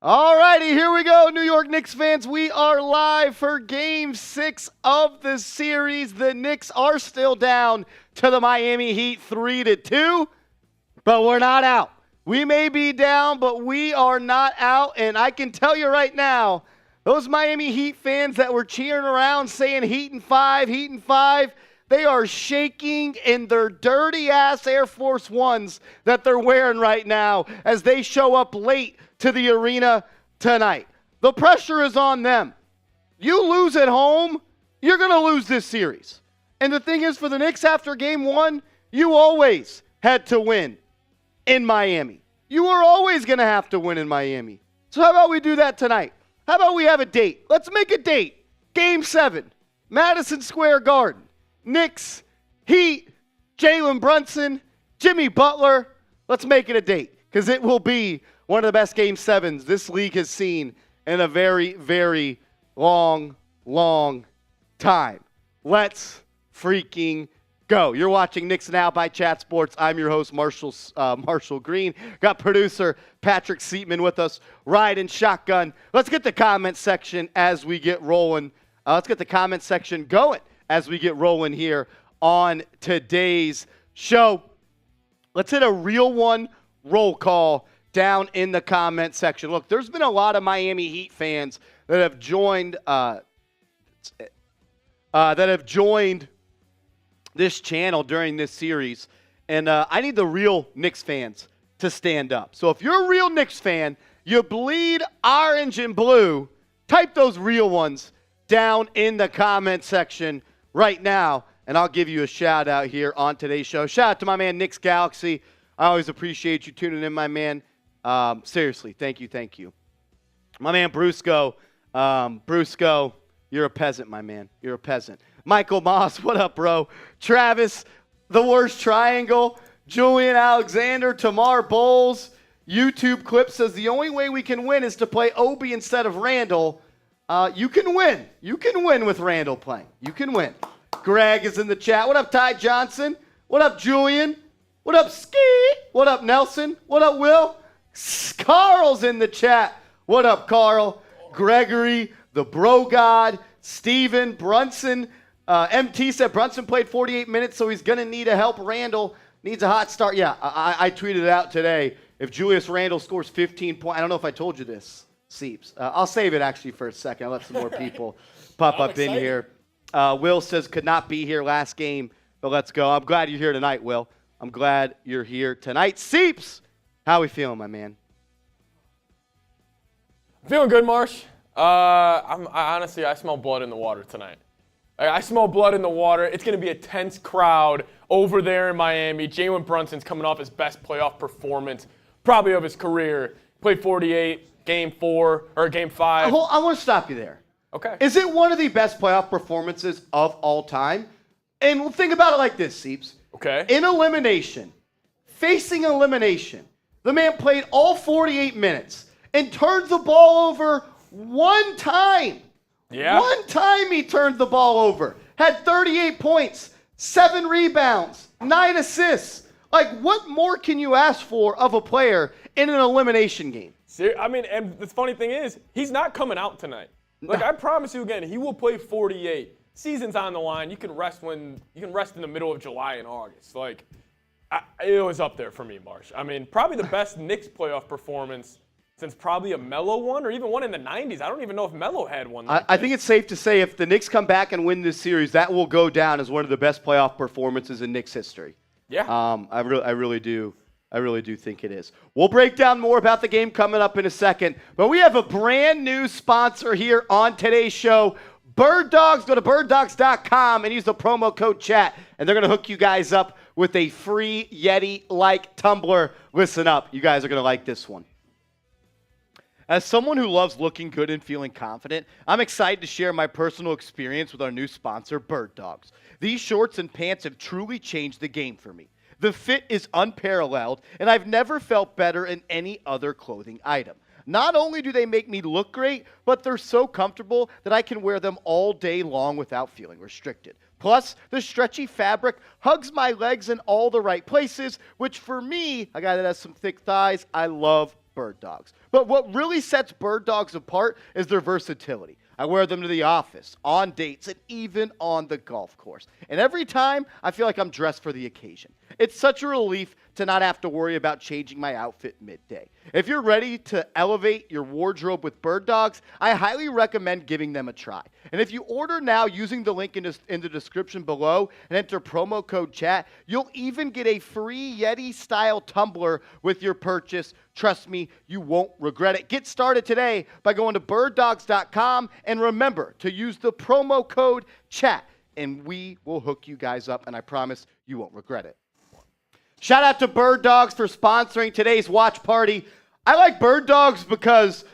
All righty, here we go, New York Knicks fans. We are live for Game 6 of the series. The Knicks are still down to the Miami Heat 3-2, but we're not out. We may be down, but we are not out, and I can tell you right now, those Miami Heat fans that were cheering around saying Heat in 5, Heat in 5, they are shaking in their dirty-ass Air Force Ones that they're wearing right now as they show up late to the arena tonight. The pressure is on them. You lose at home, you're going to lose this series. And the thing is, for the Knicks after Game 1, you always had to win in Miami. You were always going to have to win in Miami. So how about we do that tonight? How about we have a date? Let's make a date. Game 7, Madison Square Garden. Knicks, Heat, Jalen Brunson, Jimmy Butler. Let's make it a date because it will be one of the best Game 7s this league has seen in a very, very long time. Let's freaking go. You're watching Knicks Now by Chat Sports. I'm your host, Marshall Green. Got producer Patrick Seatman with us, riding shotgun. Let's get the comment section as we get rolling. Let's get the comment section going as we get rolling here on today's show. Let's hit a real one roll call down in the comment section. Look, there's been a lot of Miami Heat fans that have joined this channel during this series, and I need the real Knicks fans to stand up. So if you're a real Knicks fan, you bleed orange and blue, type those real ones down in the comment section right now, and I'll give you a shout out here on today's show. Shout out to my man Knicks Galaxy. I always appreciate you tuning in, my man. Seriously, thank you. My man Brusco, you're a peasant, my man. You're a peasant. Michael Moss, what up, bro? Travis, the worst triangle. Julian Alexander, Tamar Bowles. YouTube clip says the only way we can win is to play Obi instead of Randle. You can win. You can win with Randle playing. You can win. Greg is in the chat. What up, Ty Johnson? What up, Julian? What up, Ski? What up, Nelson? What up, Will? Carl's in the chat. What up, Carl? Gregory, the bro god, Steven, Brunson. MT said Brunson played 48 minutes, so he's going to need a help. Randle needs a hot start. Yeah, I tweeted it out today. If Julius Randle scores 15 points, I don't know if I told you this, Seeps. I'll save it actually for a second. I'll let some more people pop up in here. Will says could not be here last game, but let's go. I'm glad you're here tonight, Will. I'm glad you're here tonight. Seeps, how we feeling, my man? Feeling good, Marsh. Honestly, I smell blood in the water tonight. I smell blood in the water. It's going to be a tense crowd over there in Miami. Jalen Brunson's coming off his best playoff performance, probably of his career. Played 48, Game 4, or Game 5. I want to stop you there. Okay. Is it one of the best playoff performances of all time? And think about it like this, Seeps. Okay. In elimination, facing elimination, the man played all 48 minutes and turned the ball over one time. Yeah. One time he turned the ball over. Had 38 points, 7 rebounds, 9 assists. Like, what more can you ask for of a player in an elimination game? I mean, and the funny thing is, he's not coming out tonight. Like, I promise you again, he will play 48. Season's on the line. You can rest in the middle of July and August. Like, it was up there for me, Marsh. I mean, probably the best Knicks playoff performance since probably a Melo one or even one in the 90s. I don't even know if Melo had one. I think it's safe to say if the Knicks come back and win this series, that will go down as one of the best playoff performances in Knicks history. Yeah. I really do think it is. We'll break down more about the game coming up in a second, but we have a brand new sponsor here on today's show. Bird Dogs. Go to birddogs.com and use the promo code CHAT, and they're going to hook you guys up with a free Yeti-like tumbler. Listen up. You guys are going to like this one. As someone who loves looking good and feeling confident, I'm excited to share my personal experience with our new sponsor, Bird Dogs. These shorts and pants have truly changed the game for me. The fit is unparalleled, and I've never felt better in any other clothing item. Not only do they make me look great, but they're so comfortable that I can wear them all day long without feeling restricted. Plus, the stretchy fabric hugs my legs in all the right places, which for me, a guy that has some thick thighs, I love Bird Dogs. But what really sets Bird Dogs apart is their versatility. I wear them to the office, on dates, and even on the golf course. And every time, I feel like I'm dressed for the occasion. It's such a relief to not have to worry about changing my outfit midday. If you're ready to elevate your wardrobe with Bird Dogs, I highly recommend giving them a try. And if you order now using the link in the description below and enter promo code CHAT, you'll even get a free Yeti-style tumbler with your purchase. Trust me, you won't regret it. Get started today by going to birddogs.com, and remember to use the promo code CHAT, and we will hook you guys up, and I promise you won't regret it. Shout out to Bird Dogs for sponsoring today's watch party. I like Bird Dogs because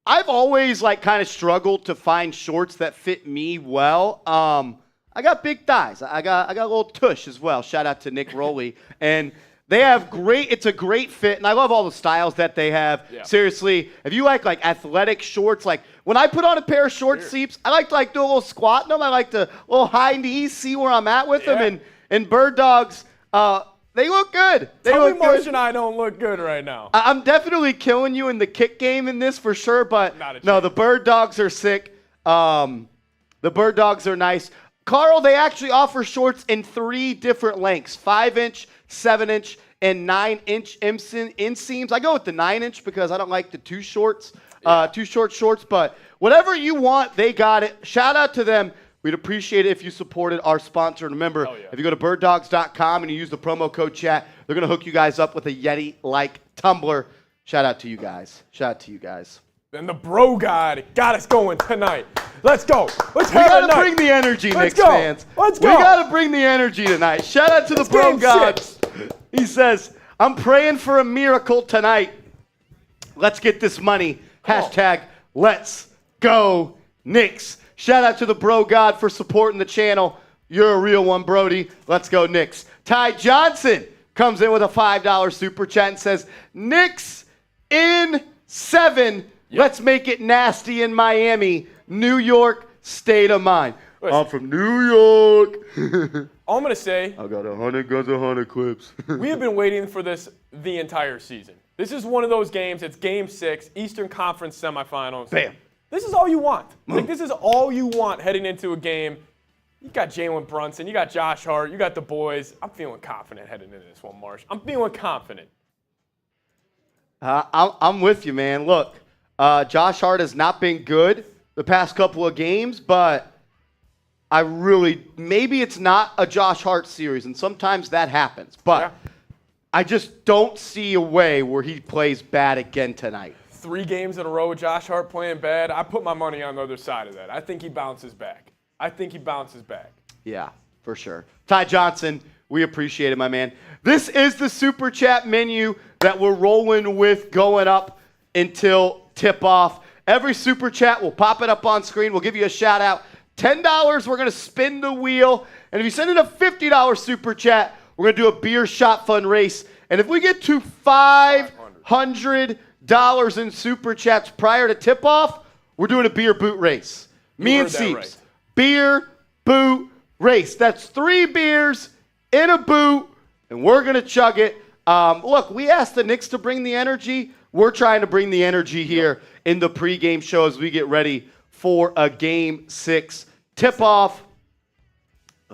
I've always kind of struggled to find shorts that fit me well. I got big thighs. I got a little tush as well. Shout out to Nick Rowley. And they have it's a great fit, and I love all the styles that they have. Yeah. Seriously, if you like athletic shorts, when I put on a pair of short sleeves, I like to do a little squat in them. I like to little high knees, see where I'm at with them. And Bird Dogs, they look good. Tell me Marsh and I don't look good right now. I'm definitely killing you in the kick game in this for sure, but no, the Bird Dogs are sick. The Bird Dogs are nice. Carl, they actually offer shorts in 3 different lengths, 5-inch, 7-inch, and 9-inch inseams. I go with the 9-inch because I don't like the too short shorts, but whatever you want, they got it. Shout out to them. We'd appreciate it if you supported our sponsor. And remember, if you go to birddogs.com and you use the promo code CHAT, they're going to hook you guys up with a Yeti-like tumbler. Shout out to you guys. And the bro god got us going tonight. Let's go. Let's have We got to bring the energy, Knicks fans. Let's go. We got to bring the energy tonight. Shout out to the bro god. He says, I'm praying for a miracle tonight. Let's get this money. Hashtag let's go Knicks. Shout out to the bro god for supporting the channel. You're a real one, Brody. Let's go Knicks. Ty Johnson comes in with a $5 super chat and says, Knicks in 7. Yep. Let's make it nasty in Miami. New York, state of mind. Listen, I'm from New York. All I'm going to say, I got 100 guns, 100 clips. We have been waiting for this the entire season. This is one of those games. It's Game 6, Eastern Conference semifinals. Bam. This is all you want. This is all you want heading into a game. You got Jalen Brunson. You got Josh Hart. You got the boys. I'm feeling confident heading into this one, Marsh. I'm feeling confident. I'm with you, man. Look, Josh Hart has not been good the past couple of games, but maybe it's not a Josh Hart series, and sometimes that happens. But I just don't see a way where he plays bad again tonight. 3 games in a row with Josh Hart playing bad. I put my money on the other side of that. I think he bounces back. Yeah, for sure. Ty Johnson, we appreciate it, my man. This is the Super Chat menu that we're rolling with going up until tip-off. Every Super Chat, we'll pop it up on screen. We'll give you a shout-out. $10, we're going to spin the wheel. And if you send in a $50 Super Chat, we're going to do a beer shot fun race. And if we get to $500 in Super Chats prior to tip-off, we're doing a beer boot race. Me and Seeps. Right. Beer boot race. That's 3 beers in a boot, and we're going to chug it. Look, we asked the Knicks to bring the energy. We're trying to bring the energy here in the pregame show as we get ready for a Game 6 tip-off.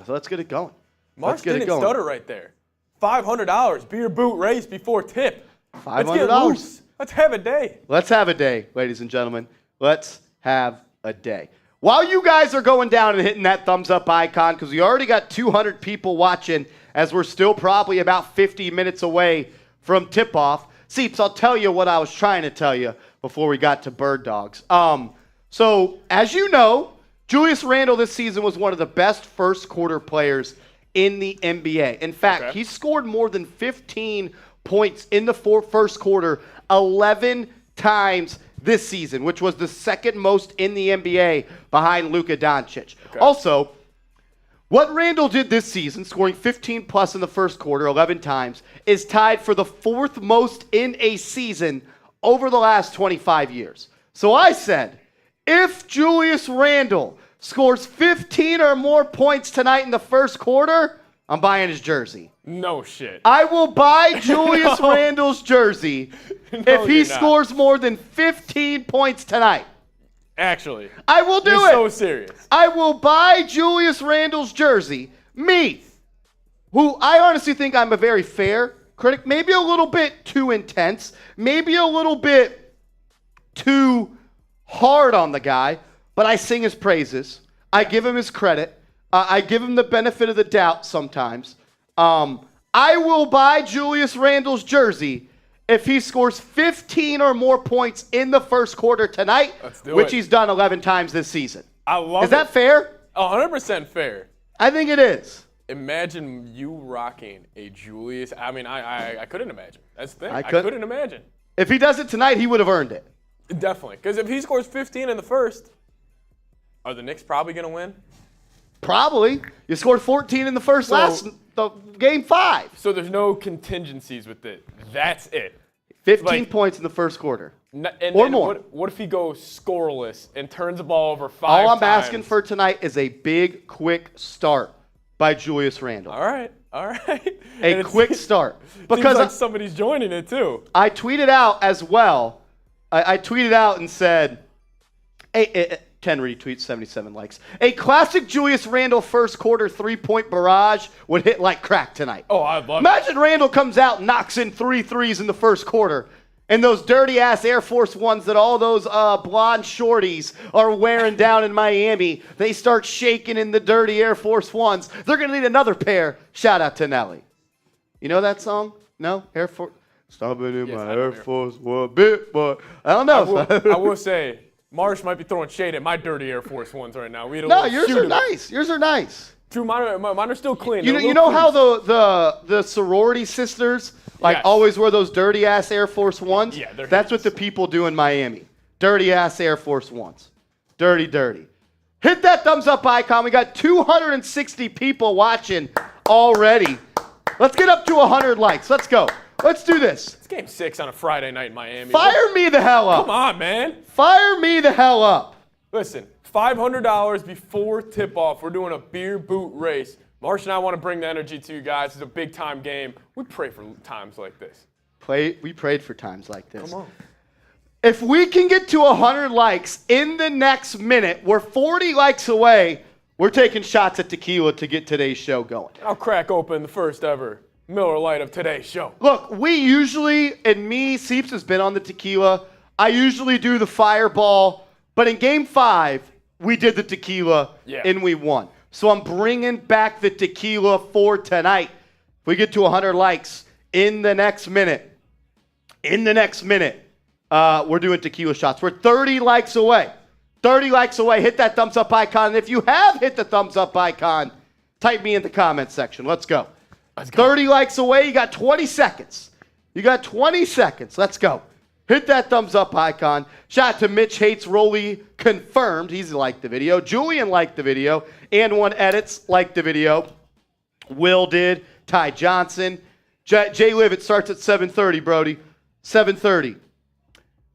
So let's get it going. Mark didn't stutter right there. $500 beer boot race before tip. $500. Let's get loose. Let's have a day. Let's have a day, ladies and gentlemen. Let's have a day. While you guys are going down and hitting that thumbs up icon, because we already got 200 people watching, as we're still probably about 50 minutes away from tip-off. Seeps, I'll tell you what I was trying to tell you before we got to Bird Dogs. So, as you know, Julius Randle this season was one of the best first-quarter players in the NBA. In fact, he scored more than 15 points in the first quarter 11 times this season, which was the second most in the NBA behind Luka Doncic. Also, what Randle did this season, scoring 15-plus in the first quarter 11 times, is tied for the 4th most in a season over the last 25 years. So I said, if Julius Randle scores 15 or more points tonight in the first quarter, I'm buying his jersey. No shit. I will buy Julius Randle's jersey if he scores more than 15 points tonight. Actually. I will do it. You're so serious. I will buy Julius Randle's jersey. Me, who I honestly think I'm a very fair critic, maybe a little bit too intense, maybe a little bit too hard on the guy, but I sing his praises. I give him his credit. I give him the benefit of the doubt sometimes. I will buy Julius Randle's jersey if he scores 15 or more points in the first quarter tonight, which he's done 11 times this season. I love it. Is that fair? 100% fair. I think it is. Imagine you rocking a Julius. I mean, I couldn't imagine. That's the thing. I couldn't. couldn't imagine. If he does it tonight, he would have earned it. Definitely. Because if he scores 15 in the first, are the Knicks probably going to win? Probably. You scored 14 in the game 5. So there's no contingencies with it. That's it. 15 points in the first quarter. Or more. What if he goes scoreless and turns the ball over 5 times? All I'm asking for tonight is a big, quick start by Julius Randle. All right. A quick start. Because seems like somebody's joining it too. I tweeted out as well. I tweeted out and said, 10 retweets, 77 likes. A classic Julius Randle first quarter 3-point barrage would hit like crack tonight. Oh, I'd love it. Imagine Randle comes out and knocks in 3 threes in the first quarter. And those dirty-ass Air Force Ones that all those blonde shorties are wearing down in Miami, they start shaking in the dirty Air Force Ones. They're going to need another pair. Shout out to Nelly. You know that song? No? Air Force? Stopping in my Air Force One bit, but I don't know. I will say, Marsh might be throwing shade at my dirty Air Force Ones right now. No, yours are nice. Yours are nice. True, mine are still clean. You know how the sorority sisters always wear those dirty ass Air Force Ones? Yeah, that's what the people do in Miami. Dirty ass Air Force Ones. Dirty. Hit that thumbs up icon. We got 260 people watching already. Let's get up to 100 likes. Let's go. Let's do this. It's game 6 on a Friday night in Miami. Fire me the hell up. Come on, man. Fire me the hell up. Listen, $500 before tip-off. We're doing a beer boot race. Marsh and I want to bring the energy to you guys. It's a big-time game. We pray for times like this. We prayed for times like this. Come on. If we can get to 100 likes in the next minute, we're 40 likes away. We're taking shots at tequila to get today's show going. I'll crack open the first ever Miller Lite of today's show. Look, we usually, and me, Seeps has been on the tequila. I usually do the fireball, but in game 5, we did the tequila and we won. So I'm bringing back the tequila for tonight. If we get to 100 likes in the next minute, we're doing tequila shots. We're 30 likes away. 30 likes away. Hit that thumbs up icon. And if you have hit the thumbs up icon, type me in the comments section. Let's go. 30 likes away. You got 20 seconds. Let's go. Hit that thumbs up icon. Shout out to Mitch Hates Rolly confirmed. He's liked the video. Julian liked the video. And One Edits liked the video. Will did. Ty Johnson. Jay Liv, it starts at 7:30, Brody. 7:30.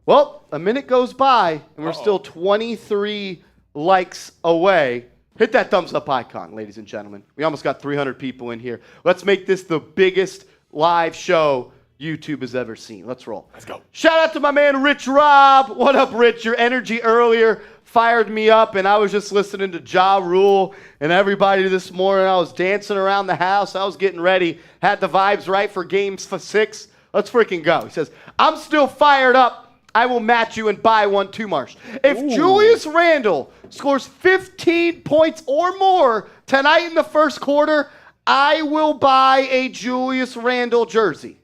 Well, a minute goes by, and we're still 23 likes away. Hit that thumbs up icon, ladies and gentlemen. We almost got 300 people in here. Let's make this the biggest live show YouTube has ever seen. Let's roll. Let's go. Shout out to my man, Rich Rob. What up, Rich? Your energy earlier fired me up, and I was just listening to Ja Rule and everybody this morning. I was dancing around the house. I was getting ready. Had the vibes right for game 6. Let's freaking go. He says, I'm still fired up. I will match you and buy one too, Marsh. If Julius Randle scores 15 points or more tonight in the first quarter, I will buy a Julius Randle jersey.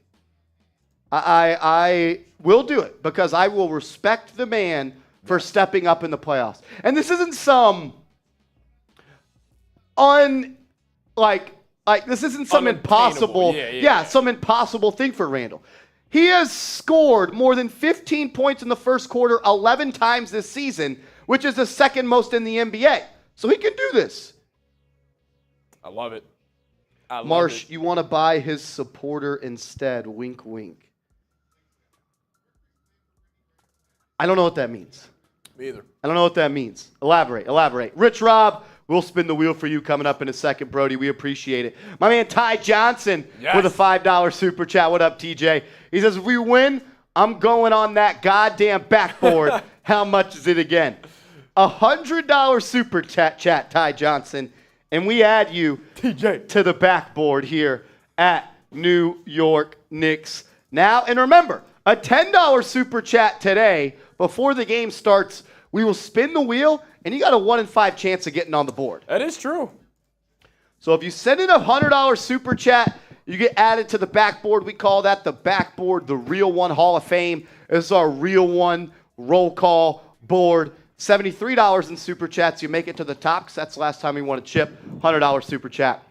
I will do it because I will respect the man for stepping up in the playoffs. And this isn't some this isn't some impossible, some impossible thing for Randle. He has scored more than 15 points in the first quarter 11 times this season, which is the second most in the NBA. So he can do this. I love it. Marsh, you want to buy his supporter instead. Wink, wink. I don't know what that means. Me either. I don't know what that means. Elaborate. Rich Rob, We'll spin the wheel for you coming up in a second, Brody. We appreciate it. My man Ty Johnson with a $5 super chat. What up, TJ? He says, if we win, I'm going on that goddamn backboard. How much is it again? $100 super chat, Ty Johnson. And we add you TJ to the backboard here at New York Knicks. Now, and remember, a $10 super chat today before the game starts. We will spin the wheel, and you got a 1 in 5 chance of getting on the board. That is true. So if you send in a $100 super chat, you get added to the backboard. We call that the backboard, the Real One Hall of Fame. This is our Real One roll call board. $73 in super chats. You make it to the top because that's the last time we won a chip. $100 super chat.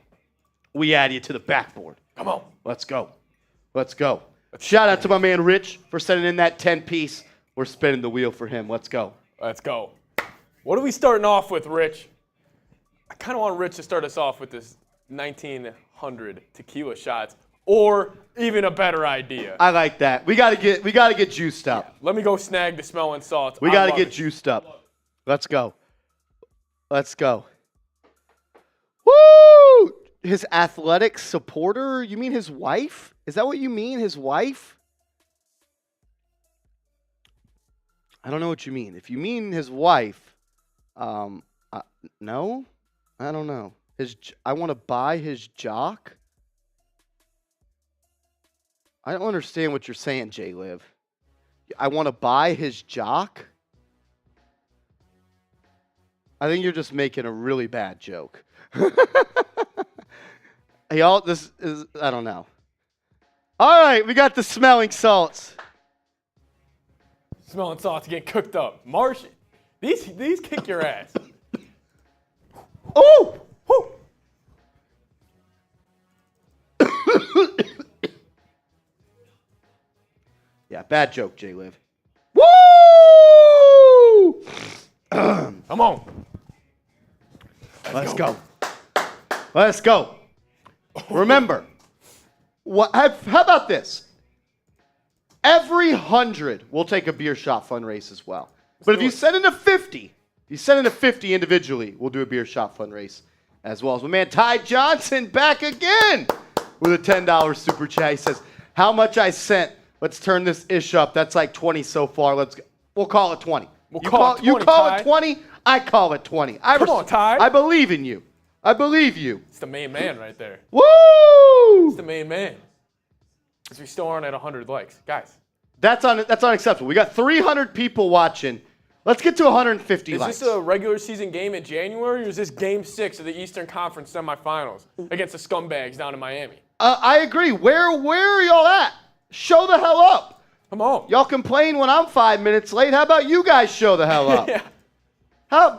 We add you to the backboard. Come on. Let's go. Let's go. Shout out to my man Rich for sending in that 10-piece. We're spinning the wheel for him. Let's go. Let's go. What are we starting off with, Rich? I kind of want Rich to start us off with this 1900 tequila shots, or even a better idea. I like that. We gotta get juiced up. Yeah. Let me go snag the smelling salts. We gotta get juiced up. Let's go. Let's go. Woo! His athletic supporter? You mean his wife? Is that what you mean? His wife? I don't know what you mean. If you mean his wife, no, I don't know. I want to buy his jock. I don't understand what you're saying, J-Liv. I want to buy his jock. I think you're just making a really bad joke. I don't know. All right, we got the smelling salts. Smelling salts getting cooked up. Marsh, these kick your ass. Oh! Woo! Yeah, bad joke, J-Liv. Woo! Come on. Let's go. Let's go. Remember, how about this? Every 100, we'll take a beer shot fund race as well. But if you send in a 50, individually, we'll do a beer shot fund race as well. So my man Ty Johnson back again with a $10 super chat. He says, how much I sent? Let's turn this ish up. That's like 20 so far. We'll call it 20. You call it 20. I call it 20. Come on, Ty. I believe in you. I believe you. It's the main man right there. Woo! It's the main man. Because we still aren't at 100 likes. Guys. That's unacceptable. We got 300 people watching. Let's get to 150 likes. Is this a regular season game in January, or is this game 6 of the Eastern Conference semifinals against the scumbags down in Miami? I agree. Where are y'all at? Show the hell up. Come on. Y'all complain when I'm 5 minutes late. How about you guys show the hell up? Yeah.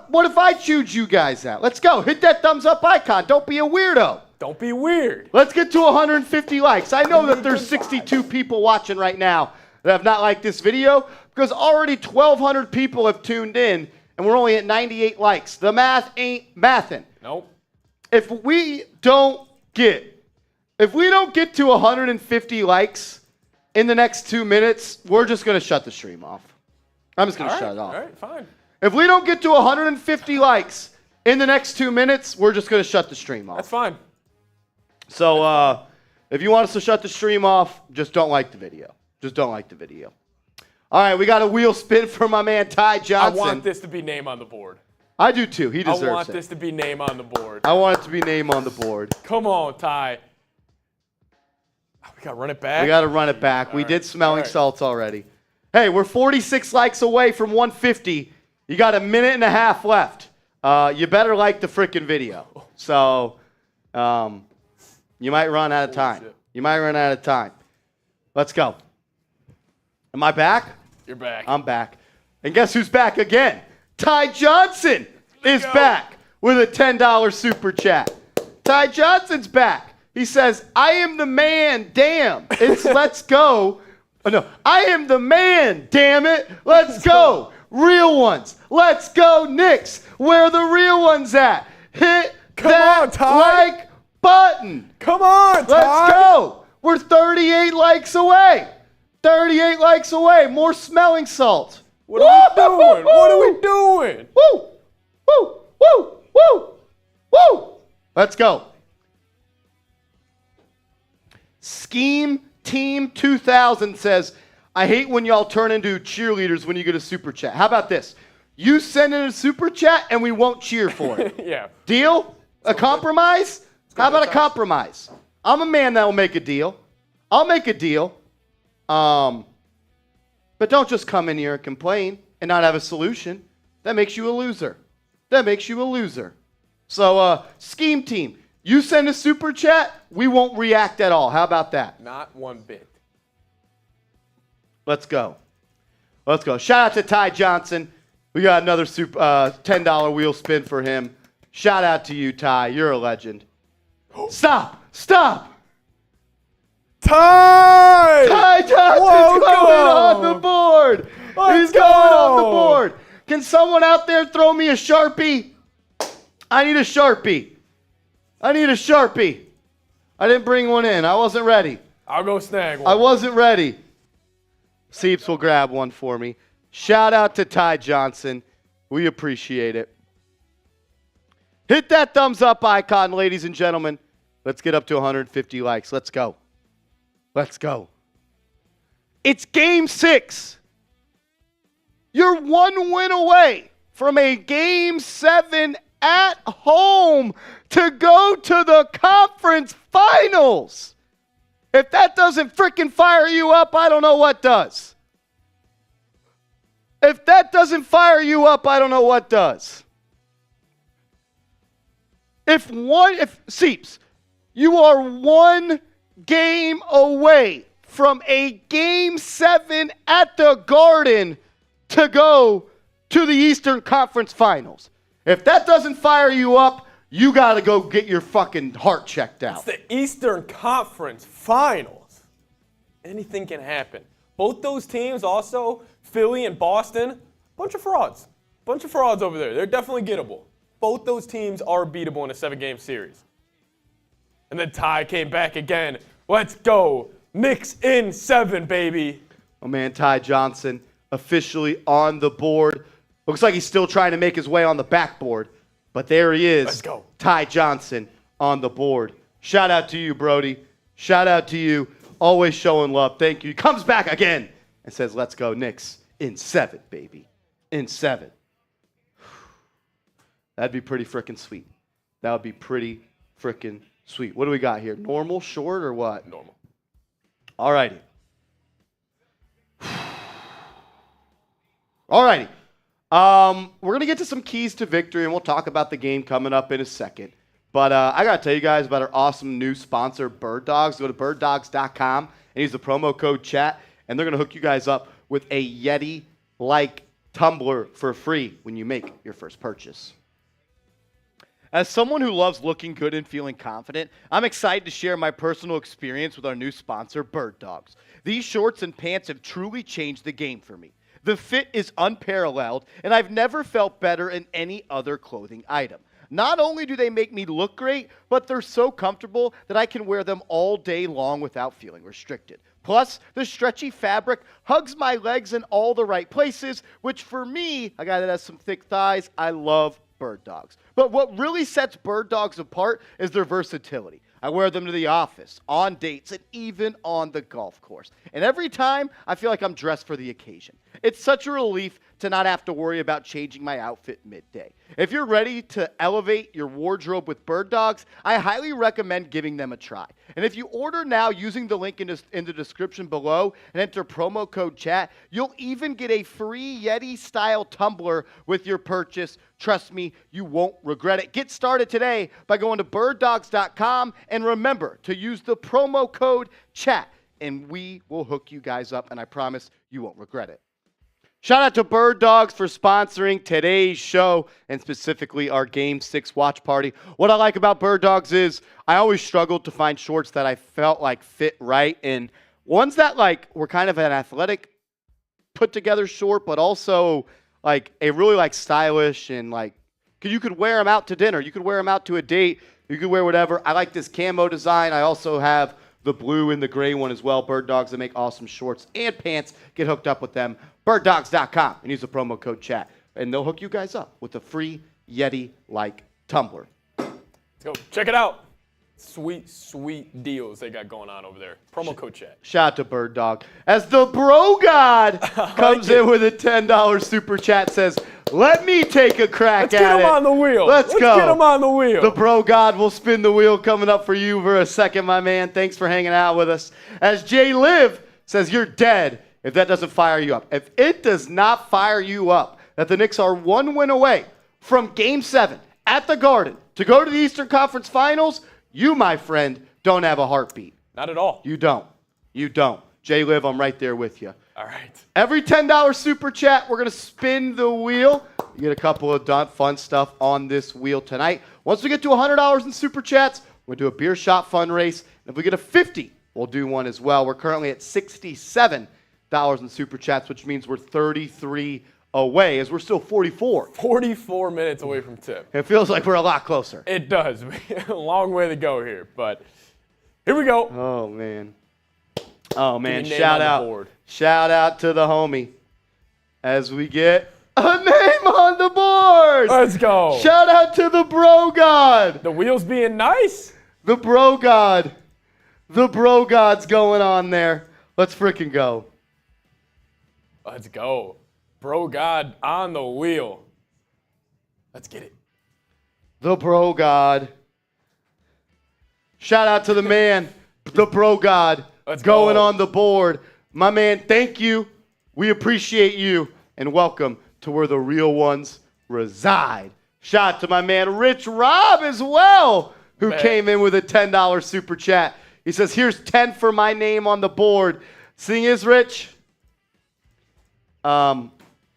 What if I choose you guys out? Let's go. Hit that thumbs up icon. Don't be a weirdo. Don't be weird. Let's get to 150 likes. I know that there's 62 people watching right now that have not liked this video because already 1,200 people have tuned in and we're only at 98 likes. The math ain't mathin'. Nope. If we don't get to 150 likes in the next 2 minutes, we're just going to shut the stream off. I'm just going to shut it off. All right, fine. If we don't get to 150 likes in the next 2 minutes, we're just going to shut the stream off. That's fine. So if you want us to shut the stream off, just don't like the video. Just don't like the video. All right, we got a wheel spin for my man Ty Johnson. I want this to be name on the board. I do too. He deserves it. I want this to be name on the board. I want it to be name on the board. Come on, Ty. We got to run it back? We got to run it back. We did smelling salts already. Hey, we're 46 likes away from 150. You got a minute and a half left. You better like the freaking video. So you might run out of time. You might run out of time. Let's go. Am I back? You're back. I'm back. And guess who's back again? Ty Johnson is back with a $10 super chat. Ty Johnson's back. He says, I am the man, damn. It's let's go. Oh, no, I am the man, damn it. Let's go. Real ones. Let's go, Knicks. Where are the real ones at? Hit that like button. Come on, Ty. Let's go. We're 38 likes away. 38 likes away. More smelling salt. What are we doing? What are we doing? Woo! Woo! Woo! Woo! Woo! Let's go. Scheme Team 2000 says, I hate when y'all turn into cheerleaders when you get a super chat. How about this? You send in a super chat and we won't cheer for it. Yeah. Deal? A compromise? How about a compromise? I'm a man that will make a deal. I'll make a deal. But don't just come in here and complain and not have a solution. That makes you a loser. That makes you a loser. So, Scheme Team, you send a super chat, we won't react at all. How about that? Not one bit. Let's go. Let's go. Shout out to Ty Johnson. We got another $10 wheel spin for him. Shout out to you, Ty. You're a legend. Stop! Stop! Ty! Ty Johnson's going on the board. He's going on the board. Can someone out there throw me a Sharpie? I need a Sharpie. I need a Sharpie. I didn't bring one in. I wasn't ready. I'll go snag one. I wasn't ready. Seeps will grab one for me. Shout out to Ty Johnson. We appreciate it. Hit that thumbs up icon, ladies and gentlemen. Let's get up to 150 likes. Let's go. Let's go. It's Game 6. You're 1 win away from a Game 7 at home to go to the conference finals. If that doesn't freaking fire you up, I don't know what does. If that doesn't fire you up, I don't know what does. If Seeps, you are 1 game away from a Game 7 at the Garden to go to the Eastern Conference Finals. If that doesn't fire you up, you got to go get your fucking heart checked out. It's the Eastern Conference Finals. Anything can happen. Both those teams also, Philly and Boston, bunch of frauds. Bunch of frauds over there. They're definitely gettable. Both those teams are beatable in a 7-game series. And then Ty came back again. Let's go. Knicks in 7, baby. Oh, man, Ty Johnson officially on the board. Looks like he's still trying to make his way on the backboard. But there he is. Let's go. Ty Johnson on the board. Shout out to you, Brody. Shout out to you. Always showing love. Thank you. He comes back again and says, let's go, Knicks in 7, baby. In 7. That'd be pretty freaking sweet. That would be pretty freaking sweet. What do we got here? Normal, short, or what? Normal. All righty. All righty. We're going to get to some keys to victory, and we'll talk about the game coming up in a second. But I got to tell you guys about our awesome new sponsor, Bird Dogs. Go to birddogs.com and use the promo code CHAT, and they're going to hook you guys up with a Yeti-like tumbler for free when you make your first purchase. As someone who loves looking good and feeling confident, I'm excited to share my personal experience with our new sponsor, Bird Dogs. These shorts and pants have truly changed the game for me. The fit is unparalleled, and I've never felt better in any other clothing item. Not only do they make me look great, but they're so comfortable that I can wear them all day long without feeling restricted. Plus, the stretchy fabric hugs my legs in all the right places, which for me, a guy that has some thick thighs, I love Bird Dogs. But what really sets Bird Dogs apart is their versatility. I wear them to the office, on dates, and even on the golf course. And every time, I feel like I'm dressed for the occasion. It's such a relief to not have to worry about changing my outfit midday. If you're ready to elevate your wardrobe with Bird Dogs, I highly recommend giving them a try. And if you order now using the link in the description below and enter promo code CHAT, you'll even get a free Yeti-style tumbler with your purchase. Trust me, you won't regret it. Get started today by going to birddogs.com, and remember to use the promo code CHAT, and we will hook you guys up, and I promise you won't regret it. Shout out to Bird Dogs for sponsoring today's show, and specifically our Game 6 watch party. What I like about Bird Dogs is I always struggled to find shorts that I felt like fit right, and ones that like were kind of an athletic put together short, but also like a really like stylish, and like you could wear them out to dinner, you could wear them out to a date, you could wear whatever. I like this camo design. I also have the blue and the gray one as well. Bird Dogs, that make awesome shorts and pants. Get hooked up with them. birddogs.com and use the promo code CHAT, and they'll hook you guys up with a free Yeti-like tumbler. Go check it out. Sweet, sweet deals they got going on over there. Promo code chat. Shout out to Bird Dog. As the Bro God comes in with a $10 super chat, says, let me take a crack at it. Let's get him on the wheel. Let's go. Let's get him on the wheel. The Bro God will spin the wheel coming up for you for a second, my man. Thanks for hanging out with us. As Jay Liv says, you're dead if that doesn't fire you up. If it does not fire you up, that the Knicks are 1 win away from Game 7 at the Garden to go to the Eastern Conference Finals, you, my friend, don't have a heartbeat. Not at all. You don't. You don't. Jay Liv, I'm right there with you. All right. Every $10 super chat, we're going to spin the wheel. You get a couple of fun stuff on this wheel tonight. Once we get to $100 in super chats, we'll do a beer shot fun race. And if we get a 50, we'll do one as well. We're currently at $67 in super chats, which means we're 33 away, as we're still 44. 44 minutes away from tip. It feels like we're a lot closer. It does. A long way to go here, but here we go. Oh, man. Oh, man. Shout out. Shout out to the homie as we get a name on the board. Let's go. Shout out to the Bro God. The wheels being nice. The Bro God. The Bro God's going on there. Let's freaking go. Let's go. Bro God on the wheel. Let's get it. The Bro God. Shout out to the man, the Bro God, going on the board. My man, thank you. We appreciate you. And welcome to where the real ones reside. Shout out to my man, Rich Rob, as well, who came in with a $10 super chat. He says, here's 10 for my name on the board. Seeing is, Rich,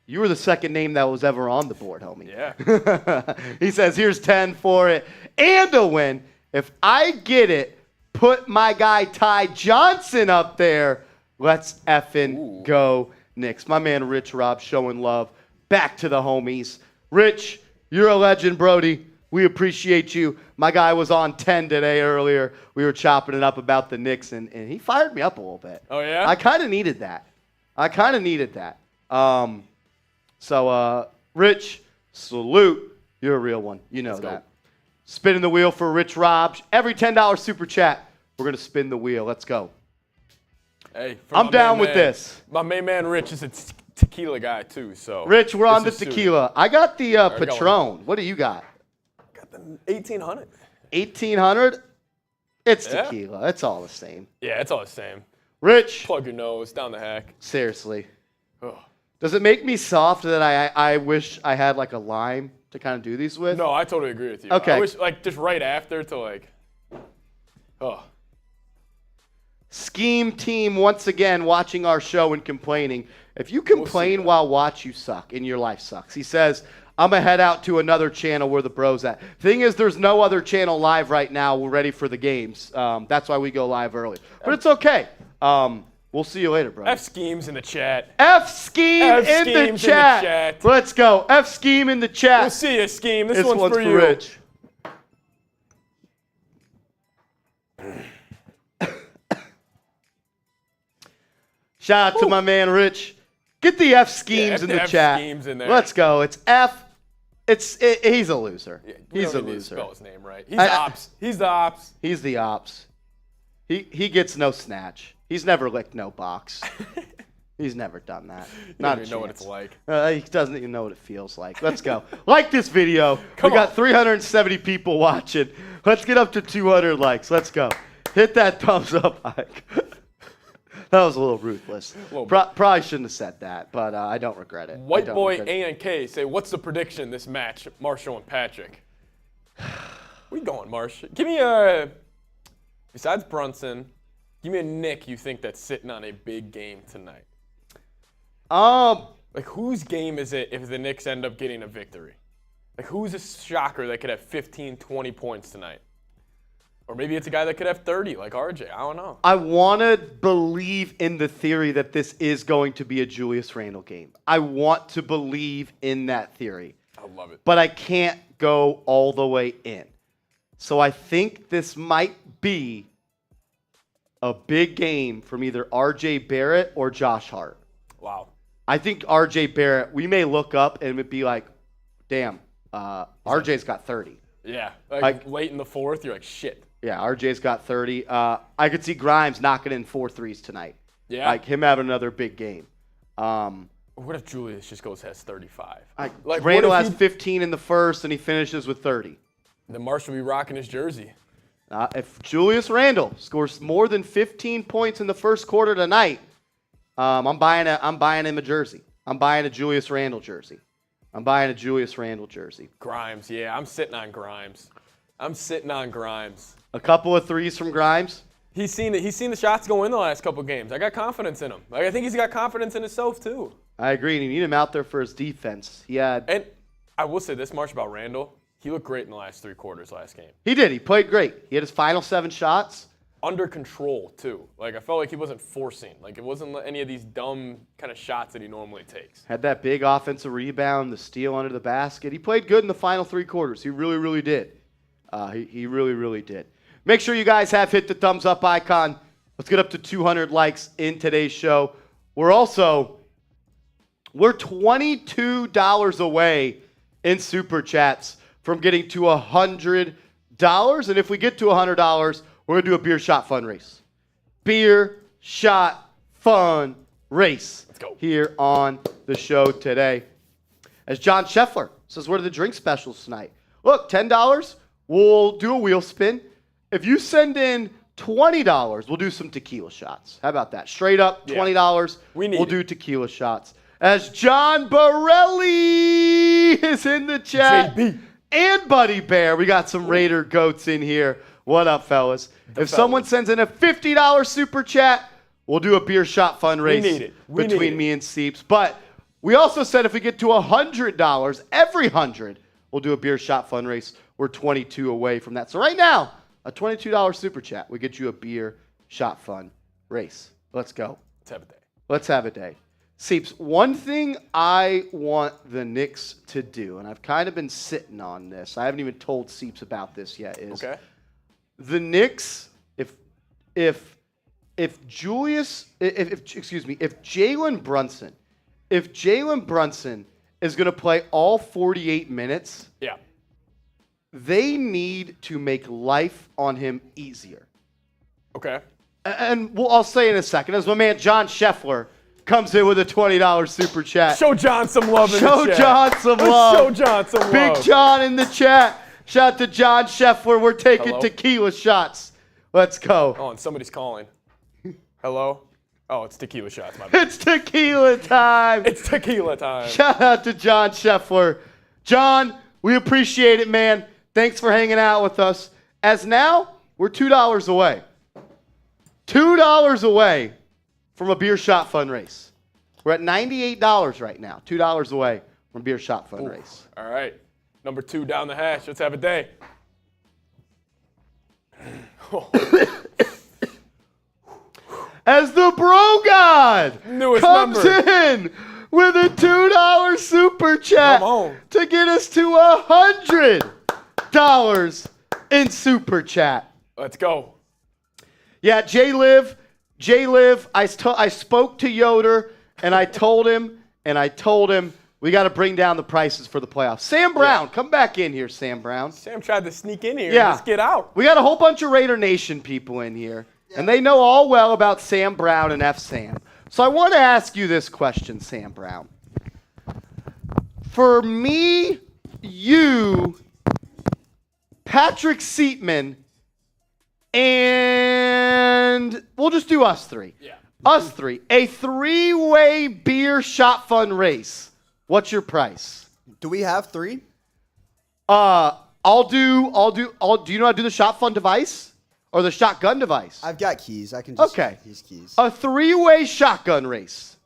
you were the second name that was ever on the board, homie. Yeah. He says, here's 10 for it and a win. If I get it, put my guy Ty Johnson up there. Let's effing go, Knicks. My man Rich Rob showing love back to the homies. Rich, you're a legend, Brody. We appreciate you. My guy was on 10 today earlier. We were chopping it up about the Knicks, and he fired me up a little bit. Oh, yeah? I kind of needed that. So, Rich, salute. You're a real one. You know Let's that. go. Spinning the wheel for Rich Rob. Every $10 super chat, we're going to spin the wheel. Let's go. Hey, I'm down with this. My main man Rich is a tequila guy, too. So Rich, we're on the tequila. I got the Patron. What do you got? Got the 1800. 1800? It's tequila. It's all the same. Yeah, it's all the same. Rich. Plug your nose, down the hack. Seriously. Ugh. Does it make me soft that I wish I had like a lime to kind of do these with? No, I totally agree with you. Okay. I wish, like, just right after to, like, oh. Scheme team once again watching our show and complaining. If you complain while watch, you suck and your life sucks. He says, I'm going to head out to another channel where the bro's at. Thing is, there's no other channel live right now. We're ready for the games. That's why we go live early. But it's okay. We'll see you later, bro. F schemes in the chat. F scheme in the chat. Let's go. F scheme in the chat. We'll see you, scheme. This one's for you. Rich. Shout out to my man Rich. Get the F schemes in the chat. Schemes in there. Let's go. It's F. He's a loser. Yeah, he's a need to loser. spell his name right. He's the ops. He's the ops. He's the ops. He gets no snatch. He's never licked no box. He's never done that. Not a chance. Know what it's like. He doesn't even know what it feels like. Let's go. Like this video. We got 370 people watching. Let's get up to 200 likes. Let's go. Hit that thumbs up, Ike. That was a little ruthless. Probably shouldn't have said that, but I don't regret it. White Boy ANK say, what's the prediction this match, Marshall and Patrick? We going, Marsh. Give me a, besides Brunson, give me a Nick you think that's sitting on a big game tonight. Like, whose game is it if the Knicks end up getting a victory? Like, who's a shocker that could have 15, 20 points tonight? Or maybe it's a guy that could have 30, like RJ. I don't know. I want to believe in the theory that this is going to be a Julius Randle game. I want to believe in that theory. I love it. But I can't go all the way in. So I think this might be a big game from either RJ Barrett or Josh Hart. Wow. I think RJ Barrett, we may look up and it'd be like, damn, RJ's got 30. Yeah, like late in the fourth, you're like, shit. Yeah, RJ's got 30. I could see Grimes knocking in 4 threes tonight. Yeah. Like him having another big game. What if Julius just has 35? Like Randle has 15 in the first, and he finishes with 30. Then Marsh will be rocking his jersey. If Julius Randle scores more than 15 points in the first quarter tonight, I'm buying him a jersey. I'm buying a Julius Randle jersey. Grimes, yeah, I'm sitting on Grimes. A couple of threes from Grimes. He's seen the shots go in the last couple games. I got confidence in him. Like, I think he's got confidence in himself too. I agree, and you need him out there for his defense. And I will say this much about Randle. He looked great in the last 3 quarters last game. He did. He played great. He had his final 7 shots. Under control, too. Like, I felt like he wasn't forcing. Like, it wasn't any of these dumb kind of shots that he normally takes. Had that big offensive rebound, the steal under the basket. He played good in the final 3 quarters. He really, really did. He really, really did. Make sure you guys have hit the thumbs up icon. Let's get up to 200 likes in today's show. We're $22 away in Super Chats from getting to $100. And if we get to $100, we're going to do a beer shot fun race. Beer shot fun race. Let's go. Here on the show today. As John Scheffler says, what are the drink specials tonight? Look, $10, we'll do a wheel spin. If you send in $20, we'll do some tequila shots. How about that? Straight up, $20, we'll do tequila shots. As John Borelli is in the chat. JB. And Buddy Bear. We got some Raider goats in here. What up, fellas? If someone sends in a $50 super chat, we'll do a beer shot fun race between me and Seeps. But we also said if we get to $100, every 100, we'll do a beer shot fun race. We're 22 away from that. So right now, a $22 super chat, we get you a beer shot fun race. Let's go. Let's have a day. Seeps, one thing I want the Knicks to do, and I've kind of been sitting on this, I haven't even told Seeps about this yet, is the Knicks, if Jalen Brunson is going to play all 48 minutes, they need to make life on him easier. Okay. And I'll say in a second, as my man John Scheffler comes in with a $20 super chat. Show John some love in the chat. Show John some love. Big John in the chat. Shout out to John Scheffler. We're taking tequila shots. Let's go. Oh, and somebody's calling. Hello? Oh, it's tequila shots, my bad. It's tequila time. Shout out to John Scheffler. John, we appreciate it, man. Thanks for hanging out with us. As now, we're $2 away. $2 away from a beer shot fun race. We're at $98 right now. $2 away from beer shot fun race. All right. Number 2 down the hash. Let's have a day. As the Bro God comes in with a $2 super chat to get us to $100 in super chat. Let's go. Yeah, J-Liv, I spoke to Yoder, and I told him, we got to bring down the prices for the playoffs. Sam Brown, come back in here, Sam Brown. Sam tried to sneak in here. Yeah. Let's get out. We got a whole bunch of Raider Nation people in here, and they know all well about Sam Brown and F. Sam. So I want to ask you this question, Sam Brown. For me, you, Patrick Seatman, and we'll just do us three. Yeah. Us three. A 3-way beer shot fun race. What's your price? Do we have 3? I'll do you know how to do the shot fun device? Or the shotgun device? I've got keys. I can just use keys. A 3-way shotgun race.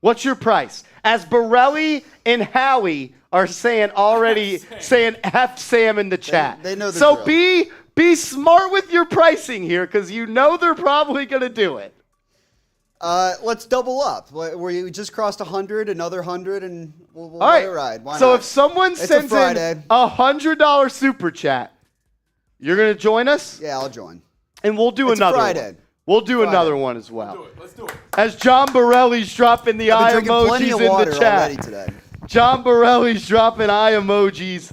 What's your price? As Borelli and Howie are saying F Sam in the chat. They know the so drill. Be smart with your pricing here, because you know they're probably going to do it. Let's double up. We just crossed 100, another 100, and we'll let it ride. Why so not? If someone sends in a $100 super chat, you're going to join us? Yeah, I'll join. And we'll do another one. We'll do another one as well. Let's do it. As John Borelli's dropping the eye emojis in the chat. Today. John Borelli's dropping eye emojis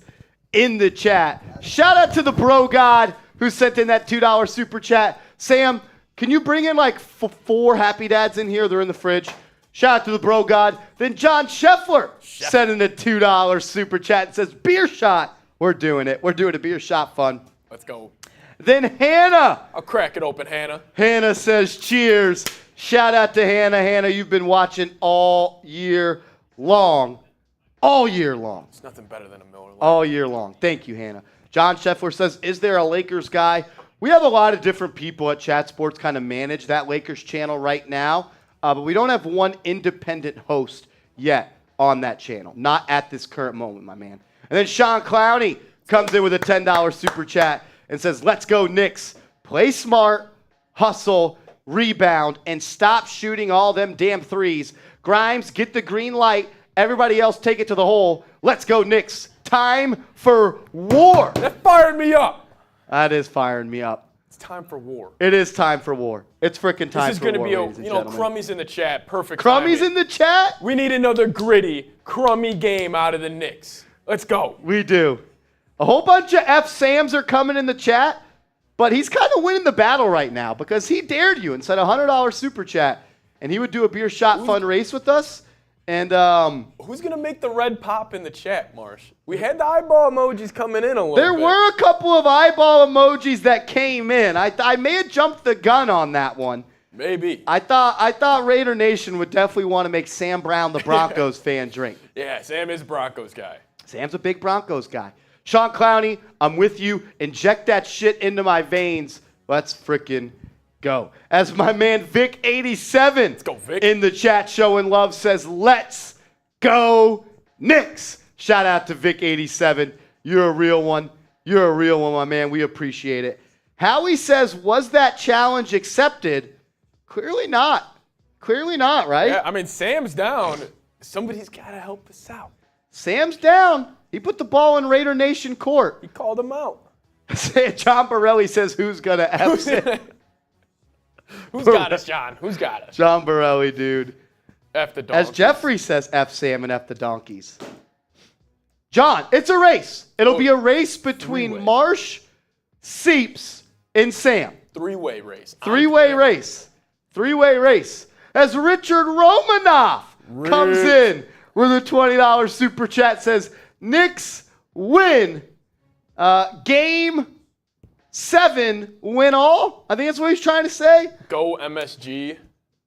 in the chat. Shout out to the bro god who sent in that $2 super chat. Sam, can you bring in like 4 happy dads in here? They're in the fridge. Shout out to the bro god. Then John Scheffler sent in a $2 super chat and says, beer shot. We're doing it. We're doing a beer shot fun. Let's go. Then Hannah. I'll crack it open, Hannah. Hannah says, cheers. Shout out to Hannah. Hannah, you've been watching all year long. All year long. It's nothing better than a Miller Lite. All year long. Thank you, Hannah. John Scheffler says, is there a Lakers guy? We have a lot of different people at Chat Sports kind of manage that Lakers channel right now, but we don't have one independent host yet on that channel. Not at this current moment, my man. And then Sean Clowney comes in with a $10 super chat and says, let's go Knicks. Play smart, hustle, rebound, and stop shooting all them damn threes. Grimes, get the green light. Everybody else take it to the hole. Let's go Knicks. Time for war. That fired me up. That is firing me up. It's time for war. It is time for war. It's freaking time for war. This is going to be ladies and gentlemen. Crummy's in the chat. Perfect. Crummy's timing. in the chat? We need another gritty, crummy game out of the Knicks. Let's go. We do. A whole bunch of F Sams are coming in the chat, but he's kind of winning the battle right now because he dared you and said $100 super chat, and he would do a beer shot fun race with us. And who's gonna make the red pop in the chat, Marsh? We had the eyeball emojis coming in a little bit. There were a couple of eyeball emojis that came in. I may have jumped the gun on that one. Maybe. I thought Raider Nation would definitely want to make Sam Brown, the Broncos fan, drink. Yeah, Sam is a Broncos guy. Sam's a big Broncos guy. Sean Clowney, I'm with you. Inject that shit into my veins. Let's frickin' go. As my man Vic87 Let's go, Vic. in the chat showing love says, let's go Knicks. Shout out to Vic87. You're a real one. You're a real one, my man. We appreciate it. Howie says, was that challenge accepted? Clearly not. Clearly not, right? Yeah, I mean, Sam's down. Somebody's got to help us out. Sam's down. He put the ball in Raider Nation court. He called him out. John Borelli says, who's going to F it? Who's got us, John? Who's got us? John Borelli, dude. F the donkeys. As Jeffrey says, F Sam and F the donkeys. John, it's a race. It'll be a race between Marsh, Seeps, and Sam. Three-way race. Three-way race. Three-way race. As Richard Romanoff comes in with a $20 super chat, says, Knicks win. Game 7, win all? I think that's what he's trying to say. Go MSG,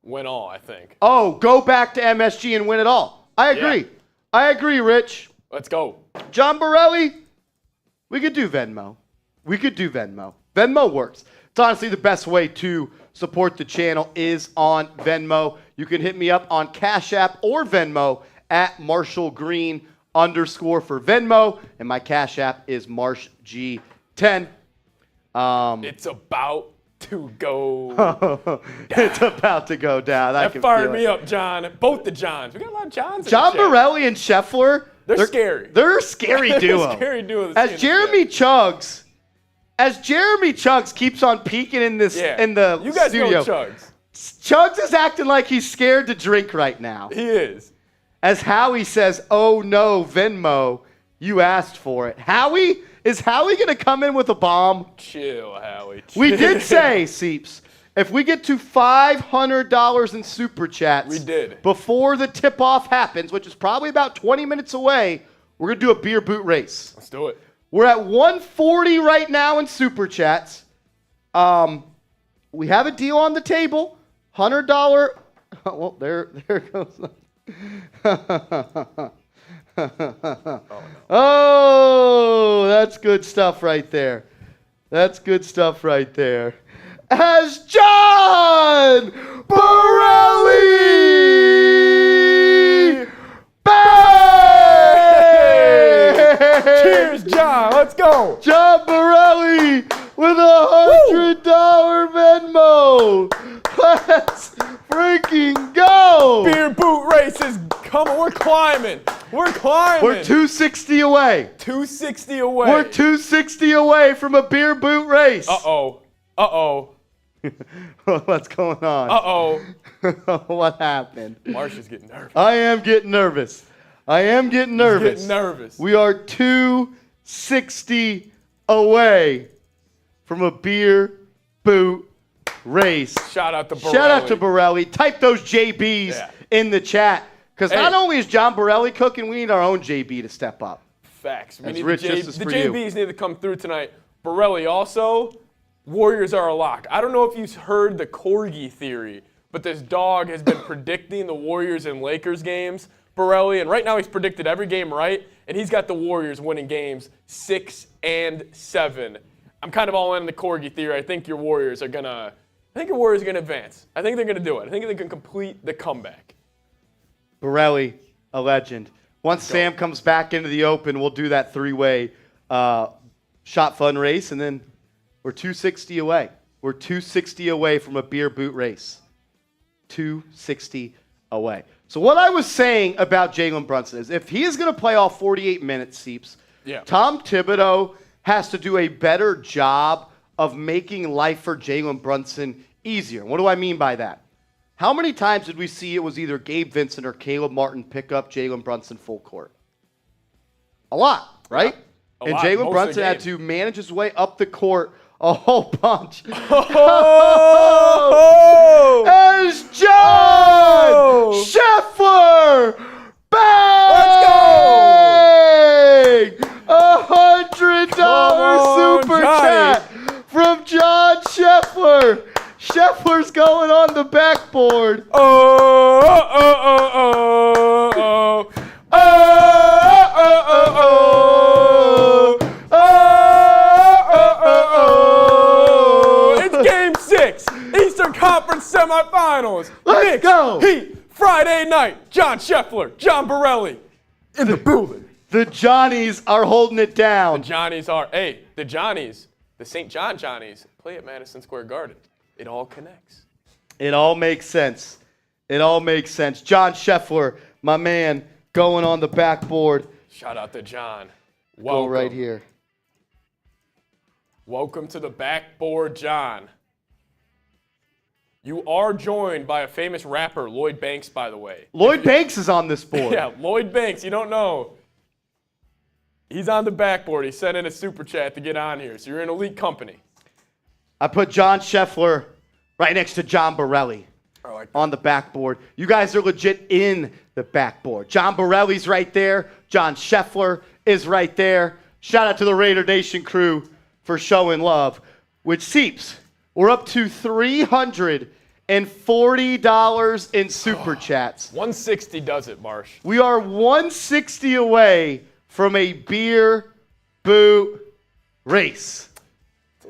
win all, I think. Oh, go back to MSG and win it all. I agree. Yeah. I agree, Rich. Let's go. John Borelli, we could do Venmo. We could do Venmo. Venmo works. It's honestly the best way to support the channel is on Venmo. You can hit me up on Cash App or Venmo at Marshall Green _ for Venmo. And my Cash App is MarshG10. It's about to go down. It's about to go down. That fired me up, John. Both the Johns. We got a lot of Johns in John the chat. Borelli and Scheffler. They're scary. They're a scary duo. They're a scary duo. As Jeremy Chugs keeps on peeking in this in the you guys studio. know Chugs. Chugs is acting like he's scared to drink right now. He is. As Howie says, "Oh no, Venmo, you asked for it." Howie, is Howie gonna come in with a bomb? Chill, Howie. Chill. We did say, Seeps, if we get to $500 in super chats, we did before the tip-off happens, which is probably about 20 minutes away. We're gonna do a beer boot race. Let's do it. We're at 140 right now in super chats. We have a deal on the table. $100. Well, there goes. Oh, that's good stuff right there. That's good stuff right there. As John Borelli! Bang! Cheers, John. Let's go. John Borelli with $100 Venmo. Let's freaking go. Beer boot race is coming. We're climbing. We're climbing. We're 260 away. 260 away. We're 260 away from a beer boot race. Uh-oh. Uh-oh. What's going on? Uh-oh. What happened? Marsh is getting nervous. I am getting nervous. He's getting nervous. We are 260 away from a beer boot race. Shout out to Borelli. Shout out to Borelli. Type those JBs in the chat. Because not only is John Borelli cooking, we need our own JB to step up. Facts. That's Rich, this is the for JBs you. need to come through tonight. Borelli also, Warriors are a lock. I don't know if you've heard the Corgi theory, but this dog has been predicting the Warriors and Lakers games, Borelli, and right now he's predicted every game right, and he's got the Warriors winning games 6 and 7. I'm kind of all in on the Corgi theory. I think your Warriors are going to advance. I think they're going to do it. I think they can complete the comeback. Borelli, a legend. Once Sam comes back into the open, we'll do that three-way shot fun race, and then we're 260 away. We're 260 away from a beer boot race. 260 away. So what I was saying about Jalen Brunson is if he is going to play all 48 minutes, Seeps, Tom Thibodeau has to do a better job of making life for Jalen Brunson easier. What do I mean by that? How many times did we see it was either Gabe Vincent or Caleb Martin pick up Jalen Brunson full court? A lot, right? And Jalen Brunson had to manage his way up the court a whole bunch. As John Scheffler bang! $100 super chat from John Scheffler. Scheffler's going on the backboard. It's Game 6, Eastern Conference semifinals. Let's go. Heat, Friday night. John Scheffler, John Borelli in the building. The Johnnies are holding it down. The St. John Johnnies play at Madison Square Garden. It all connects. It all makes sense. It all makes sense. John Scheffler, my man, going on the backboard. Shout out to John. Welcome. Go right here. Welcome to the backboard, John. You are joined by a famous rapper, Lloyd Banks, by the way. Lloyd Banks is on this board. Yeah, Lloyd Banks. You don't know. He's on the backboard. He sent in a super chat to get on here, so you're in elite company. I put John Scheffler right next to John Borelli on the backboard. You guys are legit in the backboard. John Borelli's right there. John Scheffler is right there. Shout out to the Raider Nation crew for showing love. Which Seeps, we're up to $340 in super chats. 160 does it, Marsh. We are 160 away from a beer boot race.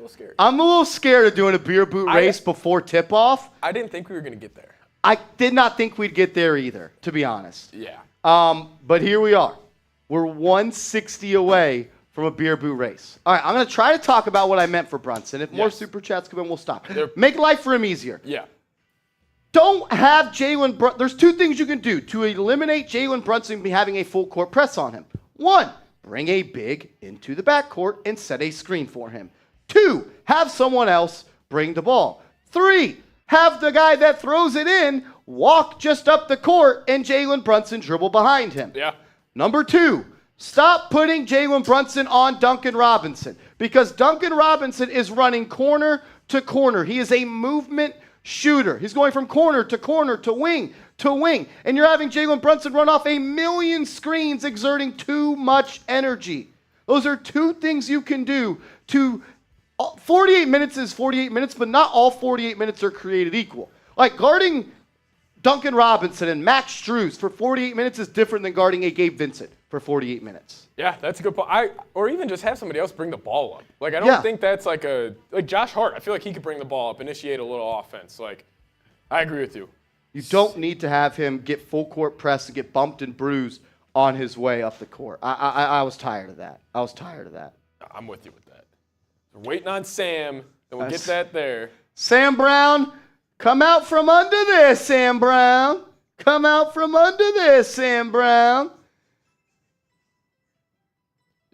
Scared. I'm a little scared of doing a beer boot race before tip-off. I didn't think we were going to get there. I did not think we'd get there either, to be honest. Yeah. But here we are. We're 160 away from a beer boot race. All right, I'm going to try to talk about what I meant for Brunson. If more super chats come in, we'll stop. Make life for him easier. Yeah. Don't have Jalen Brunson. There's two things you can do to eliminate Jalen Brunson having a full court press on him. One, bring a big into the backcourt and set a screen for him. 2, have someone else bring the ball. 3, have the guy that throws it in walk just up the court and Jalen Brunson dribble behind him. Yeah. Number 2, stop putting Jalen Brunson on Duncan Robinson because Duncan Robinson is running corner to corner. He is a movement shooter. He's going from corner to wing to wing. And you're having Jalen Brunson run off a million screens exerting too much energy. Those are two things you can do to 48 minutes is 48 minutes, but not all 48 minutes are created equal. Like guarding Duncan Robinson and Max Strus for 48 minutes is different than guarding a Gabe Vincent for 48 minutes. Yeah, that's a good point. Or even just have somebody else bring the ball up. Like I don't think that's like Josh Hart. I feel like he could bring the ball up, initiate a little offense. Like I agree with you. You don't need to have him get full court press and get bumped and bruised on his way up the court. I was tired of that. I'm with you with that. We're waiting on Sam, and we'll get that there. Sam Brown, come out from under there, Sam Brown. Come out from under there, Sam Brown.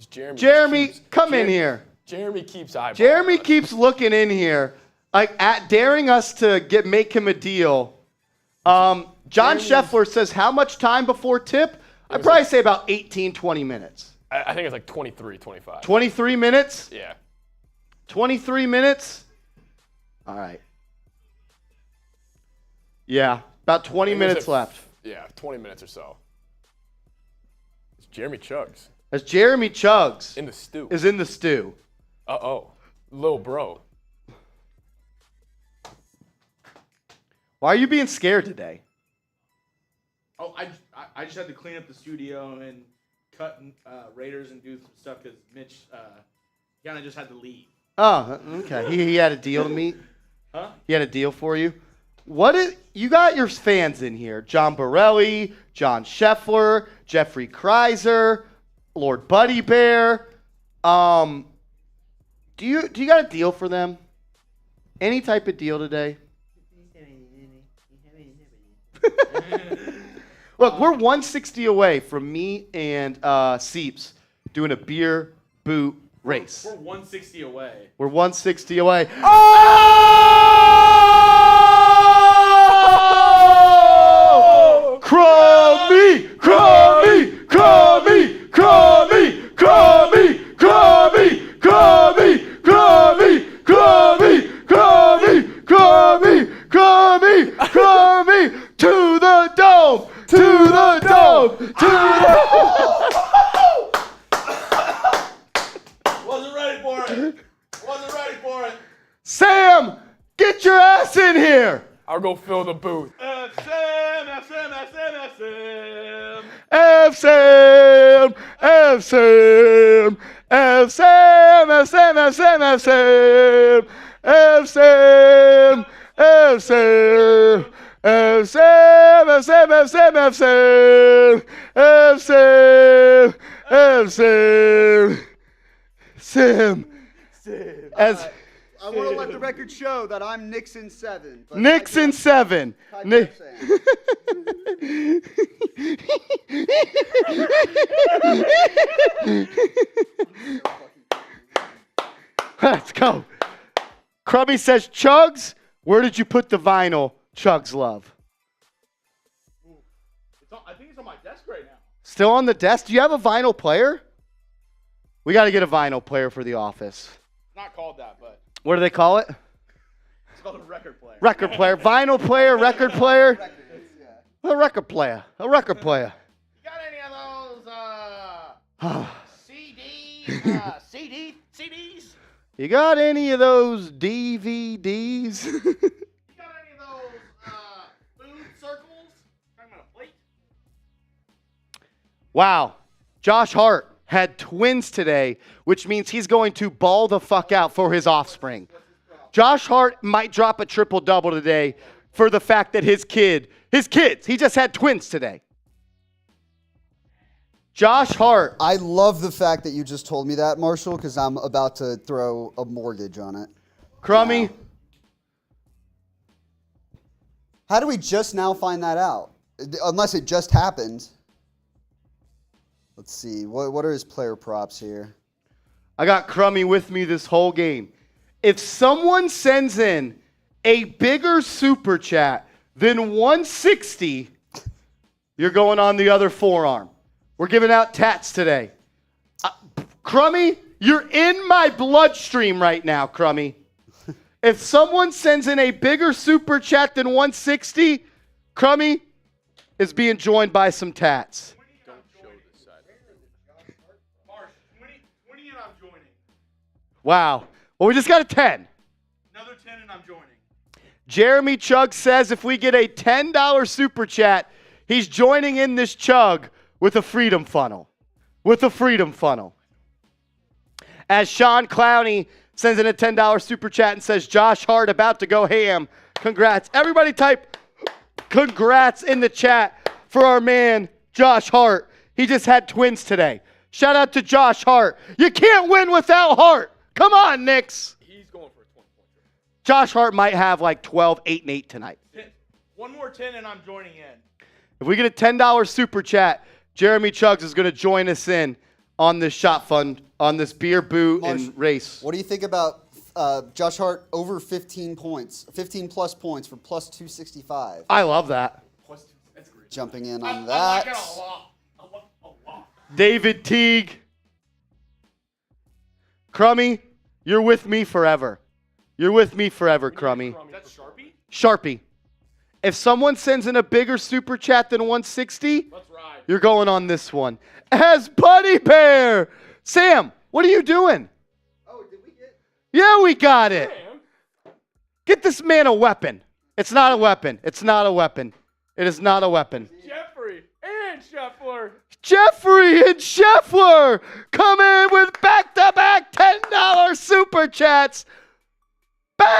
Jeremy, come in here. Jeremy keeps eyeballing. Jeremy keeps looking in here, like daring us to make him a deal. John Scheffler says, how much time before tip? I'd probably say about 18, 20 minutes. I think it's like 23, 25. 23 minutes? Yeah. 23 minutes? All right. Yeah, about 20 minutes left. Yeah, 20 minutes or so. It's Jeremy Chugs. As Jeremy Chugs In the stew. is in the stew. Uh-oh. Little bro. Why are you being scared today? Oh, I just had to clean up the studio and cut Raiders and do some stuff because Mitch kind of just had to leave. Oh, okay. He had a deal to meet? Huh? He had a deal for you? You got your fans in here. John Borelli, John Scheffler, Jeffrey Kreiser, Lord Buddy Bear. Do you got a deal for them? Any type of deal today? Look, we're 160 away from me and Seeps doing a beer boot race. We're 160 away. We're 160 away. Oh! Crummy! Crummy! Crummy! Crummy! Crummy! Crummy! Crummy! Crummy! Crummy! Crummy! Crummy! Crummy! Crummy! To the dome! To the dome! To the Wasn't ready for it. Wasn't ready for it. Sam, get your ass in here! I'll go fill the booth. Sam. F Sam, F Sam, F Sam, F Sam, F Sam, F Sam, F Sam, F Sam, F Sam, F Sam, F Sam, F Sam, F Sam, F Sam, Sam. As I want to let the record show that I'm Nixon 7. but Nixon 7. type Ni- of Sam. Let's go. Crummy says, Chugs, where did you put the vinyl? Chugs love. I think it's on my desk right now. Still on the desk? Do you have a vinyl player? We got to get a vinyl player for the office. It's not called that, but What do they call it? it's called a record player. Record player. Vinyl player, record player. A record player. A record player. You got any of those CDs? You got any of those DVDs? You got any of those food circles? Talking about a plate? Wow. Josh Hart had twins today, which means he's going to ball the fuck out for his offspring. Josh Hart might drop a triple-double today for the fact that his kids, he just had twins today. Josh Hart. I love the fact that you just told me that, Marshall, because I'm about to throw a mortgage on it. Crummy. Wow. How do we just now find that out? Unless it just happened. Let's see. What are his player props here? I got Crummy with me this whole game. If someone sends in a bigger super chat than 160, you're going on the other forearm. We're giving out tats today. Crummy, you're in my bloodstream right now, Crummy. If someone sends in a bigger super chat than 160, Crummy is being joined by some tats. Don't show this side. Marsh, 20 and I'm joining. Wow. Well, we just got a 10. Another 10 and I'm joining. Jeremy Chug says if we get a $10 super chat, he's joining in this chug with a freedom funnel. With a freedom funnel. As Sean Clowney sends in a $10 super chat and says, Josh Hart about to go ham. Congrats. Everybody type congrats in the chat for our man, Josh Hart. He just had twins today. Shout out to Josh Hart. You can't win without Hart. Come on, Knicks. He's going for a 20-point triple. Josh Hart might have like 12, 8, and 8 tonight. 10. One more 10 and I'm joining in. If we get a $10 super chat, Jeremy Chugs is going to join us in on this shot fund, on this beer boot and race. What do you think about Josh Hart over 15 points, 15 plus points for plus 265? I love that. That's great. Jumping in I on like that. it a lot. A lot. David Teague Crummy, you're with me forever. You're with me forever, Crummy. Is that Sharpie? Sharpie. If someone sends in a bigger super chat than 160, Let's ride. you're going on this one. As Buddy Bear. Sam, what are you doing? Oh, did we get? Yeah, we got it. Damn. Get this man a weapon. It's not a weapon. It's not a weapon. It is not a weapon. Jeffrey and Scheffler. Jeffrey and Scheffler come in with back-to-back $10 super chats. Bang!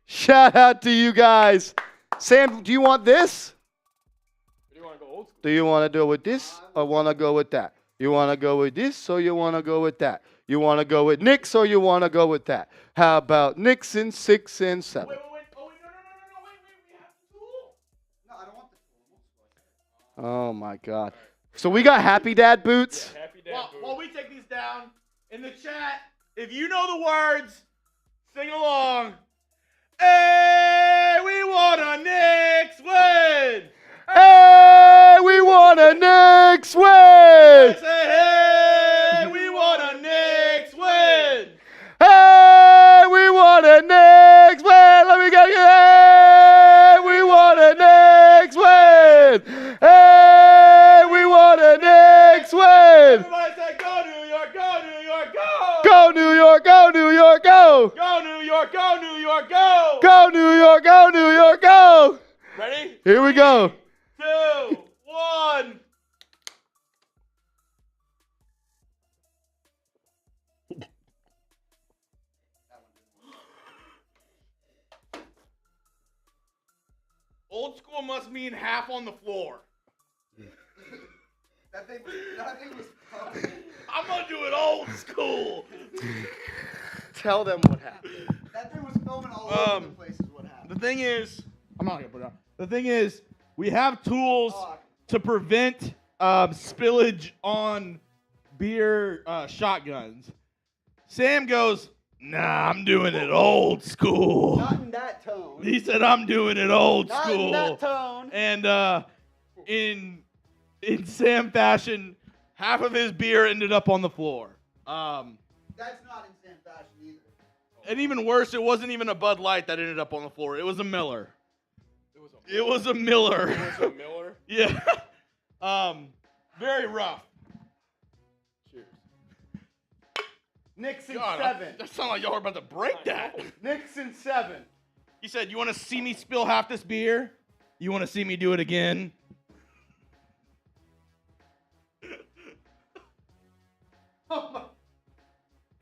Shout out to you guys. Sam, do you want this? Do you want to go old school? Do you want to do with this or want to go with that? You want to go with this or you want to go with that? You want to go with Knicks or you want to go with that? How about Knicks in 6 and 7? Wait. Oh, wait, no. Wait. We have the tool. No, I don't want the tool. Oh, my God. So we got Happy Dad boots. Yeah, happy dad boots. While we take these down, in the chat, if you know the words, sing along. Hey, we want a Knicks win. Hey, we want a Knicks win. Say, hey, we want a Knicks win. Hey, we want a Knicks win. Let me get you. Hey, we want a Knicks win. Hey, we want a Knicks win. Everybody say, go New York, go New York, go. Go New York, go New York, go. Go New York, go New York, go. Go New York, go New York, go. Ready? Here we go. 2, 1. Old school must mean half on the floor. That thing was I'm gonna do it old school. Tell them what happened. that thing was filming all over the place is what happened. The thing is, I'm not gonna put it on. The thing is, we have tools to prevent spillage on beer shotguns. Sam goes, nah, I'm doing it old school. Not in that tone. He said, I'm doing it old Not school. in that tone. And in Sam fashion, half of his beer ended up on the floor. That's not in Sam fashion either. And even worse, it wasn't even a Bud Light that ended up on the floor. It was a Miller. It was a Miller. It was a Miller. Yeah. Very rough. Cheers. Knicks in God, 7. that sounded like y'all were about to break that. Knicks in 7. He said, you want to see me spill half this beer? You want to see me do it again? Oh my.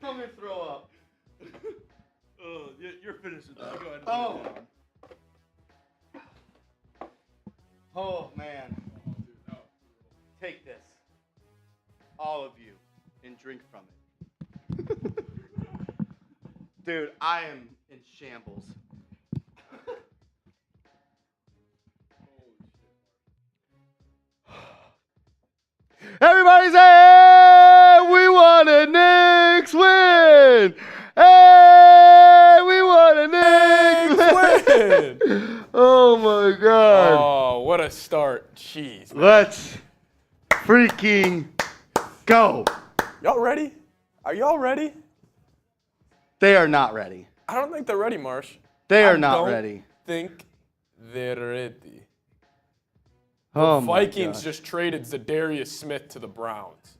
I'm going to throw up. You're finished with that. Go ahead. Oh. Oh, man. Take this. All of you. And drink from it. Dude, I am in shambles. Everybody say, hey, we want a Knicks win. Hey, we want a Knicks win. Oh, my God. Oh, what a start. Jeez. Man. Let's freaking go. Y'all ready? Are y'all ready? They are not ready. I don't think they're ready, Marsh. They are I not don't ready. think they're ready. Oh, The my Vikings gosh. just traded Zadarius Smith to the Browns.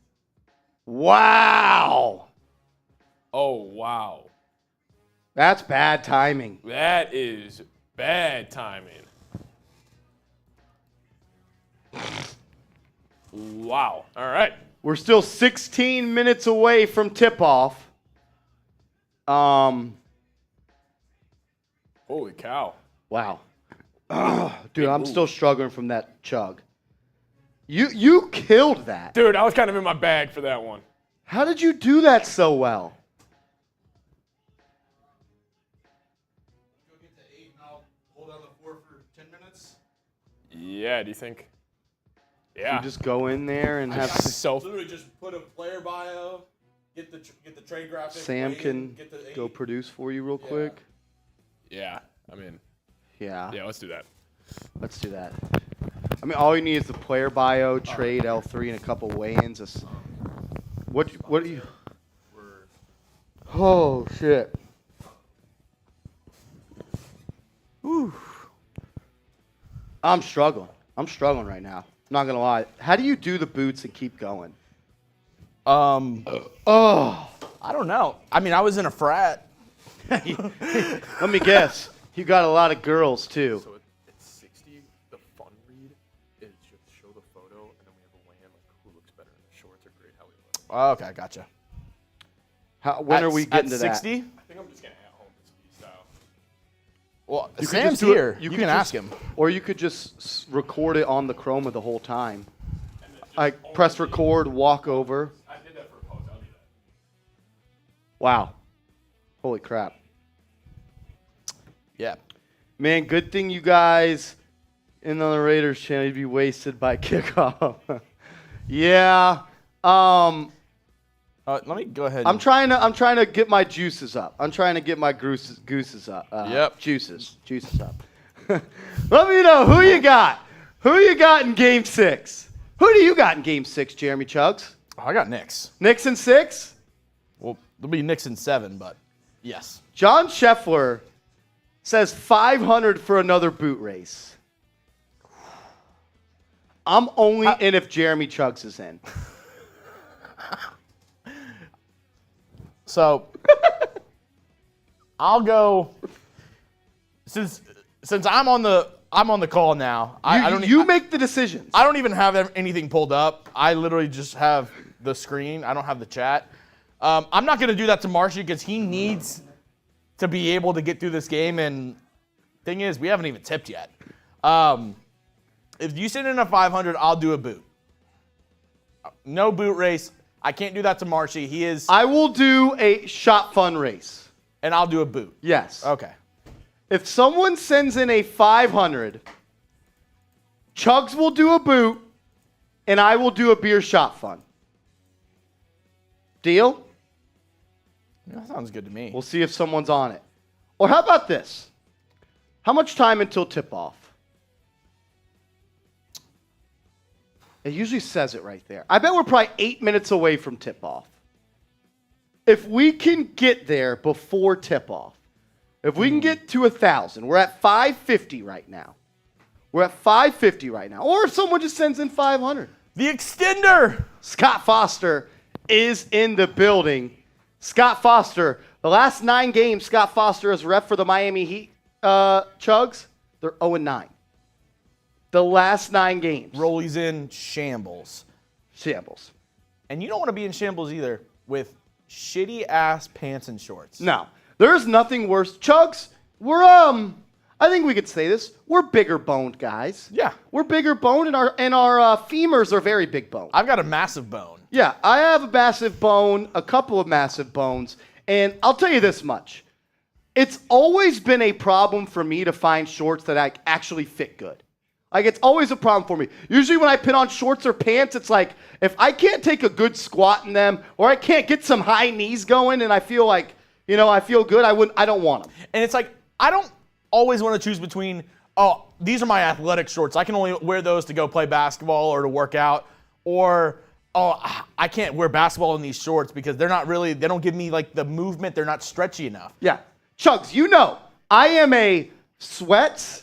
Wow. Oh, wow. That's bad timing. That is bad timing. Wow. All right. We're still 16 minutes away from tip-off. Holy cow. Wow. Dude, I'm still struggling from that chug. You killed that. Dude, I was kind of in my bag for that one. How did you do that so well? Go get to 8 and I'll hold on the floor for 10 minutes. Yeah, do you think? You Yeah. just go in there and have Literally just put a player bio, get the trade graphic. Sam wait, can get the go 8. produce for you real quick. Yeah. I mean, Yeah, yeah, let's do that. let's do that. I mean, all you need is the player bio, trade L3, and a couple weigh-ins. What are you? Oh shit. Whew. I'm struggling. I'm struggling right now. Not gonna lie. How do you do the boots and keep going? Oh, I don't know. I mean, I was in a frat. Let me guess. You got a lot of girls too. So it's 60. The fun read is just show the photo, and then we have a weigh-in like who looks better in the shorts or great how we look. Okay, gotcha. When are we getting to that? 60? I think I'm just gonna at-home this style. Well, You could Sam's just do it- here. You could can just- ask him. Or you could just record it on the Chroma the whole time. Like press record, walk over. I did that for a post. I'll do that. Wow. Holy crap. Yeah. Man, good thing you guys in the Raiders channel, you'd be wasted by kickoff. Yeah. Let me go ahead. I'm trying to get my juices up. I'm trying to get my gooses up. Yep. Juices up. Let me know who you got. Who you got in Game 6? Who do you got in Game 6, Jeremy Chugs? I got Knicks. Knicks in 6? Well, there'll be Knicks in 7, but yes. John Scheffler says 500 for another boot race. I'm only in if Jeremy Chugs is in. So I'll go since I'm on the call now. You make the decisions. I don't even have anything pulled up. I literally just have the screen. I don't have the chat. I'm not going to do that to Marshy because he needs to be able to get through this game. And thing is, we haven't even tipped yet. If you send in a 500, I'll do a boot. No boot race. I can't do that to Marshy. He is. I will do a shot fun race. And I'll do a boot. Yes. Okay. If someone sends in a 500, Chugs will do a boot, and I will do a beer shot fun. Deal? That sounds good to me. We'll see if someone's on it. Or how about this? How much time until tip-off? It usually says it right there. I bet we're probably 8 minutes away from tip-off. If we can get there before tip-off, if we can get to 1,000, we're at 550 right now. We're at 550 right now. Or if someone just sends in 500. The extender. Scott Foster is in the building. Scott Foster, the last 9 games, Scott Foster has ref for the Miami Heat, Chugs. They're 0-9. The last 9 games. Rollies in shambles. Shambles. And you don't want to be in shambles either with shitty ass pants and shorts. No, there's nothing worse. Chugs, we're I think we could say this. We're bigger boned guys. Yeah. We're bigger boned, and our femurs are very big boned. I've got a massive bone. Yeah, I have a massive bone, a couple of massive bones, and I'll tell you this much. It's always been a problem for me to find shorts that actually fit good. Like, it's always a problem for me. Usually when I put on shorts or pants, it's like, if I can't take a good squat in them, or I can't get some high knees going, and I feel like, I feel good, I don't want them. And it's like, I don't always want to choose between, oh, these are my athletic shorts. I can only wear those to go play basketball or to work out. Or, oh, I can't wear basketball in these shorts because they don't give me like the movement. They're not stretchy enough. Yeah. Chugs, I am a sweat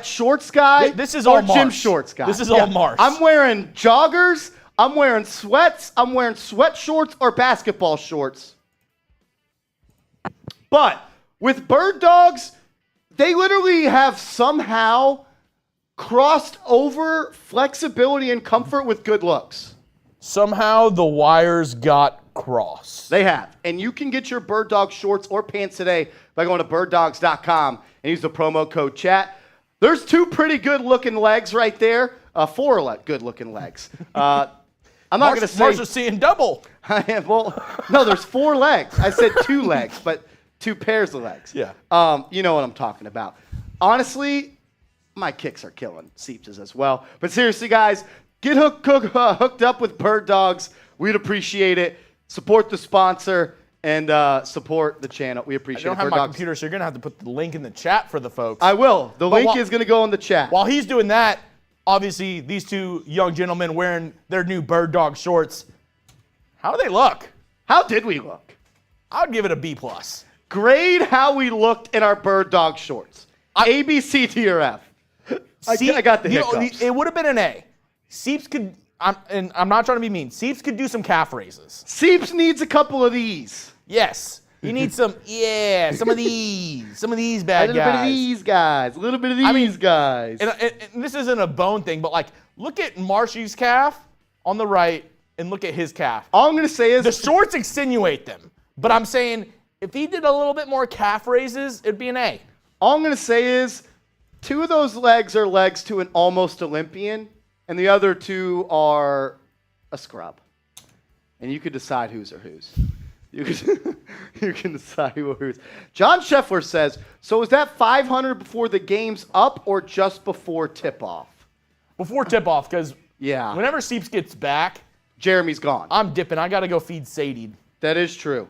shorts guy. This is or all gym Mars. shorts guy. This is all Mars. I'm wearing joggers. I'm wearing sweats. I'm wearing sweat shorts or basketball shorts. But with Bird Dogs, they literally have somehow crossed over flexibility and comfort with good looks. Somehow the wires got crossed. They have. And you can get your Bird Dog shorts or pants today by going to birddogs.com and use the promo code CHAT. There's 2 pretty good-looking legs right there. 4 good-looking legs. I'm not going to say... Mars is seeing double. No, there's 4 legs. I said 2 legs, but 2 pairs of legs. Yeah. You know what I'm talking about. Honestly, my kicks are killing Seeps as well. But seriously, guys, get hooked up with Bird Dogs. We'd appreciate it. Support the sponsor and support the channel. We appreciate it. I don't have my computer, so you're going to have to put the link in the chat for the folks. I will. The link is going to go in the chat. While he's doing that, obviously, these 2 young gentlemen wearing their new Bird Dog shorts. How do they look? How did we look? I would give it a B+. Grade how we looked in our bird dog shorts. A, B, C, D, or F. I got the hiccups. It would have been an A. Seeps could, and I'm not trying to be mean, Seeps could do some calf raises. Seeps needs a couple of these. Yes. He needs some of these bad guys. A little bit of these guys. A little bit of these guys. And this isn't a bone thing, but like, look at Marshy's calf on the right and look at his calf. All I'm going to say is the shorts extenuate them, but I'm saying if he did a little bit more calf raises, it'd be an A. All I'm going to say is 2 of those legs are legs to an almost Olympian, and the other 2 are a scrub. And you can decide whose are whose. You can decide who's. John Scheffler says, so is that 500 before the game's up or just before tip-off? Before tip-off, because whenever Seeps gets back, Jeremy's gone. I'm dipping. I got to go feed Sadie. That is true.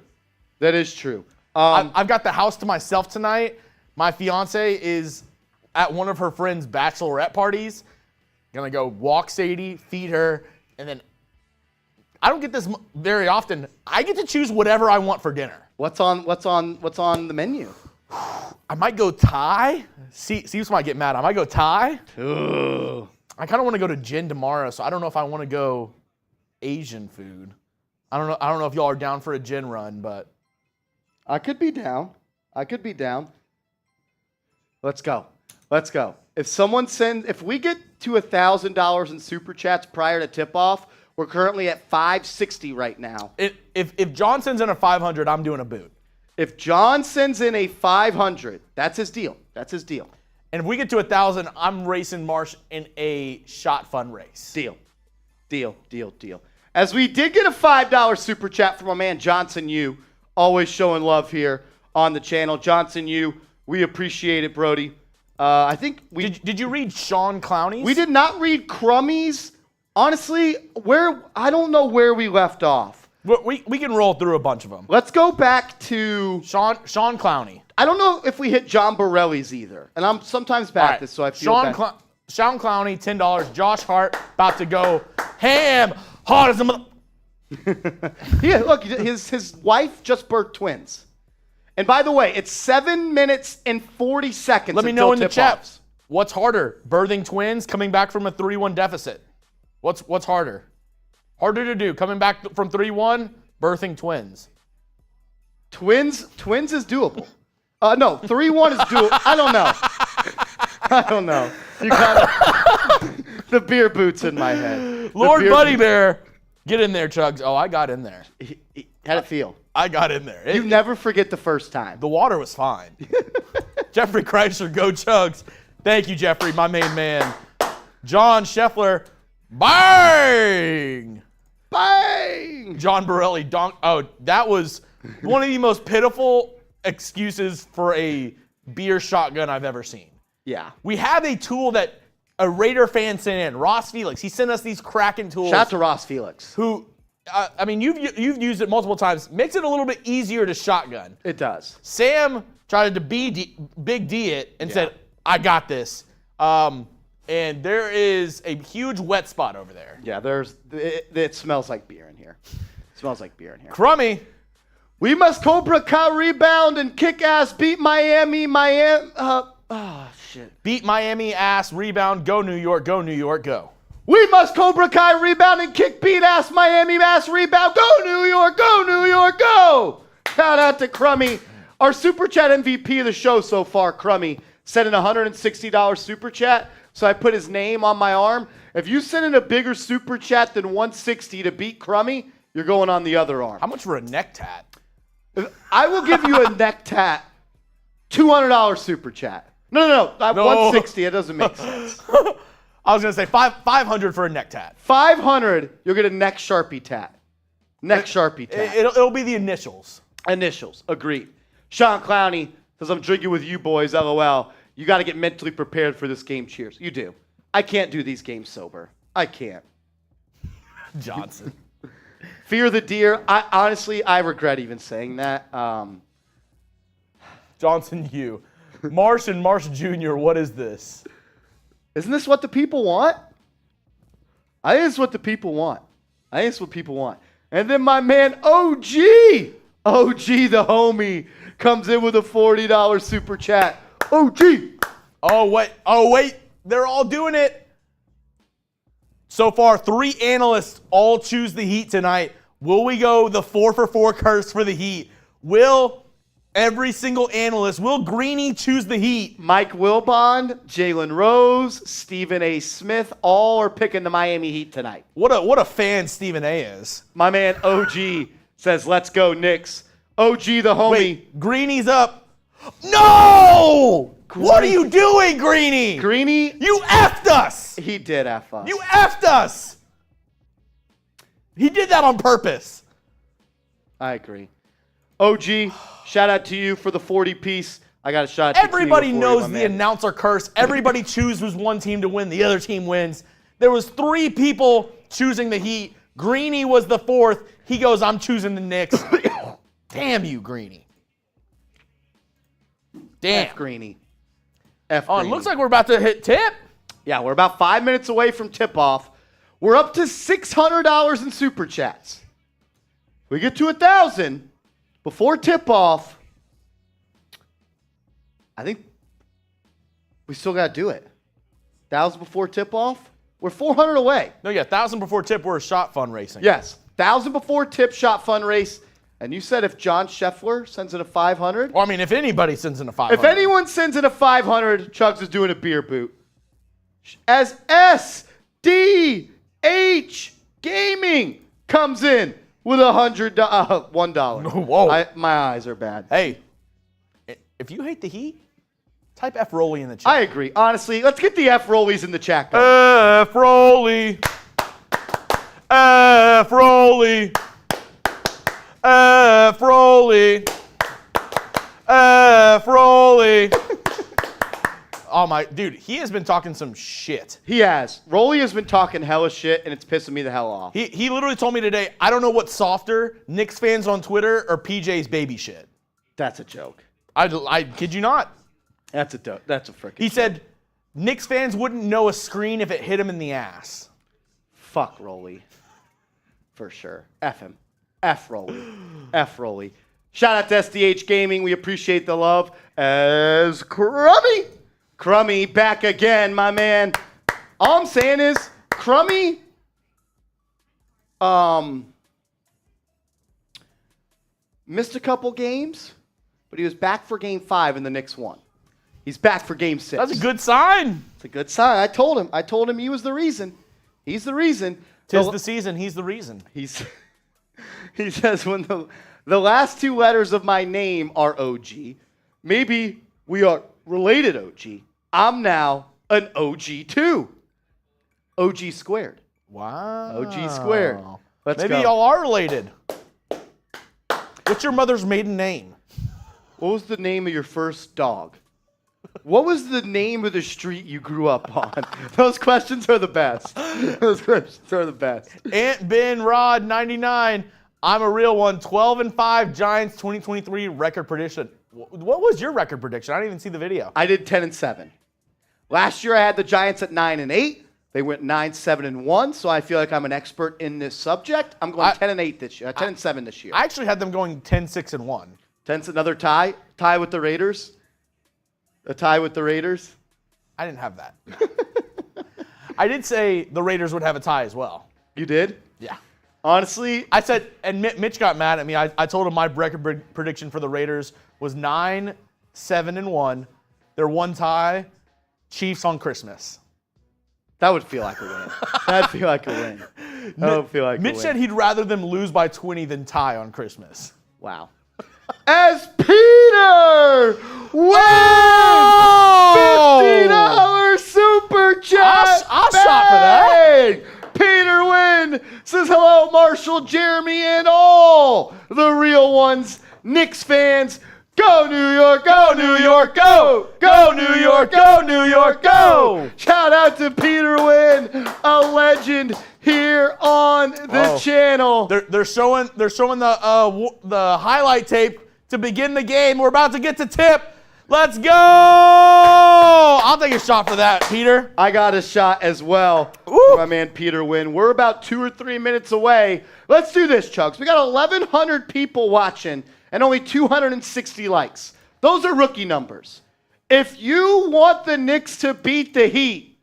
That is true. I've got the house to myself tonight. My fiance is at one of her friends' bachelorette parties. Gonna go walk Sadie, feed her, and then I don't get this very often. I get to choose whatever I want for dinner. What's on the menu? I might go Thai. Seeps might get mad. I might go Thai. Ugh. I kind of want to go to Gin tomorrow, so I don't know if I want to go Asian food. I don't know if y'all are down for a gin run, but I could be down. Let's go. If we get to $1,000 in super chats prior to tip off, we're currently at 560 right now. If John sends in a 500, I'm doing a boot. If John sends in a 500, that's his deal. And if we get to 1,000, I'm racing Marsh in a shot fun race. Deal. As we did get a $5 super chat from our man Johnson Yu, always showing love here on the channel. Johnson Yu, we appreciate it, Brody. I think we did you read Sean Clowney's? We did not read Crummy's. Honestly, I don't know where we left off. We can roll through a bunch of them. Let's go back to Sean Clowney. I don't know if we hit John Borelli's either, and I'm sometimes bad at this, so I feel bad. Sean Clowney, $10. Josh Hart about to go ham, hard as a mother. Yeah, look, his wife just birthed twins. And by the way, it's 7 minutes and 40 seconds. Let me know in the chat. What's harder, birthing twins, coming back from a 3-1 deficit? What's harder? Harder to do, coming back from 3-1, birthing twins. Twins is doable. No, 3-1 is doable. I don't know. You got the beer boots in my head. Lord Buddy Bear, get in there, Chugs. Oh, I got in there. How'd it feel? I got in there. You never forget the first time. The water was fine. Jeffrey Kreischer, go Chugs. Thank you, Jeffrey, my main man. John Scheffler, bang! Bang! John Borelli, donk. Oh, that was one of the most pitiful excuses for a beer shotgun I've ever seen. Yeah. We have a tool that a Raider fan sent in, Ross Felix. He sent us these Kraken tools. Shout out to Ross Felix. Who, I mean, you've used it multiple times. Makes it a little bit easier to shotgun. It does. Sam tried to big D it and said, I got this. And there is a huge wet spot over there. Yeah, it smells like beer in here. Crummy. We must Cobra Kai rebound and kick ass, beat Miami. Beat Miami ass, rebound, go New York, go. We must Cobra Kai rebound and kick beat ass Miami ass rebound. Go New York, go. Shout out to Crummy. Our super chat MVP of the show so far, Crummy, sent in a $160 super chat. So I put his name on my arm. If you send in a bigger super chat than 160 to beat Crummy, you're going on the other arm. How much for a neck tat? I will give you a neck tat, $200 super chat. No. 160. It doesn't make sense. I was gonna say 500 for a neck tat. 500. You'll get a neck Sharpie tat. It'll be the initials. Agreed. Sean Clowney says, I'm drinking with you boys, LOL. You got to get mentally prepared for this game. Cheers. You do. I can't do these games sober. I can't. Johnson. Fear the deer. I regret even saying that. Johnson, you. Marsh and Marsh Jr., what is this? Isn't this what the people want? I think it's what the people want. And And then my man OG the homie, comes in with a $40 super chat. OG. Oh, wait. They're all doing it. So far, 3 analysts all choose the Heat tonight. Will we go the 4-for-4 curse for the Heat? Will every single analyst, will Greeny choose the Heat? Mike Wilbon, Jalen Rose, Stephen A. Smith, all are picking the Miami Heat tonight. What a fan Stephen A. is. My man OG says, let's go Knicks. OG the homie. Wait, Greeny's up. No! What are you doing, Greeny? Greeny, You effed us! he did F us. You effed us! He did that on purpose. I agree. OG, shout out to you for the 40-piece. I got a shot at Everybody tequila for you, knows my the man. announcer curse. Everybody chooses one team to win. The other team wins. There was 3 people choosing the Heat. Greeny was the 4th. He goes, I'm choosing the Knicks. Damn you, Greeny. Damn. F Greeny. F Oh, it Greeny. looks like we're about to hit tip. Yeah, we're about 5 minutes away from tip-off. We're up to $600 in super chats. If we get to 1,000 before tip-off, I think we still got to do it. 1,000 before tip-off? We're 400 away. No, yeah, 1,000 before tip, we're a shot fund racing. Yes, 1,000 before tip shot fun race. And you said if John Scheffler sends in a 500? Well, I mean, if anybody sends in a 500. If anyone sends in a 500, Chugs is doing a beer boot. As SDH Gaming comes in with $100. Whoa. My eyes are bad. Hey, if you hate the Heat, type F Rolly in the chat. I agree. Honestly, let's get the F rollies in the chat going. F Rolly. F Rolly. F Rolly. F Rolly. Oh my, dude, he has been talking some shit. He has. Rolly has been talking hella shit, and it's pissing me the hell off. He literally told me today, I don't know what's softer, Knicks fans on Twitter or PJ's baby shit. That's a joke. I kid you not. That's a freaking He said Knicks fans wouldn't know a screen if it hit him in the ass. Fuck Rolly. For sure. F him. F Rolly. F Rolly. Shout out to SDH Gaming. We appreciate the love. As Crummy back again, my man. All I'm saying is, Crummy, missed a couple games, but he was back for game 5 and the Knicks won. He's back for game 6. That's a good sign. It's a good sign. I told him he was the reason. He's the reason. Tis the season, he's the reason. He says when the last 2 letters of my name are OG, maybe we are related OG. I'm now an OG too. OG squared. Wow. OG squared. Let's Maybe go. y'all are related. What's your mother's maiden name? What was the name of your first dog? What was the name of the street you grew up on? Those questions are the best. Those questions are the best. Aunt Ben Rod 99. I'm a real one. 12-5 Giants 2023 record prediction. What was your record prediction? I didn't even see the video. I did 10-7. Last year I had the Giants at 9-8. They went 9-7-1, so I feel like I'm an expert in this subject. I'm going 10-8 this year. 10-7 this year. I actually had them going 10-6-1. 10's another tie. Tie with the Raiders. A tie with the Raiders. I didn't have that. I did say the Raiders would have a tie as well. You did? Yeah. Honestly, I said, and Mitch got mad at me. I told him my record prediction for the Raiders was 9-7-1. Their one tie, Chiefs on Christmas. that would feel like a win. That'd feel like a win. That would feel like Mitch a win. said he'd rather them lose by 20 than tie on Christmas. Wow. As Peter wins $50 super chat. I'll shop for that. Peter Wynn says hello, Marshall, Jeremy, and all the real ones. Knicks fans, go New York, go New York, go! Go New York, go New York, go! Shout out to Peter Wynn, a legend here on the channel. They're showing the highlight tape to begin the game. We're about to get to tip. Let's go! I'll take a shot for that, Peter. I got a shot as well Woo. for my man Peter Wynn. We're about 2 or 3 minutes away. Let's do this, Chugs. We got 1,100 people watching and only 260 likes. Those are rookie numbers. If you want the Knicks to beat the Heat,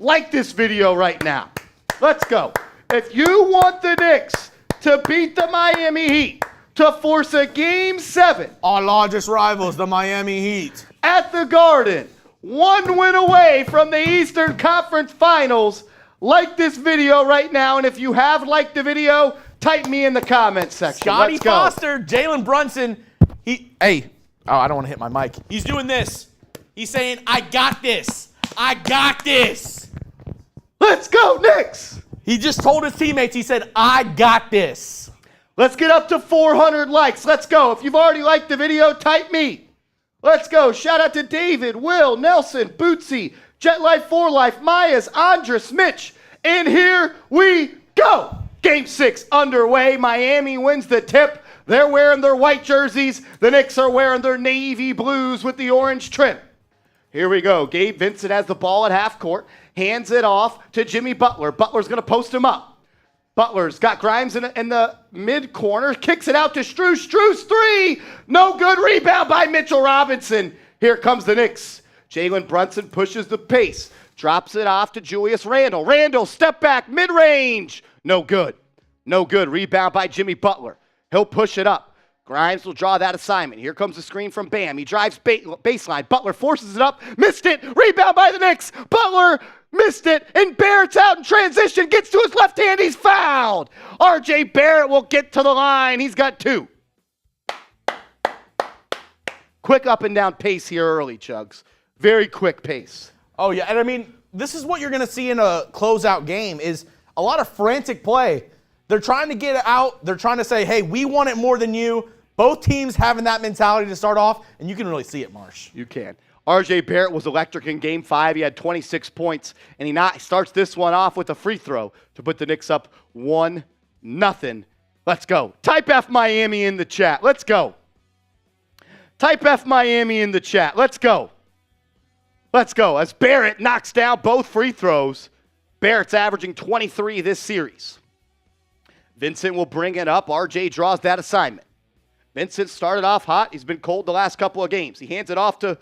like this video right now. Let's go. If you want the Knicks to beat the Miami Heat, to force a Game 7 Our largest rivals, the Miami Heat. at the Garden, 1 win away from the Eastern Conference Finals, like this video right now. And if you have liked the video, type me in the comments section. Scotty Let's go. Foster, Jalen Brunson. I don't want to hit my mic. He's doing this. He's saying, I got this. I got this. Let's go, Knicks. He just told his teammates, he said, I got this. Let's get up to 400 likes. Let's go. If you've already liked the video, type me. Let's go. Shout out to David, Will, Nelson, Bootsy, Jet Life 4 Life, Myers, Andres, Mitch. And here we go. Game 6 underway. Miami wins the tip. They're wearing their white jerseys. The Knicks are wearing their navy blues with the orange trim. Here we go. Gabe Vincent has the ball at half court. Hands it off to Jimmy Butler. Butler's going to post him up. Butler's got Grimes in the mid corner. Kicks it out to Strus. Strus 3. No good. Rebound by Mitchell Robinson. Here comes the Knicks. Jalen Brunson pushes the pace. Drops it off to Julius Randle. Randle, step back, mid-range. No good. No good. Rebound by Jimmy Butler. He'll push it up. Grimes will draw that assignment. Here comes the screen from Bam. He drives baseline. Butler forces it up. Missed it. Rebound by the Knicks. Butler missed it. And Barrett's out in transition. Gets to his left hand. He's fouled. R.J. Barrett will get to the line. He's got 2. Quick up and down pace here early, Chugs. Very quick pace. Oh, yeah. And I mean, this is what you're going to see in a closeout game is a lot of frantic play. They're trying to get it out. They're trying to say, hey, we want it more than you. Both teams having that mentality to start off, and you can really see it, Marsh. You can. R.J. Barrett was electric in Game 5. He had 26 points, and he starts this one off with a free throw to put the Knicks up 1-0. Let's go. Type F Miami in the chat. Let's go. Type F Miami in the chat. Let's go. Let's go. As Barrett knocks down both free throws, Barrett's averaging 23 this series. Vincent will bring it up. RJ draws that assignment. Vincent started off hot. He's been cold the last couple of games. He hands it off to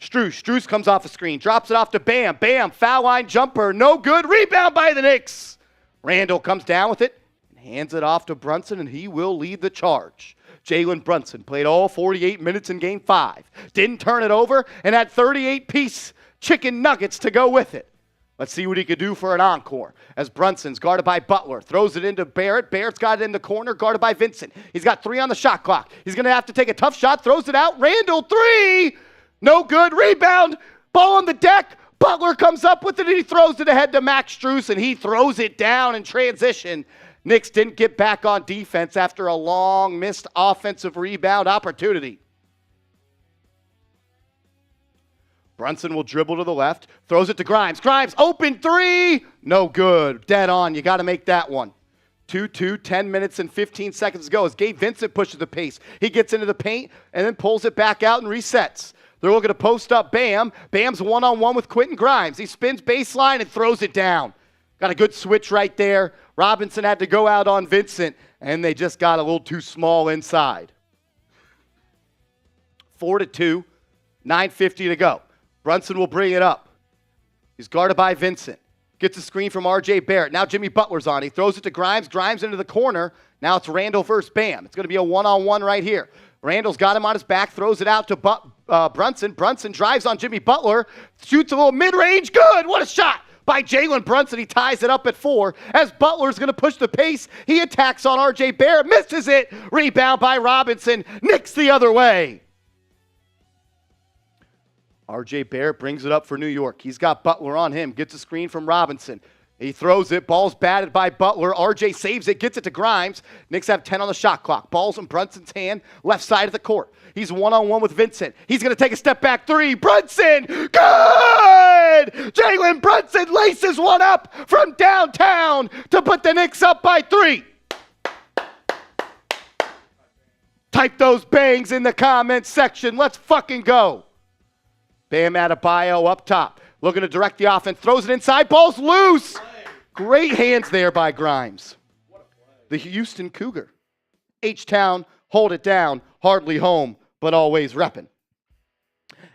Strus. Strus comes off the screen. Drops it off to Bam. Bam, foul line jumper. No good. Rebound by the Knicks. Randle comes down with it and hands it off to Brunson, and he will lead the charge. Jalen Brunson played all 48 minutes in Game 5. Didn't turn it over and had 38-piece chicken nuggets to go with it. Let's see what he could do for an encore. As Brunson's guarded by Butler. Throws it into Barrett. Barrett's got it in the corner, guarded by Vincent. He's got 3 on the shot clock. He's going to have to take a tough shot. Throws it out. Randle, 3. No good. Rebound. Ball on the deck. Butler comes up with it, and he throws it ahead to Max Strus, and he throws it down in transition. Knicks didn't get back on defense after a long missed offensive rebound opportunity. Brunson will dribble to the left, throws it to Grimes. Grimes, open 3. No good. Dead on. You got to make that one. 2-2, 10 minutes and 15 seconds to go as Gabe Vincent pushes the pace. He gets into the paint and then pulls it back out and resets. They're looking to post up Bam. Bam's one-on-one with Quentin Grimes. He spins baseline and throws it down. Got a good switch right there. Robinson had to go out on Vincent, and they just got a little too small inside. 4-2, 9:50 to go. Brunson will bring it up. He's guarded by Vincent. Gets a screen from R.J. Barrett. Now Jimmy Butler's on. He throws it to Grimes. Grimes into the corner. Now it's Randle versus Bam. It's going to be a one-on-one right here. Randle's got him on his back. Throws it out to Brunson. Brunson drives on Jimmy Butler. Shoots a little mid-range. Good. What a shot by Jalen Brunson. He ties it up at 4. As Butler's going to push the pace, he attacks on R.J. Barrett. Misses it. Rebound by Robinson. Knicks the other way. R.J. Barrett brings it up for New York. He's got Butler on him. Gets a screen from Robinson. He throws it. Ball's batted by Butler. R.J. saves it. Gets it to Grimes. Knicks have 10 on the shot clock. Ball's in Brunson's hand. Left side of the court. He's one-on-one with Vincent. He's going to take a step back 3. Brunson! Good! Jalen Brunson laces one up from downtown to put the Knicks up by 3. Type those bangs in the comments section. Let's fucking go. Bam Adebayo up top. Looking to direct the offense. Throws it inside. Ball's loose. Great hands there by Grimes. The Houston Cougar. H-Town, hold it down. Hardly home, but always repping.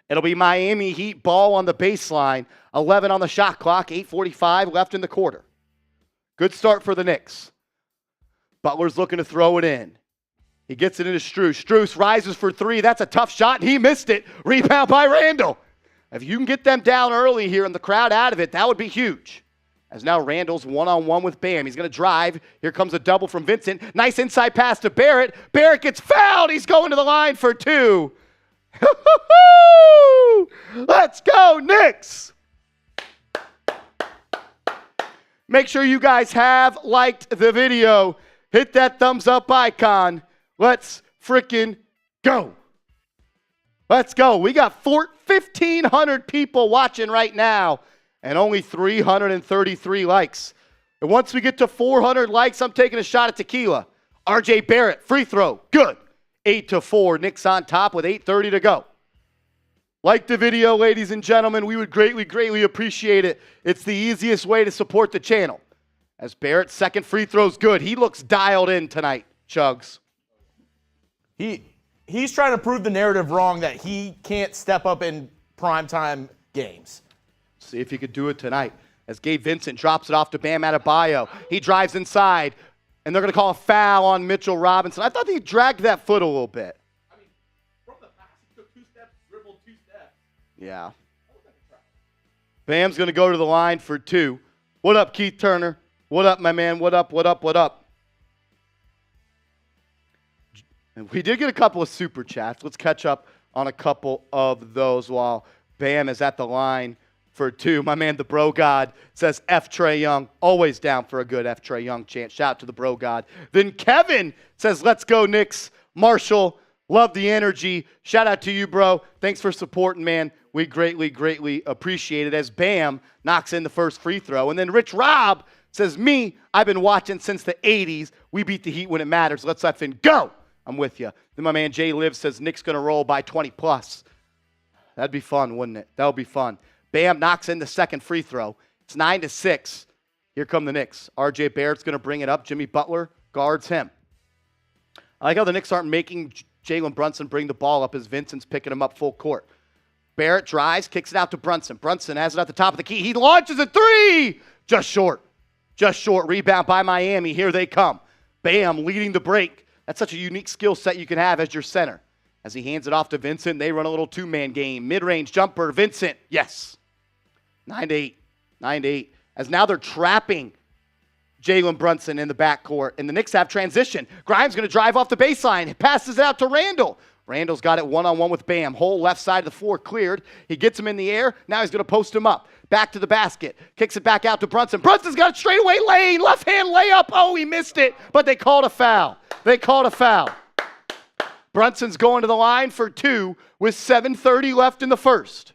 It'll be Miami Heat ball on the baseline. 11 on the shot clock. 8:45 left in the quarter. Good start for the Knicks. Butler's looking to throw it in. He gets it into Strus. Strus rises for three. That's a tough shot, and he missed it. Rebound by Randle. If you can get them down early here and the crowd out of it, that would be huge. As now Randle's one-on-one with Bam. He's going to drive. Here comes a double from Vincent. Nice inside pass to Barrett. Barrett gets fouled. He's going to the line for two. Let's go, Knicks. Make sure you guys have liked the video. Hit that thumbs up icon. Let's freaking go. Let's go. We got 1,500 people watching right now and only 333 likes. And once we get to 400 likes, I'm taking a shot at tequila. RJ Barrett, free throw. Good. 8-4. Knicks on top with 8:30 to go. Like the video, ladies and gentlemen. We would greatly, greatly appreciate it. It's the easiest way to support the channel. As Barrett's second free throw's good. He looks dialed in tonight, Chugs. He's trying to prove the narrative wrong that he can't step up in primetime games. See if he could do it tonight. As Gabe Vincent drops it off to Bam Adebayo. He drives inside, and they're going to call a foul on Mitchell Robinson. I thought he dragged that foot a little bit. I mean, from the pass, he took 2 steps, dribbled 2 steps. Yeah. Bam's going to go to the line for two. What up, Keith Turner? What up, my man? What up, what up, what up? And we did get a couple of super chats. Let's catch up on a couple of those while Bam is at the line for two. My man, the Bro God, says F. Trae Young. Always down for a good F. Trae Young chant. Shout out to the Bro God. Then Kevin says, let's go, Knicks. Marshall, love the energy. Shout out to you, bro. Thanks for supporting, man. We greatly, greatly appreciate it. As Bam knocks in the first free throw. And then Rich Rob says, me, I've been watching since the 80s. We beat the Heat when it matters. Let's effing go. I'm with you. Then my man Jay Liv says Knicks going to roll by 20 plus. That'd be fun, wouldn't it? That would be fun. Bam knocks in the second free throw. It's 9-6. Here come the Knicks. RJ Barrett's going to bring it up. Jimmy Butler guards him. I like how the Knicks aren't making Jalen Brunson bring the ball up as Vincent's picking him up full court. Barrett drives, kicks it out to Brunson. Brunson has it at the top of the key. He launches a three. Just short. Just short. Rebound by Miami. Here they come. Bam leading the break. That's such a unique skill set you can have as your center. As he hands it off to Vincent, they run a little two-man game. Mid-range jumper, Vincent, yes. 9-8, 9-8. As now they're trapping Jalen Brunson in the backcourt, and the Knicks have transition. Grimes going to drive off the baseline. Passes it out to Randle. Randle's got it one-on-one with Bam. Whole left side of the floor cleared. He gets him in the air. Now he's going to post him up. Back to the basket. Kicks it back out to Brunson. Brunson's got a straightaway lane. Left-hand layup. Oh, he missed it, but they called a foul. They called a foul. Brunson's going to the line for two with 7:30 left in the first.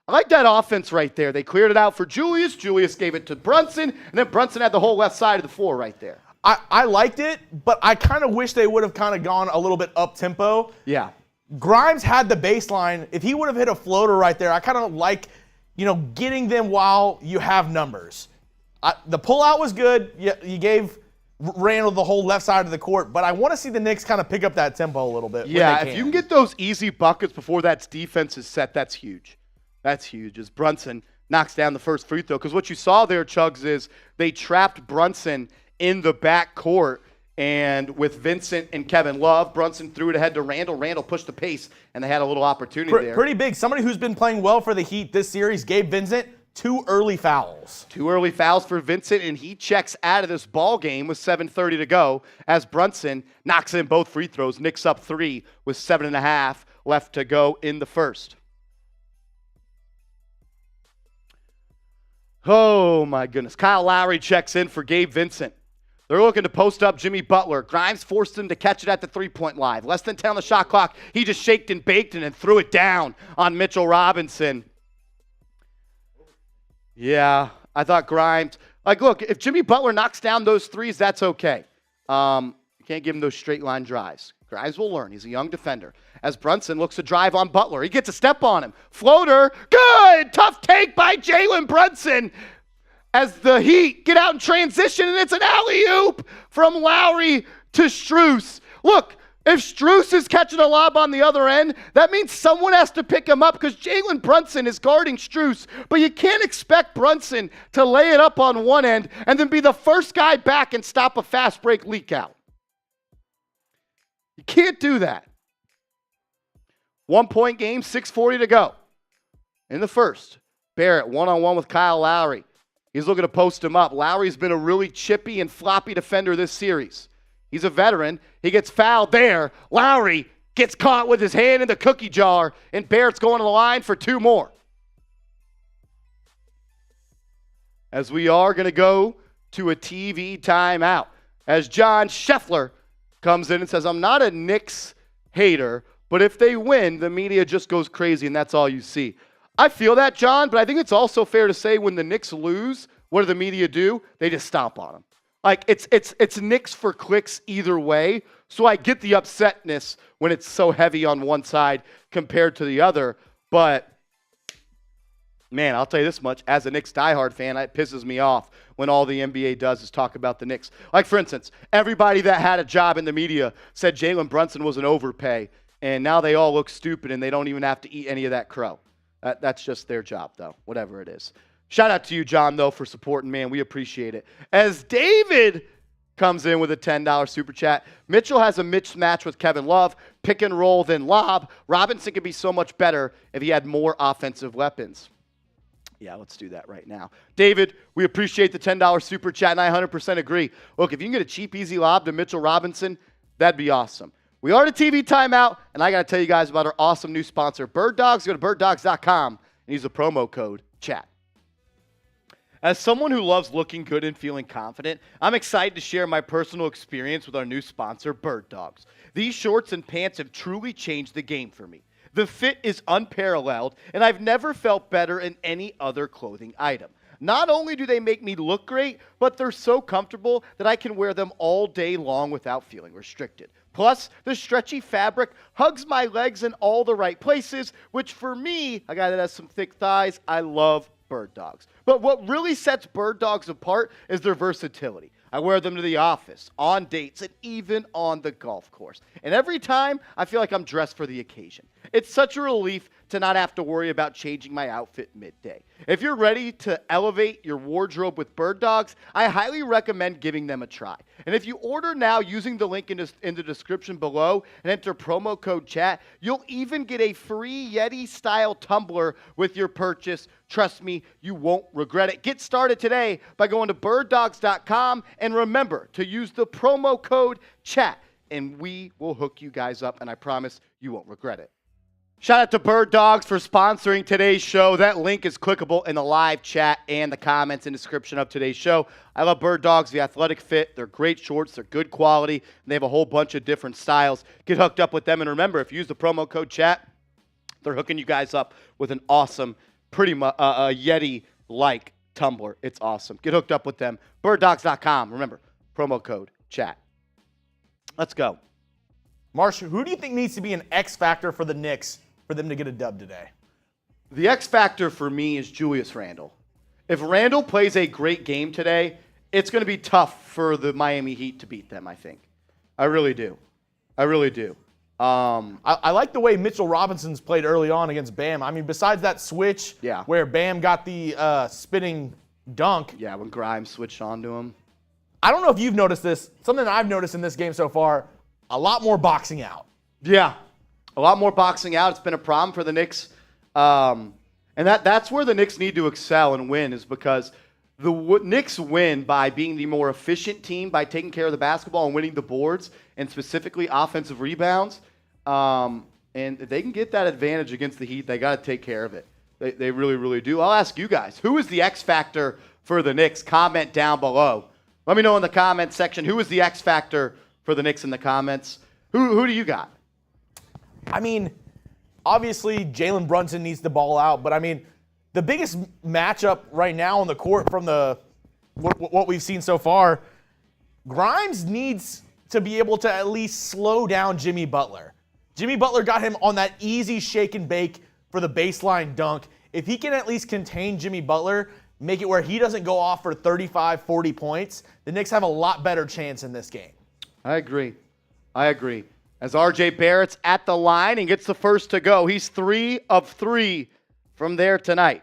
I like that offense right there. They cleared it out for Julius. Julius gave it to Brunson, and then Brunson had the whole left side of the floor right there. I liked it, but I kind of wish they would have kind of gone a little bit up-tempo. Yeah. Grimes had the baseline. If he would have hit a floater right there, I kind of like, getting them while you have numbers. The pullout was good. You gave Randle the whole left side of the court, but I want to see the Knicks kind of pick up that tempo a little bit. Yeah, if you can get those easy buckets before that defense is set, that's huge. That's huge. As Brunson knocks down the first free throw. Because what you saw there, Chugs, is they trapped Brunson in the back court. And with Vincent and Kevin Love, Brunson threw it ahead to Randle. Randle pushed the pace, and they had a little opportunity there. Pretty big. Somebody who's been playing well for the Heat this series, Gabe Vincent, 2 early fouls. 2 early fouls for Vincent, and he checks out of this ball game with 7:30 to go as Brunson knocks in both free throws. Knicks up 3 with 7.5 left to go in the first. Oh, my goodness. Kyle Lowry checks in for Gabe Vincent. They're looking to post up Jimmy Butler. Grimes forced him to catch it at the three-point line. Less than 10 on the shot clock. He just shaked and baked and threw it down on Mitchell Robinson. Yeah, I thought Grimes. Look, if Jimmy Butler knocks down those threes, that's okay. You can't give him those straight line drives. Grimes will learn. He's a young defender. As Brunson looks to drive on Butler. He gets a step on him. Floater. Good. Tough take by Jalen Brunson. As the Heat get out in transition, and it's an alley-oop from Lowry to Strus. Look, if Strus is catching a lob on the other end, that means someone has to pick him up because Jalen Brunson is guarding Strus. But you can't expect Brunson to lay it up on one end and then be the first guy back and stop a fast break leak out. You can't do that. 1 point game, 6:40 to go. In the first, Barrett one-on-one with Kyle Lowry. He's looking to post him up. Lowry's been a really chippy and floppy defender this series. He's a veteran. He gets fouled there. Lowry gets caught with his hand in the cookie jar, and Barrett's going to the line for 2 more. As we are going to go to a TV timeout. As John Scheffler comes in and says, I'm not a Knicks hater, but if they win, the media just goes crazy, and that's all you see. I feel that, John, but I think it's also fair to say when the Knicks lose, what do the media do? They just stomp on them. Like, it's Knicks for clicks either way, so I get the upsetness when it's so heavy on one side compared to the other, but, man, I'll tell you this much. As a Knicks diehard fan, it pisses me off when all the NBA does is talk about the Knicks. Like, for instance, everybody that had a job in the media said Jalen Brunson was an overpay, and now they all look stupid and they don't even have to eat any of that crow. That's just their job, though, whatever it is. Shout out to you, John, though, for supporting, man. We appreciate it. As David comes in with a $10 super chat, Mitchell has a mismatch with Kevin Love, pick and roll, then lob. Robinson could be so much better if he had more offensive weapons. Yeah, let's do that right now. David, we appreciate the $10 super chat, and I 100% agree. Look, if you can get a cheap, easy lob to Mitchell Robinson, that'd be awesome. We are at a TV timeout, and I got to tell you guys about our awesome new sponsor, Bird Dogs. Go to birddogs.com and use the promo code CHAT. As someone who loves looking good and feeling confident, I'm excited to share my personal experience with our new sponsor, Bird Dogs. These shorts and pants have truly changed the game for me. The fit is unparalleled, and I've never felt better in any other clothing item. Not only do they make me look great, but they're so comfortable that I can wear them all day long without feeling restricted. Plus, the stretchy fabric hugs my legs in all the right places, which for me, a guy that has some thick thighs, I love Bird Dogs. But what really sets Bird Dogs apart is their versatility. I wear them to the office, on dates, and even on the golf course. And every time, I feel like I'm dressed for the occasion. It's such a relief to not have to worry about changing my outfit midday. If you're ready to elevate your wardrobe with Bird Dogs, I highly recommend giving them a try. And if you order now using the link in the description below and enter promo code CHAT, you'll even get a free Yeti-style tumbler with your purchase. Trust me, you won't regret it. Get started today by going to birddogs.com, and remember to use the promo code CHAT, and we will hook you guys up, and I promise you won't regret it. Shout out to Bird Dogs for sponsoring today's show. That link is clickable in the live chat and the comments and description of today's show. I love Bird Dogs, the athletic fit. They're great shorts. They're good quality. And they have a whole bunch of different styles. Get hooked up with them. And remember, if you use the promo code CHAT, they're hooking you guys up with an awesome, pretty much Yeti-like tumbler. It's awesome. Get hooked up with them. Birddogs.com. Remember, promo code CHAT. Let's go. Marsh, who do you think needs to be an X factor for the Knicks for them to get a dub today? The X factor for me is Julius Randle. If Randle plays a great game today, it's going to be tough for the Miami Heat to beat them, I think. I really do. I really do. I like the way Mitchell Robinson's played early on against Bam. I mean, besides that switch where Bam got the spinning dunk. Yeah, when Grimes switched on to him. I don't know if you've noticed this. Something that I've noticed in this game so far, a lot more boxing out. Yeah, a lot more boxing out. It's been a problem for the Knicks. And that's where the Knicks need to excel and win, is because the Knicks win by being the more efficient team, by taking care of the basketball and winning the boards, and specifically offensive rebounds. And if they can get that advantage against the Heat, they got to take care of it. They really, really do. I'll ask you guys, who is the X factor for the Knicks? Comment down below. Let me know in the comments section, who is the X factor for the Knicks in the comments? Who do you got? I mean, obviously Jalen Brunson needs the ball out, but I mean, the biggest matchup right now on the court from what we've seen so far, Grimes needs to be able to at least slow down Jimmy Butler. Jimmy Butler got him on that easy shake and bake for the baseline dunk. If he can at least contain Jimmy Butler, make it where he doesn't go off for 35, 40 points, the Knicks have a lot better chance in this game. I agree. As RJ Barrett's at the line and gets the first to go. He's 3 of 3 from there tonight.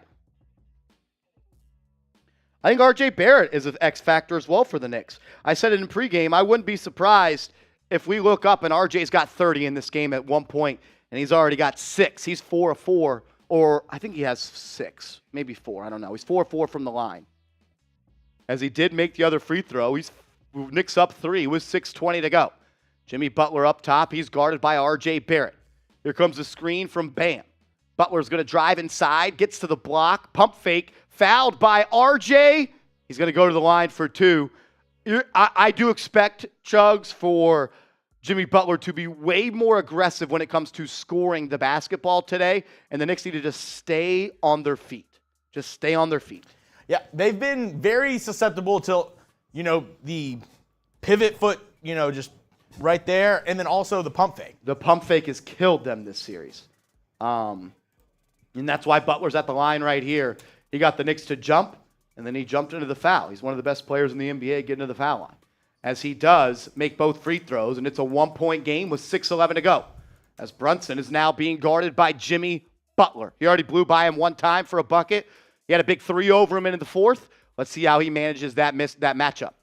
I think RJ Barrett is an X factor as well for the Knicks. I said it in pregame. I wouldn't be surprised if we look up and RJ's got 30 in this game at one point, and he's already got 6. He's 4 of 4, or I think he has 6, maybe 4. I don't know. He's 4 of 4 from the line. As he did make the other free throw, he's Knicks up 3 with 6:20 to go. Jimmy Butler up top. He's guarded by RJ Barrett. Here comes a screen from Bam. Butler's going to drive inside, gets to the block, pump fake, fouled by RJ. He's going to go to the line for 2. I do expect, Chugs, for Jimmy Butler to be way more aggressive when it comes to scoring the basketball today, and the Knicks need to just stay on their feet. Just stay on their feet. Yeah, they've been very susceptible to, the pivot foot, just right there, and then also the pump fake. The pump fake has killed them this series. And that's why Butler's at the line right here. He got the Knicks to jump, and then he jumped into the foul. He's one of the best players in the NBA getting to the foul line. As he does make both free throws, and it's a 1-point game with 6:11 to go. As Brunson is now being guarded by Jimmy Butler. He already blew by him one time for a bucket. He had a big 3 over him in the fourth. Let's see how he manages that matchup.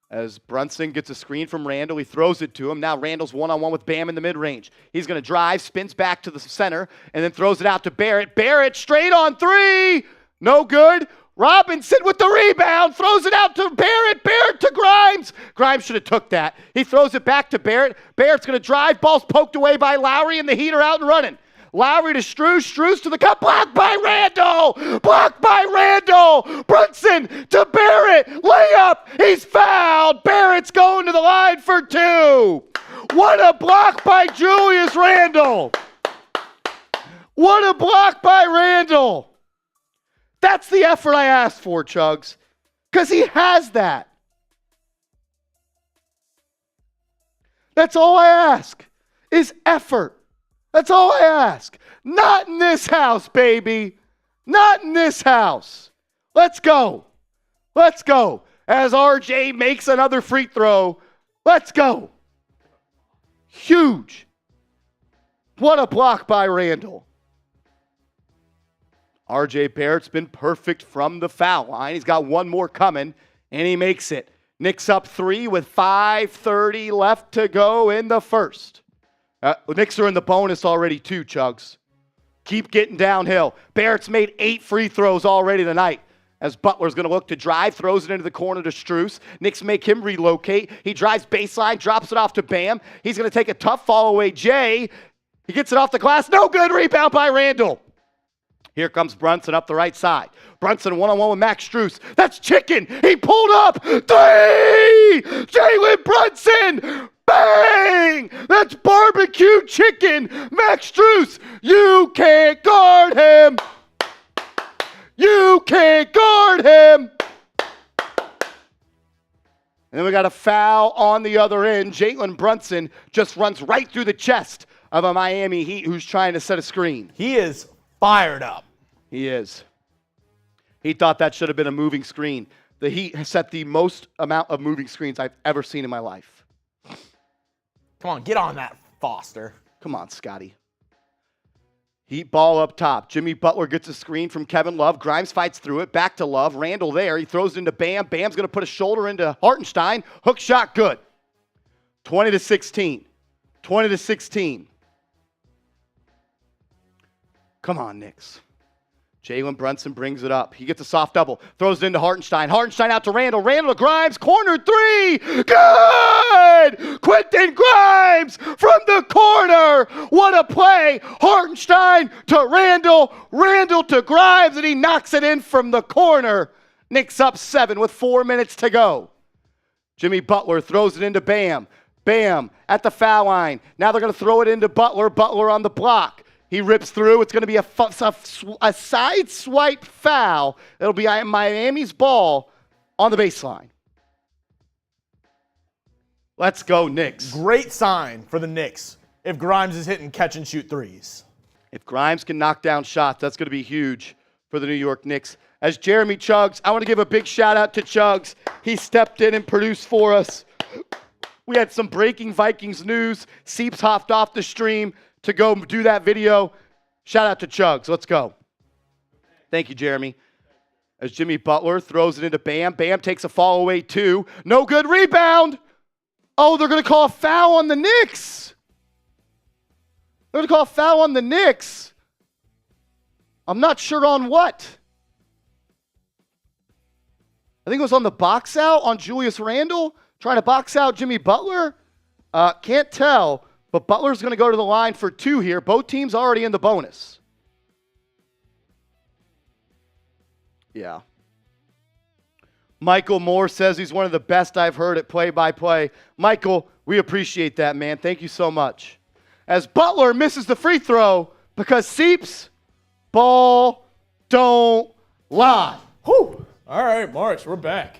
As Brunson gets a screen from Randle, he throws it to him. Now Randle's one-on-one with Bam in the mid-range. He's going to drive, spins back to the center, and then throws it out to Barrett. Barrett straight on 3. No good. Robinson with the rebound, throws it out to Barrett. Barrett to Grimes. Grimes should have took that. He throws it back to Barrett. Barrett's going to drive. Ball's poked away by Lowry, and the Heat are out and running. Lowry to Strus. Strus to the cup. Blocked by Randle. Blocked by Randle. Brunson to Barrett. Layup. He's fouled. Barrett's going to the line for 2. What a block by Julius Randle. What a block by Randle. That's the effort I asked for, Chugs. Because he has that. That's all I ask is effort. That's all I ask. Not in this house, baby. Not in this house. Let's go. Let's go. As RJ makes another free throw, let's go. Huge. What a block by Randle. RJ Barrett's been perfect from the foul line. He's got one more coming, and he makes it. Knicks up 3 with 5:30 left to go in the first. Knicks are in the bonus already too, Chugs. Keep getting downhill. Barrett's made 8 free throws already tonight. As Butler's going to look to drive, throws it into the corner to Strus. Knicks make him relocate. He drives baseline, drops it off to Bam. He's going to take a tough fall away, Jay. He gets it off the glass. No good. Rebound by Randle. Here comes Brunson up the right side. Brunson one-on-one with Max Strus. That's chicken. He pulled up. 3! Jalen Brunson. Bang! That's barbecue chicken. Max Strus. You can't guard him. You can't guard him. And then we got a foul on the other end. Jalen Brunson just runs right through the chest of a Miami Heat who's trying to set a screen. He is fired up. He is. He thought that should have been a moving screen. The Heat has set the most amount of moving screens I've ever seen in my life. Come on, get on that, Foster. Come on, Scotty. Heat ball up top. Jimmy Butler gets a screen from Kevin Love. Grimes fights through it. Back to Love. Randle there. He throws it into Bam. Bam's going to put a shoulder into Hartenstein. Hook shot good. 20-16. 20-16. Come on, Knicks. Jalen Brunson brings it up. He gets a soft double. Throws it into Hartenstein. Hartenstein out to Randle. Randle to Grimes. Corner 3. Good! Quentin Grimes from the corner. What a play. Hartenstein to Randle. Randle to Grimes. And he knocks it in from the corner. Knicks up 7 with 4 minutes to go. Jimmy Butler throws it into Bam. Bam at the foul line. Now they're going to throw it into Butler. Butler on the block. He rips through. It's going to be a side swipe foul. It'll be Miami's ball on the baseline. Let's go, Knicks. Great sign for the Knicks if Grimes is hitting catch and shoot threes. If Grimes can knock down shots, that's going to be huge for the New York Knicks. As Jeremy Chugs, I want to give a big shout out to Chugs. He stepped in and produced for us. We had some breaking Vikings news. Seeps hopped off the stream to go do that video. Shout out to Chugs. Let's go. Thank you, Jeremy. As Jimmy Butler throws it into Bam. Bam takes a fall away too. No good rebound. Oh, they're going to call a foul on the Knicks. They're going to call a foul on the Knicks. I'm not sure on what. I think it was on the box out on Julius Randle, trying to box out Jimmy Butler. Can't tell, but Butler's going to go to the line for 2 here. Both teams already in the bonus. Yeah. Michael Moore says he's one of the best I've heard at play-by-play. Michael, we appreciate that, man. Thank you so much. As Butler misses the free throw because Seeps, ball don't lie. Whew. All right, March, we're back.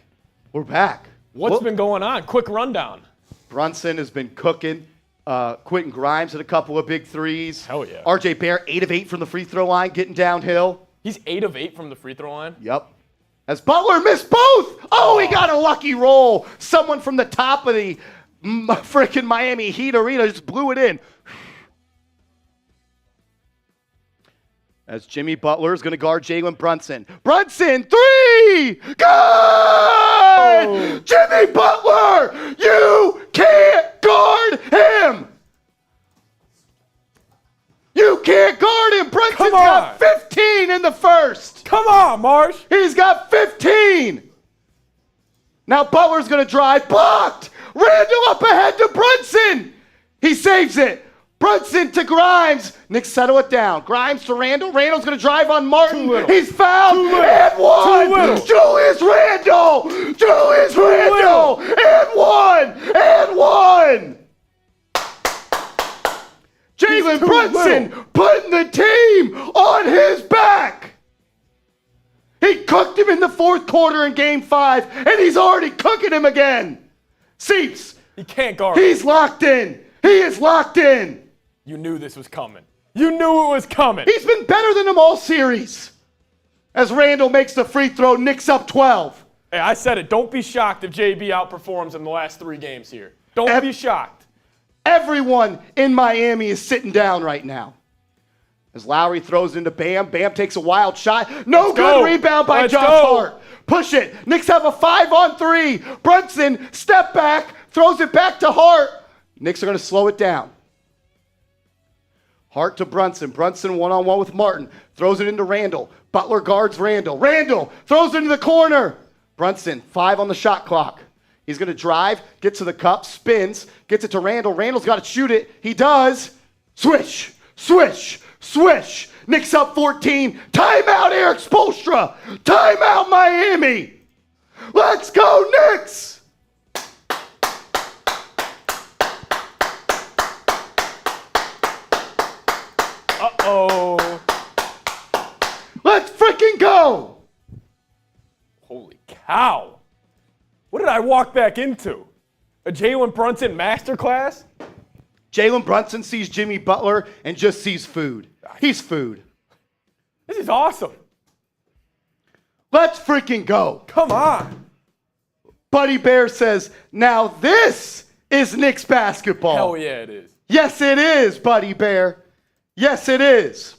We're back. What's been going on? Quick rundown. Brunson has been cooking. Quentin Grimes hit a couple of big threes. Hell yeah. RJ Barrett, 8 of 8 from the free throw line, getting downhill. He's 8 of 8 from the free throw line. Yep. As Butler missed both. Oh, he got a lucky roll. Someone from the top of the freaking Miami Heat arena just blew it in. As Jimmy Butler is going to guard Jalen Brunson. Brunson, 3! Good! Oh. Jimmy Butler, you can't guard him! You can't guard him! Brunson's got 15 in the first! Come on, Marsh! He's got 15! Now Butler's going to drive. Blocked! Randle up ahead to Brunson! He saves it. Brunson to Grimes. Knicks settle it down. Grimes to Randle. Randle's going to drive on Martin. He's fouled. And one. Julius Randle. Julius Randle. And one. And one. Jalen Brunson putting the team on his back. He cooked him in the fourth quarter in Game 5, and he's already cooking him again. Seeps. He can't guard. He's locked in. He is locked in. You knew this was coming. You knew it was coming. He's been better than them all series. As Randle makes the free throw, Knicks up 12. Hey, I said it. Don't be shocked if JB outperforms in the last 3 games here. Don't be shocked. Everyone in Miami is sitting down right now. As Lowry throws into Bam. Bam takes a wild shot. No good rebound by Josh Hart. Push it. Knicks have a 5-on-3. Brunson, step back, throws it back to Hart. Knicks are going to slow it down. Hart to Brunson. Brunson one-on-one with Martin. Throws it into Randle. Butler guards Randle. Randle throws it into the corner. Brunson, 5 on the shot clock. He's going to drive, gets to the cup, spins, gets it to Randle. Randle's got to shoot it. He does. Swish, swish, swish. Knicks up 14. Timeout, Eric Spoelstra. Timeout, Miami. Let's go, Knicks. Uh-oh. Let's freaking go. Holy cow. What did I walk back into? A Jalen Brunson masterclass? Jalen Brunson sees Jimmy Butler and just sees food. He's food. This is awesome. Let's freaking go. Come on. Buddy Bear says, now this is Knicks basketball. Hell yeah, it is. Yes, it is, Buddy Bear. Yes, it is.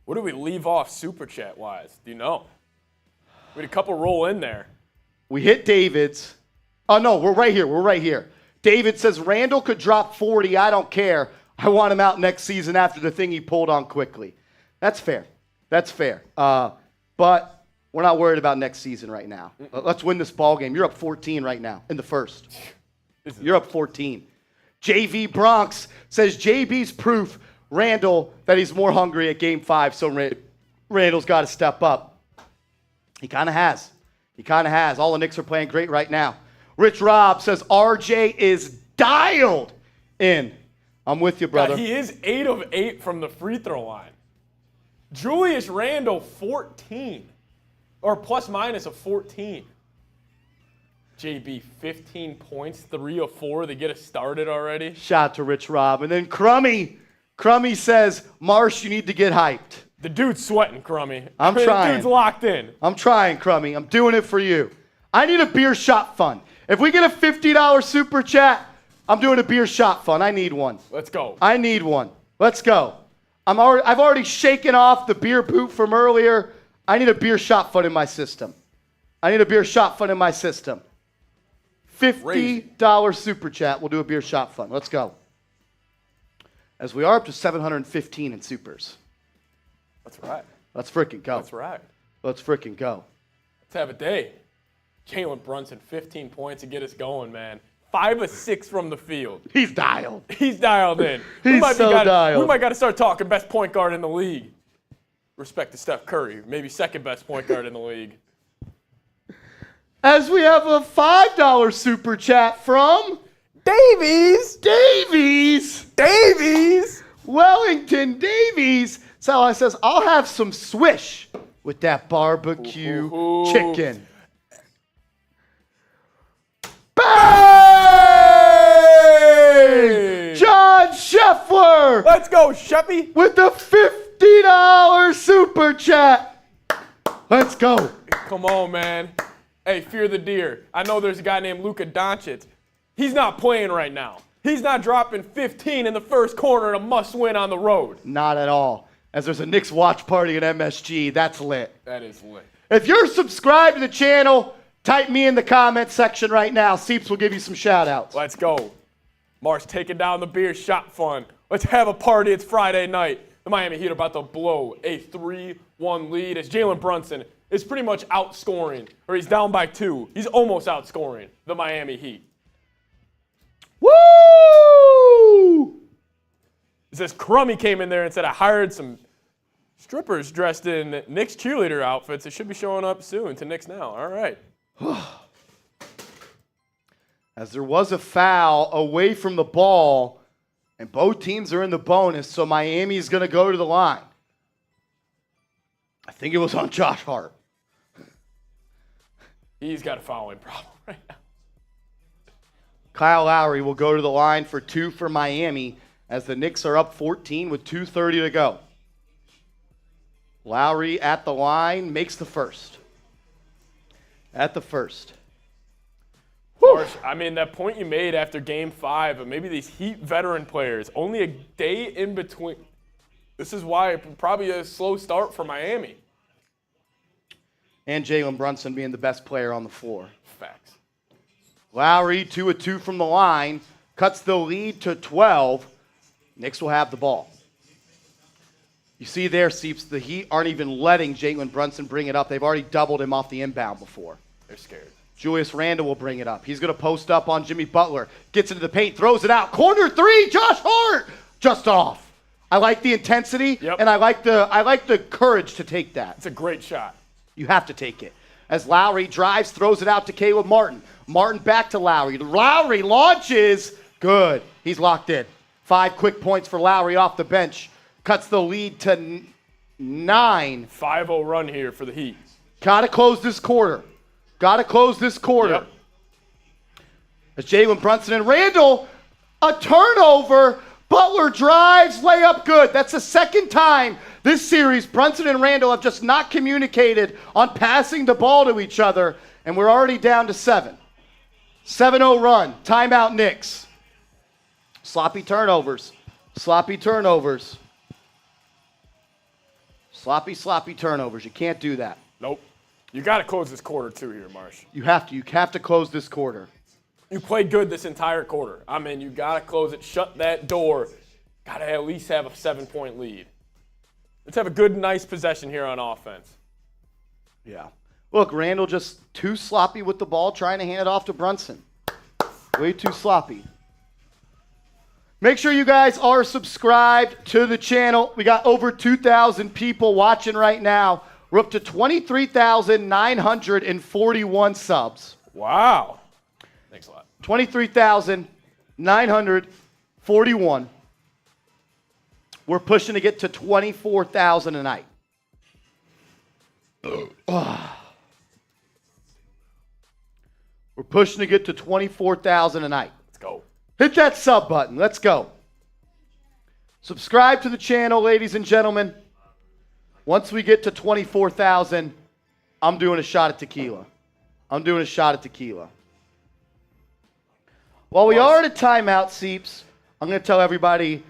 What do we leave off super chat wise? Do you know? We had a couple roll in there. We hit David's. Oh, no, we're right here. We're right here. David says, Randle could drop 40. I don't care. I want him out next season after the thing he pulled on quickly. That's fair. That's fair. But we're not worried about next season right now. Let's win this ball game. You're up 14 right now in the first. You're up 14. JV Bronx says JB's proof, Randle, that he's more hungry at Game 5, so Randle's got to step up. He kind of has. He kind of has. All the Knicks are playing great right now. Rich Rob says RJ is dialed in. I'm with you, brother. God, he is 8 of 8 from the free throw line. Julius Randle, 14. Or plus minus of 14. JB, 15 points, 3 of 4 to get us started already. Shout out to Rich Rob. And then Crummy says, Marsh, you need to get hyped. The dude's sweating, Crummy. I'm trying. The dude's locked in. I'm trying, Crummy. I'm doing it for you. I need a beer shot fund. If we get a $50 super chat, I'm doing a beer shot fund. I need one. Let's go. I need one. Let's go. I've already shaken off the beer boot from earlier. I need a beer shot fund in my system. $50 super chat. We'll do a beer shot fund. Let's go. As we are up to 715 in supers. That's right. Let's freaking go. That's right. Let's freaking go. Let's have a day. Jalen Brunson, 15 points to get us going, man. 5 of 6 from the field. He's dialed. He's dialed in. He's dialed. We might got to start talking best point guard in the league. Respect to Steph Curry, maybe second best point guard in the league. As we have a $5 super chat from Davies. Wellington Davies. Sally says, I'll have some swish with that barbecue chicken. Bang! John Scheffler. Let's go, Sheffy. With the $50 super chat. Let's go. Come on, man. Hey, fear the deer. I know there's a guy named Luka Doncic. He's not playing right now. He's not dropping 15 in the first quarter in a must-win on the road. Not at all. As there's a Knicks watch party at MSG, that's lit. That is lit. If you're subscribed to the channel, type me in the comment section right now. Seeps will give you some shout-outs. Let's go. Marsh taking down the beer shot fun. Let's have a party. It's Friday night. The Miami Heat are about to blow a 3-1 lead as Jalen Brunson is pretty much outscoring, or he's down by 2. He's almost outscoring the Miami Heat. Woo! It says Crummy came in there and said, I hired some strippers dressed in Knicks cheerleader outfits. It should be showing up soon to Knicks Now. All right. As there was a foul away from the ball, and both teams are in the bonus, so Miami is going to go to the line. I think it was on Josh Hart. He's got a fouling problem right now. Kyle Lowry will go to the line for 2 for Miami as the Knicks are up 14 with 2:30 to go. Lowry at the line makes the first. At the first. Marsh, I mean, that point you made after Game 5, but maybe these Heat veteran players, only a day in between. This is why probably a slow start for Miami. And Jalen Brunson being the best player on the floor. Facts. Lowry, 2 of 2 from the line, cuts the lead to 12. Knicks will have the ball. You see there, Seeps, the Heat aren't even letting Jalen Brunson bring it up. They've already doubled him off the inbound before. They're scared. Julius Randle will bring it up. He's going to post up on Jimmy Butler. Gets into the paint, throws it out. Corner 3, Josh Hart! Just off. I like the intensity, and I like the courage to take that. It's a great shot. You have to take it. As Lowry drives, throws it out to Caleb Martin. Martin back to Lowry. Lowry launches. Good. He's locked in. 5 quick points for Lowry off the bench. Cuts the lead to 9. 5-0 run here for the Heat. Got to close this quarter. Yep. As Jalen Brunson and Randle, a turnover. Butler drives, layup good. That's the second time this series Brunson and Randle have just not communicated on passing the ball to each other, and we're already down to 7. 7-0 run. Timeout Knicks. Sloppy turnovers. Sloppy turnovers. You can't do that. Nope. You got to close this quarter too here, Marsh. You have to close this quarter. You played good this entire quarter. I mean, you got to close it. Shut that door. Got to at least have a 7-point lead. Let's have a good, nice possession here on offense. Yeah. Look, Randle just too sloppy with the ball, trying to hand it off to Brunson. Way too sloppy. Make sure you guys are subscribed to the channel. We got over 2,000 people watching right now. We're up to 23,941 subs. Wow. Thanks a lot. 23,941. We're pushing to get to 24,000 a night. We're pushing to get to 24,000 a night. Let's go. Hit that sub button. Let's go. Subscribe to the channel, ladies and gentlemen. Once we get to 24,000, I'm doing a shot at tequila. While we are at a timeout, Seeps, I'm going to tell everybody,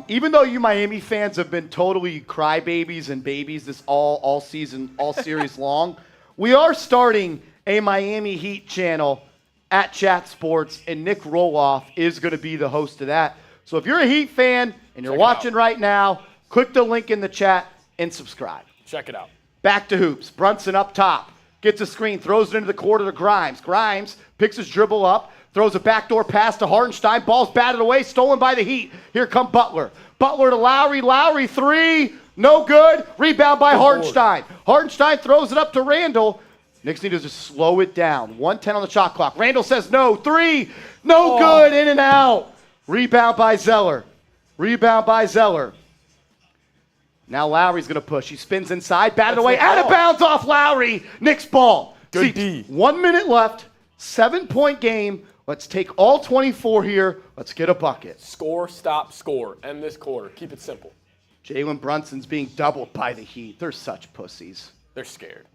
even though you Miami fans have been totally crybabies and babies this all season, all series long, we are starting a Miami Heat channel at Chat Sports, and Nick Roloff is going to be the host of that. So if you're a Heat fan and you're watching right now, click the link in the chat and subscribe. Check it out. Back to hoops. Brunson up top. Gets a screen, throws it into the corner to Grimes. Grimes picks his dribble up, throws a backdoor pass to Hartenstein. Ball's batted away, stolen by the Heat. Here come Butler. Butler to Lowry. Lowry three. No good. Rebound by Hartenstein. Hartenstein throws it up to Randle. Knicks need to just slow it down. 1:10 on the shot clock. Randle says no. Three. No good. In and out. Rebound by Zeller. Now Lowry's going to push. He spins inside. Batted away. Out of bounds off Lowry. Knicks ball. Good D. 1 minute left. 7-point game. Let's take all 24 here. Let's get a bucket. Score, stop, score. End this quarter. Keep it simple. Jalen Brunson's being doubled by the Heat. They're such pussies. They're scared.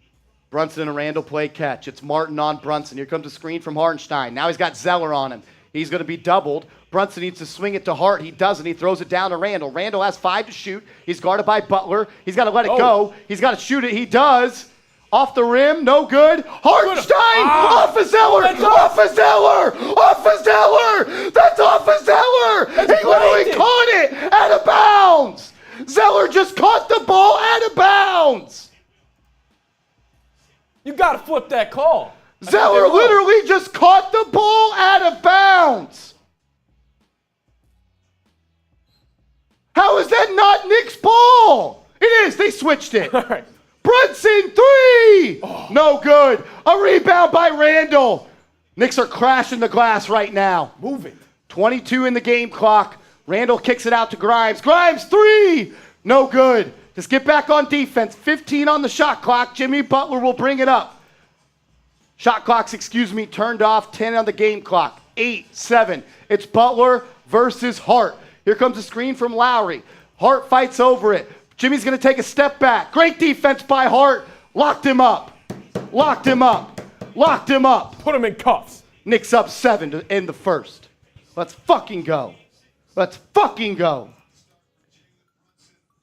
Brunson and Randle play catch. It's Martin on Brunson. Here comes a screen from Hartenstein. Now he's got Zeller on him. He's going to be doubled. Brunson needs to swing it to Hart. He doesn't. He throws it down to Randle. Randle has 5 to shoot. He's guarded by Butler. He's got to let it go. He's got to shoot it. He does. Off the rim. No good. Hartenstein! Off of Zeller! Off of Zeller! Off of Zeller! That's off of Zeller! He literally caught it out of bounds! Zeller just caught the ball out of bounds! You got to flip that call. Zeller literally just caught the ball out of bounds. How is that not Nick's ball? It is. They switched it. All right. Brunson, three. No good. A rebound by Randle. Knicks are crashing the glass right now. Moving. 22 in the game clock. Randle kicks it out to Grimes. Grimes, three. No good. Just get back on defense. 15 on the shot clock. Jimmy Butler will bring it up. Shot clock's, turned off. 10 on the game clock. 8, 7. It's Butler versus Hart. Here comes a screen from Lowry. Hart fights over it. Jimmy's going to take a step back. Great defense by Hart. Locked him up. Put him in cuffs. Knicks up 7 to end the first. Let's fucking go.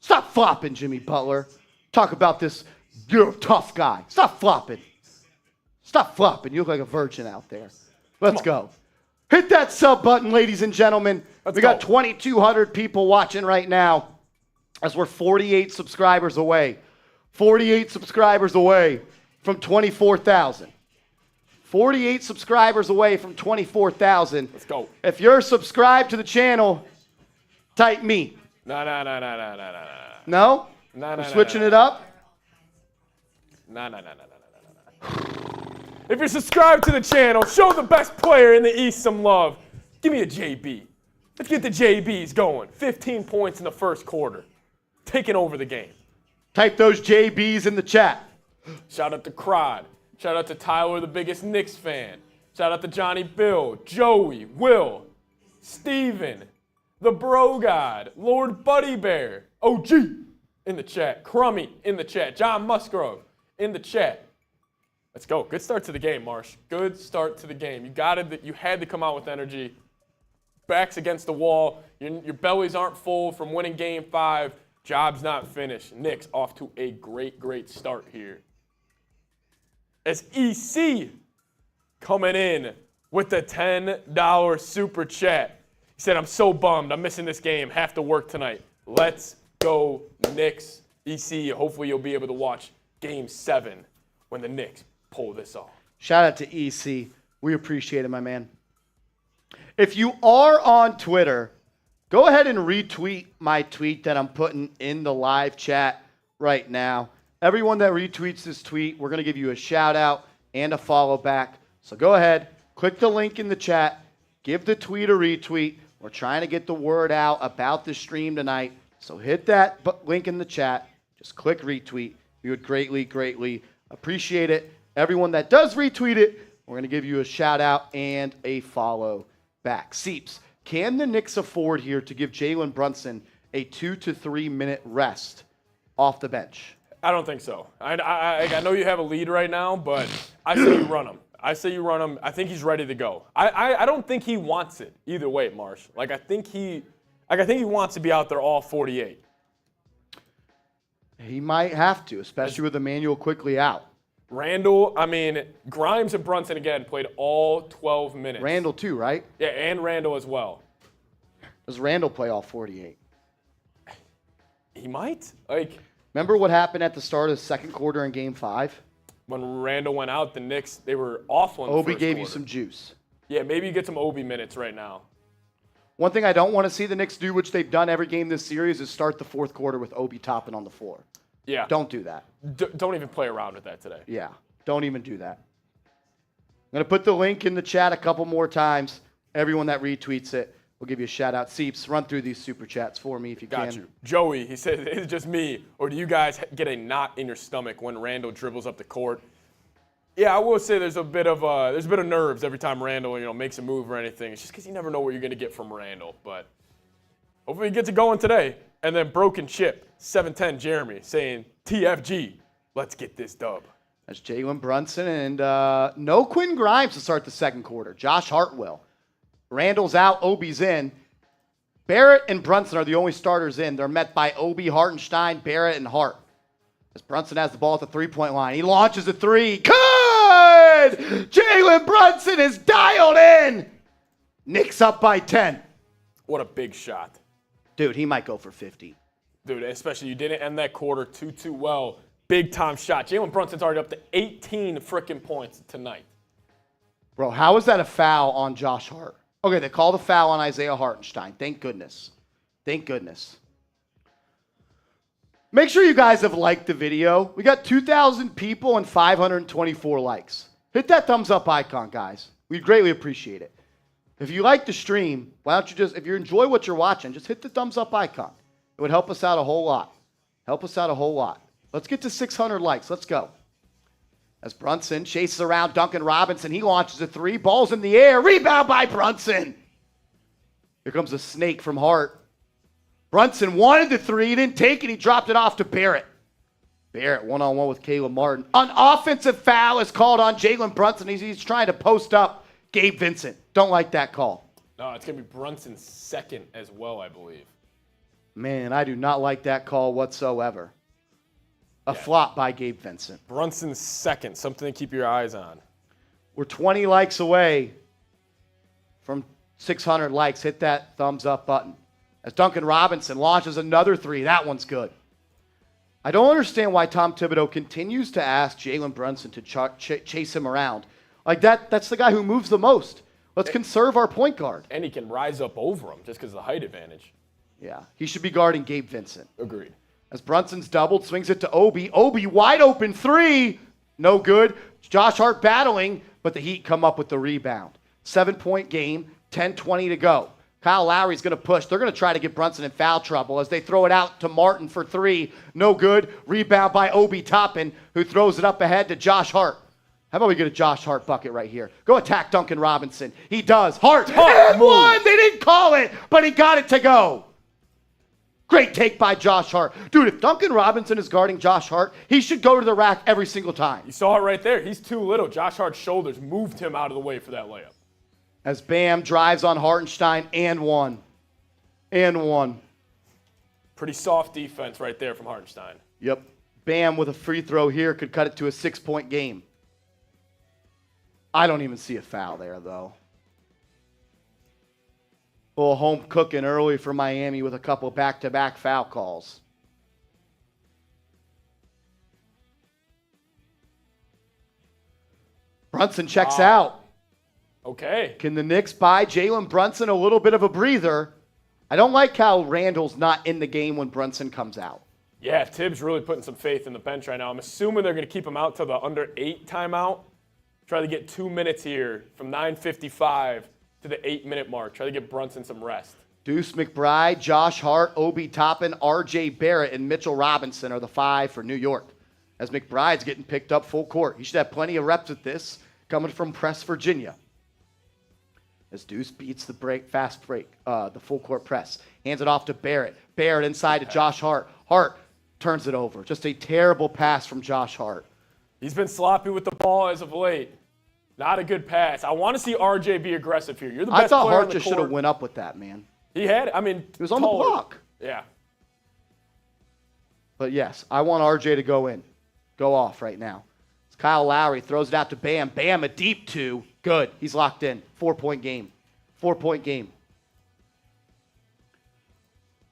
Stop flopping, Jimmy Butler. Talk about this. You're a tough guy. Stop flopping. You look like a virgin out there. Let's go. Hit that sub button, ladies and gentlemen. We got 2,200 people watching right now as we're 48 subscribers away. 48 subscribers away from 24,000. 48 subscribers away from 24,000. Let's go. If you're subscribed to the channel, type me. No. No? We're switching it up? No. If you're subscribed to the channel, show the best player in the East some love. Give me a JB. Let's get the JBs going. 15 points in the first quarter. Taking over the game. Type those JBs in the chat. Shout out to Crod. Shout out to Tyler, the biggest Knicks fan. Shout out to Johnny Bill, Joey, Will, Steven, the Bro God, Lord Buddy Bear, OG in the chat, Crummy in the chat, John Musgrove in the chat. Let's go. Good start to the game, Marsh. Good start to the game. You had to come out with energy. Backs against the wall. Your bellies aren't full from winning game 5. Job's not finished. Knicks off to a great start here. As EC coming in with the $10 super chat. He said, I'm so bummed. I'm missing this game. Have to work tonight. Let's go, Knicks. EC, hopefully you'll be able to watch game 7 when the Knicks pull this off. Shout out to EC. We appreciate it, my man. If you are on Twitter, go ahead and retweet my tweet that I'm putting in the live chat right now. Everyone that retweets this tweet, we're going to give you a shout out and a follow back. So go ahead, click the link in the chat, give the tweet a retweet. We're trying to get the word out about the stream tonight. So hit that link in the chat. Just click retweet. We would greatly appreciate it. Everyone that does retweet it, We're going to give you a shout out and a follow back. Seeps, can the Knicks afford here to give Jalen Brunson a 2 to 3 minute rest off the bench? I don't think so. I know you have a lead right now, but I say you run him. I think he's ready to go. I don't think he wants it either way, Marsh. I think he wants to be out there all 48. He might have to, especially with Emmanuel quickly out. Randle, Grimes and Brunson again played all 12 minutes. Randle too, right? Yeah, and Randle as well. Does Randle play all 48? He might. Remember what happened at the start of the second quarter in Game 5? When Randle went out, the Knicks, they were awful in the Obi first gave quarter. you some juice. Yeah, maybe you get some Obi minutes right now. One thing I don't want to see the Knicks do, which they've done every game this series, is start the fourth quarter with Obi Toppin on the floor. Yeah. Don't do that. Don't even play around with that today. Yeah, don't even do that. I'm going to put the link in the chat a couple more times. Everyone that retweets it, we'll give you a shout out. Seeps, run through these super chats for me if you can. Got you. Joey, he said, is it just me, or do you guys get a knot in your stomach when Randle dribbles up the court? Yeah, I will say there's a bit of nerves every time Randle, makes a move or anything. It's just because you never know what you're going to get from Randle. But hopefully he gets it going today. And then Broken Chip, 710 Jeremy, saying, TFG, let's get this dub. That's Jalen Brunson and no Quentin Grimes to start the second quarter. Josh Hart will. Randall's out, Obi's in. Barrett and Brunson are the only starters in. They're met by Obi, Hartenstein, Barrett, and Hart. As Brunson has the ball at the three-point line. He launches a three. Good! Jalen Brunson is dialed in. Knicks up by 10. What a big shot. Dude, he might go for 50. Dude, especially you didn't end that quarter too well. Big time shot. Jalen Brunson's already up to 18 freaking points tonight. Bro, how is that a foul on Josh Hart? Okay, they called a foul on Isaiah Hartenstein. Thank goodness. Thank goodness. Make sure you guys have liked the video. We got 2,000 people and 524 likes. Hit that thumbs up icon, guys. We'd greatly appreciate it. If you like the stream, why don't you just, if you enjoy what you're watching, just hit the thumbs up icon. It would help us out a whole lot. Help us out a whole lot. Let's get to 600 likes. Let's go. As Brunson chases around Duncan Robinson, he launches a three. Ball's in the air. Rebound by Brunson. Here comes a snake from Hart. Brunson wanted the three. He didn't take it. He dropped it off to Barrett. Barrett one-on-one with Caleb Martin. An offensive foul is called on Jalen Brunson. He's trying to post up Gabe Vincent. Don't like that call. No, it's going to be Brunson's second as well, I believe. Man, I do not like that call whatsoever. A flop by Gabe Vincent. Brunson's second, something to keep your eyes on. We're 20 likes away from 600 likes. Hit that thumbs up button. As Duncan Robinson launches another three. That one's good. I don't understand why Tom Thibodeau continues to ask Jalen Brunson to chase him around. Like that's the guy who moves the most. Let's conserve our point guard. And he can rise up over him just because of the height advantage. Yeah, he should be guarding Gabe Vincent. Agreed. As Brunson's doubled, swings it to Obi. Obi, wide open three. No good. Josh Hart battling, but the Heat come up with the rebound. 7-point game, 10:20 to go. Kyle Lowry's going to push. They're going to try to get Brunson in foul trouble as they throw it out to Martin for three. No good. Rebound by Obi Toppin, who throws it up ahead to Josh Hart. How about we get a Josh Hart bucket right here? Go attack Duncan Robinson. He does. Hart and one. They didn't call it, but he got it to go. Great take by Josh Hart. Dude, if Duncan Robinson is guarding Josh Hart, he should go to the rack every single time. You saw it right there. He's too little. Josh Hart's shoulders moved him out of the way for that layup. As Bam drives on Hartenstein and one. And one. Pretty soft defense right there from Hartenstein. Yep. Bam with a free throw here could cut it to a 6-point game. I don't even see a foul there, though. A little home cooking early for Miami with a couple back-to-back foul calls. Brunson checks out. Okay. Can the Knicks buy Jalen Brunson a little bit of a breather? I don't like how Randall's not in the game when Brunson comes out. Yeah, Tibbs really putting some faith in the bench right now. I'm assuming they're going to keep him out till the under 8 timeout. Try to get 2 minutes here from 9:55 to the 8-minute mark. Try to get Brunson some rest. Deuce McBride, Josh Hart, Obi Toppin, R.J. Barrett, and Mitchell Robinson are the 5 for New York. As McBride's getting picked up full court. He should have plenty of reps at this. coming from Press, Virginia. As Deuce beats the fast break, the full court press. Hands it off to Barrett. Barrett inside to Josh Hart. Hart turns it over. Just a terrible pass from Josh Hart. He's been sloppy with the ball as of late. Not a good pass. I want to see RJ be aggressive here. You're the best I thought player on Hart the just court. should have went up with that, man. He had, I mean, He was on the block. Yeah. But yes, I want RJ to go off right now. It's Kyle Lowry throws it out to Bam. Bam, a deep 2. Good. He's locked in. 4-point game. 4-point game.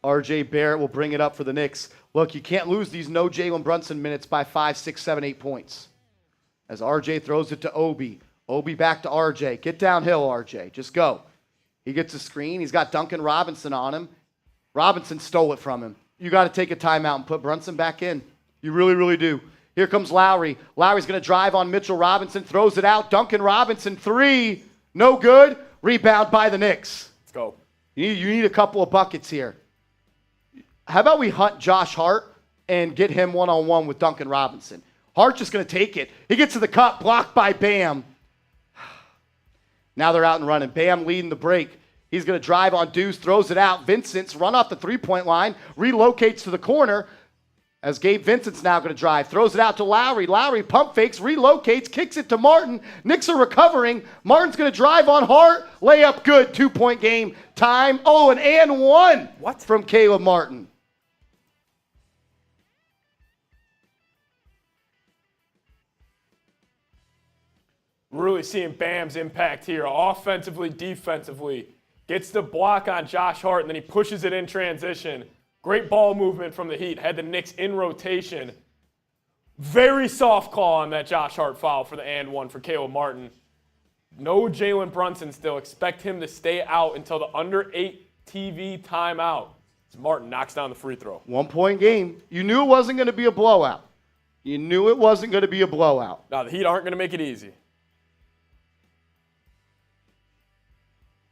RJ Barrett will bring it up for the Knicks. Look, you can't lose these no Jalen Brunson minutes by 5, 6, 7, 8 points. As RJ throws it to Obi. Obi back to RJ. Get downhill, RJ. Just go. He gets a screen. He's got Duncan Robinson on him. Robinson stole it from him. You got to take a timeout and put Brunson back in. You really, really do. Here comes Lowry. Lowry's going to drive on Mitchell Robinson. Throws it out. Duncan Robinson, 3. No good. Rebound by the Knicks. Let's go. You need a couple of buckets here. How about we hunt Josh Hart and get him one-on-one with Duncan Robinson? Hart's just going to take it. He gets to the cup, blocked by Bam. Now they're out and running. Bam leading the break. He's going to drive on Deuce, throws it out. Vincent's run off the three-point line, relocates to the corner as Gabe Vincent's now going to drive. Throws it out to Lowry. Lowry pump fakes, relocates, kicks it to Martin. Knicks are recovering. Martin's going to drive on Hart. Layup good. 2-point game. Time. Oh, and one from Caleb Martin. Really seeing Bam's impact here, offensively, defensively. Gets the block on Josh Hart, and then he pushes it in transition. Great ball movement from the Heat. Had the Knicks in rotation. Very soft call on that Josh Hart foul for the and one for Caleb Martin. No Jalen Brunson still. Expect him to stay out until the under 8 TV timeout. As Martin knocks down the free throw. 1-point game. You knew it wasn't going to be a blowout. You knew it wasn't going to be a blowout. Now, the Heat aren't going to make it easy.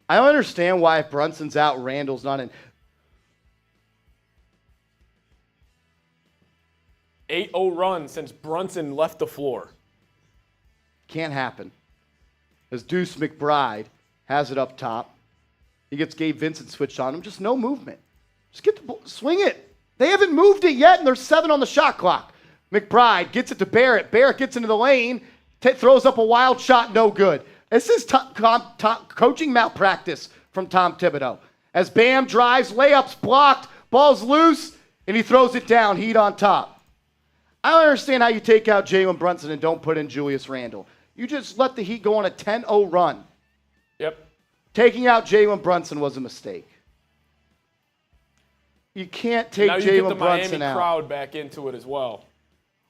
I don't understand why if Brunson's out, Randle's not in. 8-0 run since Brunson left the floor. Can't happen. As Deuce McBride has it up top. He gets Gabe Vincent switched on him. Just no movement. Just get the ball. Swing it. They haven't moved it yet, and there's 7 on the shot clock. McBride gets it to Barrett. Barrett gets into the lane, throws up a wild shot, no good. This is coaching malpractice from Tom Thibodeau. As Bam drives, layups blocked, ball's loose, and he throws it down, Heat on top. I don't understand how you take out Jalen Brunson and don't put in Julius Randle. You just let the Heat go on a 10-0 run. Yep. Taking out Jalen Brunson was a mistake. You can't take Now you Jalen get the Brunson Miami out. crowd back into it as well.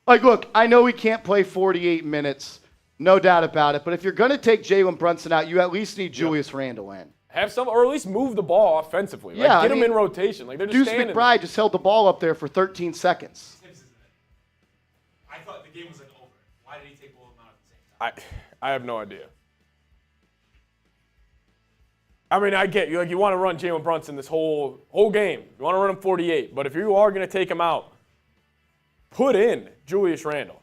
Like, look, I know he can't play 48 minutes. No doubt about it. But if you're going to take Jalen Brunson out, you at least need Julius Randle in. Have some, or at least move the ball offensively. Like, Yeah, get him in rotation. Like, they're just Deuce standing McBride just held the ball up there for 13 seconds. I thought the game was like over. Why did he take both of them out at the same time? I have no idea. I mean, I get you. Like, you want to run Jalen Brunson this whole game. You want to run him 48. But if you are going to take him out, put in Julius Randle.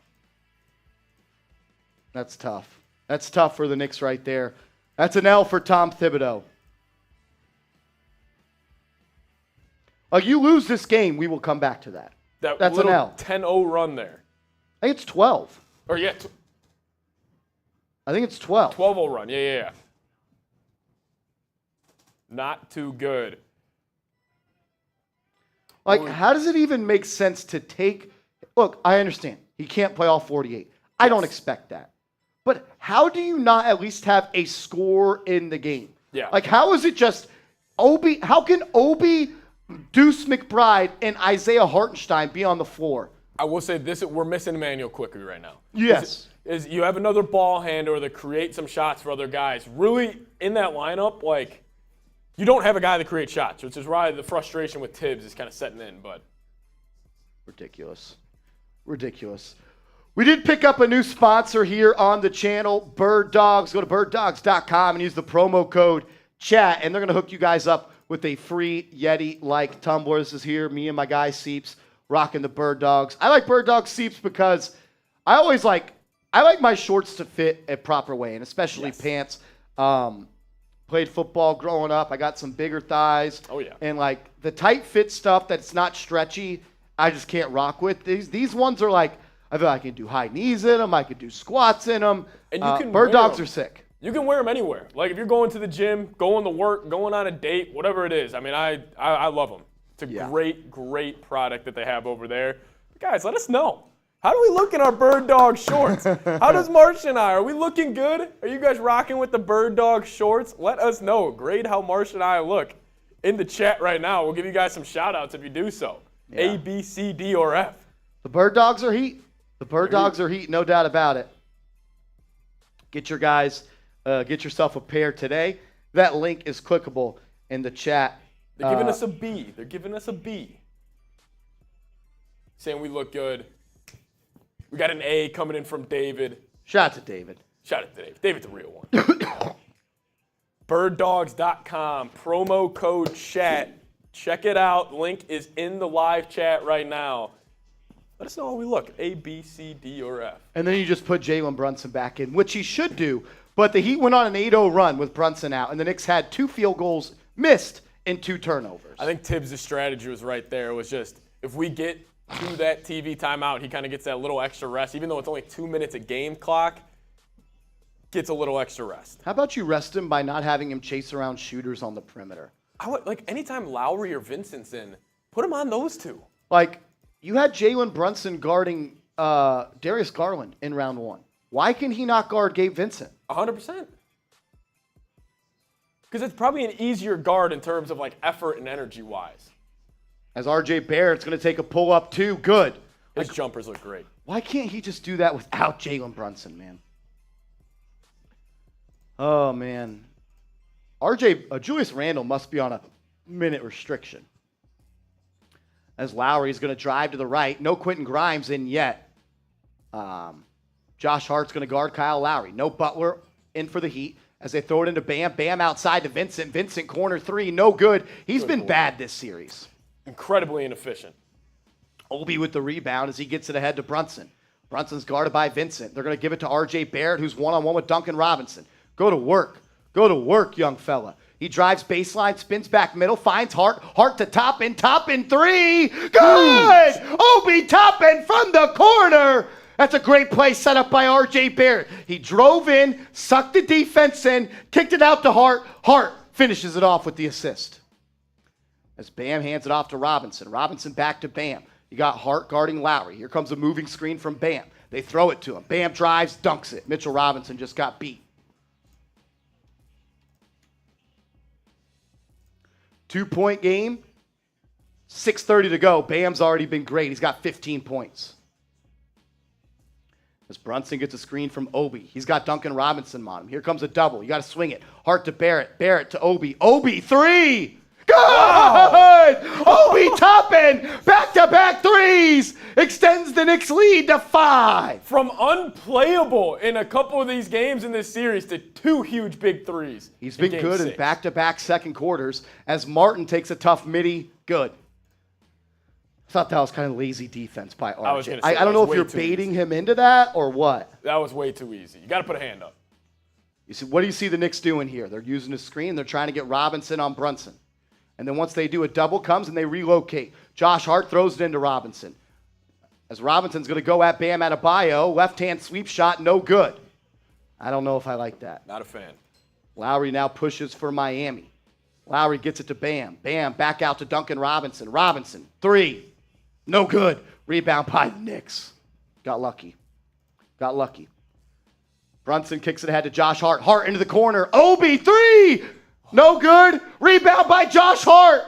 That's tough. That's tough for the Knicks right there. That's an L for Tom Thibodeau. Like, you lose this game, we will come back to that. That's an L. 10-0 run there. I think it's 12. Or, yeah, I think it's 12. 12-0 run. Yeah. Not too good. Like, how does it even make sense to take – look, I understand. He can't play all 48. I don't expect that. But how do you not at least have a score in the game? Yeah. Like, how is it just Obi? How can Obi, Deuce McBride, and Isaiah Hartenstein be on the floor? I will say this: we're missing Emmanuel Quickly right now. Yes. Is you have another ball handler that create some shots for other guys. Really, in that lineup, like, you don't have a guy that creates shots, which is why the frustration with Tibbs is kind of setting in. But ridiculous. We did pick up a new sponsor here on the channel, Bird Dogs. Go to birddogs.com and use the promo code CHAT, and they're going to hook you guys up with a free Yeti-like tumbler. This is here, me and my guy Seeps rocking the Bird Dogs. I like Bird Dog Seeps because I always like I like my shorts to fit a proper way, and especially pants. Played football growing up. I got some bigger thighs. Oh, yeah. And, like, the tight fit stuff that's not stretchy, I just can't rock with. These ones are like, I feel like I can do high knees in them. I could do squats in them. And you can bird wear dogs them. are sick. You can wear them anywhere. Like, if you're going to the gym, going to work, going on a date, whatever it is. I mean, I love them. It's a great product that they have over there. Guys, let us know. How do we look in our bird dog shorts? How does Marsh and I? Are we looking good? Are you guys rocking with the bird dog shorts? Let us know. Grade how Marsh and I look in the chat right now. We'll give you guys some shout outs if you do so. A, B, C, D, or F. The bird dogs are heat. The bird dogs are heat, no doubt about it. Get yourself a pair today. That link is clickable in the chat. They're giving us a B. They're giving us a B. Saying we look good. We got an A coming in from David. Shout out to David. Shout out to David. David's a real one. Birddogs.com. Promo code chat. Check it out. Link is in the live chat right now. Let us know how we look. A, B, C, D, or F. And then you just put Jalen Brunson back in, which he should do. But the Heat went on an 8-0 run with Brunson out, and the Knicks had 2 field goals missed and 2 turnovers. I think Tibbs' strategy was right there. It was just, if we get to that TV timeout, he kind of gets that little extra rest. Even though it's only 2 minutes a game clock, gets a little extra rest. How about you rest him by not having him chase around shooters on the perimeter? I would, like, anytime Lowry or Vincent's in, put him on those two. Like, you had Jalen Brunson guarding Darius Garland in round 1. Why can he not guard Gabe Vincent? 100%. Because it's probably an easier guard in terms of, like, effort and energy-wise. As RJ Barrett's going to take a pull-up too. Good. His jumpers look great. Why can't he just do that without Jalen Brunson, man? Oh, man. Julius Randle must be on a minute restriction. As Lowry's going to drive to the right. No Quentin Grimes in yet. Josh Hart's going to guard Kyle Lowry. No Butler in for the Heat. As they throw it into Bam. Bam outside to Vincent. Vincent corner 3. No good. He's been bad this series. Incredibly inefficient. Obi with the rebound as he gets it ahead to Brunson. Brunson's guarded by Vincent. They're going to give it to RJ Barrett, who's one-on-one with Duncan Robinson. Go to work. Go to work, young fella. He drives baseline, spins back middle, finds Hart. Hart to Toppin. Toppin 3. Good! Obi Toppin from the corner. That's a great play set up by RJ Barrett. He drove in, sucked the defense in, kicked it out to Hart. Hart finishes it off with the assist. As Bam hands it off to Robinson. Robinson back to Bam. You got Hart guarding Lowry. Here comes a moving screen from Bam. They throw it to him. Bam drives, dunks it. Mitchell Robinson just got beat. 2-point game. 6:30 to go. Bam's already been great. He's got 15 points. As Brunson gets a screen from Obi. He's got Duncan Robinson on him. Here comes a double. You got to swing it. Hart to Barrett. Barrett to Obi. Obi 3. Good! Obi Toppin, back-to-back threes, extends the Knicks lead to 5. From unplayable in a couple of these games in this series to 2 huge big threes. He's been good in back-to-back second quarters as Martin takes a tough midi. Good. I thought that was kind of lazy defense by RJ. I don't know if you're baiting him into that or what. That was way too easy. You got to put a hand up. You see, what do you see the Knicks doing here? They're using a screen. They're trying to get Robinson on Brunson. And then once they do, a double comes and they relocate. Josh Hart throws it into Robinson. As Robinson's going to go at Bam Adebayo, left-hand sweep shot, no good. I don't know if I like that. Not a fan. Lowry now pushes for Miami. Lowry gets it to Bam. Bam back out to Duncan Robinson. Robinson, 3. No good. Rebound by the Knicks. Got lucky. Got lucky. Brunson kicks it ahead to Josh Hart. Hart into the corner. Obi, 3. No good. Rebound by Josh Hart.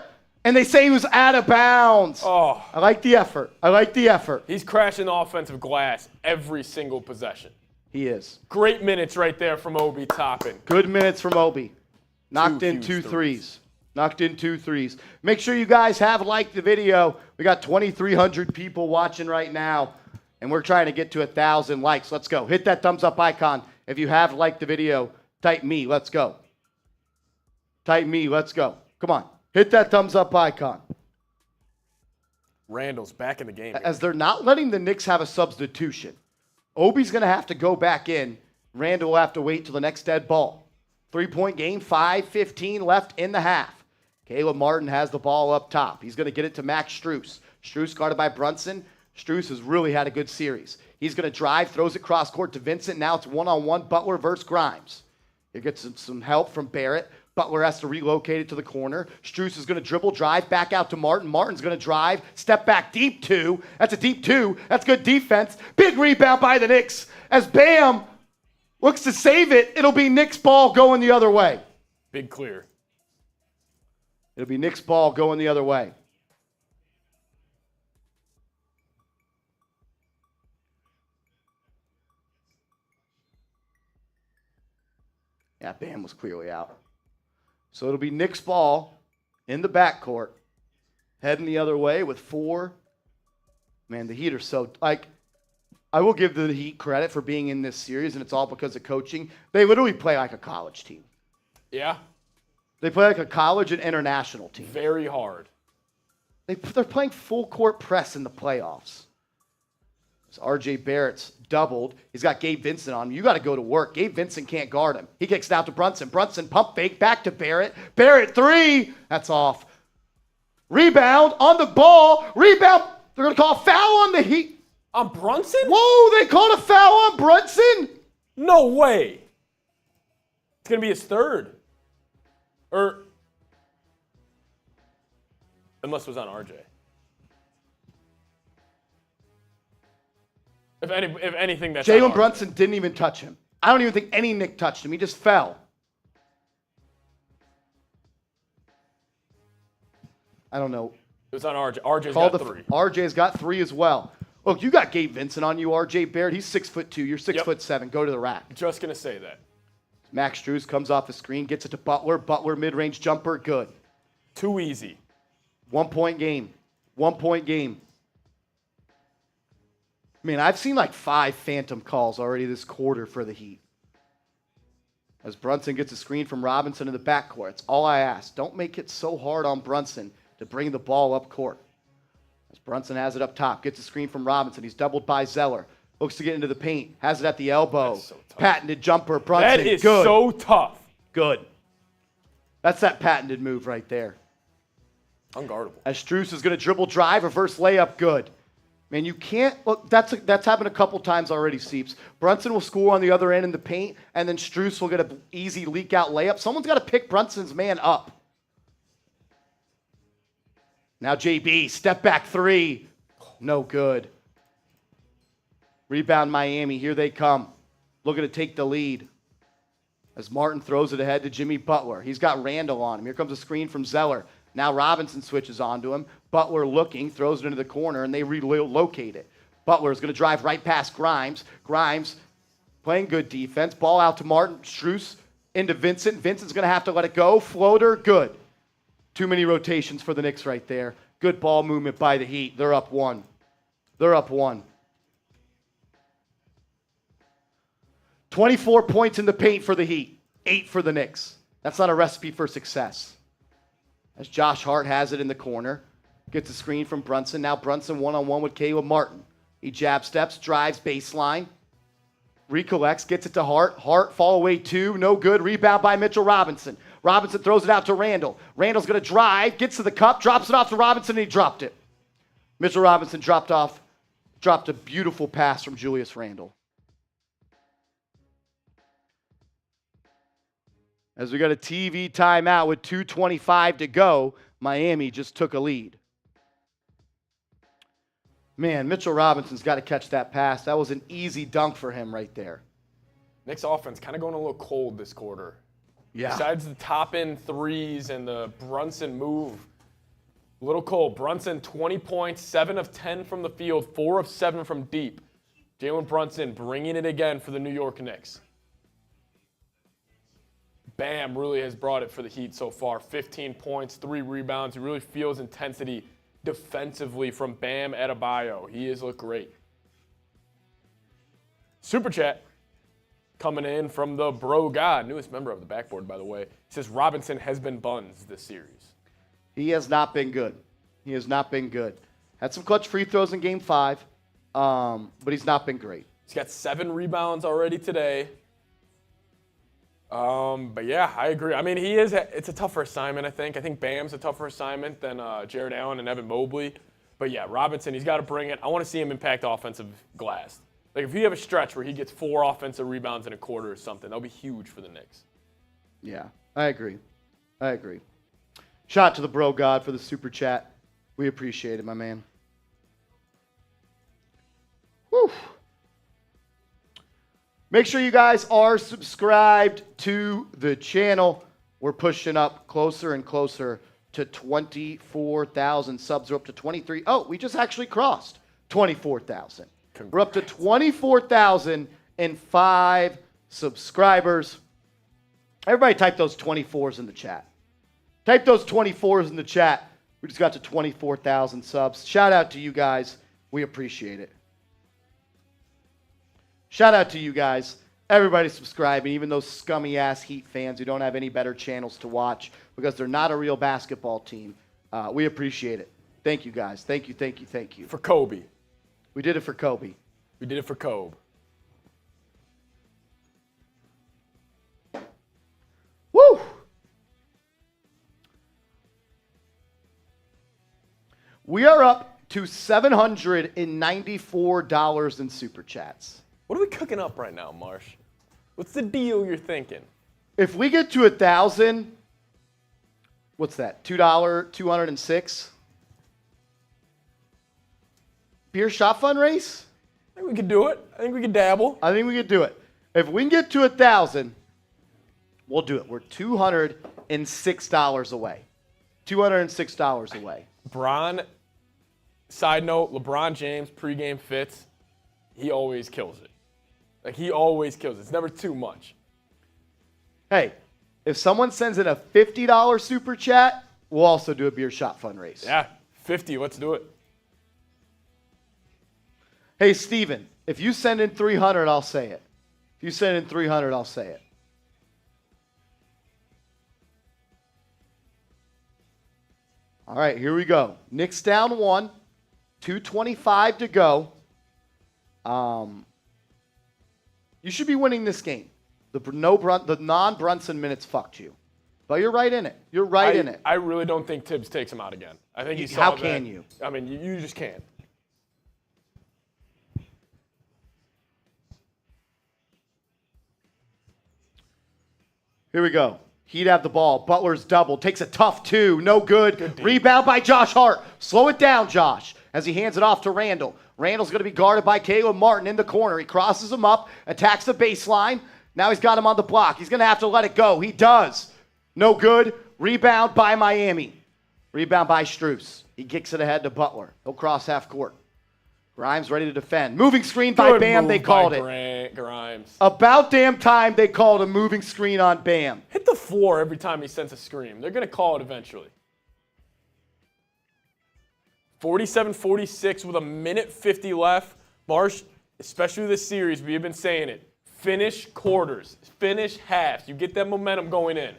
And they say he was out of bounds. Oh. I like the effort. I like the effort. He's crashing the offensive glass every single possession. He is. Great minutes right there from Obi Toppin. Good minutes from Obi. Knocked in 2 threes. Knocked in 2 threes. Make sure you guys have liked the video. We got 2,300 people watching right now, and we're trying to get to 1,000 likes. Let's go. Hit that thumbs up icon. If you have liked the video, type me. Let's go. Type me. Let's go. Come on. Hit that thumbs up icon. Randle's back in the game. As they're not letting the Knicks have a substitution. Obi's going to have to go back in. Randle will have to wait till the next dead ball. 3-point game, 5:15 left in the half. Caleb Martin has the ball up top. He's going to get it to Max Strus. Strus guarded by Brunson. Strus has really had a good series. He's going to drive, throws it cross court to Vincent. Now it's one-on-one Butler versus Grimes. He gets some help from Barrett. Butler has to relocate it to the corner. Strus is going to dribble, drive back out to Martin. Martin's going to drive, step back deep two. That's a deep two. That's good defense. Big rebound by the Knicks. As Bam looks to save it, it'll be Knicks ball going the other way. Big clear. It'll be Knicks ball going the other way. Yeah, Bam was clearly out. So it'll be Knicks ball in the backcourt, heading the other way with 4. Man, the Heat are so, I will give the Heat credit for being in this series, and it's all because of coaching. They literally play like a college team. Yeah. They play like a college and international team. Very hard. They're playing full court press in the playoffs. So R.J. Barrett's doubled. He's got Gabe Vincent on him. You got to go to work. Gabe Vincent can't guard him. He kicks it out to Brunson. Brunson pump fake back to Barrett. Barrett 3. That's off. Rebound on the ball. Rebound. They're going to call a foul on the Heat. On Brunson? Whoa, they called a foul on Brunson? No way. It's going to be his third. Unless it was on RJ. If anything, that's Jalen on RJ. Brunson didn't even touch him. I don't even think any Knick touched him. He just fell. I don't know. It was on RJ. RJ's Called got the 3. RJ's got 3 as well. Look, you got Gabe Vincent on you, RJ Barrett. He's 6'2". You're 6'7". Go to the rack. Just going to say that. Max Strus comes off the screen, gets it to Butler. Butler mid-range jumper, good. Too easy. 1-point game. 1-point game. Man, I've seen like 5 phantom calls already this quarter for the Heat. As Brunson gets a screen from Robinson in the backcourt. It's all I ask. Don't make it so hard on Brunson to bring the ball up court. As Brunson has it up top, gets a screen from Robinson. He's doubled by Zeller. Looks to get into the paint. Has it at the elbow. So patented jumper. Brunson. That is good. so tough. Good. That's that patented move right there. Unguardable. As Strus is going to dribble, drive, reverse layup, good. Man, you can't look. That's happened a couple times already, Seeps. Brunson will score on the other end in the paint, and then Strus will get an easy leak out layup. Someone's got to pick Brunson's man up. Now JB, step back 3. No good. Rebound Miami. Here they come. Looking to take the lead. As Martin throws it ahead to Jimmy Butler. He's got Randle on him. Here comes a screen from Zeller. Now Robinson switches onto him. Butler looking, throws it into the corner, and they relocate it. Butler's going to drive right past Grimes. Grimes playing good defense. Ball out to Martin. Strus into Vincent. Vincent's going to have to let it go. Floater, good. Too many rotations for the Knicks right there. Good ball movement by the Heat. They're up 1. They're up 1. 24 points in the paint for the Heat. 8 for the Knicks. That's not a recipe for success. As Josh Hart has it in the corner. Gets a screen from Brunson. Now Brunson one-on-one with Caleb Martin. He jab steps, drives baseline. Recollects, gets it to Hart. Hart, fall away 2. No good. Rebound by Mitchell Robinson. Robinson throws it out to Randle. Randle's going to drive, gets to the cup, drops it off to Robinson, and he dropped it. Mitchell Robinson dropped a beautiful pass from Julius Randle. As we got a TV timeout with 2:25 to go, Miami just took a lead. Man, Mitchell Robinson's got to catch that pass. That was an easy dunk for him right there. Knicks offense kind of going a little cold this quarter. Yeah. Besides the top-end threes and the Brunson move, a little cold. Brunson, 20 points, 7 of 10 from the field, 4 of 7 from deep. Jalen Brunson bringing it again for the New York Knicks. Bam really has brought it for the Heat so far. 15 points, 3 rebounds. He really feels intensity defensively from Bam Adebayo. He has looked great. Super chat coming in from the Bro God, newest member of the backboard, by the way. He says Robinson has been buns this series. He has not been good. He has not been good. Had some clutch free throws in Game 5, but he's not been great. He's got 7 rebounds already today. But yeah, I agree. I mean, it's a tougher assignment, I think. I think Bam's a tougher assignment than Jared Allen and Evan Mobley. But yeah, Robinson, he's got to bring it. I want to see him impact offensive glass. Like, if you have a stretch where he gets 4 offensive rebounds in a quarter or something, that'll be huge for the Knicks. Yeah, I agree. Shout out to the Bro God for the super chat. We appreciate it, my man. Whew. Make sure you guys are subscribed to the channel. We're pushing up closer and closer to 24,000 subs. We're up to 23. Oh, we just actually crossed 24,000. We're up to 24,005 subscribers. Everybody type those 24s in the chat. Type those 24s in the chat. We just got to 24,000 subs. Shout out to you guys. We appreciate it. Shout out to you guys. Everybody subscribing, even those scummy ass Heat fans who don't have any better channels to watch because they're not a real basketball team. We appreciate it. Thank you guys. Thank you. For Kobe. We did it for Kobe. We did it for Kobe. Woo! We are up to $794 in super chats. What are we cooking up right now, Marsh? What's the deal you're thinking? If we get to 1,000, what's that? $206? Beer shot fund race? I think we could do it. I think we could dabble. I think we could do it. If we can get to 1,000, we'll do it. We're $206 away. $206 away. Side note, LeBron James pregame fits. He always kills it. Like, he always kills it. It's never too much. Hey, if someone sends in a $50 super chat, we'll also do a beer shot fund race. Yeah, 50. Let's do it. Hey, Steven, if you send in 300, I'll say it. If you send in 300, I'll say it. All right, here we go. Knicks down 1, 2:25 to go. You should be winning this game. The non-Brunson minutes fucked you. But you're right in it. You're right in it. I really don't think Tibbs takes him out again. I think he saw How that. can you? I mean, you just can't. Here we go. Heat have the ball. Butler's double. Takes a tough 2. No good. Rebound by Josh Hart. Slow it down, Josh, as he hands it off to Randle. Randle's going to be guarded by Caleb Martin in the corner. He crosses him up, attacks the baseline. Now he's got him on the block. He's going to have to let it go. He does. No good. Rebound by Miami. Rebound by Strus. He kicks it ahead to Butler. He'll cross half court. Grimes ready to defend. Moving screen by Bam, they called it. Grimes. About damn time they called a moving screen on Bam. Hit the floor every time he sends a scream. They're going to call it eventually. 47-46 with 1:50 left. Marsh, especially this series, we have been saying it. Finish quarters. Finish halves. You get that momentum going in.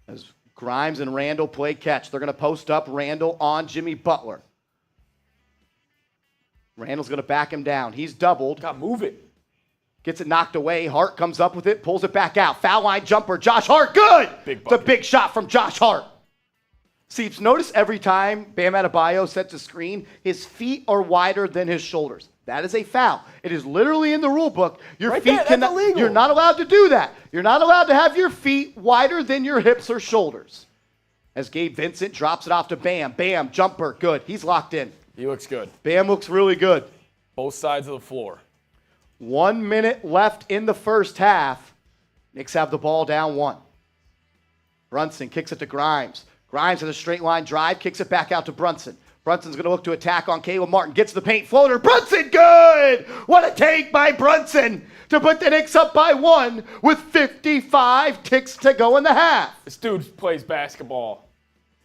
As Grimes and Randle play catch, they're going to post up Randle on Jimmy Butler. Randle's going to back him down. He's doubled. Got to move it. Gets it knocked away. Hart comes up with it, pulls it back out. Foul line jumper. Josh Hart, good! It's a big shot from Josh Hart. See, notice every time Bam Adebayo sets a screen, his feet are wider than his shoulders. That is a foul. It is literally in the rule book. Your feet cannot. You're not allowed to do that. You're not allowed to have your feet wider than your hips or shoulders. As Gabe Vincent drops it off to Bam. Bam, jumper, good. He's locked in. He looks good. Bam looks really good. Both sides of the floor. 1 minute left in the first half. Knicks have the ball down 1. Brunson kicks it to Grimes. Grimes has a straight line drive, kicks it back out to Brunson. Brunson's going to look to attack on Caleb Martin. Gets the paint floater. Brunson, good! What a take by Brunson to put the Knicks up by 1 with 55 ticks to go in the half. This dude plays basketball.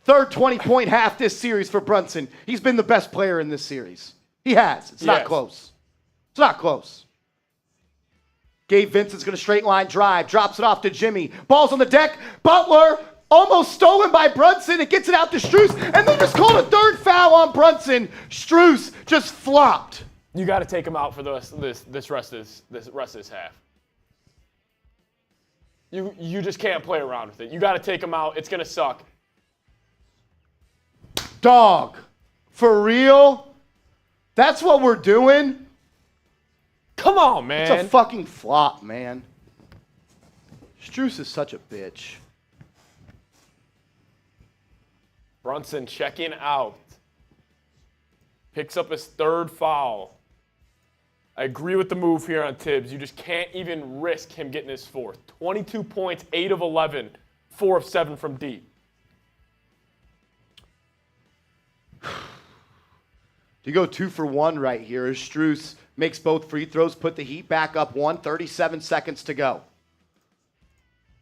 Third 20-point half this series for Brunson. He's been the best player in this series. He has. It's not close. It's not close. Gabe Vincent's going to straight line drive. Drops it off to Jimmy. Ball's on the deck. Butler almost stolen by Brunson. It gets it out to Strus, and they just called a third foul on Brunson. Strus just flopped. You got to take him out for the rest of this rest of this half. You just can't play around with it. You got to take him out. It's gonna suck. Dog, for real? That's what we're doing? Come on, man. It's a fucking flop, man. Strus is such a bitch. Brunson checking out. Picks up his 3rd foul. I agree with the move here on Tibbs. You just can't even risk him getting his 4th. 22 points, 8 of 11, 4 of 7 from deep. You go 2 for 1 right here as Strus makes both free throws, put the Heat back up 37 seconds to go.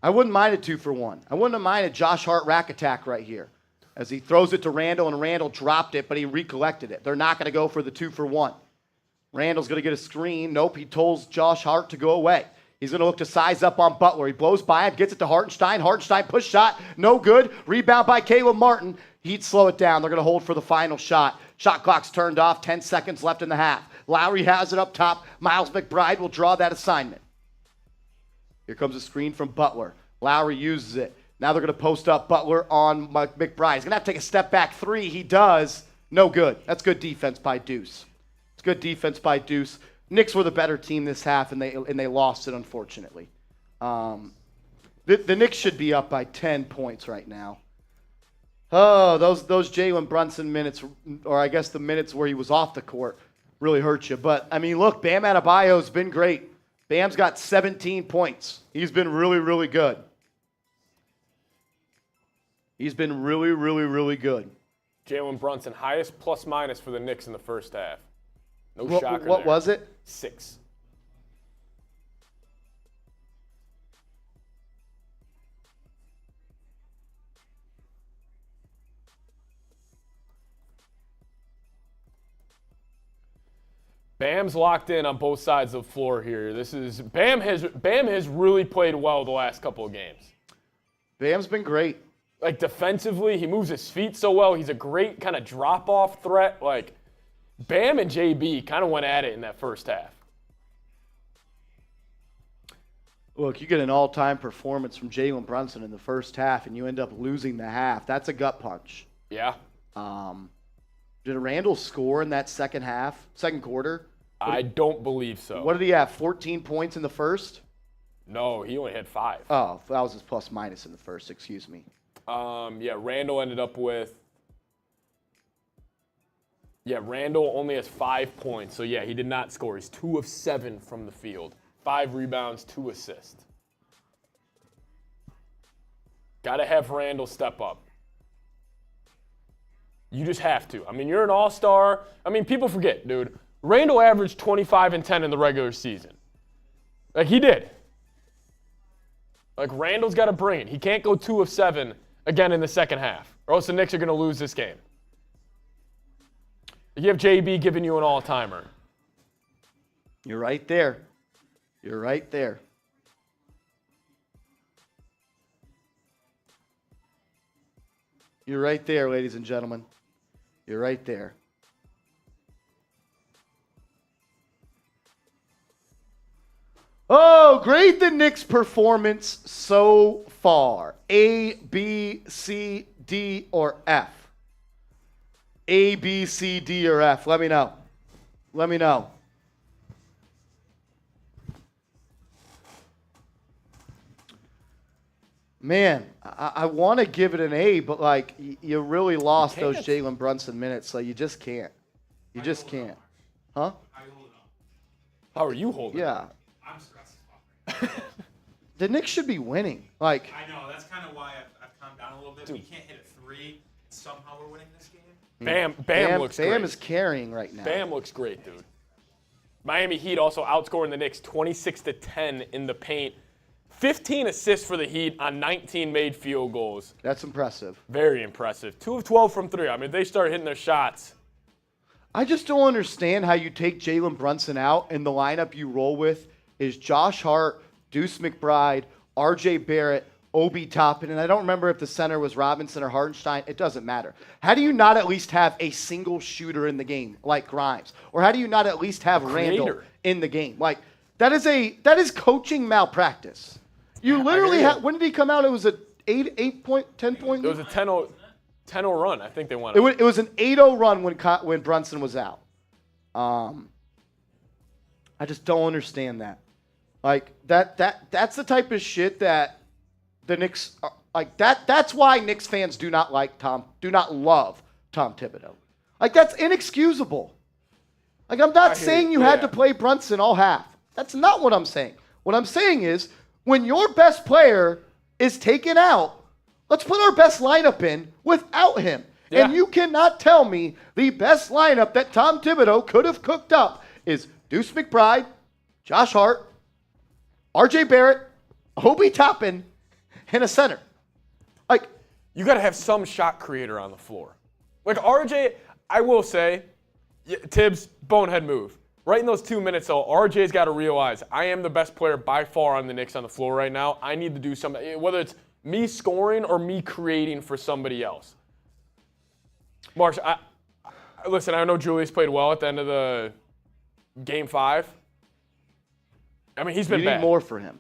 I wouldn't mind a 2 for 1. I wouldn't have minded Josh Hart rack attack right here as he throws it to Randle, and Randle dropped it, but he recollected it. They're not going to go for the 2 for 1. Randle's going to get a screen. Nope, he tells Josh Hart to go away. He's going to look to size up on Butler. He blows by him, gets it to Hartenstein. Hartenstein push shot, no good. Rebound by Caleb Martin. He'd slow it down. They're going to hold for the final shot. Shot clock's turned off, 10 seconds left in the half. Lowry has it up top. Miles McBride will draw that assignment. Here comes a screen from Butler. Lowry uses it. Now they're going to post up Butler on McBride. He's going to have to take a step back 3. He does. No good. That's good defense by Deuce. It's good defense by Deuce. Knicks were the better team this half, and they lost it, unfortunately. The Knicks should be up by 10 points right now. Oh, those Jalen Brunson minutes, or I guess the minutes where he was off the court, really hurt you. But, I mean, look, Bam Adebayo's been great. Bam's got 17 points. He's been really, really good. He's been really, really, really good. Jalen Brunson, highest plus-minus for the Knicks in the first half. No shocker What there. was it? 6. Bam's locked in on both sides of the floor here. Bam has really played well the last couple of games. Bam's been great. Like defensively, he moves his feet so well. He's a great kind of drop-off threat. Like Bam and JB kind of went at it in that first half. Look, you get an all-time performance from Jalen Brunson in the first half, and you end up losing the half. That's a gut punch. Yeah. Did Randle score in that second quarter? I don't believe so. What did he have, 14 points in the first? No, he only had 5. Oh, that was his plus-minus in the first, excuse me. Yeah, Randle ended up with... Yeah, Randle only has 5 points. So, yeah, he did not score. He's 2 of 7 from the field. 5 rebounds, 2 assists. Got to have Randle step up. You just have to. I mean, you're an all-star. I mean, people forget, dude. Randle averaged 25 and 10 in the regular season. Like, he did. Like, Randle's got to bring it. He can't go 2 of 7 again in the second half, or else the Knicks are going to lose this game. You have JB giving you an all-timer. You're right there. You're right there. You're right there, ladies and gentlemen. You're right there. Oh, grade the Knicks' performance so far. A, B, C, D, or F? A, B, C, D, or F? Let me know. Let me know. Man, I want to give it an A, but, like, you really lost those Jalen Brunson minutes, so you just can't. You just can't. Huh? How are you holding? Yeah. I'm stressed as fuck right now. The Knicks should be winning. Like, I know, that's kind of why I've calmed down a little bit. We can't hit a 3, somehow we're winning this game. Bam looks great. Bam is carrying right now. Bam looks great, dude. Miami Heat also outscoring the Knicks 26-10 in the paint. 15 assists for the Heat on 19 made field goals. That's impressive. Very impressive. 2 of 12 from 3. I mean, they start hitting their shots. I just don't understand how you take Jalen Brunson out and the lineup you roll with is Josh Hart, Deuce McBride, RJ Barrett, Obi Toppin, and I don't remember if the center was Robinson or Hartenstein. It doesn't matter. How do you not at least have a single shooter in the game like Grimes? Or how do you not at least have Randle in the game? Like, that is coaching malpractice. You literally have, when did he come out? It was a 10 point? It was a 10-0 run. I think they won. It was an 8-0 run when Brunson was out. I just don't understand that. Like, that's the type of shit that the Knicks are, like that's why Knicks fans do not love Tom Thibodeau. Like, that's inexcusable. Like, I'm not saying you had to play Brunson all half. That's not what I'm saying. What I'm saying is, when your best player is taken out, let's put our best lineup in without him. Yeah. And you cannot tell me the best lineup that Tom Thibodeau could have cooked up is Deuce McBride, Josh Hart, RJ Barrett, Obi Toppin, and a center. Like, you got to have some shot creator on the floor. Like, RJ, I will say, Tibbs, bonehead move. Right in those 2 minutes, though, RJ's got to realize I am the best player by far on the Knicks on the floor right now. I need to do something, whether it's me scoring or me creating for somebody else. Marsh, listen, I know Julius played well at the end of the Game 5. I mean, he's been bad. You need more for him.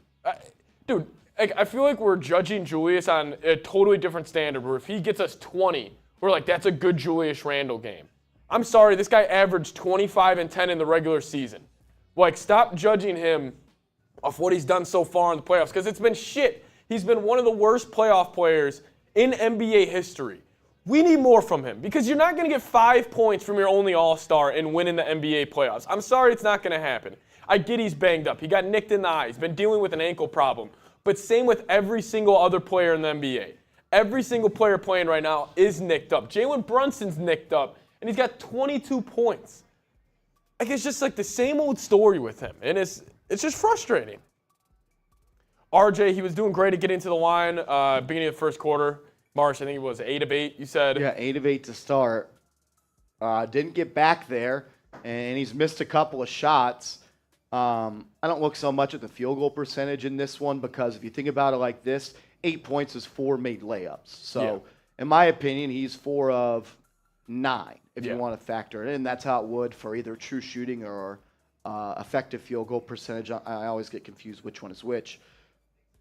Dude, I feel like we're judging Julius on a totally different standard, where if he gets us 20, we're like, that's a good Julius Randle game. I'm sorry, this guy averaged 25 and 10 in the regular season. Like, stop judging him off what he's done so far in the playoffs, because it's been shit. He's been one of the worst playoff players in NBA history. We need more from him, because you're not going to get 5 points from your only all-star and win in the NBA playoffs. I'm sorry, it's not going to happen. I get he's banged up. He got nicked in the eye. He's been dealing with an ankle problem. But same with every single other player in the NBA. Every single player playing right now is nicked up. Jalen Brunson's nicked up, and he's got 22 points. Like, it's just like the same old story with him, and it's just frustrating. RJ, he was doing great at getting to the line beginning of the first quarter. Marsh, I think it was 8 of 8, you said? Yeah, 8 of 8 to start. Didn't get back there, and he's missed a couple of shots. I don't look so much at the field goal percentage in this one, because if you think about it like this, 8 points is 4 made layups. So, in my opinion, he's 4 of 9, if you want to factor it in. That's how it would for either true shooting or effective field goal percentage. I always get confused which one is which.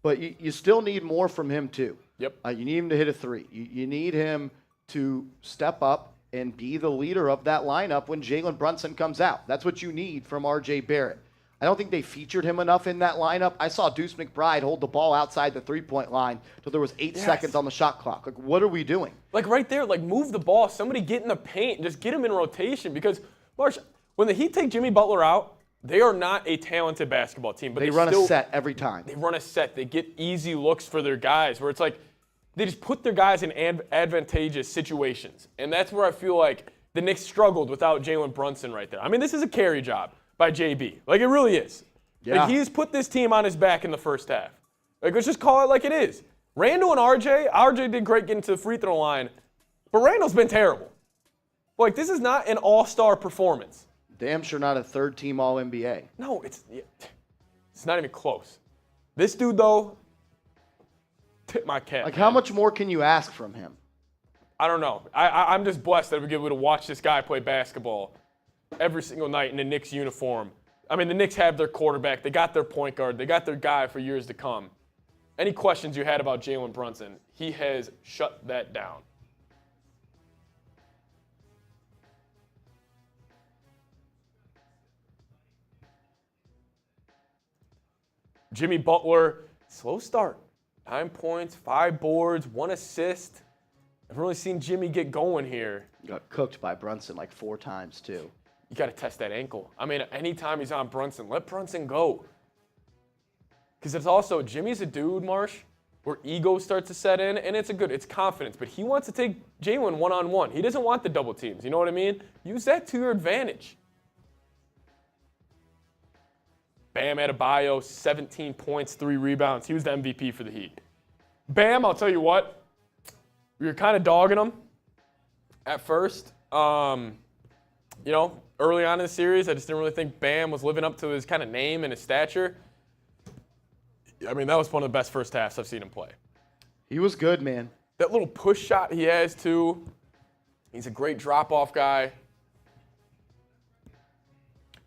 But you still need more from him, too. Yep. You need him to hit a 3. You need him to step up and be the leader of that lineup when Jalen Brunson comes out. That's what you need from RJ Barrett. I don't think they featured him enough in that lineup. I saw Deuce McBride hold the ball outside the three-point line till there was 8 seconds on the shot clock. Like, what are we doing? Like, right there, like, move the ball. Somebody get in the paint and just get him in rotation. Because, Marsh, when the Heat take Jimmy Butler out, they are not a talented basketball team. But they run a set every time. They run a set. They get easy looks for their guys, where it's like they just put their guys in advantageous situations. And that's where I feel like the Knicks struggled without Jalen Brunson right there. I mean, this is a carry job by JB. Like, it really is. Yeah. Like, he's put this team on his back in the first half. Like, let's just call it like it is. Randle and RJ did great getting to the free throw line, but Randle's been terrible. Like, this is not an all-star performance. Damn sure not a third-team All-NBA. No, it's not even close. This dude, though, tip my cap. Like, how much more can you ask from him? I don't know. I'm just blessed that we get able to watch this guy play basketball every single night in a Knicks uniform. I mean, the Knicks have their quarterback. They got their point guard. They got their guy for years to come. Any questions you had about Jalen Brunson, he has shut that down. Jimmy Butler, slow start. 9 points, 5 boards, 1 assist. I've really seen Jimmy get going here. Got cooked by Brunson like 4 times, too. You got to test that ankle. I mean, anytime he's on Brunson, let Brunson go. Because it's also, Jimmy's a dude, Marsh, where ego starts to set in, and it's confidence. But he wants to take Jalen one-on-one. He doesn't want the double teams. You know what I mean? Use that to your advantage. Bam Adebayo, 17 points, 3 rebounds. He was the MVP for the Heat. Bam, I'll tell you what, we were kind of dogging him at first. You know, early on in the series, I just didn't really think Bam was living up to his kind of name and his stature. I mean, that was one of the best first halves I've seen him play. He was good, man. That little push shot he has, too. He's a great drop-off guy.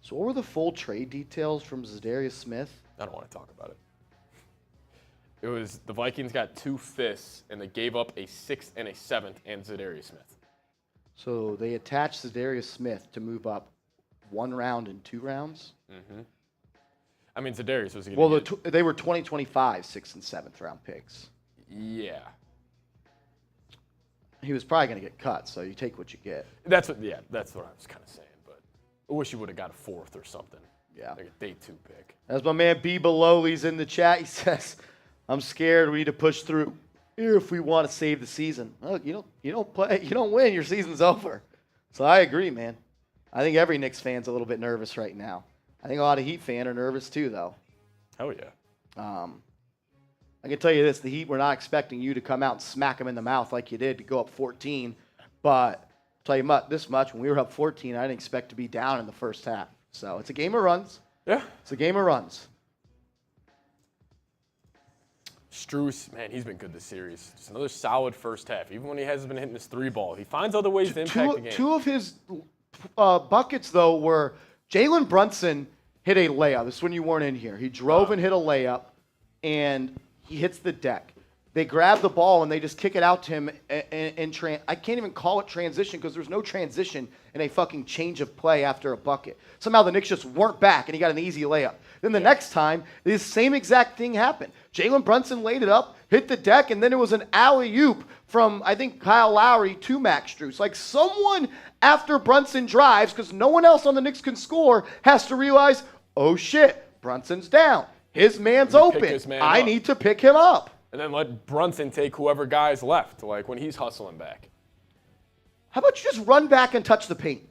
So what were the full trade details from Zadarius Smith? I don't want to talk about it. It was the Vikings got 2 5ths, and they gave up a 6th and a 7th and Zadarius Smith. So they attached Zadarius Smith to move up 1 round and 2 rounds? Mm-hmm. I mean, Zadarius was going to they were 2025 6th and 7th round picks. Yeah. He was probably going to get cut, so you take what you get. That's what I was kind of saying, but I wish you would have got a 4th or something. Yeah. Like a day 2 pick. As my man B. Beloli's in the chat, he says, I'm scared we need to push through here if we want to save the season. Oh, you don't win, your season's over. So I agree, man. I think every Knicks fan's a little bit nervous right now. I think a lot of Heat fans are nervous too, though. Hell yeah. I can tell you this, the Heat were not expecting you to come out and smack them in the mouth like you did to go up 14. But I'll tell you this much, when we were up 14, I didn't expect to be down in the first half. So it's a game of runs. Yeah. It's a game of runs. Strus, man, he's been good this series. Just another solid first half. Even when he hasn't been hitting his 3-ball, he finds other ways to impact the game. 2 of his buckets, though, were Jalen Brunson hit a layup. This is when you weren't in here. He drove and hit a layup, and he hits the deck. They grab the ball, and they just kick it out to him. I can't even call it transition because there's no transition in a fucking change of play after a bucket. Somehow the Knicks just weren't back, and he got an easy layup. Then the next time, this same exact thing happened. Jalen Brunson laid it up, hit the deck, and then it was an alley-oop from, I think, Kyle Lowry to Max Strus. Like, someone after Brunson drives, because no one else on the Knicks can score, has to realize, oh, shit, Brunson's down. His man's open. I need to pick him up. And then let Brunson take whoever guy's left, like when he's hustling back. How about you just run back and touch the paint?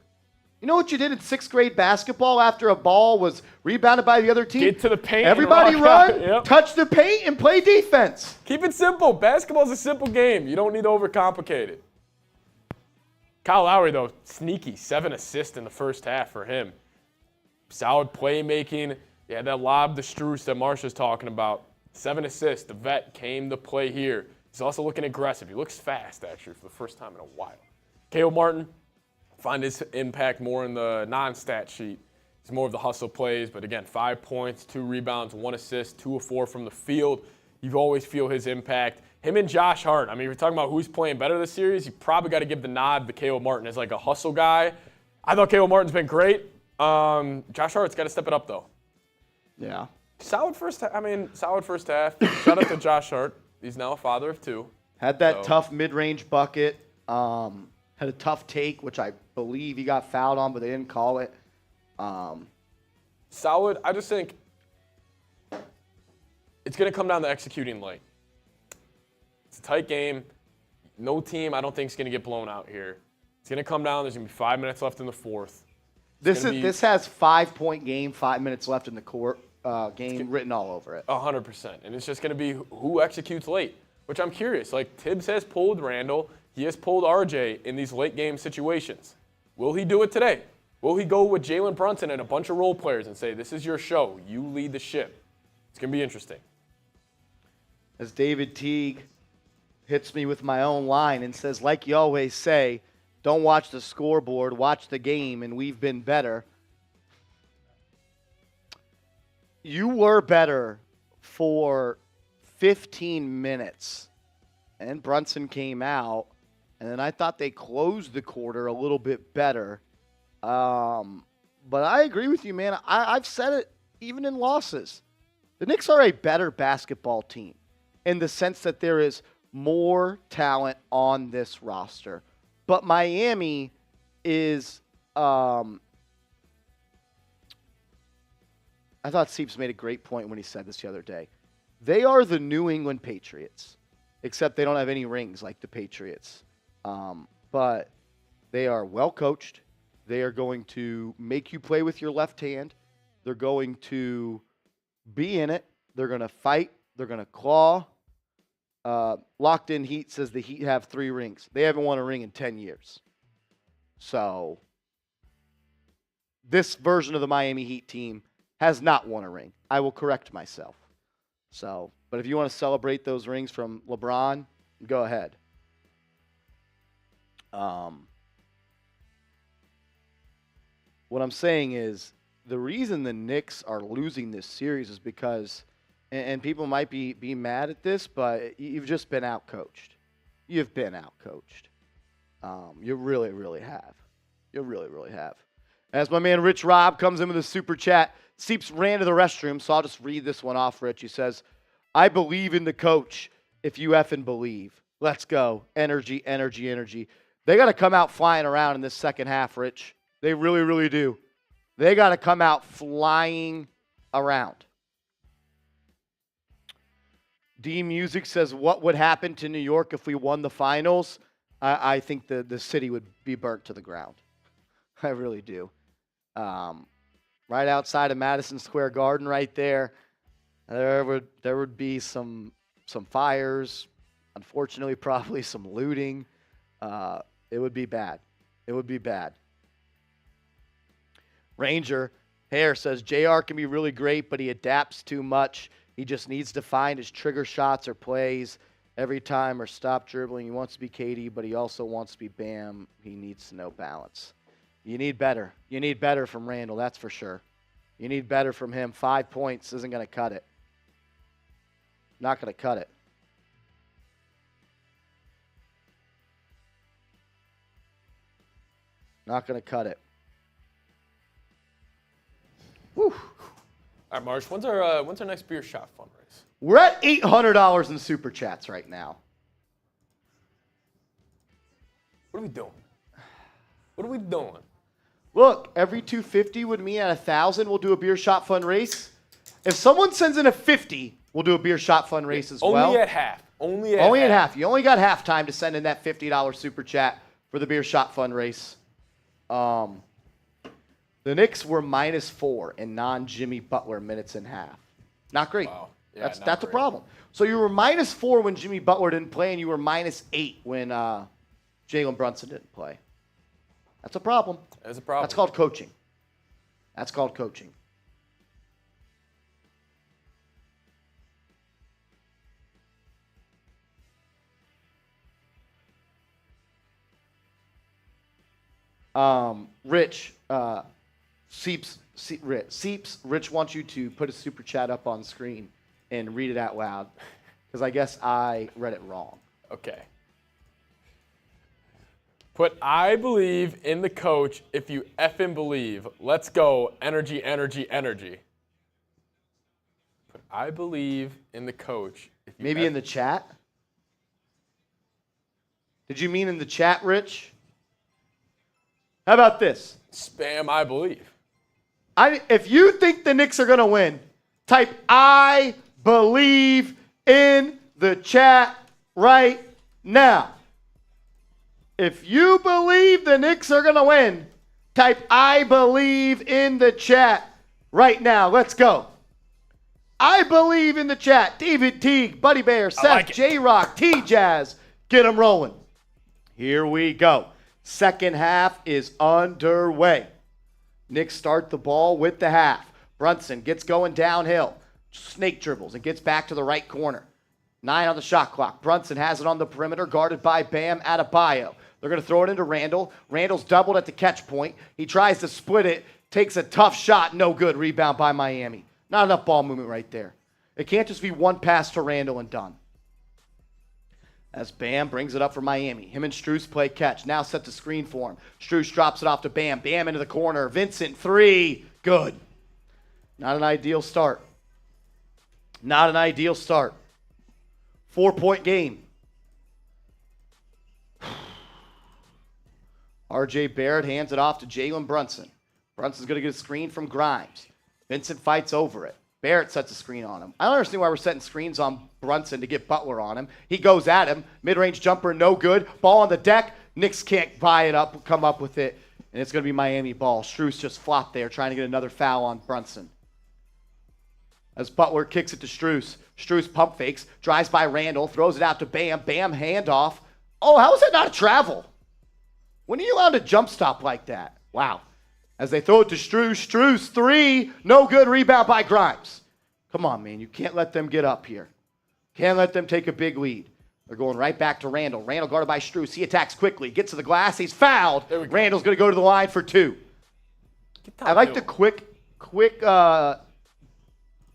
You know what you did in 6th grade basketball after a ball was rebounded by the other team? Get to the paint. Everybody run, touch the paint, and play defense. Keep it simple. Basketball's a simple game. You don't need to overcomplicate it. Kyle Lowry, though, sneaky. 7 assists in the first half for him. Solid playmaking. Yeah, that lob to Strus that Marsha's talking about. 7 assists. The vet came to play here. He's also looking aggressive. He looks fast, actually, for the first time in a while. Caleb Martin, find his impact more in the non-stat sheet. He's more of the hustle plays, but again, 5 points, 2 rebounds, 1 assist, 2 of 4 from the field. You always feel his impact. Him and Josh Hart, I mean, if you're talking about who's playing better this series, you probably got to give the nod to Caleb Martin as like a hustle guy. I thought Caleb Martin's been great. Josh Hart's got to step it up, though. Yeah. Solid first half. Shout out to Josh Hart. He's now a father of 2. Had that tough mid-range bucket. Had a tough take, which I believe he got fouled on, but they didn't call it. Solid. I just think it's going to come down to executing late. It's a tight game. No team, I don't think, is going to get blown out here. It's going to come down. There's going to be 5 minutes left in the fourth. This has 5-point game, 5 minutes left in the court game written all over it. 100%. And it's just going to be who executes late, which I'm curious. Like, Tibbs has pulled Randle. He has pulled RJ in these late game situations. Will he do it today? Will he go with Jalen Brunson and a bunch of role players and say, this is your show. You lead the ship. It's going to be interesting. As David Teague hits me with my own line and says, like you always say, don't watch the scoreboard, watch the game, and we've been better. You were better for 15 minutes, and Brunson came out, and then I thought they closed the quarter a little bit better. But I agree with you, man. I've said it even in losses. The Knicks are a better basketball team in the sense that there is more talent on this roster. But Miami is I thought Seeps made a great point when he said this the other day. They are the New England Patriots, except they don't have any rings like the Patriots. But they are well coached. They are going to make you play with your left hand. They're going to be in it. They're going to fight. They're going to claw. Locked In Heat says the Heat have 3 rings. They haven't won a ring in 10 years. So this version of the Miami Heat team has not won a ring. I will correct myself. So, but if you want to celebrate those rings from LeBron, go ahead. What I'm saying is the reason the Knicks are losing this series is because, and people might be mad at this, but you've just been outcoached. You've been outcoached. You really, really have. You really, really have. As my man Rich Rob comes in with a super chat, Seeps ran to the restroom, so I'll just read this one off, Rich. He says, I believe in the coach if you effing believe. Let's go. Energy, energy, energy. They got to come out flying around in this second half, Rich. They really, really do. They got to come out flying around. D Music says, what would happen to New York if we won the finals? I think the city would be burnt to the ground. I really do. Right outside of Madison Square Garden right there, there would be some fires, unfortunately probably some looting. It would be bad. It would be bad. Ranger Hare says, JR can be really great, but he adapts too much. He just needs to find his trigger shots or plays every time or stop dribbling. He wants to be KD, but he also wants to be Bam. He needs to know balance. You need better. You need better from Randle, that's for sure. You need better from him. 5 points isn't going to cut it. Not going to cut it. Not going to cut it. Whew. All right, Marsh, when's our next beer shot fundraise? We're at $800 in super chats right now. What are we doing? What are we doing? Look, every 250 would mean at 1,000 we'll do a beer shot fun race. If someone sends in a 50, we'll do a beer shot fun race as well. Only at half. Only at half. You only got half time to send in that $50 super chat for the beer shot fun race. The Knicks were -4 in non-Jimmy Butler minutes in half. Not great. Wow. Yeah, that's a problem. So you were -4 when Jimmy Butler didn't play, and you were -8 when Jalen Brunson didn't play. That's a problem. That's a problem. That's called coaching. That's called coaching. Rich, Rich wants you to put a super chat up on screen and read it out loud, because I guess I read it wrong. Okay. Put I believe in the coach if you effing believe. Let's go. Energy, energy, energy. Put I believe in the coach. If you Maybe in the chat? Did you mean in the chat, Rich? How about this? Spam I believe. If you think the Knicks are going to win, type I believe in the chat right now. If you believe the Knicks are going to win, type I believe in the chat right now. Let's go. I believe in the chat. David Teague, Buddy Bear, Seth, J-Rock, T-Jazz. Get them rolling. Here we go. Second half is underway. Knicks start the ball with the half. Brunson gets going downhill. Snake dribbles and gets back to the right corner. 9 on the shot clock. Brunson has it on the perimeter, guarded by Bam Adebayo. They're going to throw it into Randle. Randle's doubled at the catch point. He tries to split it, takes a tough shot, no good. Rebound by Miami. Not enough ball movement right there. It can't just be one pass to Randle and done. As Bam brings it up for Miami. Him and Strus play catch. Now set the screen for him. Strus drops it off to Bam. Bam into the corner. Vincent, 3. Good. Not an ideal start. Not an ideal start. 4-point game. RJ Barrett hands it off to Jalen Brunson. Brunson's going to get a screen from Grimes. Vincent fights over it. Barrett sets a screen on him. I don't understand why we're setting screens on Brunson to get Butler on him. He goes at him. Mid-range jumper, no good. Ball on the deck. Knicks can't buy it up, come up with it. And it's going to be Miami ball. Strus just flopped there, trying to get another foul on Brunson. As Butler kicks it to Strus. Strus pump fakes, drives by Randle, throws it out to Bam. Bam handoff. Oh, how is that not a travel? When are you allowed to jump stop like that? Wow. As they throw it to Strus. Strus, 3. No good. Rebound by Grimes. Come on, man. You can't let them get up here. Can't let them take a big lead. They're going right back to Randle. Randle guarded by Strus. He attacks quickly. Gets to the glass. He's fouled. Randle's going to go to the line for 2. I like the quick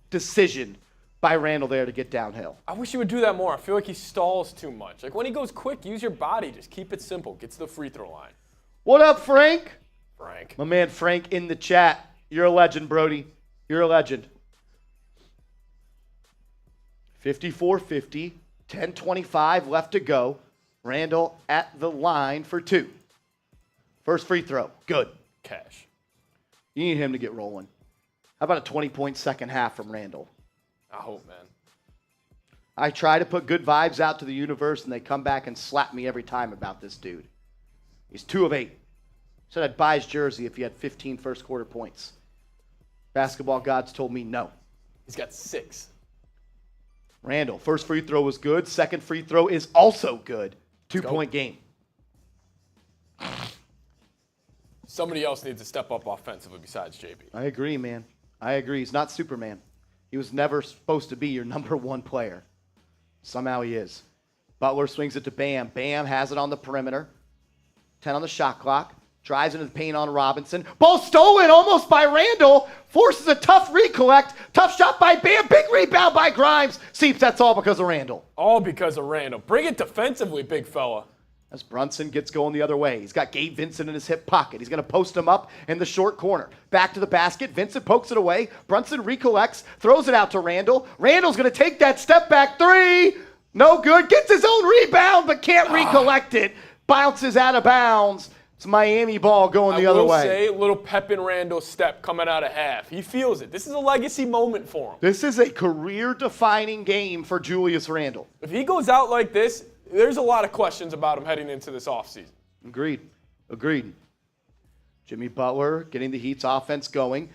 decision by Randle there to get downhill. I wish he would do that more. I feel like he stalls too much. Like when he goes quick, use your body. Just keep it simple. Get to the free throw line. What up, Frank? Frank. My man Frank in the chat. You're a legend, Brody. You're a legend. 54-50. 10:25 left to go. Randle at the line for 2. First free throw. Good. Cash. You need him to get rolling. How about a 20-point second half from Randle? I hope, man. I try to put good vibes out to the universe, and they come back and slap me every time about this dude. He's 2 of 8. Said I'd buy his jersey if he had 15 first quarter points. Basketball gods told me no. He's got 6. Randle, first free throw was good. Second free throw is also good. 2-point game. Somebody else needs to step up offensively besides JB. I agree, man. I agree. He's not Superman. He was never supposed to be your number 1 player. Somehow he is. Butler swings it to Bam. Bam has it on the perimeter. 10 on the shot clock. Drives into the paint on Robinson. Ball stolen almost by Randle. Forces a tough recollect. Tough shot by Bam. Big rebound by Grimes. Seeps, that's all because of Randle. All because of Randle. Bring it defensively, big fella. As Brunson gets going the other way. He's got Gabe Vincent in his hip pocket. He's going to post him up in the short corner. Back to the basket. Vincent pokes it away. Brunson recollects. Throws it out to Randle. Randle's going to take that step back 3. No good. Gets his own rebound but can't recollect it. Bounces out of bounds. It's Miami ball going the other way. I will say, little pep in Randle's step coming out of half. He feels it. This is a legacy moment for him. This is a career-defining game for Julius Randle. If he goes out like this, there's a lot of questions about him heading into this offseason. Agreed. Jimmy Butler getting the Heat's offense going.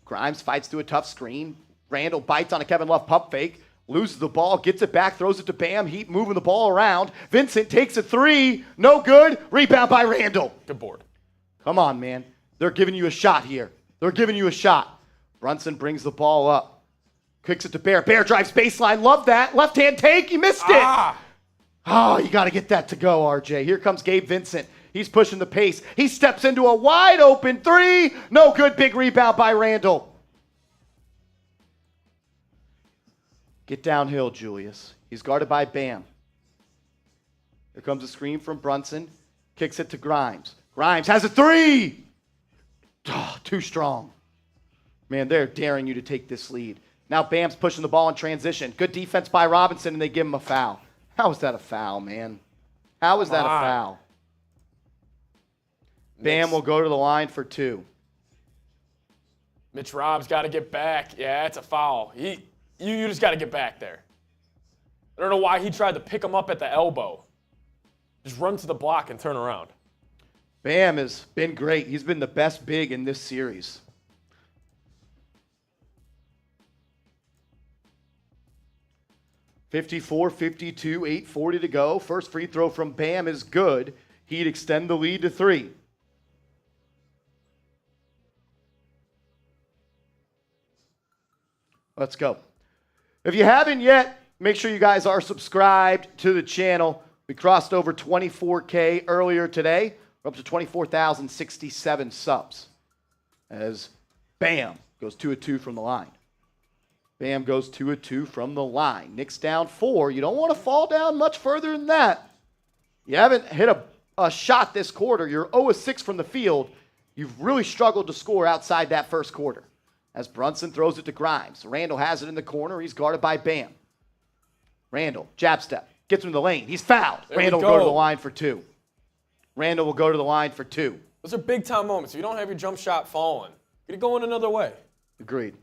Grimes fights through a tough screen. Randle bites on a Kevin Love pump fake. Loses the ball, gets it back, throws it to Bam. Heat moving the ball around. Vincent takes a 3. No good. Rebound by Randle. Good board. Come on, man. They're giving you a shot here. Brunson brings the ball up. Kicks it to Barrett. Barrett drives baseline. Love that. Left-hand take. He missed it. You got to get that to go, RJ. Here comes Gabe Vincent. He's pushing the pace. He steps into a wide-open 3. No good. Big rebound by Randle. Get downhill, Julius. He's guarded by Bam. Here comes a screen from Brunson. Kicks it to Grimes. Grimes has a 3. Too strong. Man, they're daring you to take this lead. Now Bam's pushing the ball in transition. Good defense by Robinson, and they give him a foul. How is that a foul, man? How is that a foul? Bam will go to the line for 2. Mitch Rob's got to get back. Yeah, it's a foul. You just got to get back there. I don't know why he tried to pick him up at the elbow. Just run to the block and turn around. Bam has been great. He's been the best big in this series. (54-52), 8:40 to go. First free throw from Bam is good. He'd extend the lead to 3. Let's go. If you haven't yet, make sure you guys are subscribed to the channel. We crossed over 24K earlier today. We're up to 24,067 subs. As Bam goes 2 of 2 from the line. Bam goes 2 of 2 from the line. Knicks down 4. You don't want to fall down much further than that. You haven't hit a shot this quarter. You're 0 of 6 from the field. You've really struggled to score outside that first quarter. As Brunson throws it to Grimes. Randle has it in the corner. He's guarded by Bam. Randle, jab step, gets him in the lane. He's fouled. Randle will go to the line for 2. Randle will go to the line for 2. Those are big-time moments. If you don't have your jump shot falling, get it going another way. Agreed.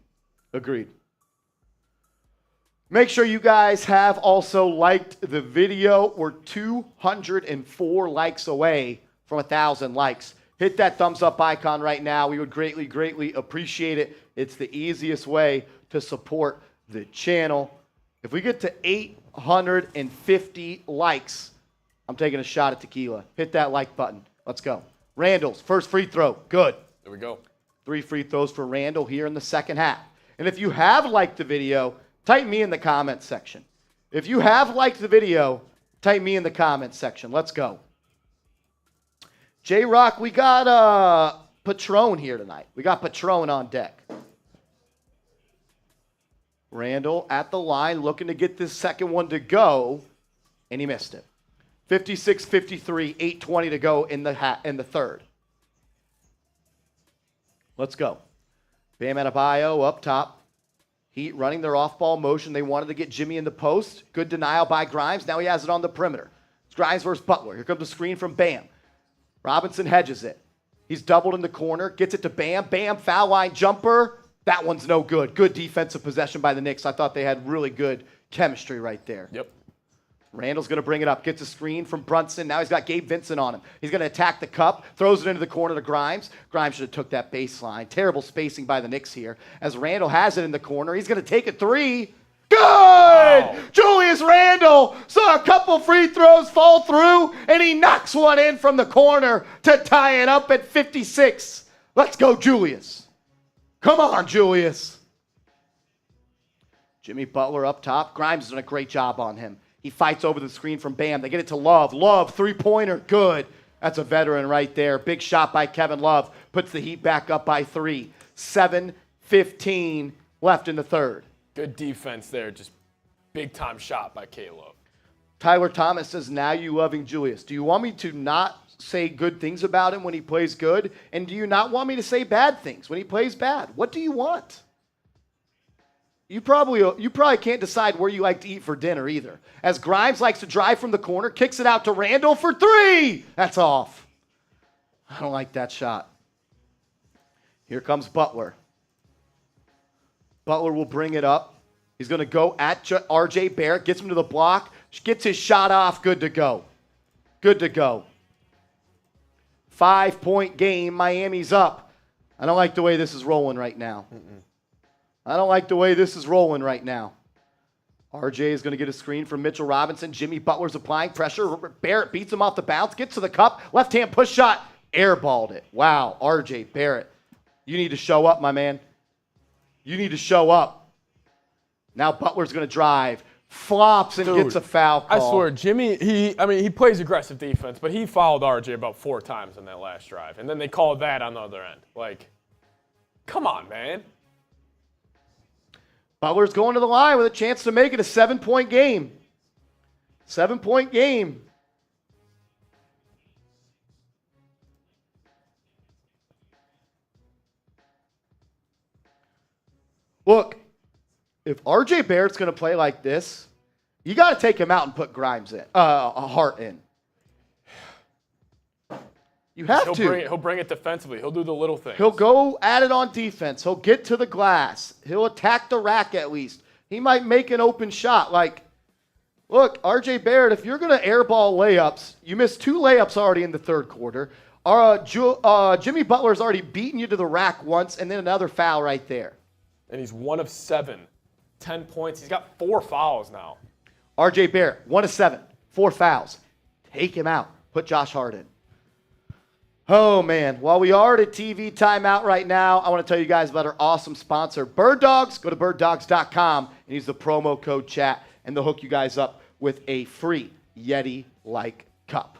Make sure you guys have also liked the video. We're 204 likes away from 1,000 likes. Hit that thumbs up icon right now. We would greatly, greatly appreciate it. It's the easiest way to support the channel. If we get to 850 likes, I'm taking a shot at tequila. Hit that like button. Let's go. Randle's first free throw. Good. There we go. 3 free throws for Randle here in the second half. And if you have liked the video, type me in the comments section. If you have liked the video, type me in the comments section. Let's go. J-Rock, we got Patron here tonight. We got Patron on deck. Randle at the line looking to get this second one to go, and he missed it. 56-53, 8:20 to go in the third. Let's go. Bam Adebayo up top. Heat running their off-ball motion. They wanted to get Jimmy in the post. Good denial by Grimes. Now he has it on the perimeter. It's Grimes versus Butler. Here comes the screen from Bam. Robinson hedges it. He's doubled in the corner. Gets it to Bam. Bam, foul line jumper. That one's no good. Good defensive possession by the Knicks. I thought they had really good chemistry right there. Yep. Randle's going to bring it up. Gets a screen from Brunson. Now he's got Gabe Vincent on him. He's going to attack the cup. Throws it into the corner to Grimes. Grimes should have took that baseline. Terrible spacing by the Knicks here. As Randle has it in the corner. He's going to take a three. Good! Wow. Julius Randle saw a couple free throws fall through, and he knocks one in from the corner to tie it up at 56. Let's go, Julius. Come on, Julius. Jimmy Butler up top. Grimes has done a great job on him. He fights over the screen from Bam. They get it to Love. Love, three-pointer, good. That's a veteran right there. Big shot by Kevin Love. Puts the Heat back up by 3. 7:15 left in the third. Good defense there. Just big-time shot by K-Love. Tyler Thomas says, now you loving Julius. Do you want me to not say good things about him when he plays good? And do you not want me to say bad things when he plays bad? What do you want? You probably can't decide where you like to eat for dinner either. As Grimes likes to drive from the corner, kicks it out to Randle for 3. That's off. I don't like that shot. Here comes Butler. Butler will bring it up. He's going to go at RJ Barrett, gets him to the block, gets his shot off, good to go. Good to go. 5-point game, Miami's up. I don't like the way this is rolling right now. I don't like the way this is rolling right now. RJ is going to get a screen from Mitchell Robinson. Jimmy Butler's applying pressure. Barrett beats him off the bounce, gets to the cup, left-hand push shot, airballed it. Wow, RJ Barrett, you need to show up, my man. You need to show up. Now Butler's going to drive. Flops and gets a foul call. I swear, Jimmy, he plays aggressive defense, but he fouled RJ about 4 times on that last drive. And then they called that on the other end. Like, come on, man. Butler's going to the line with a chance to make it a 7-point game. 7-point game. Look, if RJ Barrett's going to play like this, you got to take him out and put Grimes in, Hart in. You have to. He'll bring it defensively. He'll do the little things. He'll go at it on defense. He'll get to the glass. He'll attack the rack at least. He might make an open shot. Like, look, RJ Barrett, if you're going to airball layups, you missed 2 layups already in the third quarter. Jimmy Butler's already beaten you to the rack once, and then another foul right there. And he's 1 of 7. 10 points. He's got 4 fouls now. RJ Barrett, 1 of 7. 4 fouls. Take him out. Put Josh Hart in. Oh, man. While we are at a TV timeout right now, I want to tell you guys about our awesome sponsor, Bird Dogs. Go to birddogs.com and use the promo code CHAT, and they'll hook you guys up with a free Yeti-like cup.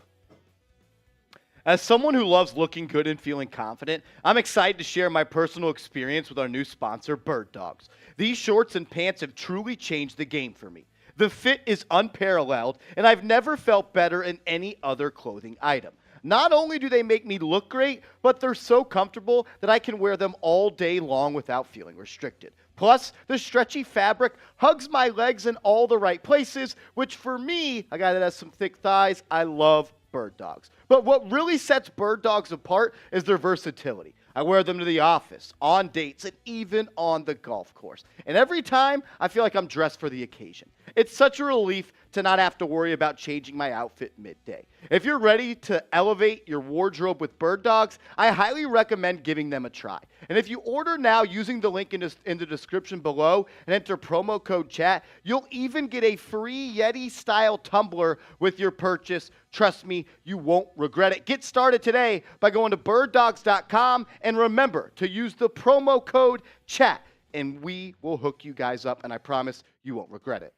As someone who loves looking good and feeling confident, I'm excited to share my personal experience with our new sponsor, Bird Dogs. These shorts and pants have truly changed the game for me. The fit is unparalleled, and I've never felt better in any other clothing item. Not only do they make me look great, but they're so comfortable that I can wear them all day long without feeling restricted. Plus, the stretchy fabric hugs my legs in all the right places, which for me, a guy that has some thick thighs, I love Bird Dogs. But what really sets Bird Dogs apart is their versatility. I wear them to the office, on dates, and even on the golf course. And every time, I feel like I'm dressed for the occasion. It's such a relief to not have to worry about changing my outfit midday. If you're ready to elevate your wardrobe with Bird Dogs, I highly recommend giving them a try. And if you order now using the link in the description below and enter promo code CHAT, you'll even get a free Yeti-style tumbler with your purchase. Trust me, you won't regret it. Get started today by going to birddogs.com and remember to use the promo code CHAT and we will hook you guys up, and I promise you won't regret it.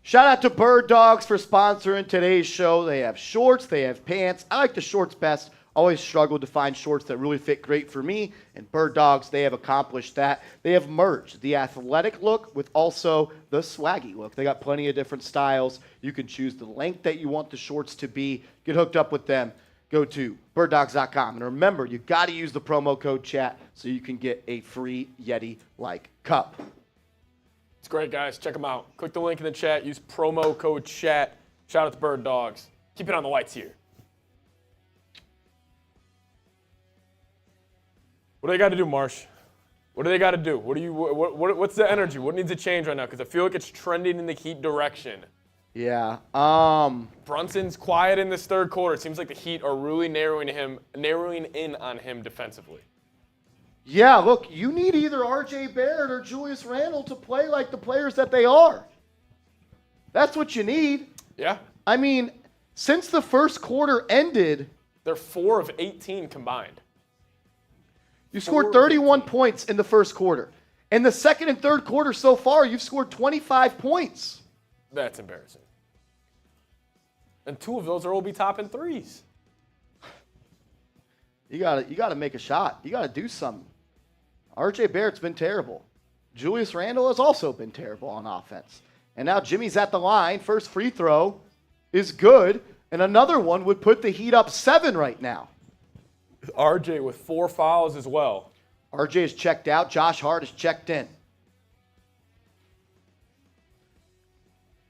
Shout out to Bird Dogs for sponsoring today's show. They have shorts, they have pants. I like the shorts best. Always struggled to find shorts that really fit great for me, and Bird Dogs, they have accomplished that. They have merged the athletic look with also the swaggy look. They got plenty of different styles. You can choose the length that you want the shorts to be. Get hooked up with them. Go to birddogs.com. And remember, you got to use the promo code CHAT so you can get a free Yeti-like cup. It's great, guys. Check them out. Click the link in the chat. Use promo code CHAT. Shout out to Bird Dogs. Keep it on the lights here. What do they got to do, Marsh? What do they got to do? What's the energy? What needs to change right now? Because I feel like it's trending in the Heat direction. Yeah. Brunson's quiet in this third quarter. It seems like the Heat are really narrowing in on him defensively. Yeah, look, you need either RJ Barrett or Julius Randle to play like the players that they are. That's what you need. Yeah. I mean, since the first quarter ended, they're 4 of 18 combined. You scored 31 points in the first quarter. In the second and third quarter so far, you've scored 25 points. That's embarrassing. And 2 of those will be topping threes. You gotta make a shot. You gotta do something. RJ Barrett's been terrible. Julius Randle has also been terrible on offense. And now Jimmy's at the line. First free throw is good. And another one would put the Heat up 7 right now. RJ with 4 fouls as well. RJ is checked out. Josh Hart is checked in.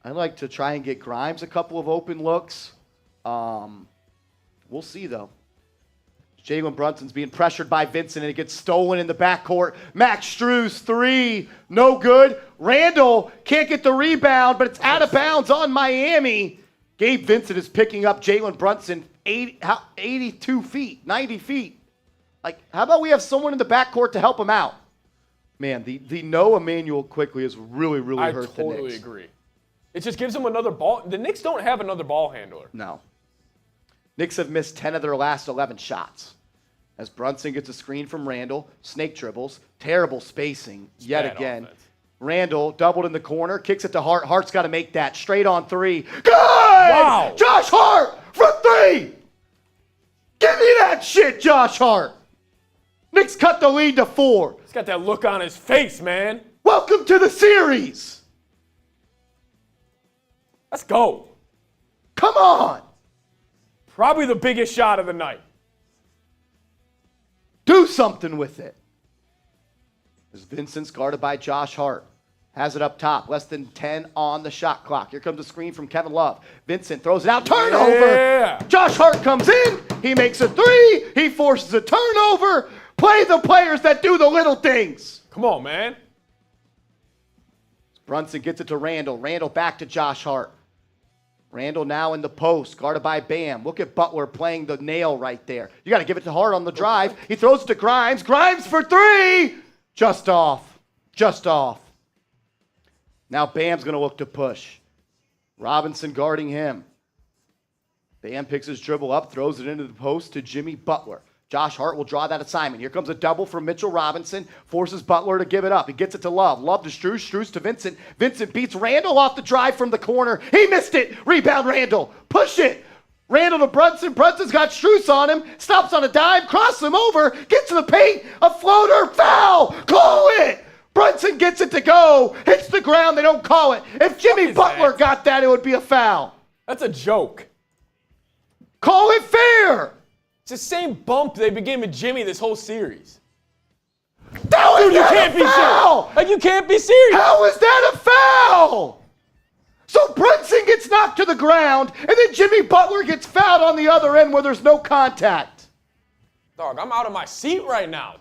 I like to try and get Grimes a couple of open looks. We'll see, though. Jalen Brunson's being pressured by Vincent, and it gets stolen in the backcourt. Max Strus, 3, no good. Randle can't get the rebound, but it's out of bounds on Miami. Gabe Vincent is picking up Jalen Brunson 82 feet, 90 feet. Like, how about we have someone in the backcourt to help him out? Man, the no Emmanuel quickly has really hurt the Knicks. I totally agree. It just gives them another ball. The Knicks don't have another ball handler. No. Knicks have missed 10 of their last 11 shots. As Brunson gets a screen from Randle, snake dribbles, terrible spacing yet again. Offense. Randle doubled in the corner, kicks it to Hart. Hart's got to make that straight on 3. Good! Wow! Josh Hart from 3! Give me that shit, Josh Hart! Knicks cut the lead to 4. He's got that look on his face, man. Welcome to the series! Let's go. Come on! Probably the biggest shot of the night. Do something with it. As Vincent's guarded by Josh Hart. Has it up top. Less than 10 on the shot clock. Here comes a screen from Kevin Love. Vincent throws it out. Turnover. Yeah. Josh Hart comes in. He makes a 3. He forces a turnover. Play the players that do the little things. Come on, man. Brunson gets it to Randle. Randle back to Josh Hart. Randle now in the post, guarded by Bam. Look at Butler playing the nail right there. You got to give it to Hart on the drive. He throws it to Grimes. Grimes for 3. Just off. Just off. Now Bam's going to look to push. Robinson guarding him. Bam picks his dribble up, throws it into the post to Jimmy Butler. Josh Hart will draw that assignment. Here comes a double from Mitchell Robinson. Forces Butler to give it up. He gets it to Love. Love to Strus. Strus to Vincent. Vincent beats Randle off the drive from the corner. He missed it. Rebound Randle. Push it. Randle to Brunson. Brunson's got Strus on him. Stops on a dime. Crosses him over. Gets to the paint. A floater. Foul. Call it. Brunson gets it to go. Hits the ground. They don't call it. If Jimmy Butler got that, it would be a foul. That's a joke. Call it fair. It's the same bump they've been giving Jimmy this whole series. Dude, you can't be serious. Like, you can't be serious. How is that a foul? So Brunson gets knocked to the ground, and then Jimmy Butler gets fouled on the other end where there's no contact. Dog, I'm out of my seat right now.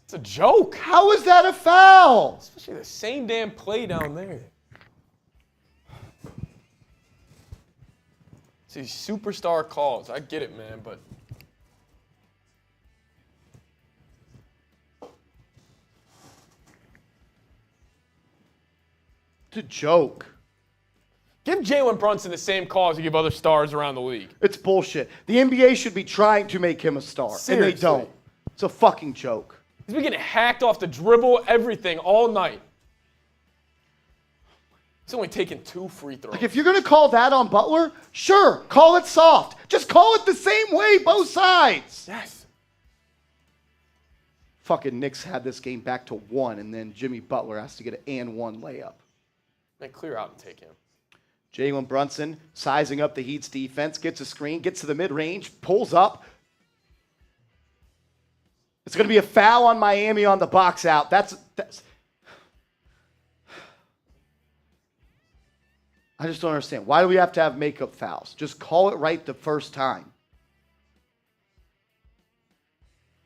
It's a joke. How is that a foul? Especially the same damn play down there. It's these superstar calls. I get it, man, but it's a joke. Give Jalen Brunson the same calls you give other stars around the league. It's bullshit. The NBA should be trying to make him a star, and they Seriously. don't. It's a fucking joke. He's been getting hacked off the dribble, everything, all night. He's only taken 2 free throws. Like, if you're going to call that on Butler, sure, call it soft. Just call it the same way, both sides. Yes. Fucking Knicks had this game back to 1, and then Jimmy Butler has to get an and 1 layup. Then clear out and take him. Jalen Brunson sizing up the Heat's defense, gets a screen, gets to the mid-range, pulls up. It's going to be a foul on Miami on the box out. That's I just don't understand. Why do we have to have makeup fouls? Just call it right the first time.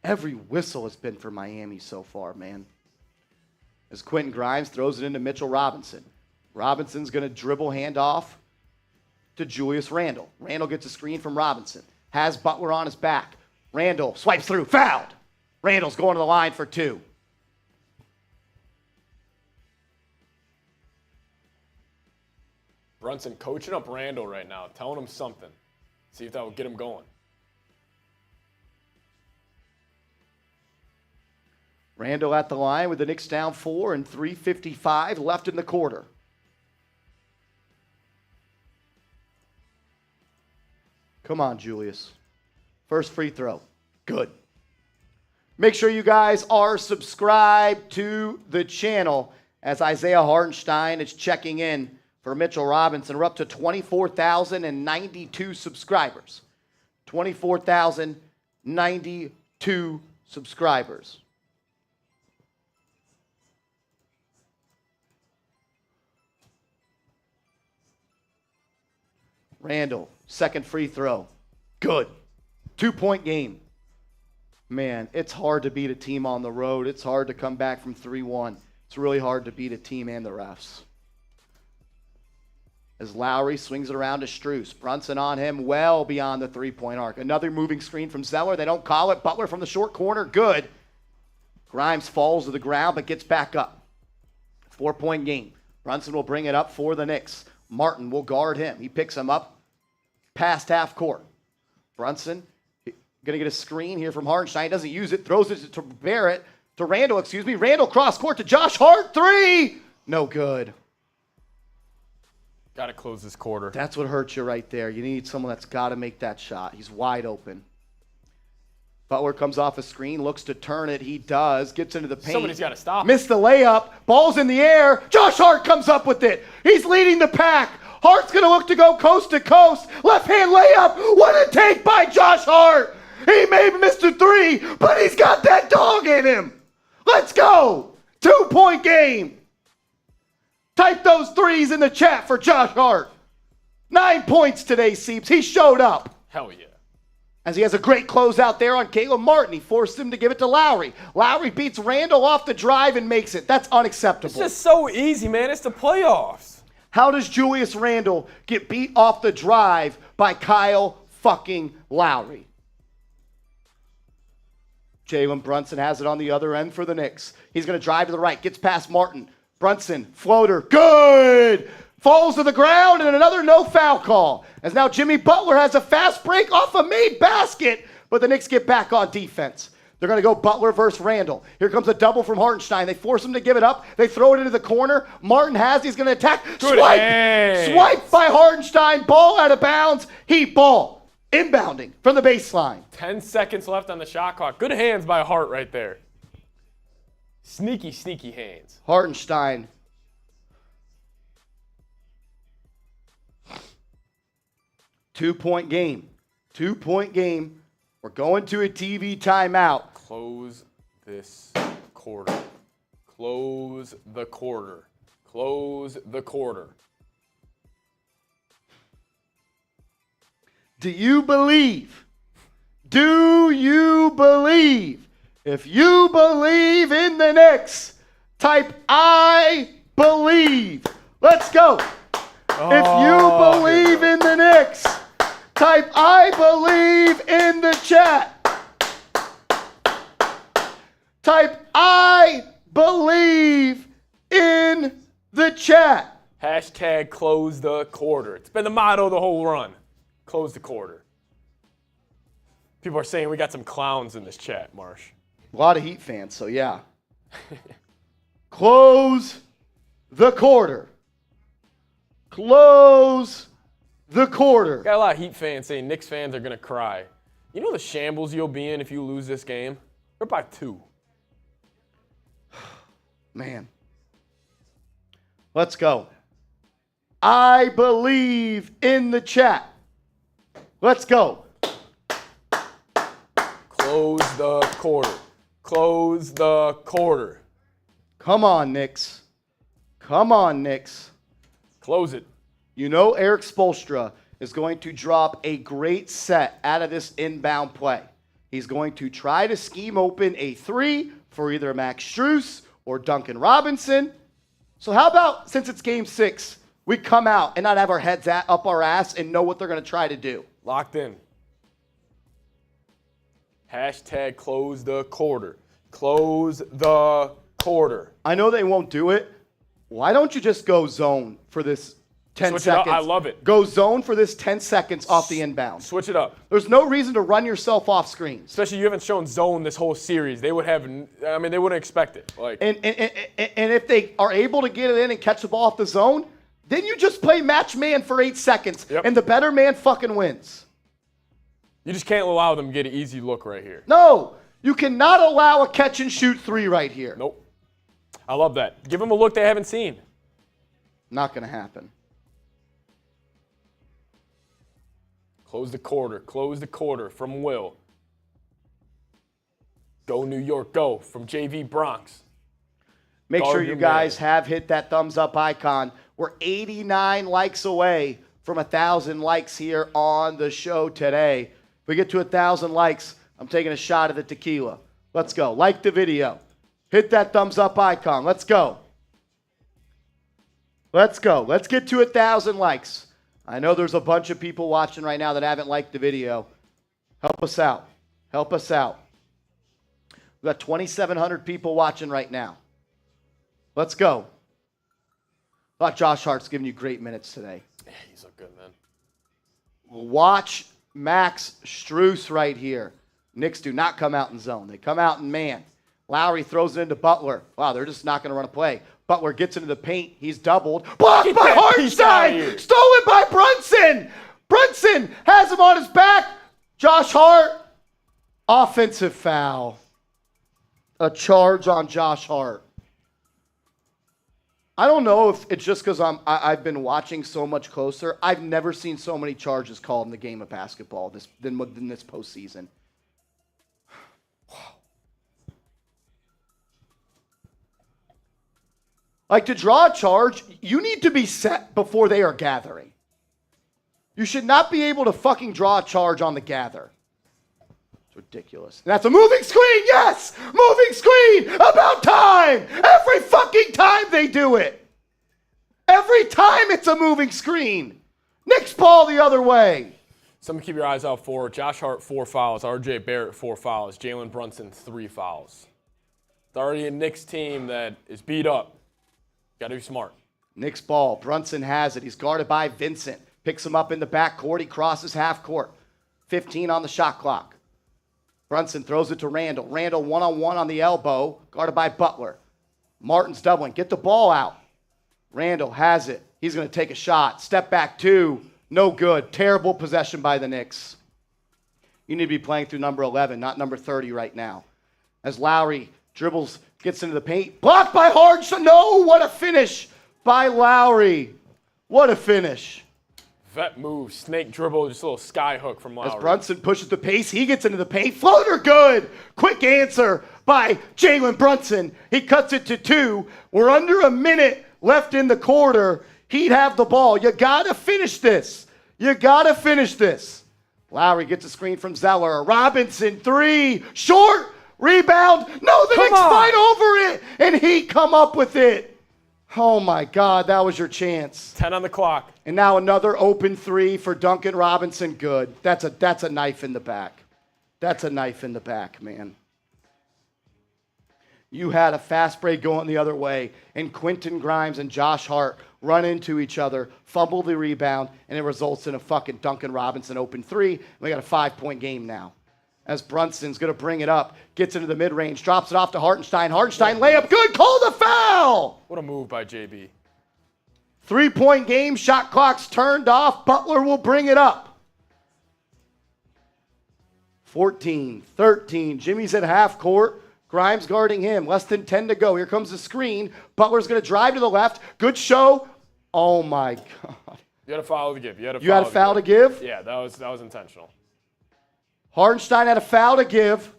Every whistle has been for Miami so far, man. As Quentin Grimes throws it into Mitchell Robinson. Robinson's going to dribble handoff to Julius Randle. Randle gets a screen from Robinson. Has Butler on his back. Randle swipes through. Fouled. Randle's going to the line for 2. Brunson coaching up Randle right now, telling him something. See if that will get him going. Randle at the line with the Knicks down 4 and 3:55 left in the quarter. Come on, Julius. First free throw. Good. Make sure you guys are subscribed to the channel as Isaiah Hartenstein is checking in for Mitchell Robinson. We're up to 24,092 subscribers. 24,092 subscribers. Randle, second free throw. Good. 2-point game. Man, it's hard to beat a team on the road. It's hard to come back from 3-1. It's really hard to beat a team and the refs. As Lowry swings it around to Strus. Brunson on him well beyond the 3-point arc. Another moving screen from Zeller. They don't call it. Butler from the short corner. Good. Grimes falls to the ground but gets back up. 4-point game. Brunson will bring it up for the Knicks. Martin will guard him. He picks him up past half court. Brunson going to get a screen here from Hartenstein. Doesn't use it. Throws it to Barrett. To Randle, excuse me. Randle cross court to Josh Hart. 3. No good. Got to close this quarter. That's what hurts you right there. You need someone that's got to make that shot. He's wide open. Butler comes off a screen, looks to turn it. He does. Gets into the paint. Somebody's got to stop. Missed the layup. Ball's in the air. Josh Hart comes up with it. He's leading the pack. Hart's going to look to go coast to coast. Left hand layup. What a take by Josh Hart. He may have missed a 3, but he's got that dog in him. Let's go. 2-point game. Type those 3s in the chat for Josh Hart. 9 points today, Seeps. He showed up. Hell yeah. As he has a great closeout there on Caleb Martin. He forced him to give it to Lowry. Lowry beats Randle off the drive and makes it. That's unacceptable. It's just so easy, man. It's the playoffs. How does Julius Randle get beat off the drive by Kyle fucking Lowry? Jalen Brunson has it on the other end for the Knicks. He's going to drive to the right. Gets past Martin. Brunson, floater, good! Falls to the ground and another no foul call. As now Jimmy Butler has a fast break off a made basket, but the Knicks get back on defense. They're going to go Butler versus Randle. Here comes a double from Hartenstein. They force him to give it up. They throw it into the corner. Martin has, he's going to attack. Good hands. Swipe by Hartenstein. Ball out of bounds. Heat ball. Inbounding from the baseline. 10 seconds left on the shot clock. Good hands by Hart right there. Sneaky, sneaky hands. Hartenstein. Two-point game. 2-point game. We're going to a TV timeout. Close this quarter. Close the quarter. Close the quarter. Do you believe? Do you believe? If you believe in the Knicks, type I believe. Let's go. If you believe in the Knicks, type I believe in the chat. Type I believe in the chat. Hashtag close the quarter. It's been the motto the whole run. Close the quarter. People are saying we got some clowns in this chat, Marsh. A lot of Heat fans, so yeah. Close the quarter. Close the quarter. Got a lot of Heat fans saying Knicks fans are going to cry. You know the shambles you'll be in if you lose this game? They're by 2. Man. Let's go. I believe in the chat. Let's go. Close the quarter. Close the quarter. Come on, Knicks. Come on, Knicks. Close it. You know Eric Spoelstra is going to drop a great set out of this inbound play. He's going to try to scheme open a 3 for either Max Strus or Duncan Robinson. So how about, since it's game 6, we come out and not have our heads up our ass and know what they're going to try to do. Locked in. Hashtag close the quarter. Close the quarter. I know they won't do it. Why don't you just go zone for this 10 Switch it up. seconds? I love it. Go zone for this 10 seconds off the inbound. Switch it up. There's no reason to run yourself off screens. Especially you haven't shown zone this whole series. They would have, I mean, they wouldn't expect it. Like, And if they are able to get it in and catch the ball off the zone, then you just play match man for 8 seconds, Yep. and the better man fucking wins. you just can't allow them to get an easy look right here. No, you cannot allow a catch and shoot 3 right here. Nope. I love that. Give them a look they haven't seen. Not going to happen. Close the quarter. Close the quarter from Will. Go New York, go from JV Bronx. Make Guard sure your you guys man. have hit that thumbs up icon. We're 89 likes away from 1,000 likes here on the show today. If we get to 1,000 likes, I'm taking a shot of the tequila. Let's go. Like the video. Hit that thumbs up icon. Let's go. Let's go. Let's get to 1,000 likes. I know there's a bunch of people watching right now that haven't liked the video. Help us out. Help us out. We've got 2,700 people watching right now. Let's go. Thought Josh Hart's giving you great minutes today. Yeah, he's a good man. Watch Max Strus right here. Knicks do not come out in zone. They come out in man. Lowry throws it into Butler. Wow, they're just not going to run a play. Butler gets into the paint. He's doubled. Blocked Get by that piece outta Hartenstein. here. Stolen by Brunson. Brunson has him on his back. Josh Hart. Offensive foul. A charge on Josh Hart. I don't know if it's just because I've been watching so much closer. I've never seen so many charges called in the game of basketball than this postseason. Like, to draw a charge, you need to be set before they are gathering. You should not be able to fucking draw a charge on the gather. It's ridiculous. And that's a moving screen, yes! Moving screen! About time! Every fucking time they do it! Every time it's a moving screen! Knicks ball the other way! Something to keep your eyes out for. Josh Hart, 4 fouls. RJ Barrett, 4 fouls. Jalen Brunson, 3 fouls. It's already a Knicks team that is beat up. Got to be smart. Knicks ball. Brunson has it. He's guarded by Vincent. Picks him up in the backcourt. He crosses half court. 15 on the shot clock. Brunson throws it to Randle. Randle one-on-one on the elbow. Guarded by Butler. Martin's doubling. Get the ball out. Randle has it. He's going to take a shot. Step back 2. No good. Terrible possession by the Knicks. You need to be playing through number 11, not number 30 right now. As Lowry dribbles, gets into the paint. Blocked by Harden. No, what a finish by Lowry. What a finish. Vet move, snake dribble, just a little sky hook from Lowry. As Brunson pushes the pace, he gets into the paint. Floater good. Quick answer by Jalen Brunson. He cuts it to 2. We're under a minute left in the quarter. He'd have the ball. You got to finish this. You got to finish this. Lowry gets a screen from Zeller. Robinson, 3. Short. Rebound. No, the Knicks fight over it. And he come up with it. Oh, my God. That was your chance. 10 on the clock. And now another open 3 for Duncan Robinson. Good. That's a knife in the back. That's a knife in the back, man. You had a fast break going the other way, and Quentin Grimes and Josh Hart run into each other, fumble the rebound, and it results in a fucking Duncan Robinson open three. We got a 5-point game now. As Brunson's going to bring it up, gets into the mid-range, drops it off to Hartenstein. Hartenstein layup, good, call the foul! What a move by JB. 3-point game, shot clock's turned off. Butler will bring it up. 14-13, Jimmy's at half court. Grimes guarding him, less than 10 to go. Here comes the screen. Butler's going to drive to the left. Good show. Oh, my God. You had a foul to give. You had a foul to give? Yeah, that was intentional. Hartenstein had a foul to give.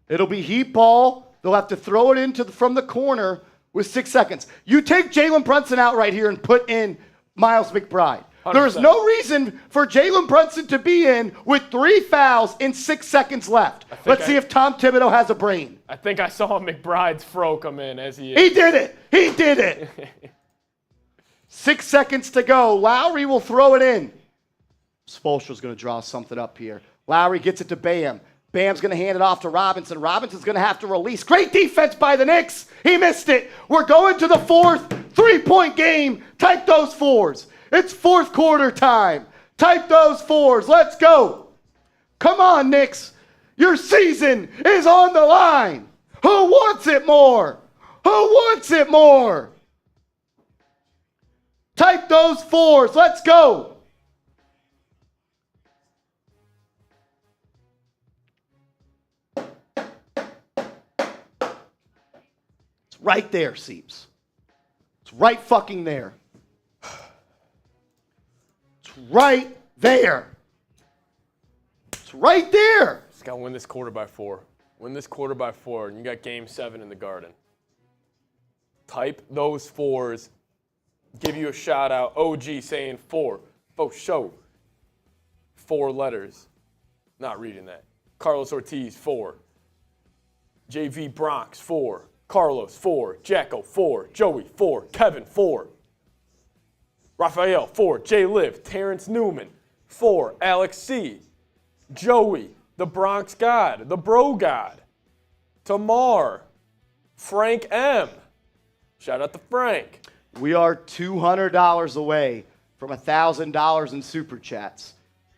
It'll be heat ball. They'll have to throw it from the corner with 6 seconds. You take Jalen Brunson out right here and put in Miles McBride. 100%. There's no reason for Jalen Brunson to be in with 3 fouls in 6 seconds left. Let's see if Tom Thibodeau has a brain. I think I saw McBride's fro come in as he is. He did it. He did it. 6 seconds to go. Lowry will throw it in. Spoelstra's going to draw something up here. Lowry gets it to Bam. Bam's going to hand it off to Robinson. Robinson's going to have to release. Great defense by the Knicks. He missed it. We're going to the 4th 3-point game. Type those 4s. It's 4th quarter time. Type those 4s. Let's go. Come on, Knicks. Your season is on the line. Who wants it more? Who wants it more? Type those 4s. Let's go. It's right there, Seeps. It's right fucking there. It's right there. It's right there. Just got to win this quarter by 4. Win this quarter by 4, and you got Game 7 in the Garden. Type those 4s. Give you a shout out. OG saying 4. For show. 4 letters. Not reading that. Carlos Ortiz, 4. JV Bronx, 4. Carlos, 4. Jacko, 4. Joey, 4. Kevin, 4. Raphael, 4. Jay Liv. Terrence Newman, 4. Alex C. Joey, the Bronx God, the Bro God. Tamar. Frank M. Shout out to Frank. We are $200 away from $1,000 in super chats.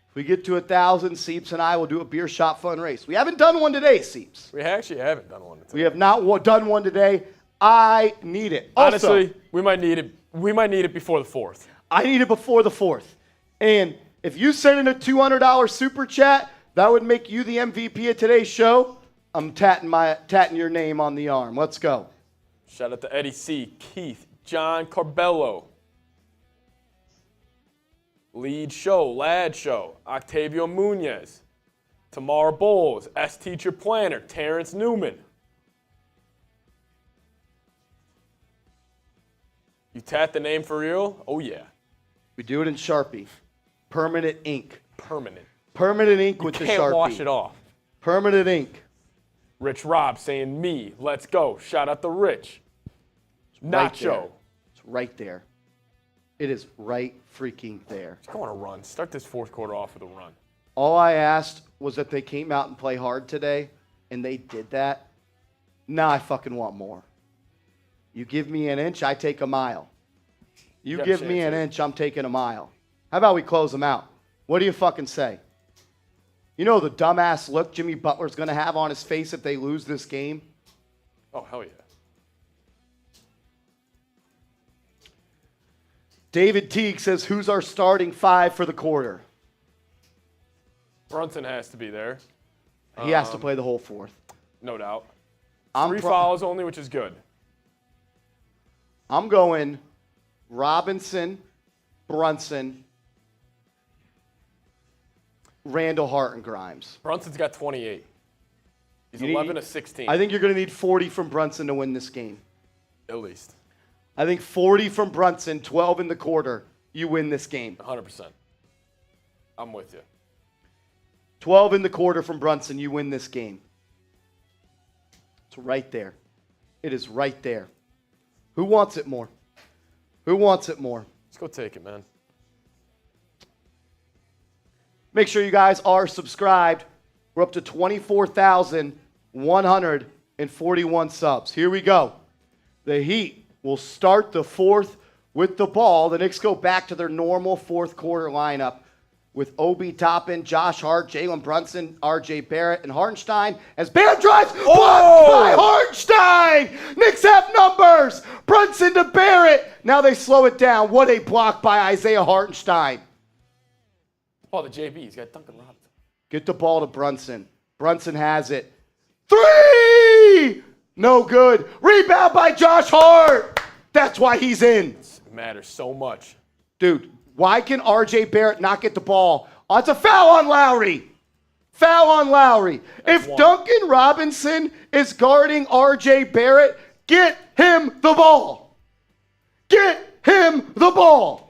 If we get to 1,000, Seeps and I will do a beer shot fun race. We haven't done one today, Seeps. We actually haven't done one today. We have not done one today. I need it. Also, Honestly, we might need it. We might need it before the 4th. I need it before the 4th. And if you send in a $200 super chat, that would make you the MVP of today's show. I'm tatting your name on the arm. Let's go. Shout out to Eddie C, Keith, John Carbello. Lead Show, Lad Show, Octavio Munoz, Tamar Bowles, S Teacher Planner, Terrence Newman. You tat the name for real? Oh yeah. We do it in Sharpie. Permanent ink. Permanent. Permanent ink with the Sharpie. Can't wash it off. Permanent ink. Rich Rob saying me, let's go. Shout out to Rich. Right Nacho. there. It's right there. It is right freaking there. Let's go on a run. Start this 4th quarter off with a run. All I asked was that they came out and play hard today, and they did that. Now I fucking want more. You give me an inch, I take a mile. You give me an inch, I'm taking a mile. How about we close them out? What do you fucking say? You know the dumbass look Jimmy Butler's going to have on his face if they lose this game? Oh, hell yeah. David Teague says, who's our starting 5 for the quarter? Brunson has to be there. He has to play the whole 4th. No doubt. I'm 3 fouls only, which is good. I'm going Robinson, Brunson, Randle, Hart, and Grimes. Brunson's got 28. He's 11 of 16. I think you're going to need 40 from Brunson to win this game. At least. I think 40 from Brunson, 12 in the quarter, you win this game. 100%. I'm with you. 12 in the quarter from Brunson, you win this game. It's right there. It is right there. Who wants it more? Who wants it more? Let's go take it, man. Make sure you guys are subscribed. We're up to 24,141 subs. Here we go. The Heat will start the 4th with the ball. The Knicks go back to their normal fourth quarter lineup with Obi Toppin, Josh Hart, Jalen Brunson, R.J. Barrett, and Hartenstein as Bam drives. Blocked by Hartenstein. Knicks have numbers. Brunson to Barrett. Now they slow it down. What a block by Isaiah Hartenstein. Oh, the JB. He's got Duncan Robinson. Get the ball to Brunson. Brunson has it. 3! No good. Rebound by Josh Hart. That's why he's in. It matters so much. Dude, why can R.J. Barrett not get the ball? Oh, it's a foul on Lowry. Foul on Lowry. If Duncan Robinson is guarding R.J. Barrett, get him the ball. Get him the ball.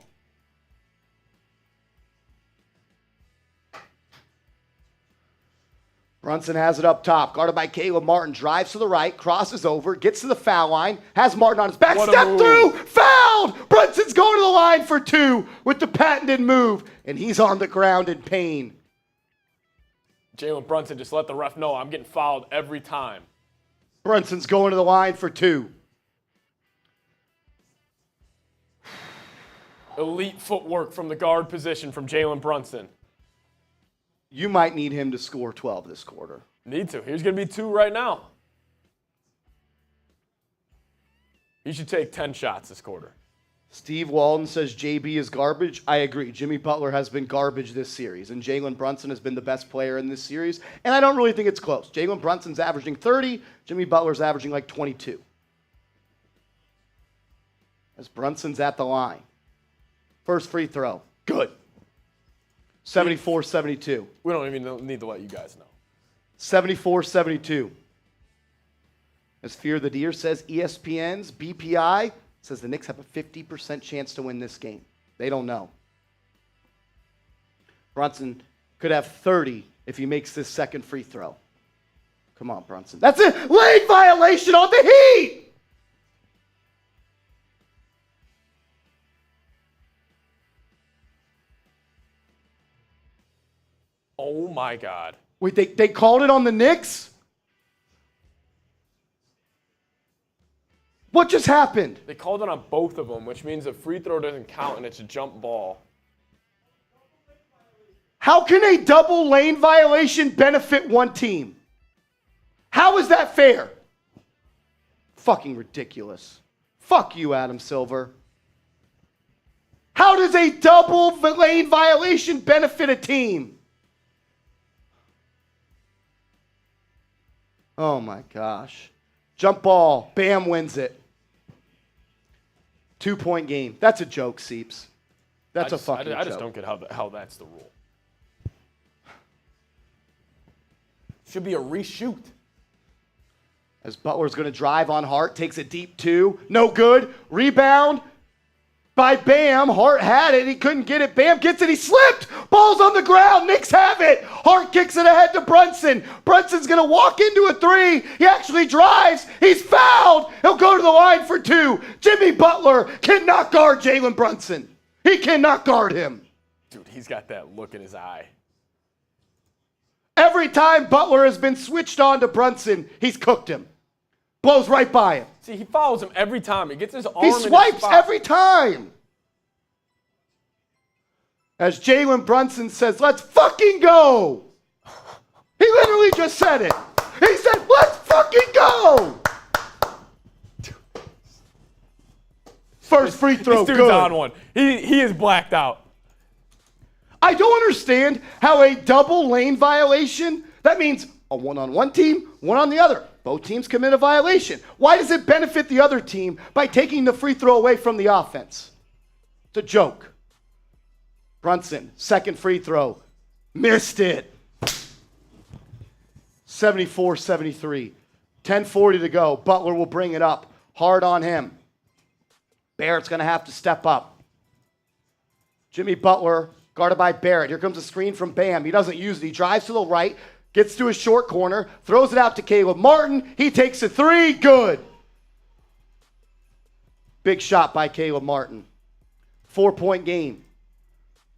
Brunson has it up top, guarded by Caleb Martin, drives to the right, crosses over, gets to the foul line, has Martin on his back, step through, fouled! Brunson's going to the line for 2 with the patented move, and he's on the ground in pain. Jalen Brunson just let the ref know I'm getting fouled every time. Brunson's going to the line for 2. Elite footwork from the guard position from Jalen Brunson. You might need him to score 12 this quarter. Need to. Here's going to be 2 right now. He should take 10 shots this quarter. Steve Walden says JB is garbage. I agree. Jimmy Butler has been garbage this series, and Jalen Brunson has been the best player in this series, and I don't really think it's close. Jalen Brunson's averaging 30. Jimmy Butler's averaging like 22. As Brunson's at the line. First free throw. Good. 74-72. We don't even need to let you guys know. 74-72. As Fear the Deer says, ESPN's BPI says the Knicks have a 50% chance to win this game. They don't know. Brunson could have 30 if he makes this second free throw. Come on, Brunson. That's a lane violation on the Heat! Oh, my God. Wait, they called it on the Knicks? What just happened? They called it on both of them, which means a free throw doesn't count and it's a jump ball. How can a double lane violation benefit one team? How is that fair? Fucking ridiculous. Fuck you, Adam Silver. How does a double lane violation benefit a team? Oh my gosh. Jump ball. Bam wins it. 2-point game. That's a joke, Seeps. That's a fucking joke. I just don't get how that's the rule. Should be a reshoot. As Butler's going to drive on Hart, takes a deep 2. No good. Rebound by Bam. Hart had it. He couldn't get it. Bam gets it. He slipped. Ball's on the ground. Knicks have it. Hart kicks it ahead to Brunson. Brunson's going to walk into a 3. He actually drives. He's fouled. He'll go to the line for 2. Jimmy Butler cannot guard Jalen Brunson. He cannot guard him. Dude, he's got that look in his eye. Every time Butler has been switched on to Brunson, he's cooked him. Blows right by him. See, he follows him every time. He gets his arm He in his swipes spot. every time. As Jalen Brunson says, let's fucking go. He literally just said it. He said, let's fucking go. First free throw, This dude's good. on one. He is blacked out. I don't understand how a double lane violation, that means a one-on-one team, one on the other. Both teams commit a violation. Why does it benefit the other team by taking the free throw away from the offense? It's a joke. Brunson, second free throw. Missed it. 74-73. 10:40 to go. Butler will bring it up. Hard on him. Barrett's going to have to step up. Jimmy Butler, guarded by Barrett. Here comes a screen from Bam. He doesn't use it. He drives to the right, gets to a short corner, throws it out to Caleb Martin. He takes a 3. Good. Big shot by Caleb Martin. 4-point game.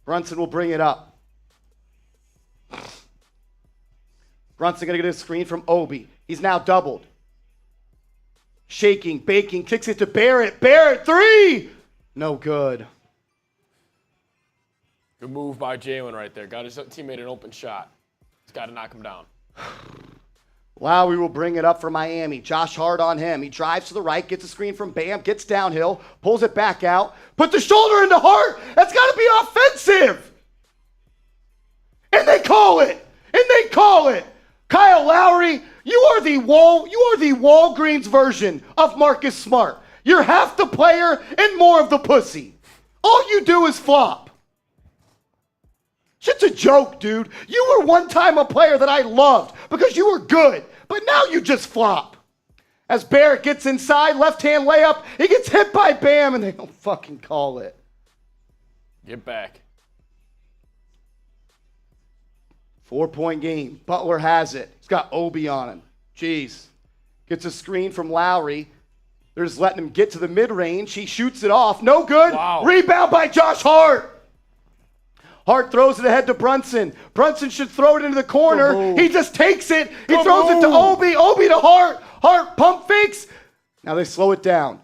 Brunson will bring it up. Brunson going to get a screen from Obi. He's now doubled. Shaking, baking, kicks it to Barrett. Barrett, 3. No good. Good move by Jalen right there. Got his teammate an open shot. He's got to knock him down. Lowry will bring it up for Miami. Josh Hart on him. He drives to the right, gets a screen from Bam, gets downhill, pulls it back out, puts the shoulder into Hart. That's got to be offensive. And they call it. Kyle Lowry, you are the Walgreens version of Marcus Smart. You're half the player and more of the pussy. All you do is flop. Shit's a joke, dude. You were one time a player that I loved because you were good, but now you just flop. As Barrett gets inside, left-hand layup, he gets hit by Bam, and they don't fucking call it. Get back. 4-point game. Butler has it. He's got Obi on him. Jeez. Gets a screen from Lowry. They're just letting him get to the mid-range. He shoots it off. No good. Wow. Rebound by Josh Hart. Hart throws it ahead to Brunson. Brunson should throw it into the corner. He just takes it. He throws it to Obi. Obi to Hart. Hart pump fakes. Now they slow it down.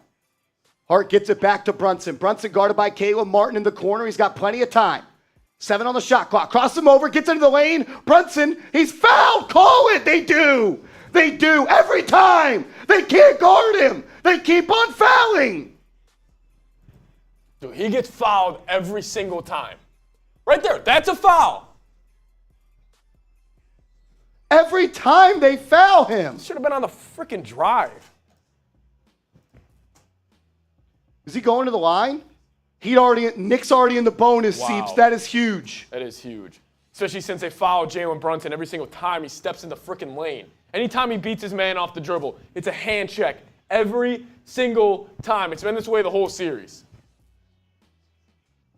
Hart gets it back to Brunson. Brunson guarded by Caleb Martin in the corner. He's got plenty of time. 7 on the shot clock. Cross him over. Gets into the lane. Brunson, he's fouled. Call it. They do. Every time. They can't guard him. They keep on fouling. Dude, he gets fouled every single time. Right there. That's a foul. Every time they foul him. Should have been on the freaking drive. Is he going to the line? Nick's already in the bonus, Wow. Seeps. That is huge. That is huge. Especially since they foul Jalen Brunson every single time he steps in the freaking lane. Anytime he beats his man off the dribble, it's a hand check. Every single time. It's been this way the whole series.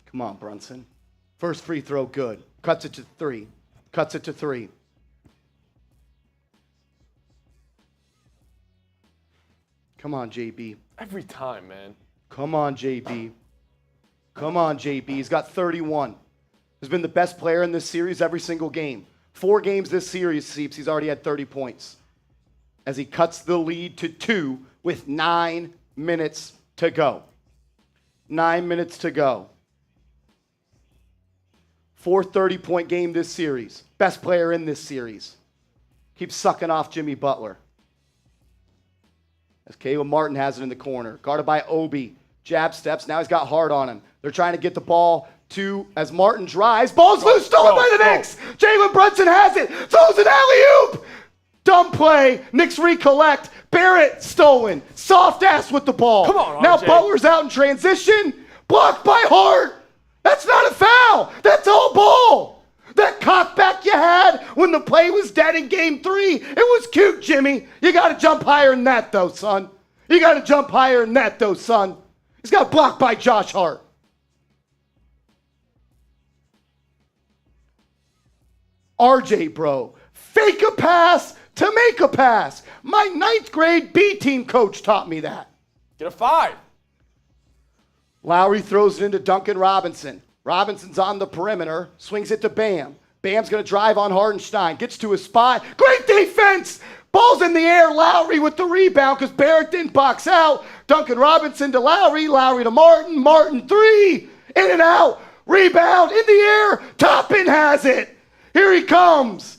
Come on, Brunson. First free throw, good. Cuts it to 3. Come on, JB. Every time, man. Come on, JB. He's got 31. He's been the best player in this series every single game. 4 games this series, Seeps, he's already had 30 points. As he cuts the lead to 2 with 9 minutes to go. 9 minutes to go. 4 30-point game this series. Best player in this series. Keeps sucking off Jimmy Butler. As Caleb Martin has it in the corner. Guarded by Obi. Jab steps. Now he's got Hart on him. They're trying to get the ball to, as Martin drives. Ball's loose. Stolen by the Knicks. Jalen Brunson has it. Throws an alley-oop. Dumb play. Knicks recollect. Barrett stolen. Soft ass with the ball. Come on, now RJ. Butler's out in transition. Blocked by Hart. That's not a foul. That's all ball. That cockback you had when the play was dead in game 3, it was cute, Jimmy. You got to jump higher than that, though, son. He's got blocked by Josh Hart. RJ, bro. Fake a pass to make a pass. My 9th grade B team coach taught me that. Get a 5. Lowry throws it into Duncan Robinson. Robinson's on the perimeter, swings it to Bam. Bam's going to drive on Hardenstein, gets to his spot. Great defense! Ball's in the air. Lowry with the rebound because Barrett didn't box out. Duncan Robinson to Lowry. Lowry to Martin. Martin 3. In and out. Rebound in the air. Toppin has it. Here he comes.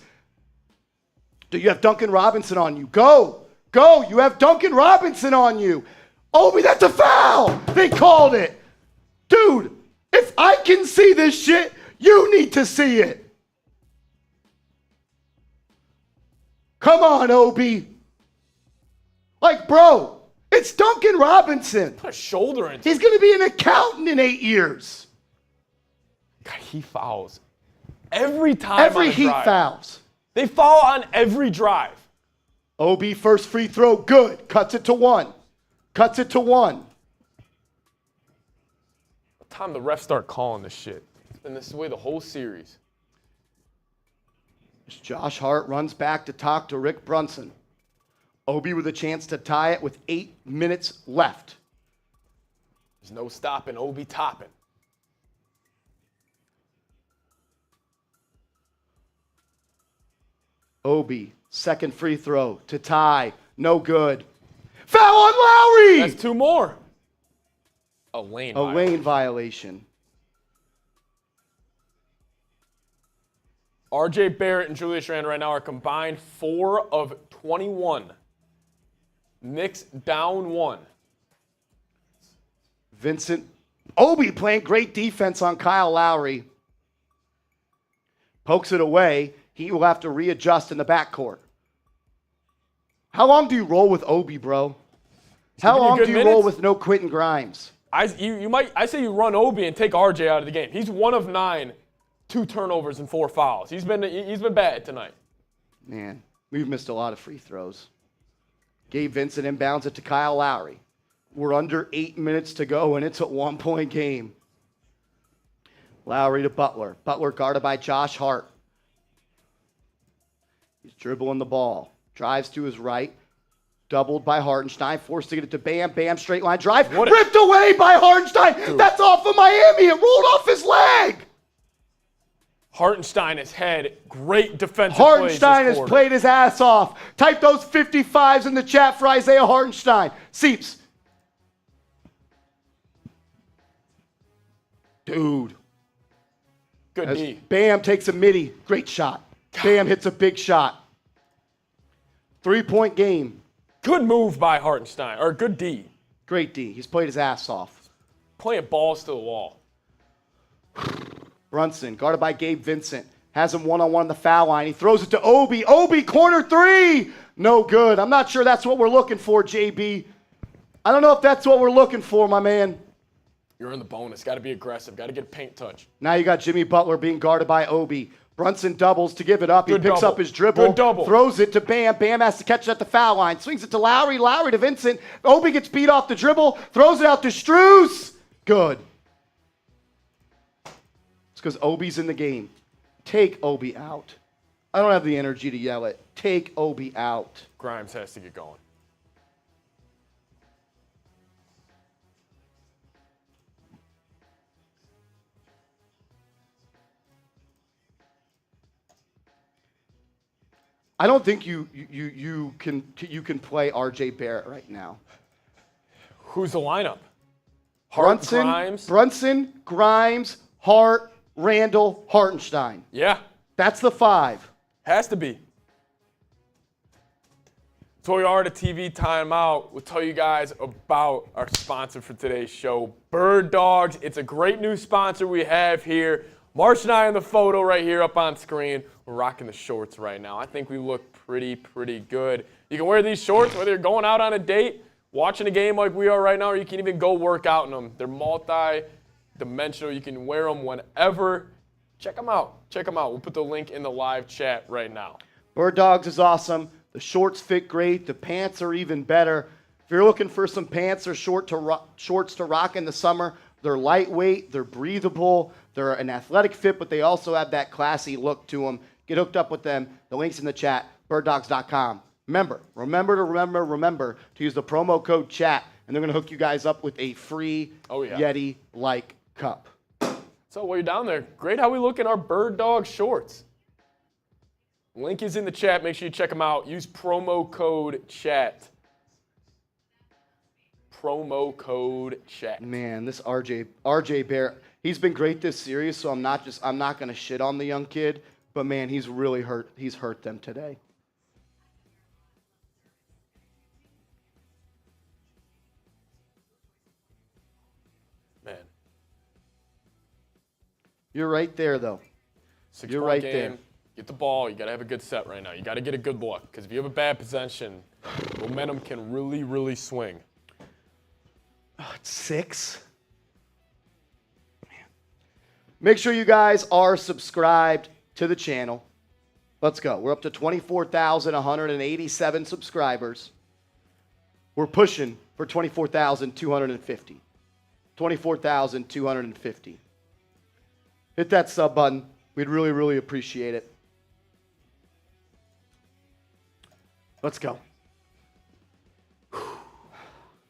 Do you have Duncan Robinson on you? Go. You have Duncan Robinson on you. Obi, that's a foul. They called it. Dude, if I can see this shit, you need to see it. Come on, Obi. Like, bro, it's Duncan Robinson. Put a shoulder into He's going to be an accountant in 8 years. God, he fouls every time. Every on a Heat drive. fouls. They foul on every drive. Obi, first free throw, good. Cuts it to 1. What time the refs start calling this shit? It's been this way the whole series. Josh Hart runs back to talk to Rick Brunson. Obi with a chance to tie it with 8 minutes left. There's no stopping Obi Toppin. Obi, second free throw to tie. No good. Foul on Lowry! That's 2 more. A lane A lane violation. RJ Barrett and Julius Randle right now are combined 4 of 21. Knicks down 1. Vincent. Obi playing great defense on Kyle Lowry. Pokes it away. He will have to readjust in the backcourt. How long do you roll with Obi, bro? How long do you roll with no Quentin Grimes? I say you run Obi and take RJ out of the game. He's 1 of 9, 2 turnovers and 4 fouls. He's been bad tonight. Man, we've missed a lot of free throws. Gabe Vincent inbounds it to Kyle Lowry. We're under 8 minutes to go, and it's a 1-point game. Lowry to Butler. Butler guarded by Josh Hart. He's dribbling the ball. Drives to his right. Doubled by Hartenstein. Forced to get it to Bam. Bam, straight line drive. Ripped away by Hartenstein. Dude. That's off of Miami. It rolled off his leg. Hartenstein has had great defensive Hartenstein plays has played his ass off. Type those 55s in the chat for Isaiah Hartenstein. Seeps. Dude. Good As D. Bam takes a midi. Great shot. Bam hits a big shot. 3-point game. Good move by Hartenstein, or good D. Great D. He's played his ass off. Playing balls to the wall. Brunson, guarded by Gabe Vincent. Has him one-on-one on the foul line. He throws it to Obi. Obi, corner 3. No good. I'm not sure that's what we're looking for, JB. I don't know if that's what we're looking for, my man. You're in the bonus. Got to be aggressive. Got to get a paint touch. Now you got Jimmy Butler being guarded by Obi. Brunson doubles to give it up. He picks up his dribble. Good double. Throws it to Bam. Bam has to catch it at the foul line. Swings it to Lowry. Lowry to Vincent. Obi gets beat off the dribble. Throws it out to Strus. Good. It's because Obi's in the game. Take Obi out. I don't have the energy to yell it. Take Obi out. Grimes has to get going. I don't think you can play RJ Barrett right now. Who's the lineup? Hart, Brunson, Grimes, Hart, Randle, Hartenstein. Yeah. That's the 5. Has to be. So we are at a TV timeout. We'll tell you guys about our sponsor for today's show, Bird Dogs. It's a great new sponsor we have here. Marsh and I in the photo right here up on screen. We're rocking the shorts right now. I think we look pretty good. You can wear these shorts whether you're going out on a date, watching a game like we are right now, or you can even go work out in them. They're multi-dimensional. You can wear them whenever. Check them out. We'll put the link in the live chat right now. Bird Dogs is awesome. The shorts fit great. The pants are even better. If you're looking for some pants or shorts to rock in the summer, they're lightweight, they're breathable, they're an athletic fit, but they also have that classy look to them. Get hooked up with them. The link's in the chat, birddogs.com. Remember to use the promo code CHAT, and they're going to hook you guys up with a free Yeti-like cup. So while you're down there, great how we look in our Bird Dog shorts. Link is in the chat. Make sure you check them out. Use promo code CHAT. Promo code CHAT. Man, this RJ Barrett, he's been great this series, so I'm not going to shit on the young kid, but man, he's really hurt. He's hurt them today. Man. You're right there, though. You're right there. Get the ball. You got to have a good set right now. You got to get a good look, because if you have a bad possession, momentum can really swing. Oh, it's 6. Man. Make sure you guys are subscribed to the channel. Let's go. We're up to 24,187 subscribers. We're pushing for 24,250. 24,250. Hit that sub button. We'd really appreciate it. Let's go.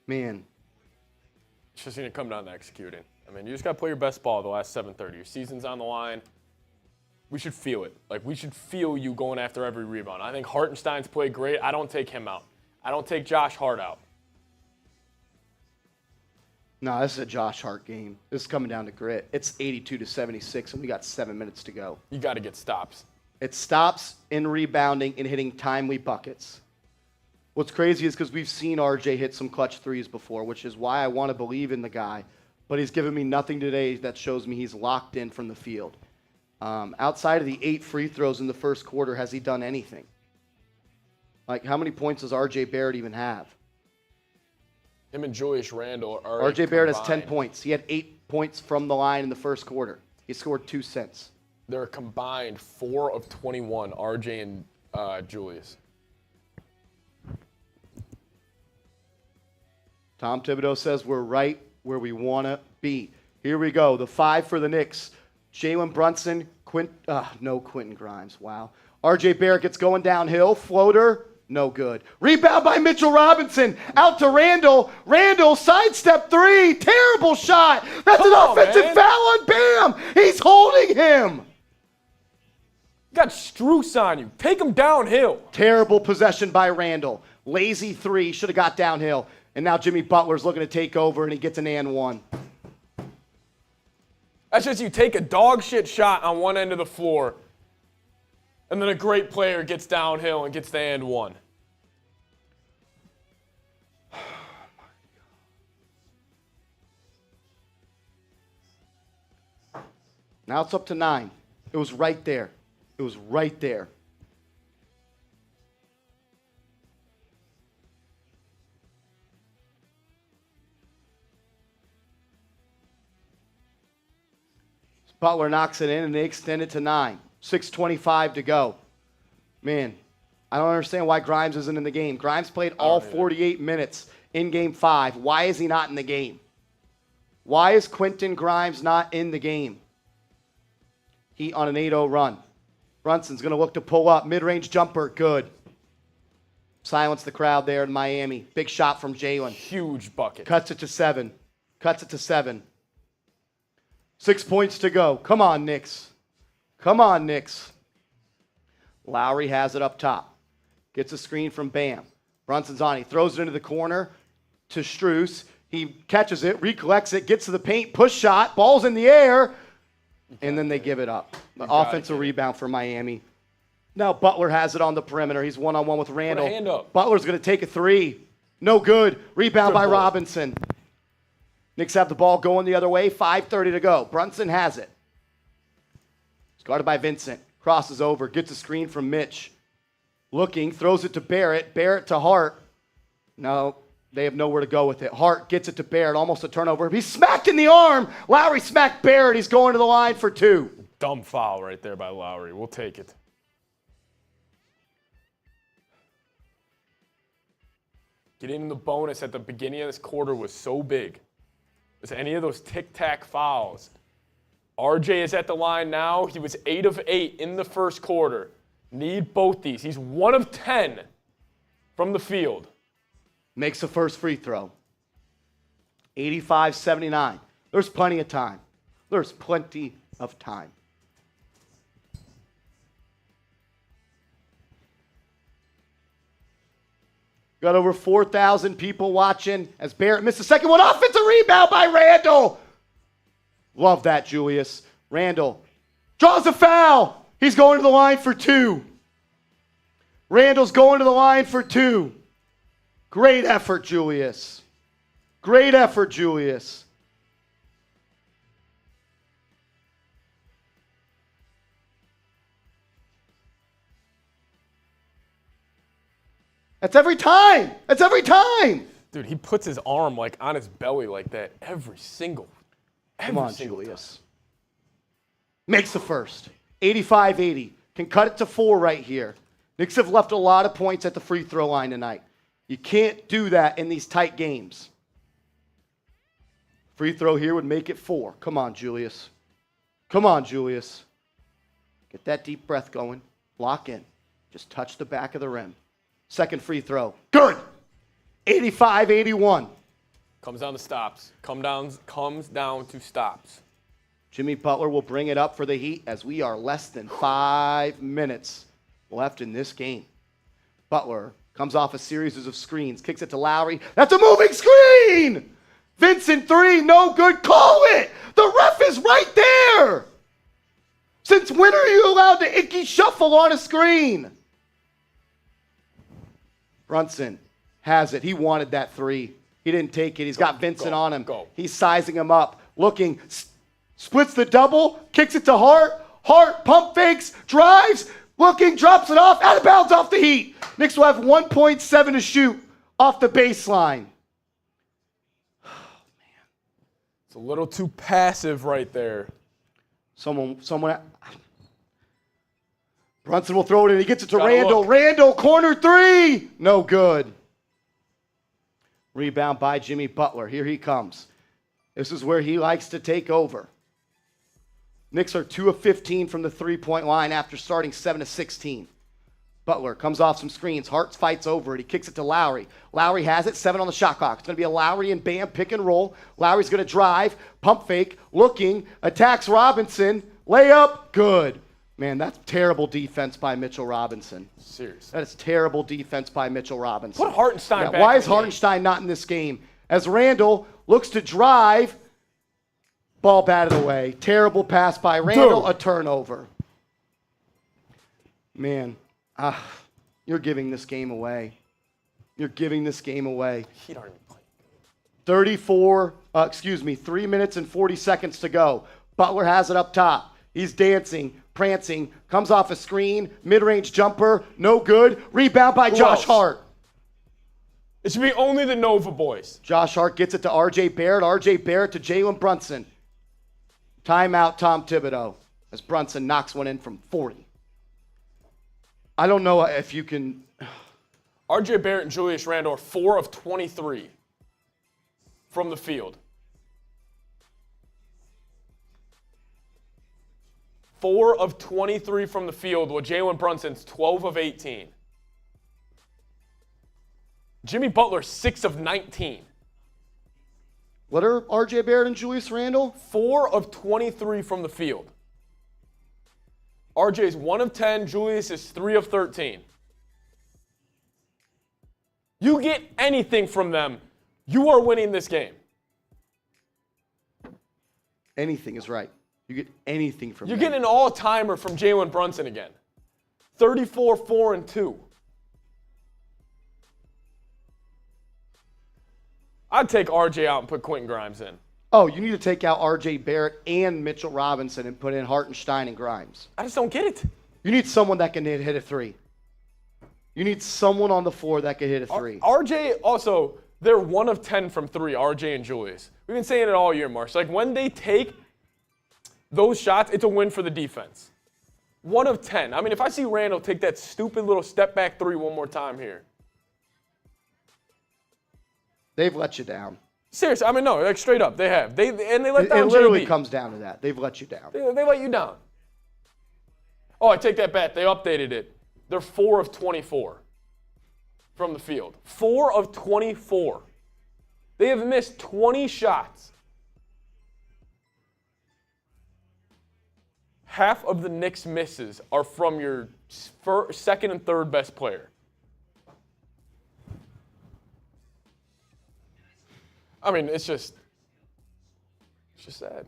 Man. It's just going to come down to executing. I mean, you just got to play your best ball the last 7:30. Your season's on the line. We should feel it. Like, we should feel you going after every rebound. I think Hartenstein's played great. I don't take him out. I don't take Josh Hart out. No, this is a Josh Hart game. This is coming down to grit. It's 82-76, and we got 7 minutes to go. You got to get stops. It stops in rebounding and hitting timely buckets. What's crazy is because we've seen RJ hit some clutch threes before, which is why I want to believe in the guy. But he's given me nothing today that shows me he's locked in from the field. Outside of the 8 free throws in the first quarter, has he done anything? Like, how many points does RJ Barrett even have? Him and Julius Randle are RJ Barrett has 10 combined. points. He had 8 points from the line in the first quarter. He scored 2 cents. They're combined 4 of 21, RJ and Julius. Tom Thibodeau says we're right where we want to be. Here we go. The 5 for the Knicks. Jalen Brunson, no Quentin Grimes. Wow. RJ Barrett gets going downhill. Floater, no good. Rebound by Mitchell Robinson. Out to Randle. Randle, sidestep 3. Terrible shot. That's Come an on, offensive man. foul on Bam. He's holding him. You got Strus on you. Take him downhill. Terrible possession by Randle. Lazy 3. Should have got downhill. And now Jimmy Butler's looking to take over, and he gets an and 1. That's just you take a dog shit shot on one end of the floor, and then a great player gets downhill and gets the and 1. Now it's up to 9. It was right there. It was right there. Butler knocks it in, and they extend it to 9. 6:25 to go. Man, I don't understand why Grimes isn't in the game. Grimes played all 48 minutes in Game 5. Why is he not in the game? Why is Quentin Grimes not in the game? Heat on an 8-0 run. Brunson's going to look to pull up. Mid-range jumper, good. Silence the crowd there in Miami. Big shot from Jalen. Huge bucket. Cuts it to 7. Cuts it to 7. 6 points to go. Come on, Knicks. Come on, Knicks. Lowry has it up top. Gets a screen from Bam. Brunson's on. He throws it into the corner to Strus. He catches it, recollects it, gets to the paint, push shot, ball's in the air, and then they give it up. The offensive rebound for Miami. Now Butler has it on the perimeter. He's one-on-one with Randle. Put a hand up. Butler's going to take a 3. No good. Rebound by Robinson. Knicks have the ball going the other way. 5:30 to go. Brunson has it. It's guarded by Vincent. Crosses over. Gets a screen from Mitch. Looking. Throws it to Barrett. Barrett to Hart. No, they have nowhere to go with it. Hart gets it to Barrett. Almost a turnover. He's smacked in the arm. Lowry smacked Barrett. He's going to the line for 2. Dumb foul right there by Lowry. We'll take it. Getting in the bonus at the beginning of this quarter was so big. Is any of those tic-tac fouls? RJ is at the line now. He was 8 of 8 in the first quarter. Need both these. He's 1 of 10 from the field. Makes the first free throw. 85-79. There's plenty of time. There's plenty of time. Got over 4,000 people watching as Barrett missed the second one. Offensive rebound by Randle. Love that, Julius. Randle draws a foul. He's going to the line for 2. Randle's going to the line for 2. Great effort, Julius. Great effort, Julius. That's every time. That's every time. Dude, he puts his arm like on his belly like that every single Come on, Julius. Makes the first. 85-80. Can cut it to 4 right here. Knicks have left a lot of points at the free throw line tonight. You can't do that in these tight games. Free throw here would make it 4. Come on, Julius. Come on, Julius. Get that deep breath going. Lock in. Just touch the back of the rim. Second free throw. Good. 85-81. Comes down to stops. Comes down to stops. Jimmy Butler will bring it up for the Heat as we are less than 5 minutes left in this game. Butler comes off a series of screens, kicks it to Lowry. That's a moving screen! Vincent 3, no good. Call it. The ref is right there. Since when are you allowed to icky shuffle on a screen? Brunson has it. He wanted that 3. He didn't take it. He's got Vincent on him. He's sizing him up, looking, splits the double, kicks it to Hart. Hart pump fakes, drives, looking, drops it off, out of bounds off the Heat. Knicks will have 1.7 to shoot off the baseline. It's a little too passive right there. Someone. Brunson will throw it in. He gets it to Randle. Look. Randle, corner 3. No good. Rebound by Jimmy Butler. Here he comes. This is where he likes to take over. Knicks are 2 of 15 from the three-point line after starting 7 of 16. Butler comes off some screens. Hart fights over it. He kicks it to Lowry. Lowry has it. 7 on the shot clock. It's going to be a Lowry and Bam pick and roll. Lowry's going to drive, pump fake, looking, attacks Robinson. Layup, good. Man, that's terrible defense by Mitchell Robinson. Seriously. That is terrible defense by Mitchell Robinson. Put Hartenstein back. Why is Hartenstein not in this game? As Randle looks to drive, ball batted away. Terrible pass by Randle, a turnover. Man. You're giving this game away. You're giving this game away. Heat aren't even playing. 3 minutes and 40 seconds to go. Butler has it up top. He's dancing, prancing, comes off a screen, mid-range jumper, no good. Rebound by Josh Hart. It should be only the Nova boys. Josh Hart gets it to R.J. Barrett. R.J. Barrett to Jalen Brunson. Timeout, Tom Thibodeau, as Brunson knocks one in from 40. I don't know if you can. RJ Barrett and Julius Randle are 4 of 23 from the field. 4 of 23 from the field, while Jalen Brunson's 12 of 18. Jimmy Butler, 6 of 19. What are RJ Barrett and Julius Randle? 4 of 23 from the field. RJ's 1 of 10, Julius is 3 of 13. You get anything from them, you are winning this game. Anything is right. You get anything from You're them. getting an all-timer from Jalen Brunson again. 34, 4, and 2. I'd take RJ out and put Quentin Grimes in. Oh, you need to take out R.J. Barrett and Mitchell Robinson and put in Hartenstein and Grimes. I just don't get it. You need someone that can hit a 3. You need someone on the floor that can hit a 3. RJ, also, they're 1 of 10 from 3, RJ and Julius. We've been saying it all year, Marsh. Like, when they take those shots, it's a win for the defense. 1 of 10. I mean, if I see Randle take that stupid little step-back 3 one more time here. They've let you down. Seriously, I mean, no, like straight up, they have. They let down It literally JB. comes down to that. They've let you down. They let you down. Oh, I take that back. They updated it. They're 4 of 24 from the field. 4 of 24. They have missed 20 shots. Half of the Knicks' misses are from your second and third best player. I mean, it's just sad.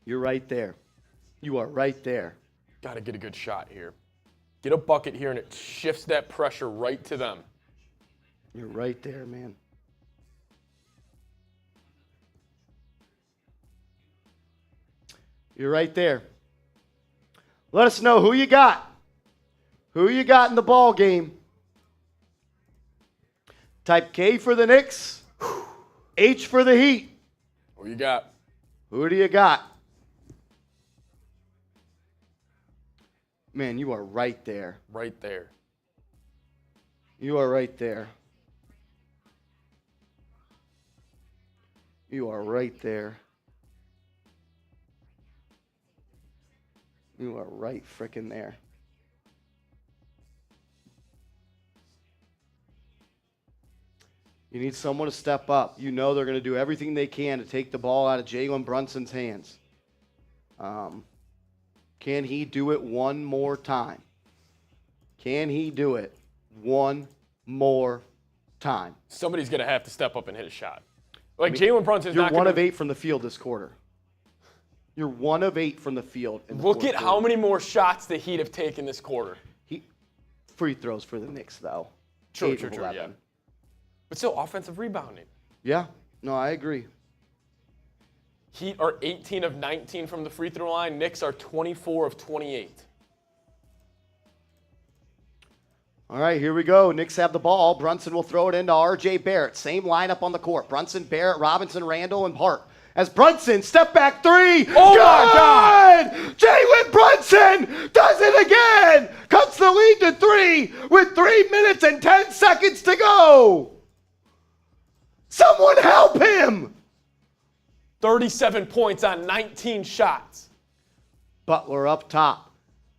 You're right there. You are right there. Got to get a good shot here. Get a bucket here, and it shifts that pressure right to them. You're right there, man. You're right there. Let us know who you got. Who you got in the ball game. Type K for the Knicks. H for the Heat. Who you got? Who do you got? Man, you are right there. Right there. You are right there. You are right there. You are right frickin' there. You need someone to step up. You know they're going to do everything they can to take the ball out of Jalen Brunson's hands. Can he do it one more time? Can he do it one more time. Somebody's going to have to step up and hit a shot. Like, Jalen Brunson's You're not one going of 8 from the field this quarter. You're 1 of 8 from the field. In the Look fourth at quarter. how many more shots the Heat have taken this quarter. Free throws for the Knicks, though. True, 8 of 11. yeah. But still, offensive rebounding. Yeah, no, I agree. Heat are 18 of 19 from the free throw line. Knicks are 24 of 28. All right, here we go. Knicks have the ball. Brunson will throw it into R.J. Barrett. Same lineup on the court. Brunson, Barrett, Robinson, Randle, and Hart. As Brunson, step back 3. Oh, my God! Jalen Brunson does it again! Cuts the lead to 3 with 3 minutes and 10 seconds to go! Someone help him! 37 points on 19 shots. Butler up top.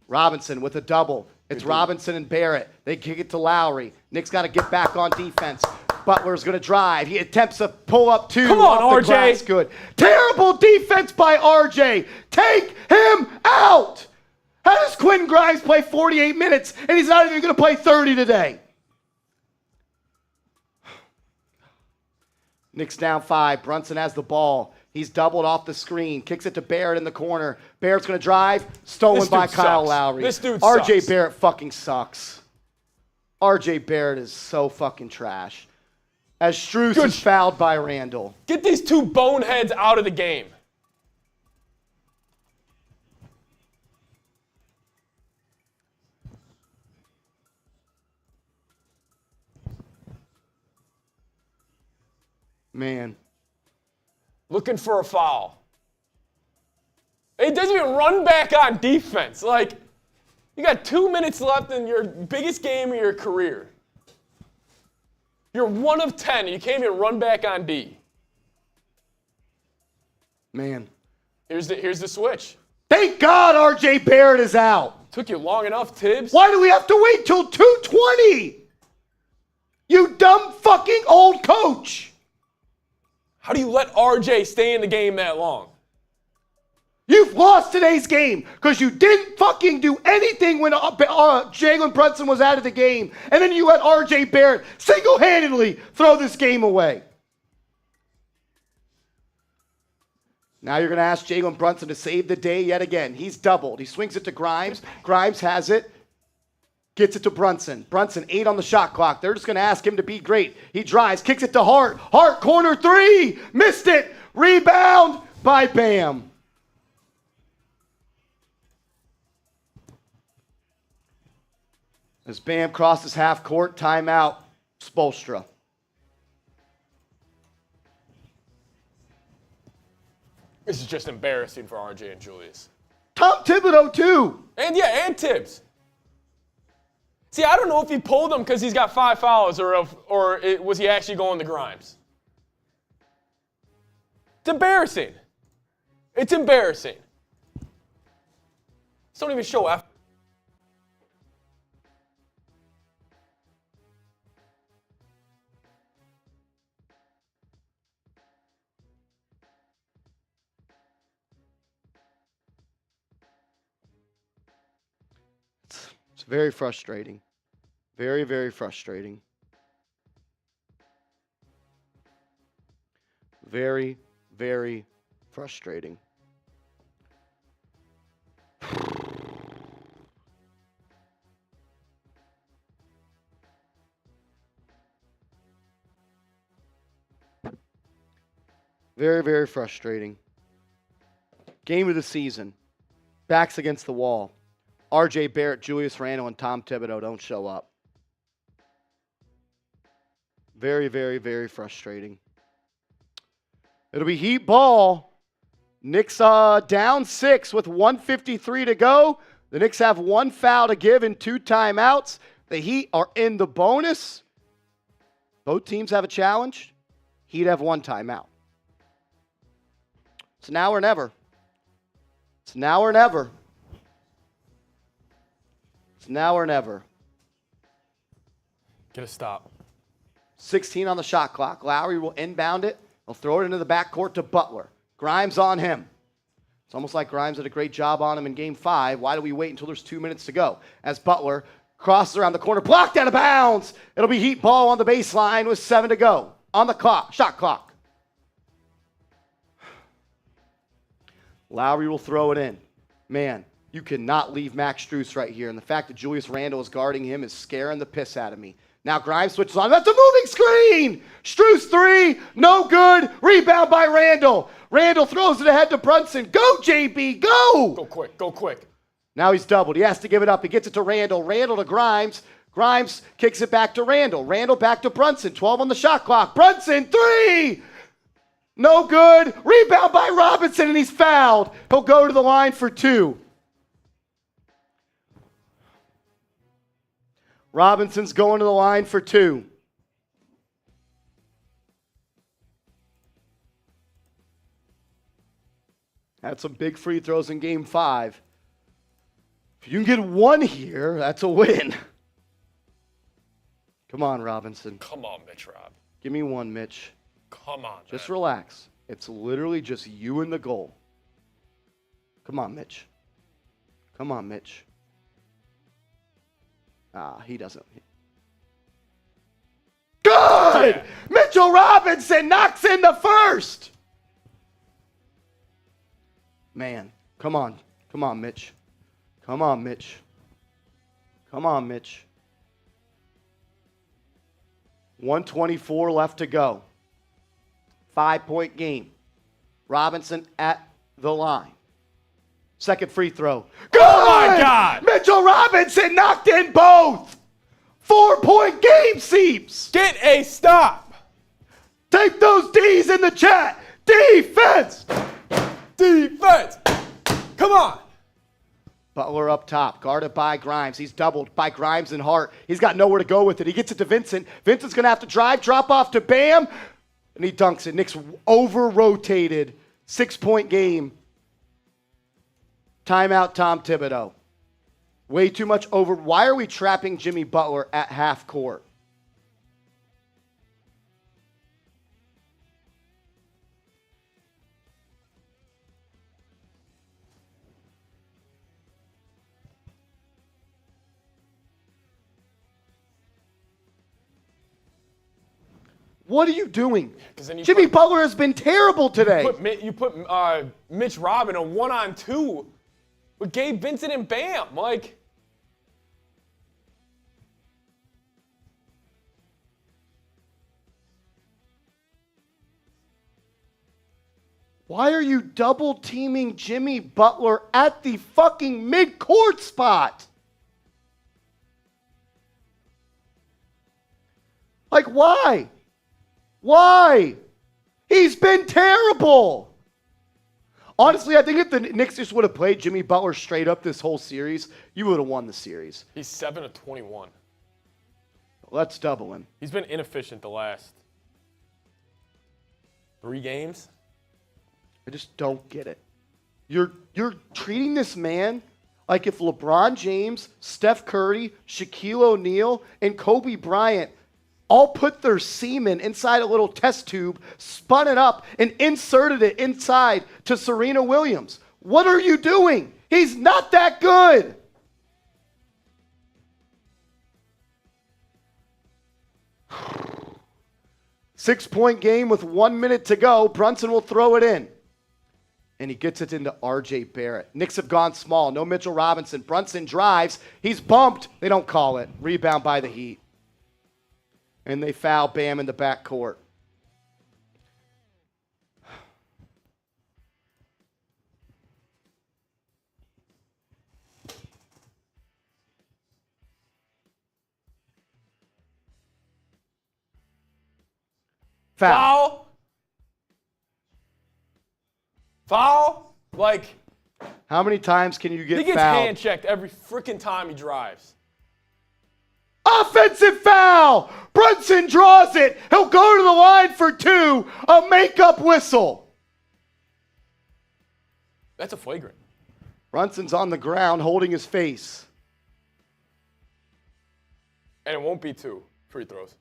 Robinson with a double. It's Robinson and Barrett. They kick it to Lowry. Knicks got to get back on defense. Butler's going to drive. He attempts to pull up 2. Come on, off the RJ. glass. Good. Terrible defense by RJ. Take him out. How does Quentin Grimes play 48 minutes and he's not even going to play 30 today? Knicks down 5. Brunson has the ball. He's doubled off the screen. Kicks it to Barrett in the corner. Barrett's going to drive. Stolen This by dude Kyle sucks. Lowry. This dude RJ sucks. Barrett fucking sucks. RJ Barrett is so fucking trash. As Strus is fouled by Randle. Get these 2 boneheads out of the game. Man. Looking for a foul. It doesn't even run back on defense. Like, you got 2 minutes left in your biggest game of your career. You're 1 of 10, and you can't even run back on D. Man. Here's the switch. Thank God RJ Barrett is out. Took you long enough, Tibbs. Why do we have to wait till 2:20? You dumb fucking old coach. How do you let RJ stay in the game that long? You've lost today's game because you didn't fucking do anything when Jalen Brunson was out of the game, and then you let RJ Barrett single-handedly throw this game away. Now you're going to ask Jalen Brunson to save the day yet again. He's doubled. He swings it to Grimes. Grimes has it. Gets it to Brunson. Brunson, 8 on the shot clock. They're just going to ask him to be great. He drives, kicks it to Hart. Hart, corner 3. Missed it. Rebound by Bam. As Bam crosses half court, timeout, Spoelstra. This is just embarrassing for RJ and Julius. Tom Thibodeau, too. And Tibbs. See, I don't know if he pulled him because he's got 5 fouls or was he actually going to Grimes. It's embarrassing. It's embarrassing. Just don't even show effort. It's very frustrating. Very, very frustrating. Very, very frustrating. Very, very frustrating. Game of the season. Backs against the wall. RJ Barrett, Julius Randle, and Tom Thibodeau don't show up. Very, very, very frustrating. It'll be Heat ball. Knicks down 6 with 1:53 to go. The Knicks have 1 foul to give and 2 timeouts. The Heat are in the bonus. Both teams have a challenge. Heat have 1 timeout. It's now or never. It's now or never. It's now or never. Get a stop. 16 on the shot clock. Lowry will inbound it. He'll throw it into the backcourt to Butler. Grimes on him. It's almost like Grimes did a great job on him in Game 5. Why do we wait until there's 2 minutes to go? As Butler Crosses around the corner, blocked out of bounds. It'll be Heat ball on the baseline with 7 to go. On the clock, shot clock. Lowry will throw it in. Man, you cannot leave Max Strus right here. And the fact that Julius Randle is guarding him is scaring the piss out of me. Now Grimes switches on. That's a moving screen. Strus 3, no good. Rebound by Randle. Randle throws it ahead to Brunson. Go, JB, go. Go quick, go quick. Now he's doubled. He has to give it up. He gets it to Randle. Randle to Grimes. Grimes kicks it back to Randle. Randle back to Brunson. 12 on the shot clock. Brunson, 3. No good. Rebound by Robinson, and he's fouled. He'll go to the line for 2. Robinson's going to the line for 2. Had some big free throws in game 5. If you can get 1 here, that's a win. Come on, Robinson. Come on, Mitch Rob. Give me 1, Mitch. Come on, Just man. relax. It's literally just you and the goal. Come on, Mitch. Come on, Mitch. He doesn't. Good! Yeah. Mitchell Robinson knocks in the first. Man, come on. Come on, Mitch. Come on, Mitch. Come on, Mitch. 1:24 left to go. 5-point game. Robinson at the line. Second free throw. Good! Oh my God! Mitchell Robinson knocked in both. 4-point game, Seeps. Get a stop. Take those D's in the chat. Defense. Defense. Come on. Butler up top, guarded by Grimes. He's doubled by Grimes and Hart. He's got nowhere to go with it. He gets it to Vincent. Vincent's going to have to drive, drop off to Bam, and he dunks it. Knicks over-rotated. 6-point game. Timeout, Tom Thibodeau. Way too much over. Why are we trapping Jimmy Butler at half court? What are you doing? Jimmy Butler has been terrible today. You put Mitch Rob in a 1-on-2 with Gabe Vincent and Bam. Like, why are you double teaming Jimmy Butler at the fucking mid-court spot? Like, why? Why? He's been terrible. Honestly, I think if the Knicks just would have played Jimmy Butler straight up this whole series, you would have won the series. he's 7 of 21. Let's double him. He's been inefficient the last 3 games. I just don't get it. You're treating this man like if LeBron James, Steph Curry, Shaquille O'Neal, and Kobe Bryant all put their semen inside a little test tube, spun it up, and inserted it inside to Serena Williams. What are you doing? He's not that good. Six-point game with 1 minute to go. Brunson will throw it in. And he gets it into R.J. Barrett. Knicks have gone small. No Mitchell Robinson. Brunson drives. He's bumped. They don't call it. Rebound by the Heat. And they foul Bam in the backcourt. Foul. Foul. Like, How many times can you he get gets fouled? hand checked every freaking time he drives. Offensive foul! Brunson draws it. He'll go to the line for 2. A makeup whistle. That's a flagrant. Brunson's on the ground holding his face. And it won't be 2 free throws.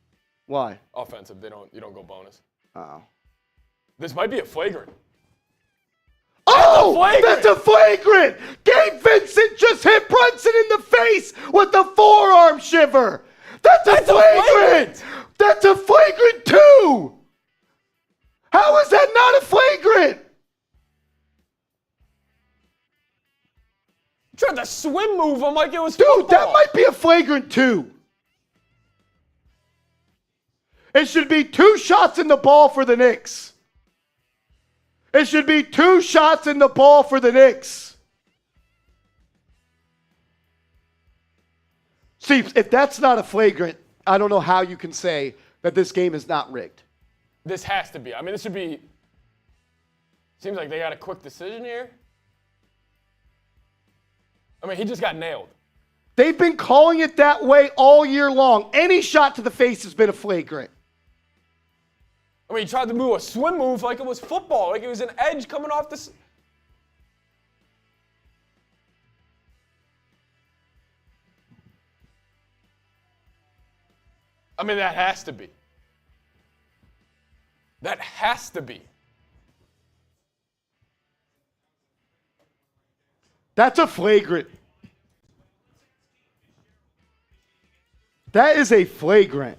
Why? Offensive. You don't go bonus. Oh. This might be a flagrant. Oh! No, flagrant. that's a flagrant. Gabe Vincent just hit Brunson in the face with the forearm shiver. That's a flagrant. That's a flagrant too. How is that not a flagrant? Tried to swim move him like it was football. Dude, that might be a flagrant too. It should be 2 shots in the ball for the Knicks. It should be 2 shots in the ball for the Knicks. See, if that's not a flagrant, I don't know how you can say that this game is not rigged. This has to be. I mean, this should be. Seems like they got a quick decision here. I mean, he just got nailed. They've been calling it that way all year long. Any shot to the face has been a flagrant. I mean, he tried to move a swim move like it was football, like it was an edge coming off the. I mean, that has to be. That has to be. That's a flagrant. That is a flagrant.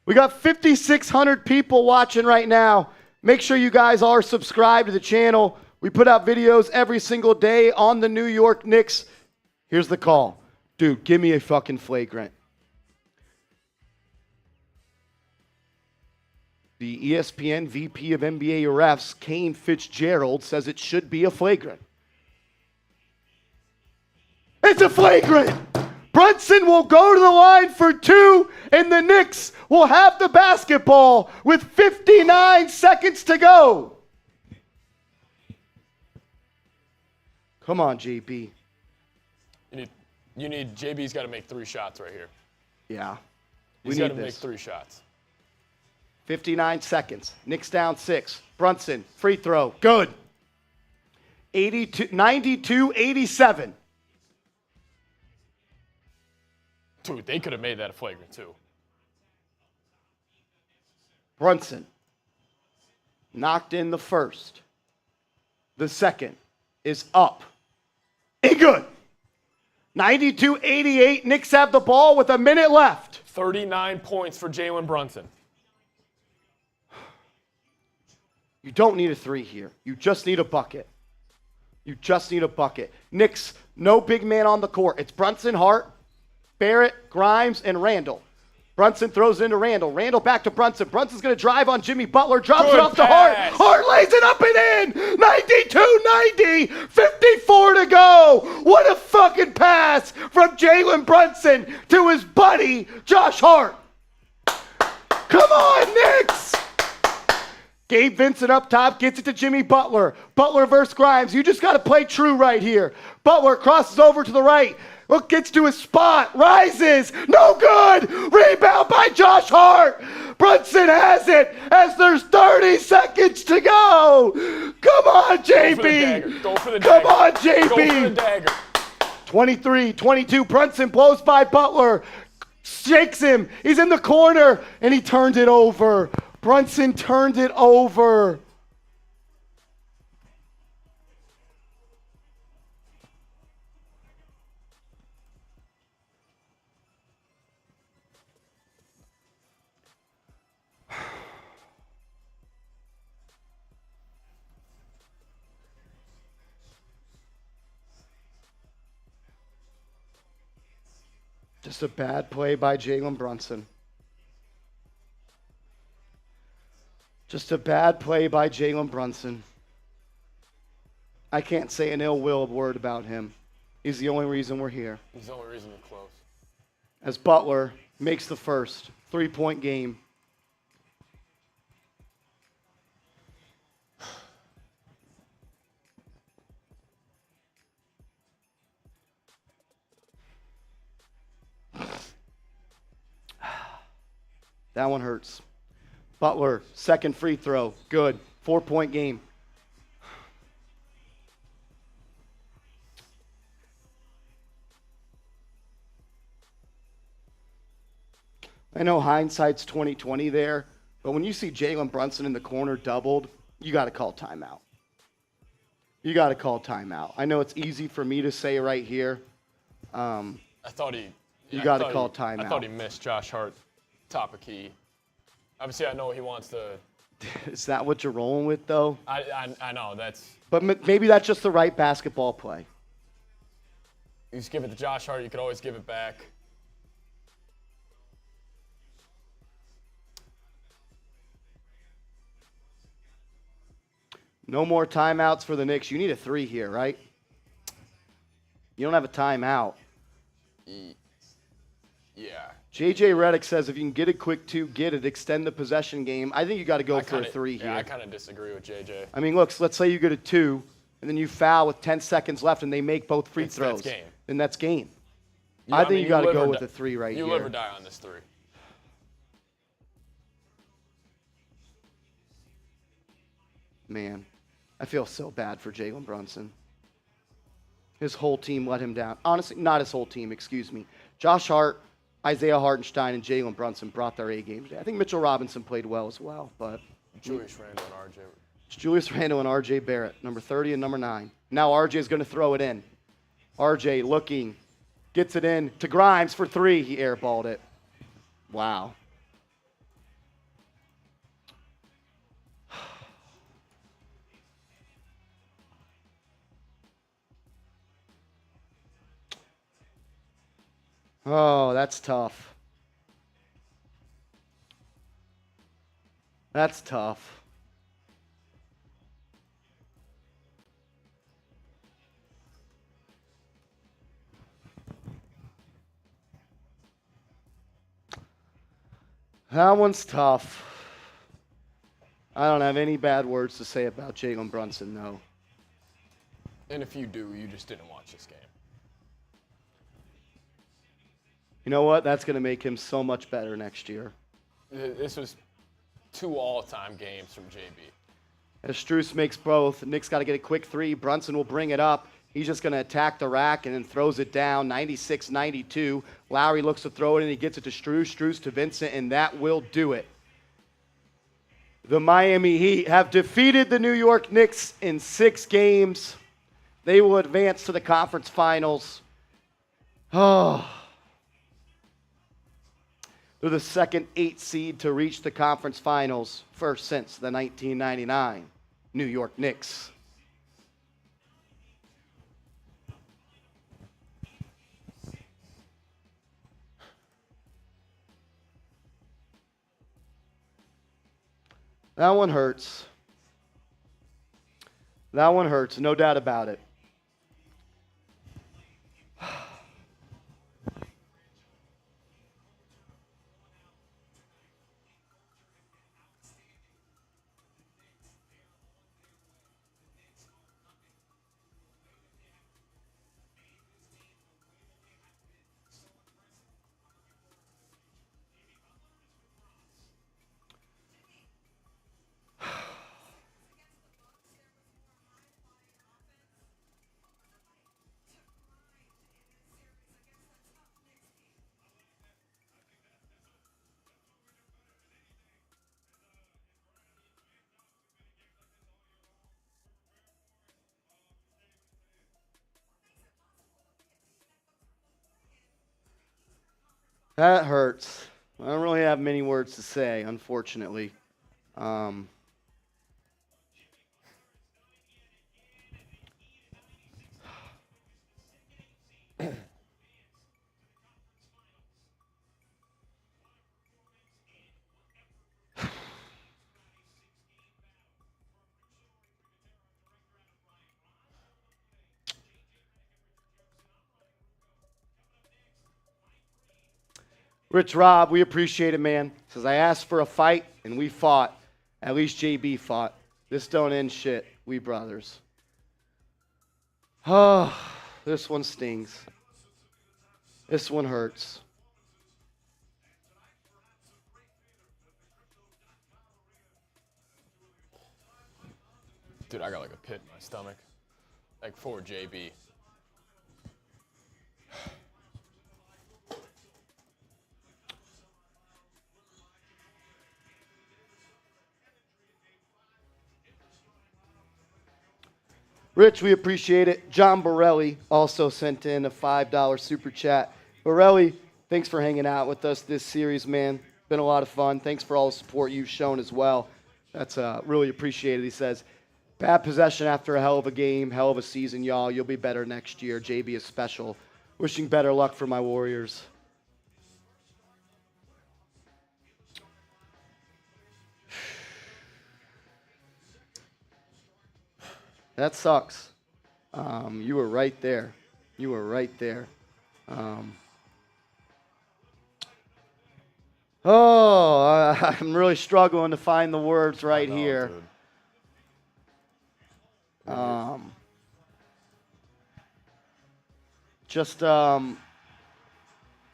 We got 5,600 people watching right now. Make sure you guys are subscribed to the channel. We put out videos every single day on the New York Knicks. Here's the call. Dude, give me a fucking flagrant. The ESPN VP of NBA refs, Kane Fitzgerald, says it should be a flagrant. It's a flagrant! Brunson will go to the line for 2, and the Knicks will have the basketball with 59 seconds to go. Come on, JB. You need JB's got to make 3 shots right here. Yeah. He's got to make 3 shots. 59 seconds. Knicks down 6. Brunson, free throw. Good. 92-87. Dude, they could have made that a flagrant too. Brunson knocked in the first. The second is up. And good. 92-88. Knicks have the ball with a minute left. 39 points for Jalen Brunson. You don't need a 3 here. You just need a bucket. You just need a bucket. Knicks, no big man on the court. It's Brunson, Hart, Barrett, Grimes, and Randle. Brunson throws it into Randle. Randle back to Brunson. Brunson's going to drive on Jimmy Butler. Drops it off to Hart. Hart lays it up and in. 92-90. 54 to go. What a fucking pass from Jalen Brunson to his buddy, Josh Hart. Come on, Knicks. Gabe Vincent up top, gets it to Jimmy Butler. Butler versus Grimes. You just got to play true right here. Butler crosses over to the right. Look, gets to his spot, rises, no good. Rebound by Josh Hart. Brunson has it as there's 30 seconds to go. Come on, JB. Go for the dagger. Come on, JB. Go for the dagger. 23-22. Brunson blows by Butler, shakes him. He's in the corner, and he turned it over. Brunson turned it over. Just a bad play by Jalen Brunson. Just a bad play by Jalen Brunson. I can't say an ill will word about him. He's the only reason we're here. He's the only reason we're close. As Butler makes the first 3-point game. That one hurts. Butler, second free throw. Good. 4-point game. I know hindsight's 20/20 there, But when you see Jalen Brunson in the corner doubled, you got to call timeout. You got to call timeout. I know it's easy for me to say right here. I thought he. You I got to thought call he- timeout. I thought he missed Josh Hart top of key. Obviously, I know he wants to. Is that what you're rolling with, though? I know that's. But maybe that's just the right basketball play. You just give it to Josh Hart. You could always give it back. No more timeouts for the Knicks. You need a 3 here, right? You don't have a timeout. Yeah. JJ Redick says if you can get a quick 2, get it. Extend the possession game. I think you got to go for a 3 here. Yeah, I kind of disagree with JJ. I mean, look, let's say you get a 2, and then you foul with 10 seconds left, and they make both free throws. That's game. Then that's game. I I think mean, you got to live go or with die- a 3 right here. You live or die on this 3. Man, I feel so bad for Jalen Brunson. His whole team let him down. Honestly, not his whole team, excuse me. Josh Hart, Isaiah Hartenstein, and Jalen Brunson brought their A game today. I think Mitchell Robinson played well as well, but Julius Randle and RJ. it's Julius Randle and RJ Barrett, number 30 and number 9. Now RJ is going to throw it in. RJ looking, gets it in to Grimes for 3. He airballed it. Wow. Oh, that's tough. That's tough. That one's tough. I don't have any bad words to say about Jalen Brunson, though. And if you do, you just didn't watch this game. You know what? That's going to make him so much better next year. This was 2 all-time games from JB. As Strus makes both, Nick's got to get a quick 3. Brunson will bring it up. He's just going to attack the rack and then throws it down, 96-92. Lowry looks to throw it and he gets it to Strus. Strus to Vincent, and that will do it. The Miami Heat have defeated the New York Knicks in 6 games. They will advance to the conference finals. Oh. They're the second 8 seed to reach the conference finals, first since the 1999 New York Knicks. That one hurts. That one hurts, no doubt about it. That hurts. I don't really have many words to say, unfortunately. Rich Rob, we appreciate it, man. Says, I asked for a fight, and we fought. At least JB fought. This don't end shit. We brothers. Oh, this one stings. This one hurts. Dude, I got like a pit in my stomach. Like for JB. Rich, we appreciate it. John Borelli also sent in a $5 super chat. Borelli, thanks for hanging out with us this series, man. Been a lot of fun. Thanks for all the support you've shown as well. That's really appreciated. He says, bad possession after a hell of a game, hell of a season, y'all. You'll be better next year. JB is special. Wishing better luck for my Warriors. That sucks. You were right there. You were right there. I'm really struggling to find the words right here. Just too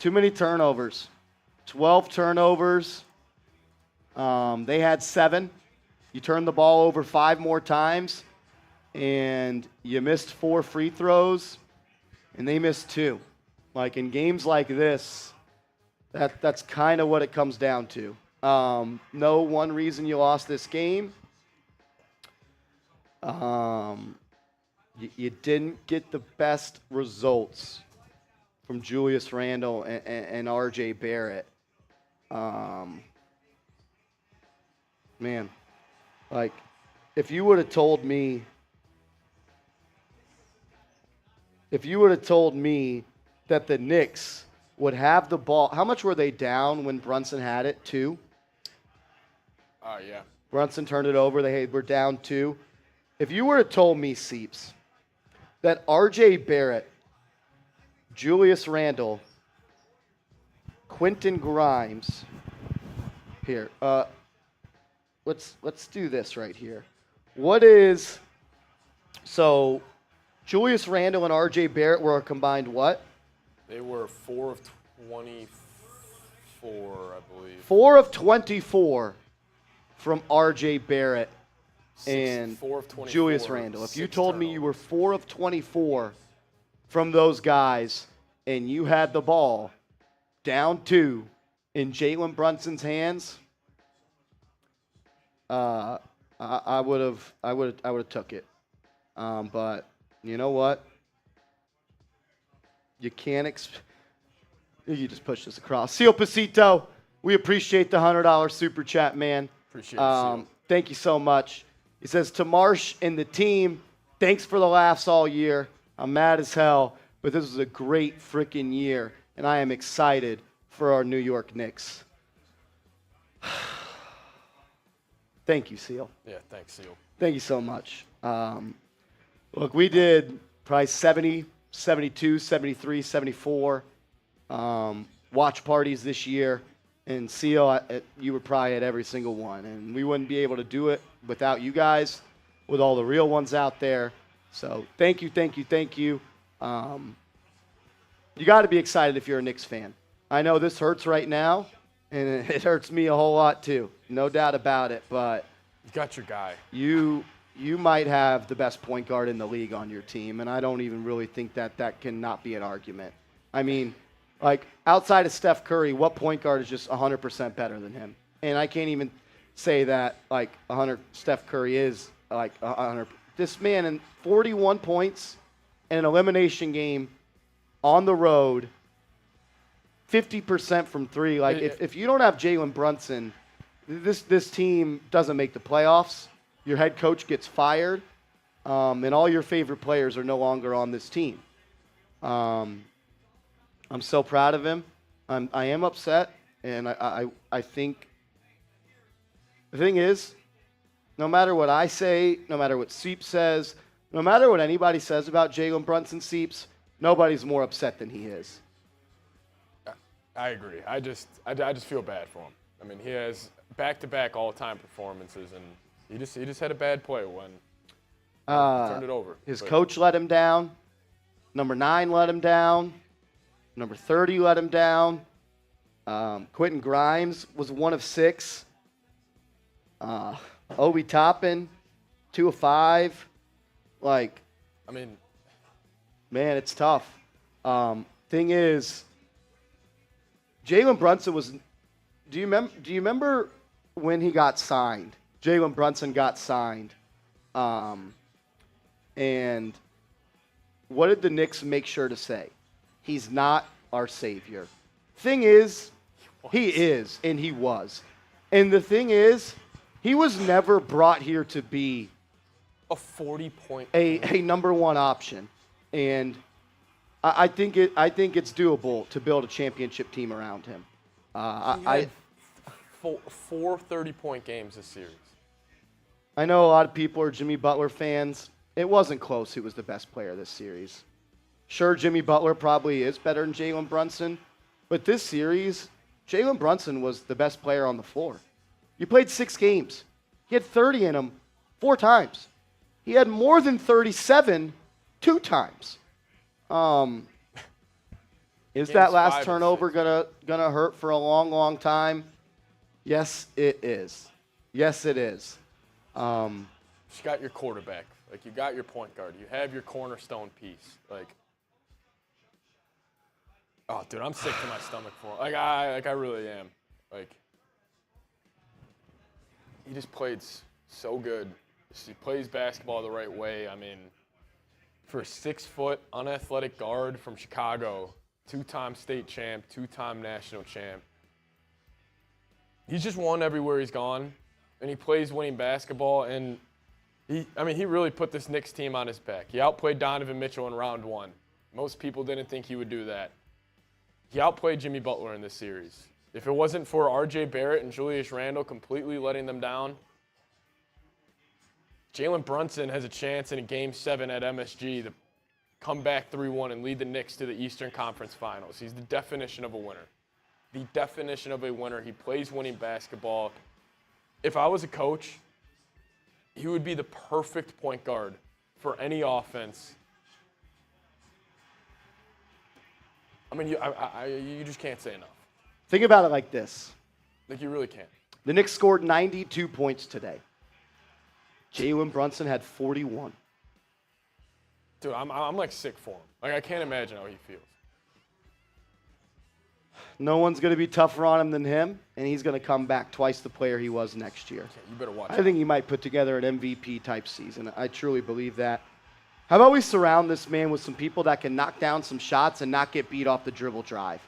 many turnovers. 12 turnovers. They had 7. You turned the ball over 5 more times. And you missed 4 free throws, and they missed 2. Like, in games like this, that's kind of what it comes down to. No one reason you lost this game. You didn't get the best results from Julius Randle and RJ Barrett. Man, like, if you would have told me that the Knicks would have the ball, how much were they down when Brunson had it? 2? Yeah. Brunson turned it over. They were down 2. If you would have told me, Seeps, that RJ Barrett, Julius Randle, Quentin Grimes, here, let's do this right here. So Julius Randle and RJ Barrett were a combined what? They were 4 of 24, I believe. 4 of 24 from RJ Barrett and 4 of 24, Julius Randle. If you 6 told me you were 4 of 24 from those guys and you had the ball down 2 in Jalen Brunson's hands, I would have took it. But you know what? You can't you just push this across. Seal Pasito, we appreciate the $100 super chat, man. Appreciate it, Seal. Thank you so much. He says, to Marsh and the team, thanks for the laughs all year. I'm mad as hell, but this was a great freaking year, and I am excited for our New York Knicks. Thank you, Seal. Yeah, thanks, Seal. Thank you so much. Look, we did probably 70, 72, 73, 74 watch parties this year. And Seal, you were probably at every single one. And we wouldn't be able to do it without you guys, with all the real ones out there. So thank you, thank you, thank you. You got to be excited if you're a Knicks fan. I know this hurts right now, and it hurts me a whole lot too. No doubt about it. But You got your guy. you might have the best point guard in the league on your team, and I don't even really think that cannot be an argument. I mean, like, outside of Steph Curry, what point guard is just 100% better than him? And I can't even say that, like, Steph Curry is, like, 100. This man, in 41 points in an elimination game on the road, 50% from 3. Like, if you don't have Jalen Brunson, this team doesn't make the playoffs. Your head coach gets fired, and all your favorite players are no longer on this team. I'm so proud of him. I am upset, and I think the thing is, no matter what I say, no matter what Seeps says, no matter what anybody says about Jalen Brunson, Seeps, nobody's more upset than he is. I agree. I just feel bad for him. I mean, he has back-to-back all-time performances, and he just had a bad play when he turned it over. His coach let him down. Number 9 let him down. Number 30 let him down. Quentin Grimes was 1 of 6. Obi Toppin, 2 of 5. Like, I mean, man, it's tough. Thing is, Jalen Brunson was. Do you remember when he got signed? Jalen Brunson got signed. And what did the Knicks make sure to say? He's not our savior. Thing is, he is, and he was. And the thing is, he was never brought here to be A 40-point. a number one option. And I think it's doable to build a championship team around him. He had four 30-point games this series. I know a lot of people are Jimmy Butler fans. It wasn't close who was the best player this series. Sure, Jimmy Butler probably is better than Jalen Brunson, but this series, Jalen Brunson was the best player on the floor. You played 6 games. He had 30 in him 4 times. He had more than 37 2 times. Is that Games last 5 and turnover 6. gonna hurt for a long, long time? Yes, it is. Yes, it is. You got your quarterback. Like, you got your point guard. You have your cornerstone piece. Like, oh, dude, I'm sick to my stomach for him. I really am. Like, he just played so good. He plays basketball the right way. I mean, for a 6-foot, unathletic guard from Chicago, 2-time state champ, 2-time national champ, he's just won everywhere he's gone, and he plays winning basketball, and he really put this Knicks team on his back. He outplayed Donovan Mitchell in round 1. Most people didn't think he would do that. He outplayed Jimmy Butler in this series. If it wasn't for R.J. Barrett and Julius Randle completely letting them down, Jalen Brunson has a chance in a Game 7 at MSG to come back 3-1 and lead the Knicks to the Eastern Conference Finals. He's the definition of a winner. The definition of a winner. He plays winning basketball. If I was a coach, he would be the perfect point guard for any offense. I mean, you just can't say enough. Think about it like this. Like, you really can't. The Knicks scored 92 points today. Jalen Brunson had 41. Dude, I'm like sick for him. Like, I can't imagine how he feels. No one's going to be tougher on him than him, and he's going to come back twice the player he was next year. Okay, you better watch I think he might put together an MVP-type season. I truly believe that. How about we surround this man with some people that can knock down some shots and not get beat off the dribble drive?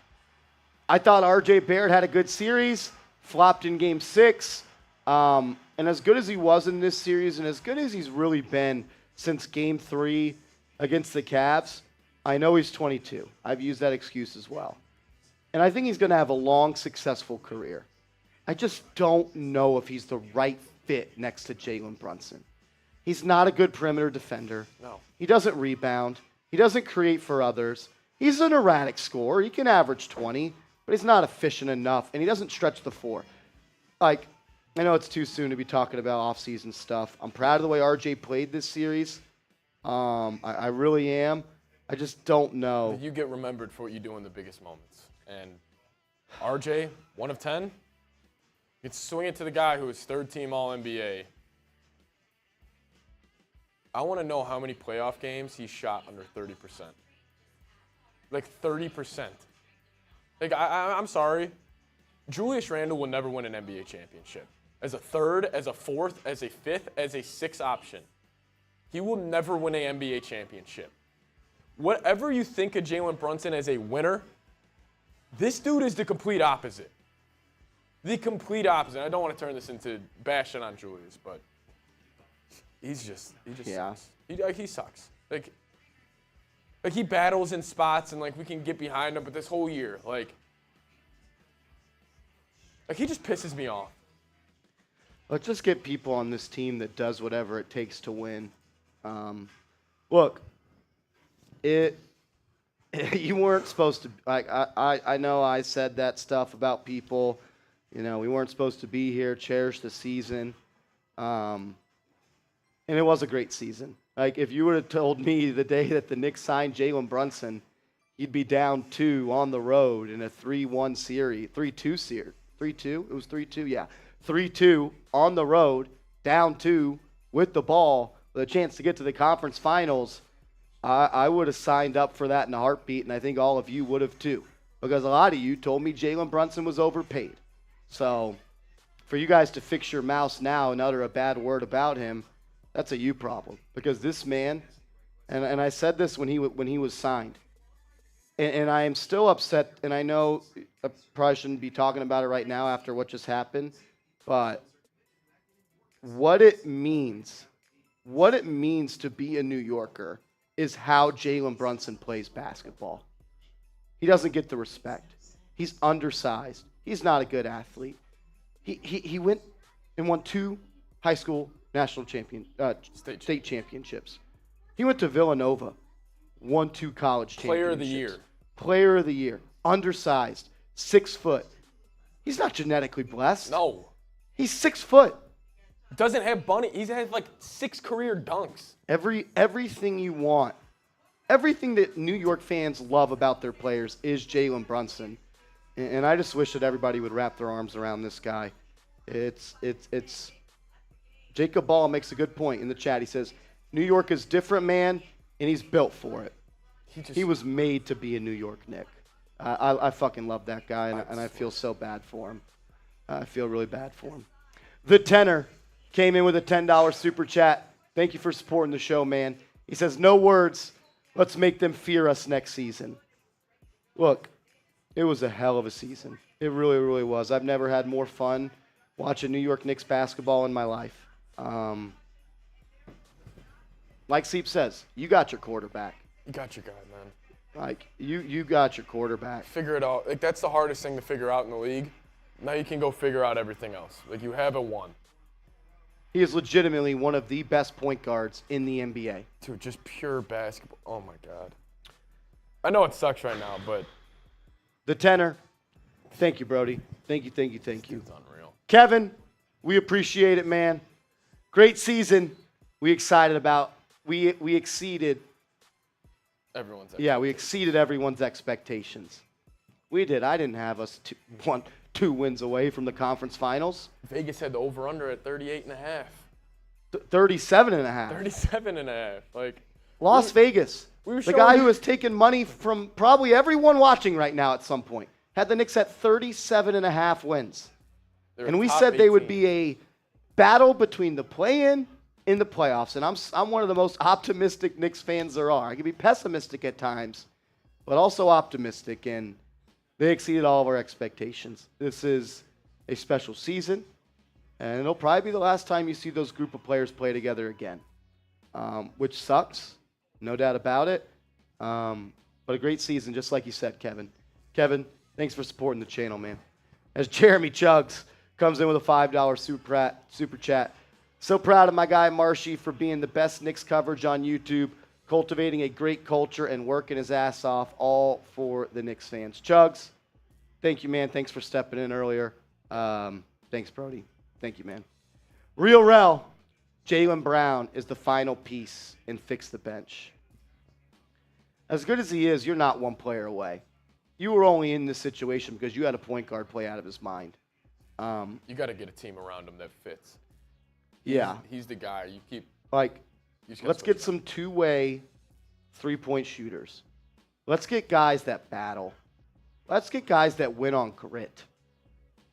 I thought R.J. Barrett had a good series, flopped in Game 6. And as good as he was in this series and as good as he's really been since Game 3 against the Cavs, I know he's 22. I've used that excuse as well. And I think he's going to have a long, successful career. I just don't know if he's the right fit next to Jalen Brunson. He's not a good perimeter defender. No. He doesn't rebound. He doesn't create for others. He's an erratic scorer. He can average 20, but he's not efficient enough, and he doesn't stretch the floor. Like, I know it's too soon to be talking about offseason stuff. I'm proud of the way RJ played this series. I really am. I just don't know. You get remembered for what you do in the biggest moments. And RJ, 1 of 10, gets swing it to the guy who is 3rd-team All-NBA. I want to know how many playoff games he shot under 30%. Like 30%. Like, I'm sorry. Julius Randle will never win an NBA championship. As a 3rd, as a 4th, as a 5th, as a 6th option. He will never win an NBA championship. Whatever you think of Jalen Brunson as a winner, this dude is the complete opposite. The complete opposite. I don't want to turn this into bashing on Julius, but he just Yeah. sucks. He sucks. Like he battles in spots and like we can get behind him, but this whole year, like he just pisses me off. Let's just get people on this team that does whatever it takes to win. Look, you weren't supposed to. Like I know I said that stuff about people. You know, we weren't supposed to be here. Cherish the season, and it was a great season. Like if you would have told me the day that the Knicks signed Jalen Brunson, he'd be down 2 on the road in a 3-1 series, 3-2 series, 3-2. It was 3-2, yeah, 3-2 on the road, down 2 with the ball, with a chance to get to the conference finals. I would have signed up for that in a heartbeat, and I think all of you would have too, because a lot of you told me Jalen Brunson was overpaid. So for you guys to fix your mouse now and utter a bad word about him, that's a you problem, because this man And I said this when he was signed. And I am still upset, and I know I probably shouldn't be talking about it right now after what just happened, but what it means to be a New Yorker is how Jalen Brunson plays basketball. He doesn't get the respect. He's undersized. He's not a good athlete. He went and won 2 high school national state championships. He went to Villanova, won 2 college championships. Player of the year. Player of the year. Undersized. 6 foot. He's not genetically blessed. No. He's 6 foot. Doesn't have bunny. He's had like 6 career dunks. Everything you want. Everything that New York fans love about their players is Jalen Brunson. And I just wish that everybody would wrap their arms around this guy. It's Jacob Ball makes a good point in the chat. He says, New York is different, man, and he's built for it. He was made to be a New York Knick. I fucking love that guy, and I feel so bad for him. I feel really bad for him. The Tenor came in with a $10 super chat. Thank you for supporting the show, man. He says, no words. Let's make them fear us next season. Look, it was a hell of a season. It really, really was. I've never had more fun watching New York Knicks basketball in my life. Like Seep says, you got your quarterback. You got your guy, man. Like, you got your quarterback. Figure it out. Like, that's the hardest thing to figure out in the league. Now you can go figure out everything else. Like, you have a one. He is legitimately one of the best point guards in the NBA. Dude, just pure basketball. Oh, my God. I know it sucks right now, but. The Tenor, thank you, Brody. Thank you. It's unreal. Kevin, we appreciate it, man. Great season. We excited about. We exceeded. Everyone's. Yeah, we exceeded everyone's expectations. We did. I didn't have us 2 wins away from the conference finals. Vegas had the over-under at 38.5. 37.5. 37.5. Like. Las Vegas. We were the guy showing- who has taken money from probably everyone watching right now at some point had the Knicks at 37.5 wins. They're And we top said they would 18. be a battle between the play-in and the playoffs. And I'm one of the most optimistic Knicks fans there are. I can be pessimistic at times, but also optimistic. And they exceeded all of our expectations. This is a special season, and it'll probably be the last time you see those group of players play together again, which sucks, no doubt about it. But a great season, just like you said, Kevin. Kevin, thanks for supporting the channel, man. As Jeremy Chugs comes in with a $5 super chat. So proud of my guy Marshy for being the best Knicks coverage on YouTube, cultivating a great culture and working his ass off, all for the Knicks fans. Chugs, thank you, man. Thanks for stepping in earlier. Thanks, Brody. Thank you, man. Real Rel, Jaylen Brown is the final piece in Fix the Bench. As good as he is, you're not one player away. You were only in this situation because you had a point guard play out of his mind. You got to get a team around him that fits. Yeah. He's the guy. You keep. Like, You just gotta let's switch get it up. some two-way three-point shooters. Let's get guys that battle. Let's get guys that win on grit,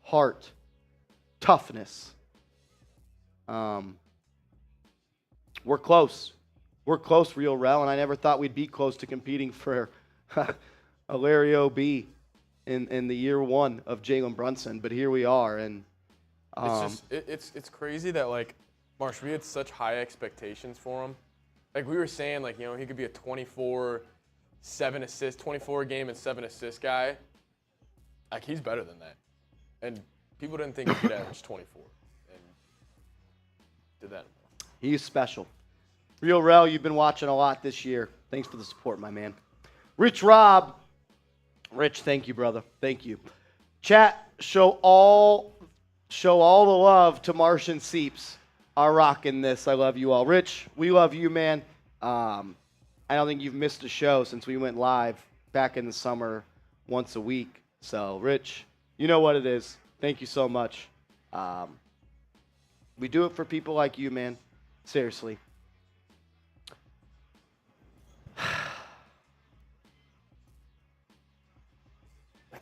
heart, toughness. We're close. We're close, Real Rel, and I never thought we'd be close to competing for a Larry O.B. in the year 1 of Jalen Brunson, but here we are. And It's crazy that, like, Marsh, we had such high expectations for him. Like, we were saying, like, you know, he could be a 24 game and 7 assist guy. Like, he's better than that. And people didn't think he could average 24. And did that. he's special. Real Rel, you've been watching a lot this year. Thanks for the support, my man. Rich Rob. Rich, thank you, brother. Thank you. Chat, show all the love to Martian Seeps. Are rocking this. I love you all. Rich, we love you, man. I don't think you've missed a show since we went live back in the summer once a week. So, Rich, you know what it is. Thank you so much. We do it for people like you, man. Seriously.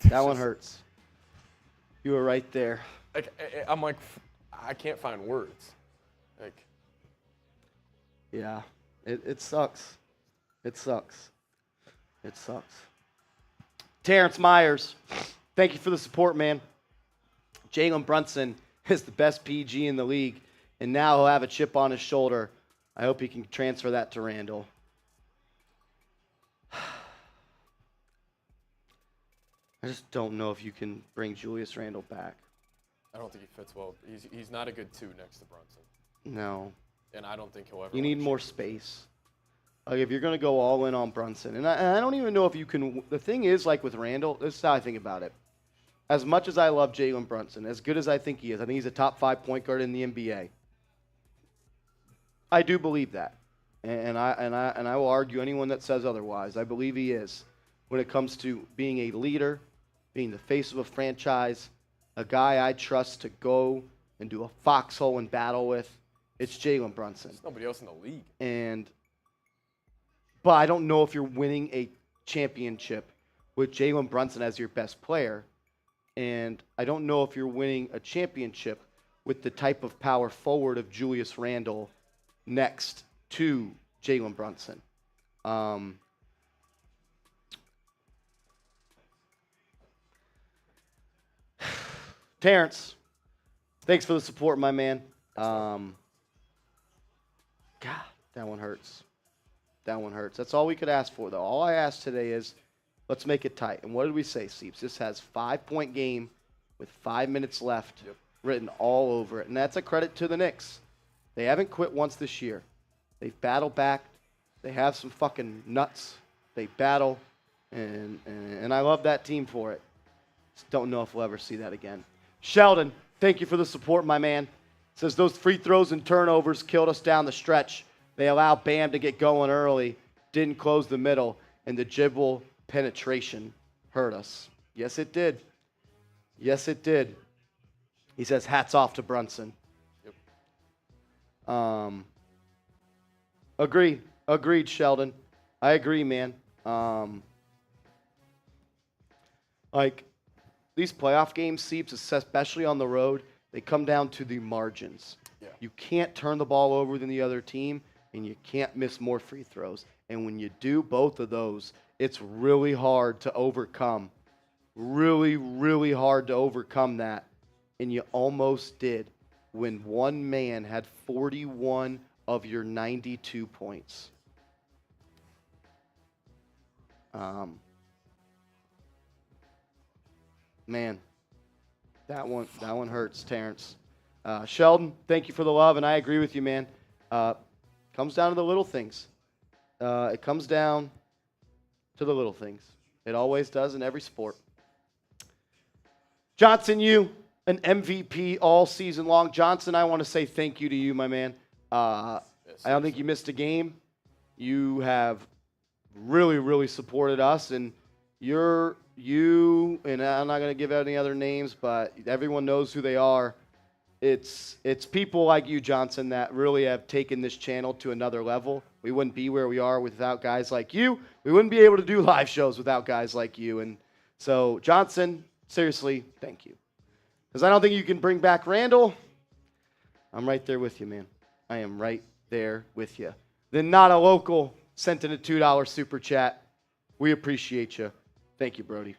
That one hurts. You were right there. Like, I'm like, I can't find words. Like, Yeah, it sucks. It sucks. It sucks. Terrence Myers, thank you for the support, man. Jalen Brunson is the best PG in the league, and now he'll have a chip on his shoulder. I hope he can transfer that to Randle. I just don't know if you can bring Julius Randle back. I don't think he fits well. He's not a good 2 next to Brunson. No. And I don't think he'll ever. You need more space. Like, if you're going to go all in on Brunson, and I don't even know if you can. The thing is, like with Randle, this is how I think about it. As much as I love Jalen Brunson, as good as I think he is, I think he's a top 5 point guard in the NBA. I do believe that, and I will argue anyone that says otherwise. I believe he is when it comes to being a leader, being the face of a franchise, a guy I trust to go and do a foxhole and battle with. It's Jalen Brunson. There's nobody else in the league. But I don't know if you're winning a championship with Jalen Brunson as your best player. And I don't know if you're winning a championship with the type of power forward of Julius Randle next to Jalen Brunson. Terrence, thanks for the support, my man. God, that one hurts. That one hurts. That's all we could ask for, though. All I asked today is let's make it tight. And what did we say, Seeps? This has 5-point game with 5 minutes left written all over it. And that's a credit to the Knicks. They haven't quit once this year. They've battled back. They have some fucking nuts. They battle. And I love that team for it. Just don't know if we'll ever see that again. Sheldon, thank you for the support, my man. Says those free throws and turnovers killed us down the stretch. They allowed Bam to get going early, didn't close the middle, and the dribble penetration hurt us. Yes, it did. Yes, it did. He says hats off to Brunson. Yep. Agreed, Sheldon. I agree, man. Like, these playoff games, Seeps, especially on the road, they come down to the margins. Yeah. You can't turn the ball over than the other team, and you can't miss more free throws. And when you do both of those, it's really hard to overcome. Really, really hard to overcome that. And you almost did when one man had 41 of your 92 points. Man, that one hurts, Terrence. Sheldon, thank you for the love, and I agree with you, man. Comes down to the little things. It comes down to the little things. It always does in every sport. Johnson, you, an MVP all season long. Johnson, I want to say thank you to you, my man. I don't think you missed a game. You have really, really supported us, and you, and I'm not going to give out any other names, but everyone knows who they are. It's people like you, Johnson, that really have taken this channel to another level. We wouldn't be where we are without guys like you. We wouldn't be able to do live shows without guys like you. And so, Johnson, seriously, thank you. Because I don't think you can bring back Randle. I'm right there with you, man. I am right there with you. Then Not a Local sent in a $2 super chat. We appreciate you. Thank you, Brody.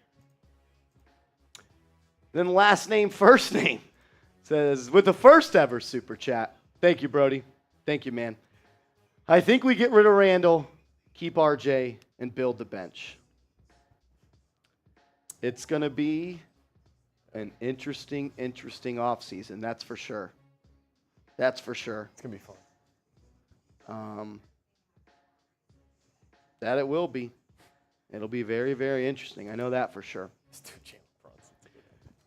Then last name, first name. Says, with the first ever super chat. Thank you, Brody. Thank you, man. I think we get rid of Randle, keep RJ, and build the bench. It's going to be an interesting offseason. That's for sure. That's for sure. It's going to be fun. That it will be. It'll be very, very interesting. I know that for sure.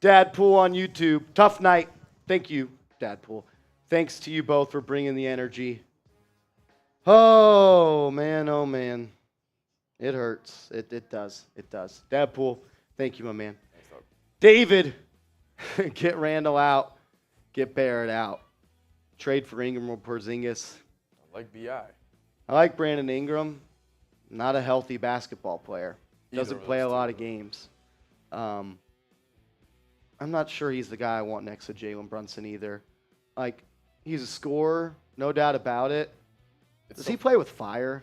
Dadpool on YouTube. Tough night. Thank you, Dadpool. Thanks to you both for bringing the energy. Oh, man. Oh, man. It hurts. It does. It does. Dadpool, thank you, my man. David, get Randle out. Get Barrett out. Trade for Ingram or Porzingis. I like B.I. I like Brandon Ingram. Not a healthy basketball player. Doesn't play a lot of games. I'm not sure he's the guy I want next to Jalen Brunson either. Like, he's a scorer, no doubt about it. Does he play with fire?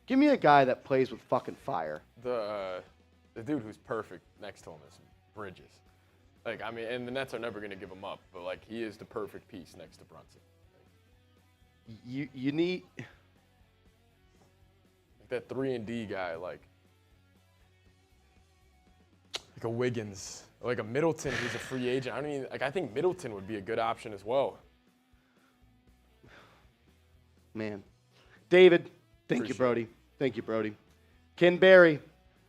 Give me a guy that plays with fucking fire. The dude who's perfect next to him is Bridges. Like, I mean, and the Nets are never going to give him up, but, like, he is the perfect piece next to Brunson. You need Like that 3-and-D guy, like a Wiggins, or like a Middleton who's a free agent. I think Middleton would be a good option as well. man. David, thank you, Appreciate Brody. Thank you, Brody. Ken Barry,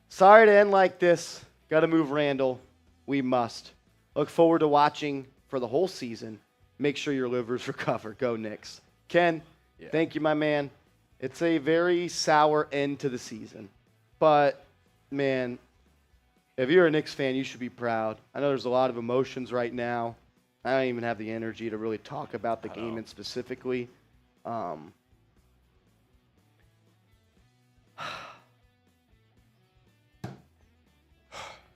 sorry to end like this. Got to move Randle. We must. Look forward to watching for the whole season. Make sure your livers recover. Go Knicks. Ken, thank you, my man. It's a very sour end to the season. But, man, if you're a Knicks fan, you should be proud. I know there's a lot of emotions right now. I don't even have the energy to really talk about the game specifically. I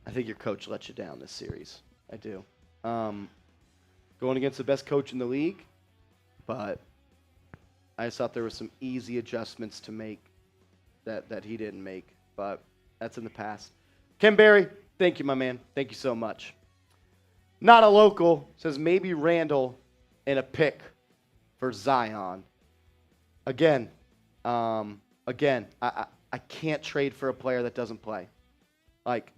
think your coach let you down this series. I do. Going against the best coach in the league, but I just thought there were some easy adjustments to make that he didn't make, but that's in the past. Ken Barry, thank you, my man. Thank you so much. Not a local says maybe Randle and a pick for Zion. Again, I can't trade for a player that doesn't play. Like,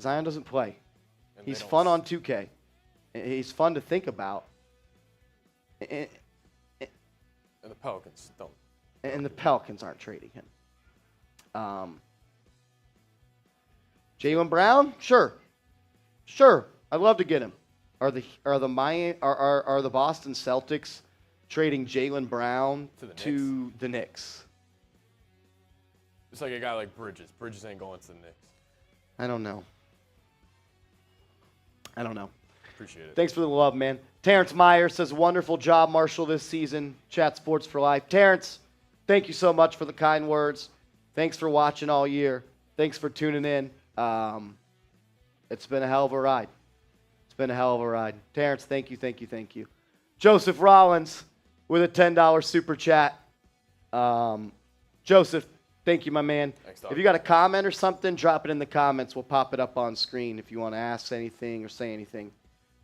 Zion doesn't play. He's fun on 2K. He's fun to think about. And the Pelicans don't. And the Pelicans aren't trading him. Jalen Brown? Sure. I'd love to get him. Are the Boston Celtics trading Jalen Brown to the Knicks? It's like a guy like Bridges. Bridges ain't going to the Knicks. I don't know. Appreciate it. Thanks for the love, man. Terrence Meyer says, wonderful job, Marshall, this season. Chat Sports for Life. Terrence, thank you so much for the kind words. Thanks for watching all year. Thanks for tuning in. It's been a hell of a ride. Terrence, thank you. Joseph Rollins with a $10 super chat. Joseph, thank you, my man. Thanks, dog. If you got a comment or something, drop it in the comments. We'll pop it up on screen if you want to ask anything or say anything.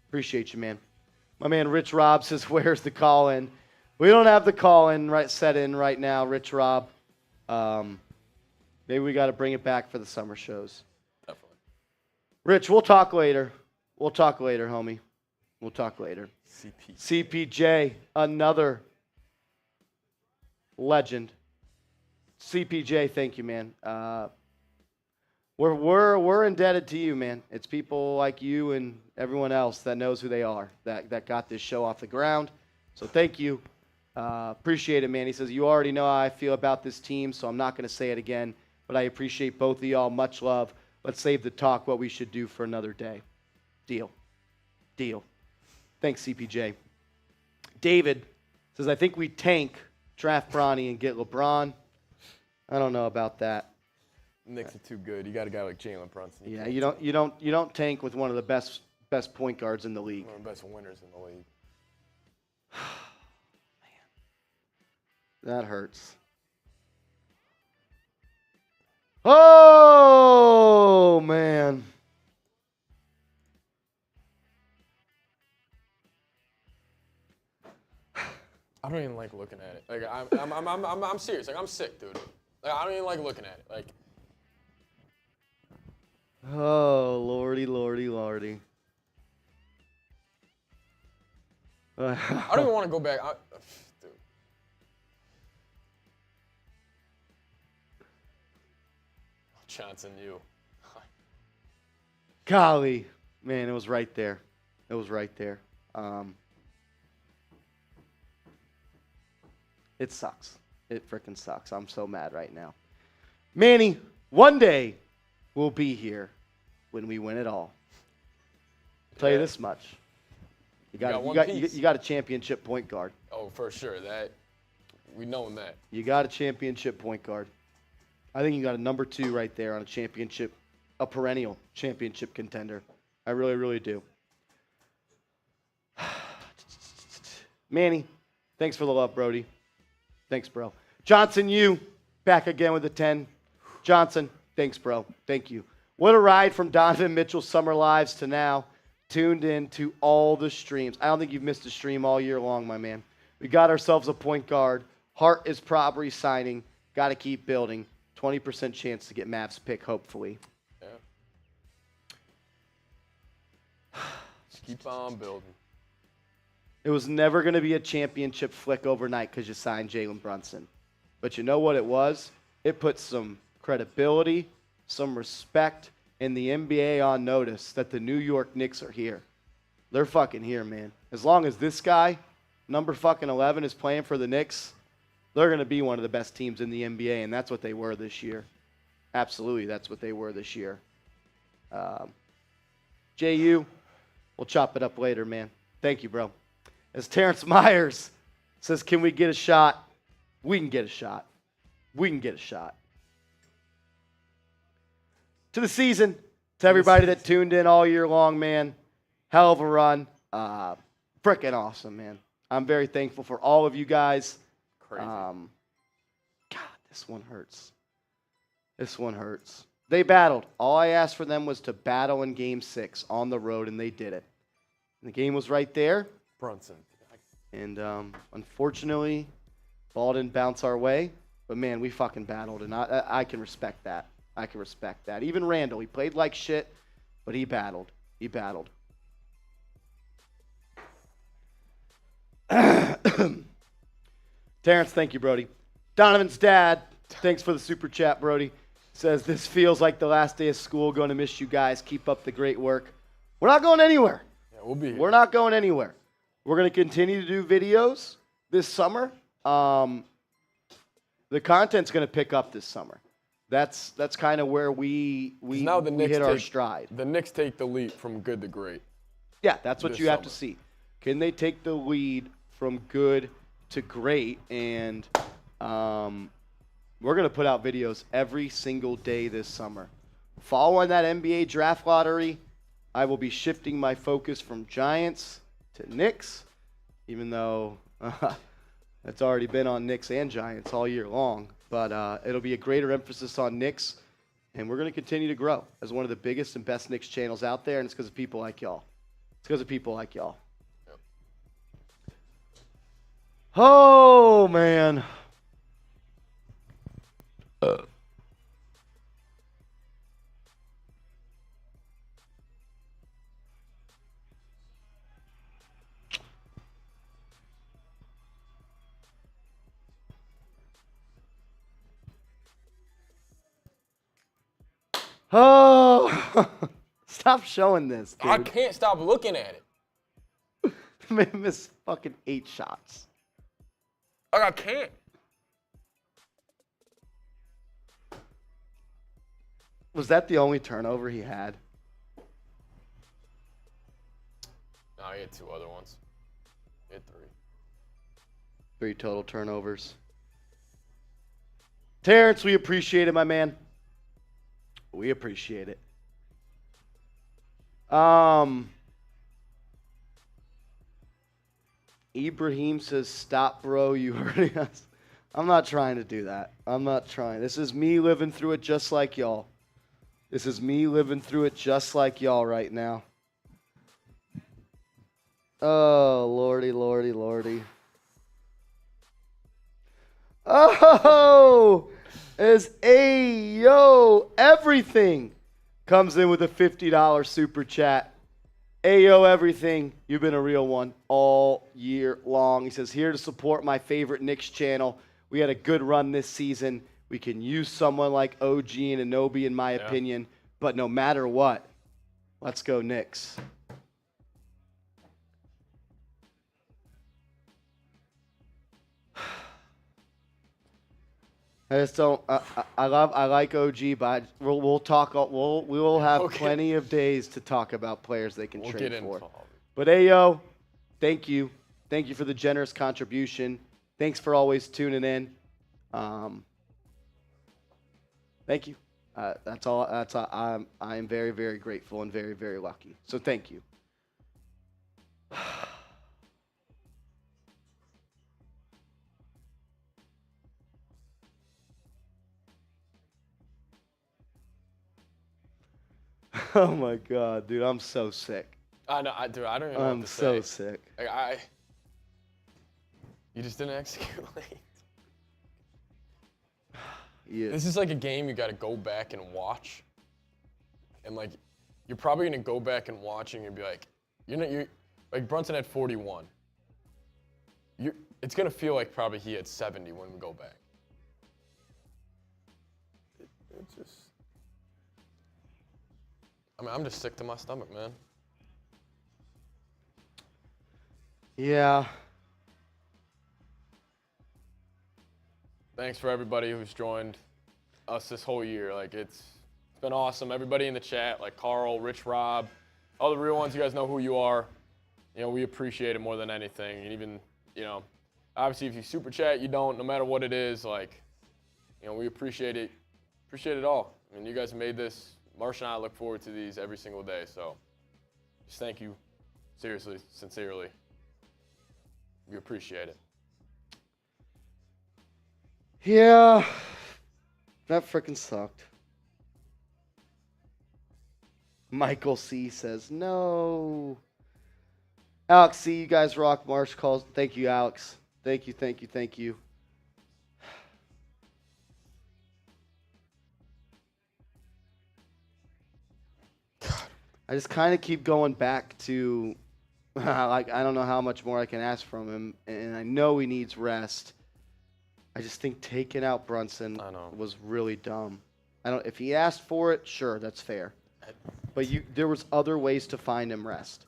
Appreciate you, man. My man Rich Rob says, where's the call-in? We don't have the call-in set in right now, Rich Rob. Maybe we got to bring it back for the summer shows. Definitely. Rich, we'll talk later. Homie. We'll talk later. CPJ, another legend. CPJ, thank you, man. We're indebted to you, man. It's people like you and everyone else that knows who they are that got this show off the ground. So thank you. Appreciate it, man. He says, you already know how I feel about this team, so I'm not going to say it again, but I appreciate both of y'all. Much love. Let's save the talk what we should do for another day. Deal. Thanks, CPJ. David says, I think we tank, draft Bronny, and get LeBron. I don't know about that. Knicks are too good. You got a guy like Jalen Brunson. Yeah, you don't tank with one of the best point guards in the league. One of the best winners in the league. That hurts. Oh man. I don't even like looking at it. Like I'm serious. Like I'm sick, dude. Like I don't even like looking at it. Like. Oh lordy. I don't even want to go back. Dude. Johnson, you. Golly, man, it was right there. It sucks. It freaking sucks. I'm so mad right now. Manny, one day we'll be here when we win it all. I'll tell you this much. You got a championship point guard. Oh, for sure. That we know that. You got a championship point guard. I think you got a number 2 right there on a perennial championship contender. I really, really do. Manny, thanks for the love, Brody. Thanks, bro. Johnson, you back again with a 10. Johnson, thanks, bro. Thank you. What a ride from Donovan Mitchell's Summer Lives to now. Tuned in to all the streams. I don't think you've missed a stream all year long, my man. We got ourselves a point guard. Hart is probably signing. Got to keep building. 20% chance to get Mavs pick, hopefully. Yeah. Just keep on building. It was never going to be a championship flick overnight because you signed Jalen Brunson. But you know what it was? It put some credibility, some respect, and the NBA on notice that the New York Knicks are here. They're fucking here, man. As long as this guy, number fucking 11, is playing for the Knicks, they're going to be one of the best teams in the NBA, and that's what they were this year. Absolutely, that's what they were this year. JU, we'll chop it up later, man. Thank you, bro. As Terrence Myers says, can we get a shot? We can get a shot. We can get a shot. To the season, to everybody that tuned in all year long, man. Hell of a run. Freaking awesome, man. I'm very thankful for all of you guys. Crazy. God, this one hurts. This one hurts. They battled. All I asked for them was to battle in Game 6 on the road, and they did it. And the game was right there. Brunson. And unfortunately, ball didn't bounce our way. But, man, we fucking battled, and I can respect that. I can respect that. Even Randle, he played like shit, but he battled. He battled. Terrence, thank you, Brody. Donovan's dad, thanks for the super chat, Brody. Says, this feels like the last day of school. Going to miss you guys. Keep up the great work. We're not going anywhere. Yeah, we'll be here. We're not going anywhere. We're going to continue to do videos this summer. The content's going to pick up this summer. That's kind of where we now the Knicks hit our take- stride. The Knicks take the leap from good to great. Yeah, that's what this you have to summer. see. Can they take the lead from good to great? And we're going to put out videos every single day this summer. Following that NBA draft lottery, I will be shifting my focus from Giants to Knicks, even though it's already been on Knicks and Giants all year long. But it'll be a greater emphasis on Knicks, and we're going to continue to grow as one of the biggest and best Knicks channels out there, and it's because of people like y'all. It's because of people like y'all. Yep. Oh, man. Oh, stop showing this, dude. I can't stop looking at it. Man missed fucking 8 shots. Like, I can't. Was that the only turnover he had? No, he had 2 other ones. He had 3. 3 total turnovers. Terrence, we appreciate it, my man. We appreciate it. Ibrahim says, stop, bro. You hurting us. I'm not trying to do that. I'm not trying. This is me living through it just like y'all. This is me living through it just like y'all right now. Oh, lordy, lordy, lordy. Oh, as Ayo Everything comes in with a $50 super chat. Ayo Everything, you've been a real one all year long. He says, here to support my favorite Knicks channel. We had a good run this season. We can use someone like OG and Anobi, in my opinion. But no matter what, let's go Knicks. I just don't. I like OG, but we'll talk. We will have plenty of days to talk about players they can We'll trade get for. into all of it. But Ayo, thank you for the generous contribution. Thanks for always tuning in. Thank you. That's all. I am very, very grateful and very, very lucky. So thank you. Oh my God, dude, I'm so sick. I know, dude. I don't even know I'm what to so say. sick. Like, you just didn't execute late. Yeah. This is like a game you got to go back and watch, and like, you're probably gonna go back and watch and you'll be like, you're like Brunson had 41. It's gonna feel like probably he had 70 when we go back. It's just, I mean, I'm just sick to my stomach, man. Yeah. Thanks for everybody who's joined us this whole year. Like, it's been awesome. Everybody in the chat, like Carl, Rich, Rob, all the real ones, you guys know who you are. You know, we appreciate it more than anything. And even, you know, obviously if you super chat, you don't, no matter what it is, like, you know, we appreciate it. Appreciate it all. I mean, you guys made this. Marsh and I look forward to these every single day. So just thank you, seriously, sincerely. We appreciate it. Yeah. That freaking sucked. Michael C says, no. Alex C, you guys rock. Marsh calls. Thank you, Alex. Thank you. I just kind of keep going back to, like, I don't know how much more I can ask from him, and I know he needs rest. I just think taking out Brunson was really dumb. If he asked for it, sure, that's fair. But there was other ways to find him rest.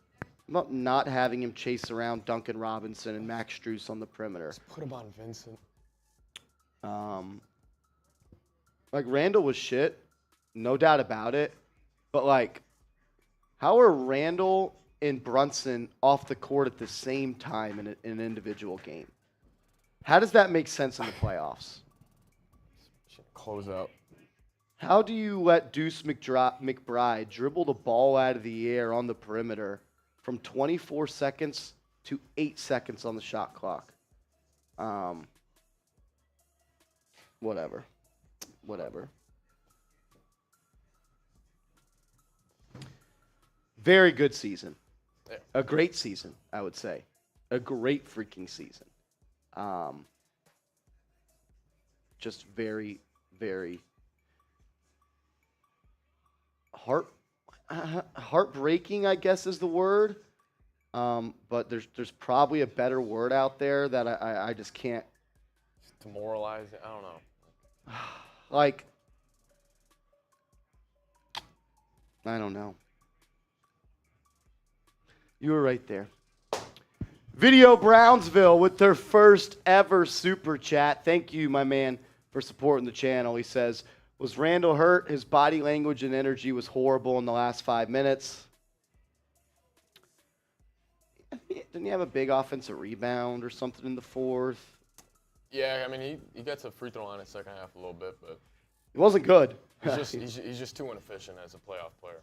Not having him chase around Duncan Robinson and Max Strus on the perimeter. Just put him on Vincent. Like, Randle was shit, no doubt about it. But, like, how are Randle and Brunson off the court at the same time in an individual game? How does that make sense in the playoffs? Close out. How do you let Deuce McBride dribble the ball out of the air on the perimeter from 24 seconds to 8 seconds on the shot clock? Whatever. Very good season. A great season, I would say. A great freaking season. Just very, very heartbreaking, I guess is the word. But there's probably a better word out there that I just can't. Demoralizing. I don't know. Like, I don't know. You were right there. Video Brownsville with their first ever super chat. Thank you, my man, for supporting the channel. He says, was Randle hurt? His body language and energy was horrible in the last 5 minutes. Didn't he have a big offensive rebound or something in the fourth? Yeah, I mean, he gets a free throw line in the second half a little bit, but It wasn't good. he's just too inefficient as a playoff player.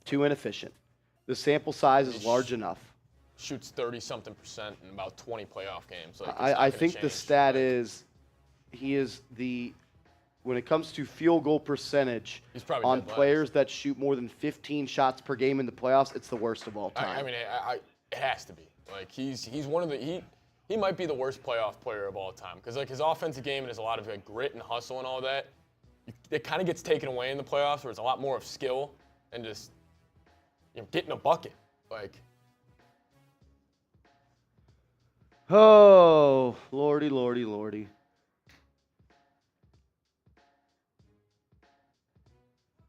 Too inefficient. The sample size is large enough. Shoots 30-something% in about 20 playoff games. Like, I think the stat is he is when it comes to field goal percentage He's probably on dead last. players that shoot more than 15 shots per game in the playoffs, it's the worst of all time. I mean, it has to be. Like, he's one of the he might be the worst playoff player of all time because like his offensive game and there's a lot of like grit and hustle and all that. It kind of gets taken away in the playoffs where it's a lot more of skill and just getting a bucket. Like, oh, lordy, lordy, lordy.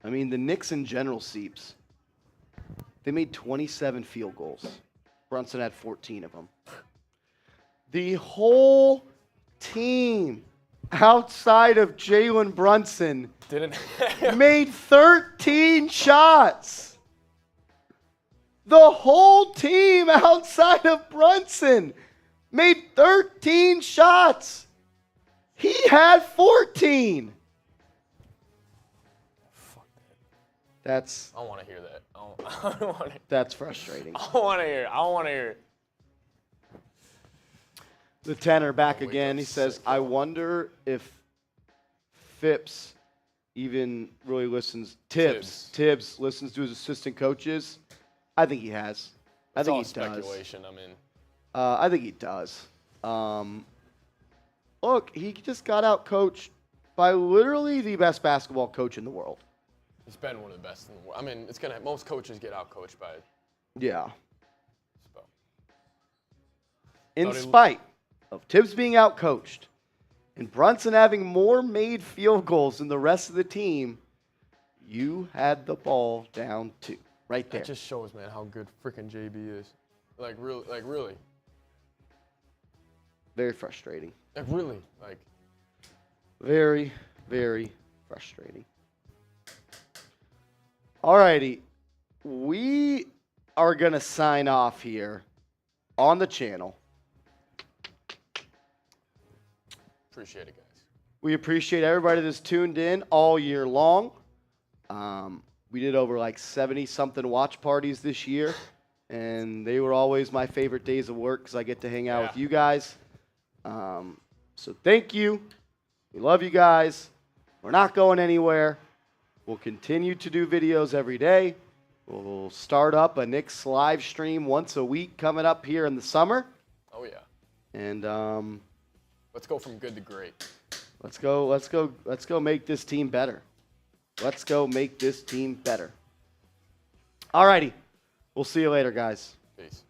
I mean, the Knicks in general, Seeps, they made 27 field goals. Brunson had 14 of them. The whole team outside of Jalen Brunson made 13 shots. The whole team outside of Brunson made 13 shots. He had 14. fuck that. That's I don't want to hear that. I don't want to. that's frustrating. I don't want to hear it. I don't want to hear it. The tenor back wake again. up He says, sick, I yo. wonder if Phipps even really listens. Tibbs listens to his assistant coaches. I think he has. I It's think all he does. speculation. I mean, I think he does. Look, he just got out coached by literally the best basketball coach in the world. he's been one of the best in the world. I mean, most coaches get out coached by Yeah. Spo. In Thought he- spite of Tibbs being out coached and Brunson having more made field goals than the rest of the team, you had the ball down 2 right there. That just shows, man, how good freaking JB is. Like really. Very frustrating. Like Very, very frustrating. Alrighty. We are going to sign off here on the channel. appreciate it, guys. We appreciate everybody that's tuned in all year long. We did over like 70-something watch parties this year, and they were always my favorite days of work because I get to hang out with you guys. So thank you. We love you guys. We're not going anywhere. We'll continue to do videos every day. We'll start up a Knicks live stream once a week coming up here in the summer. Oh yeah. And Let's go from good to great. let's go make this team better. Let's go make this team better. All righty. We'll see you later, guys. Peace.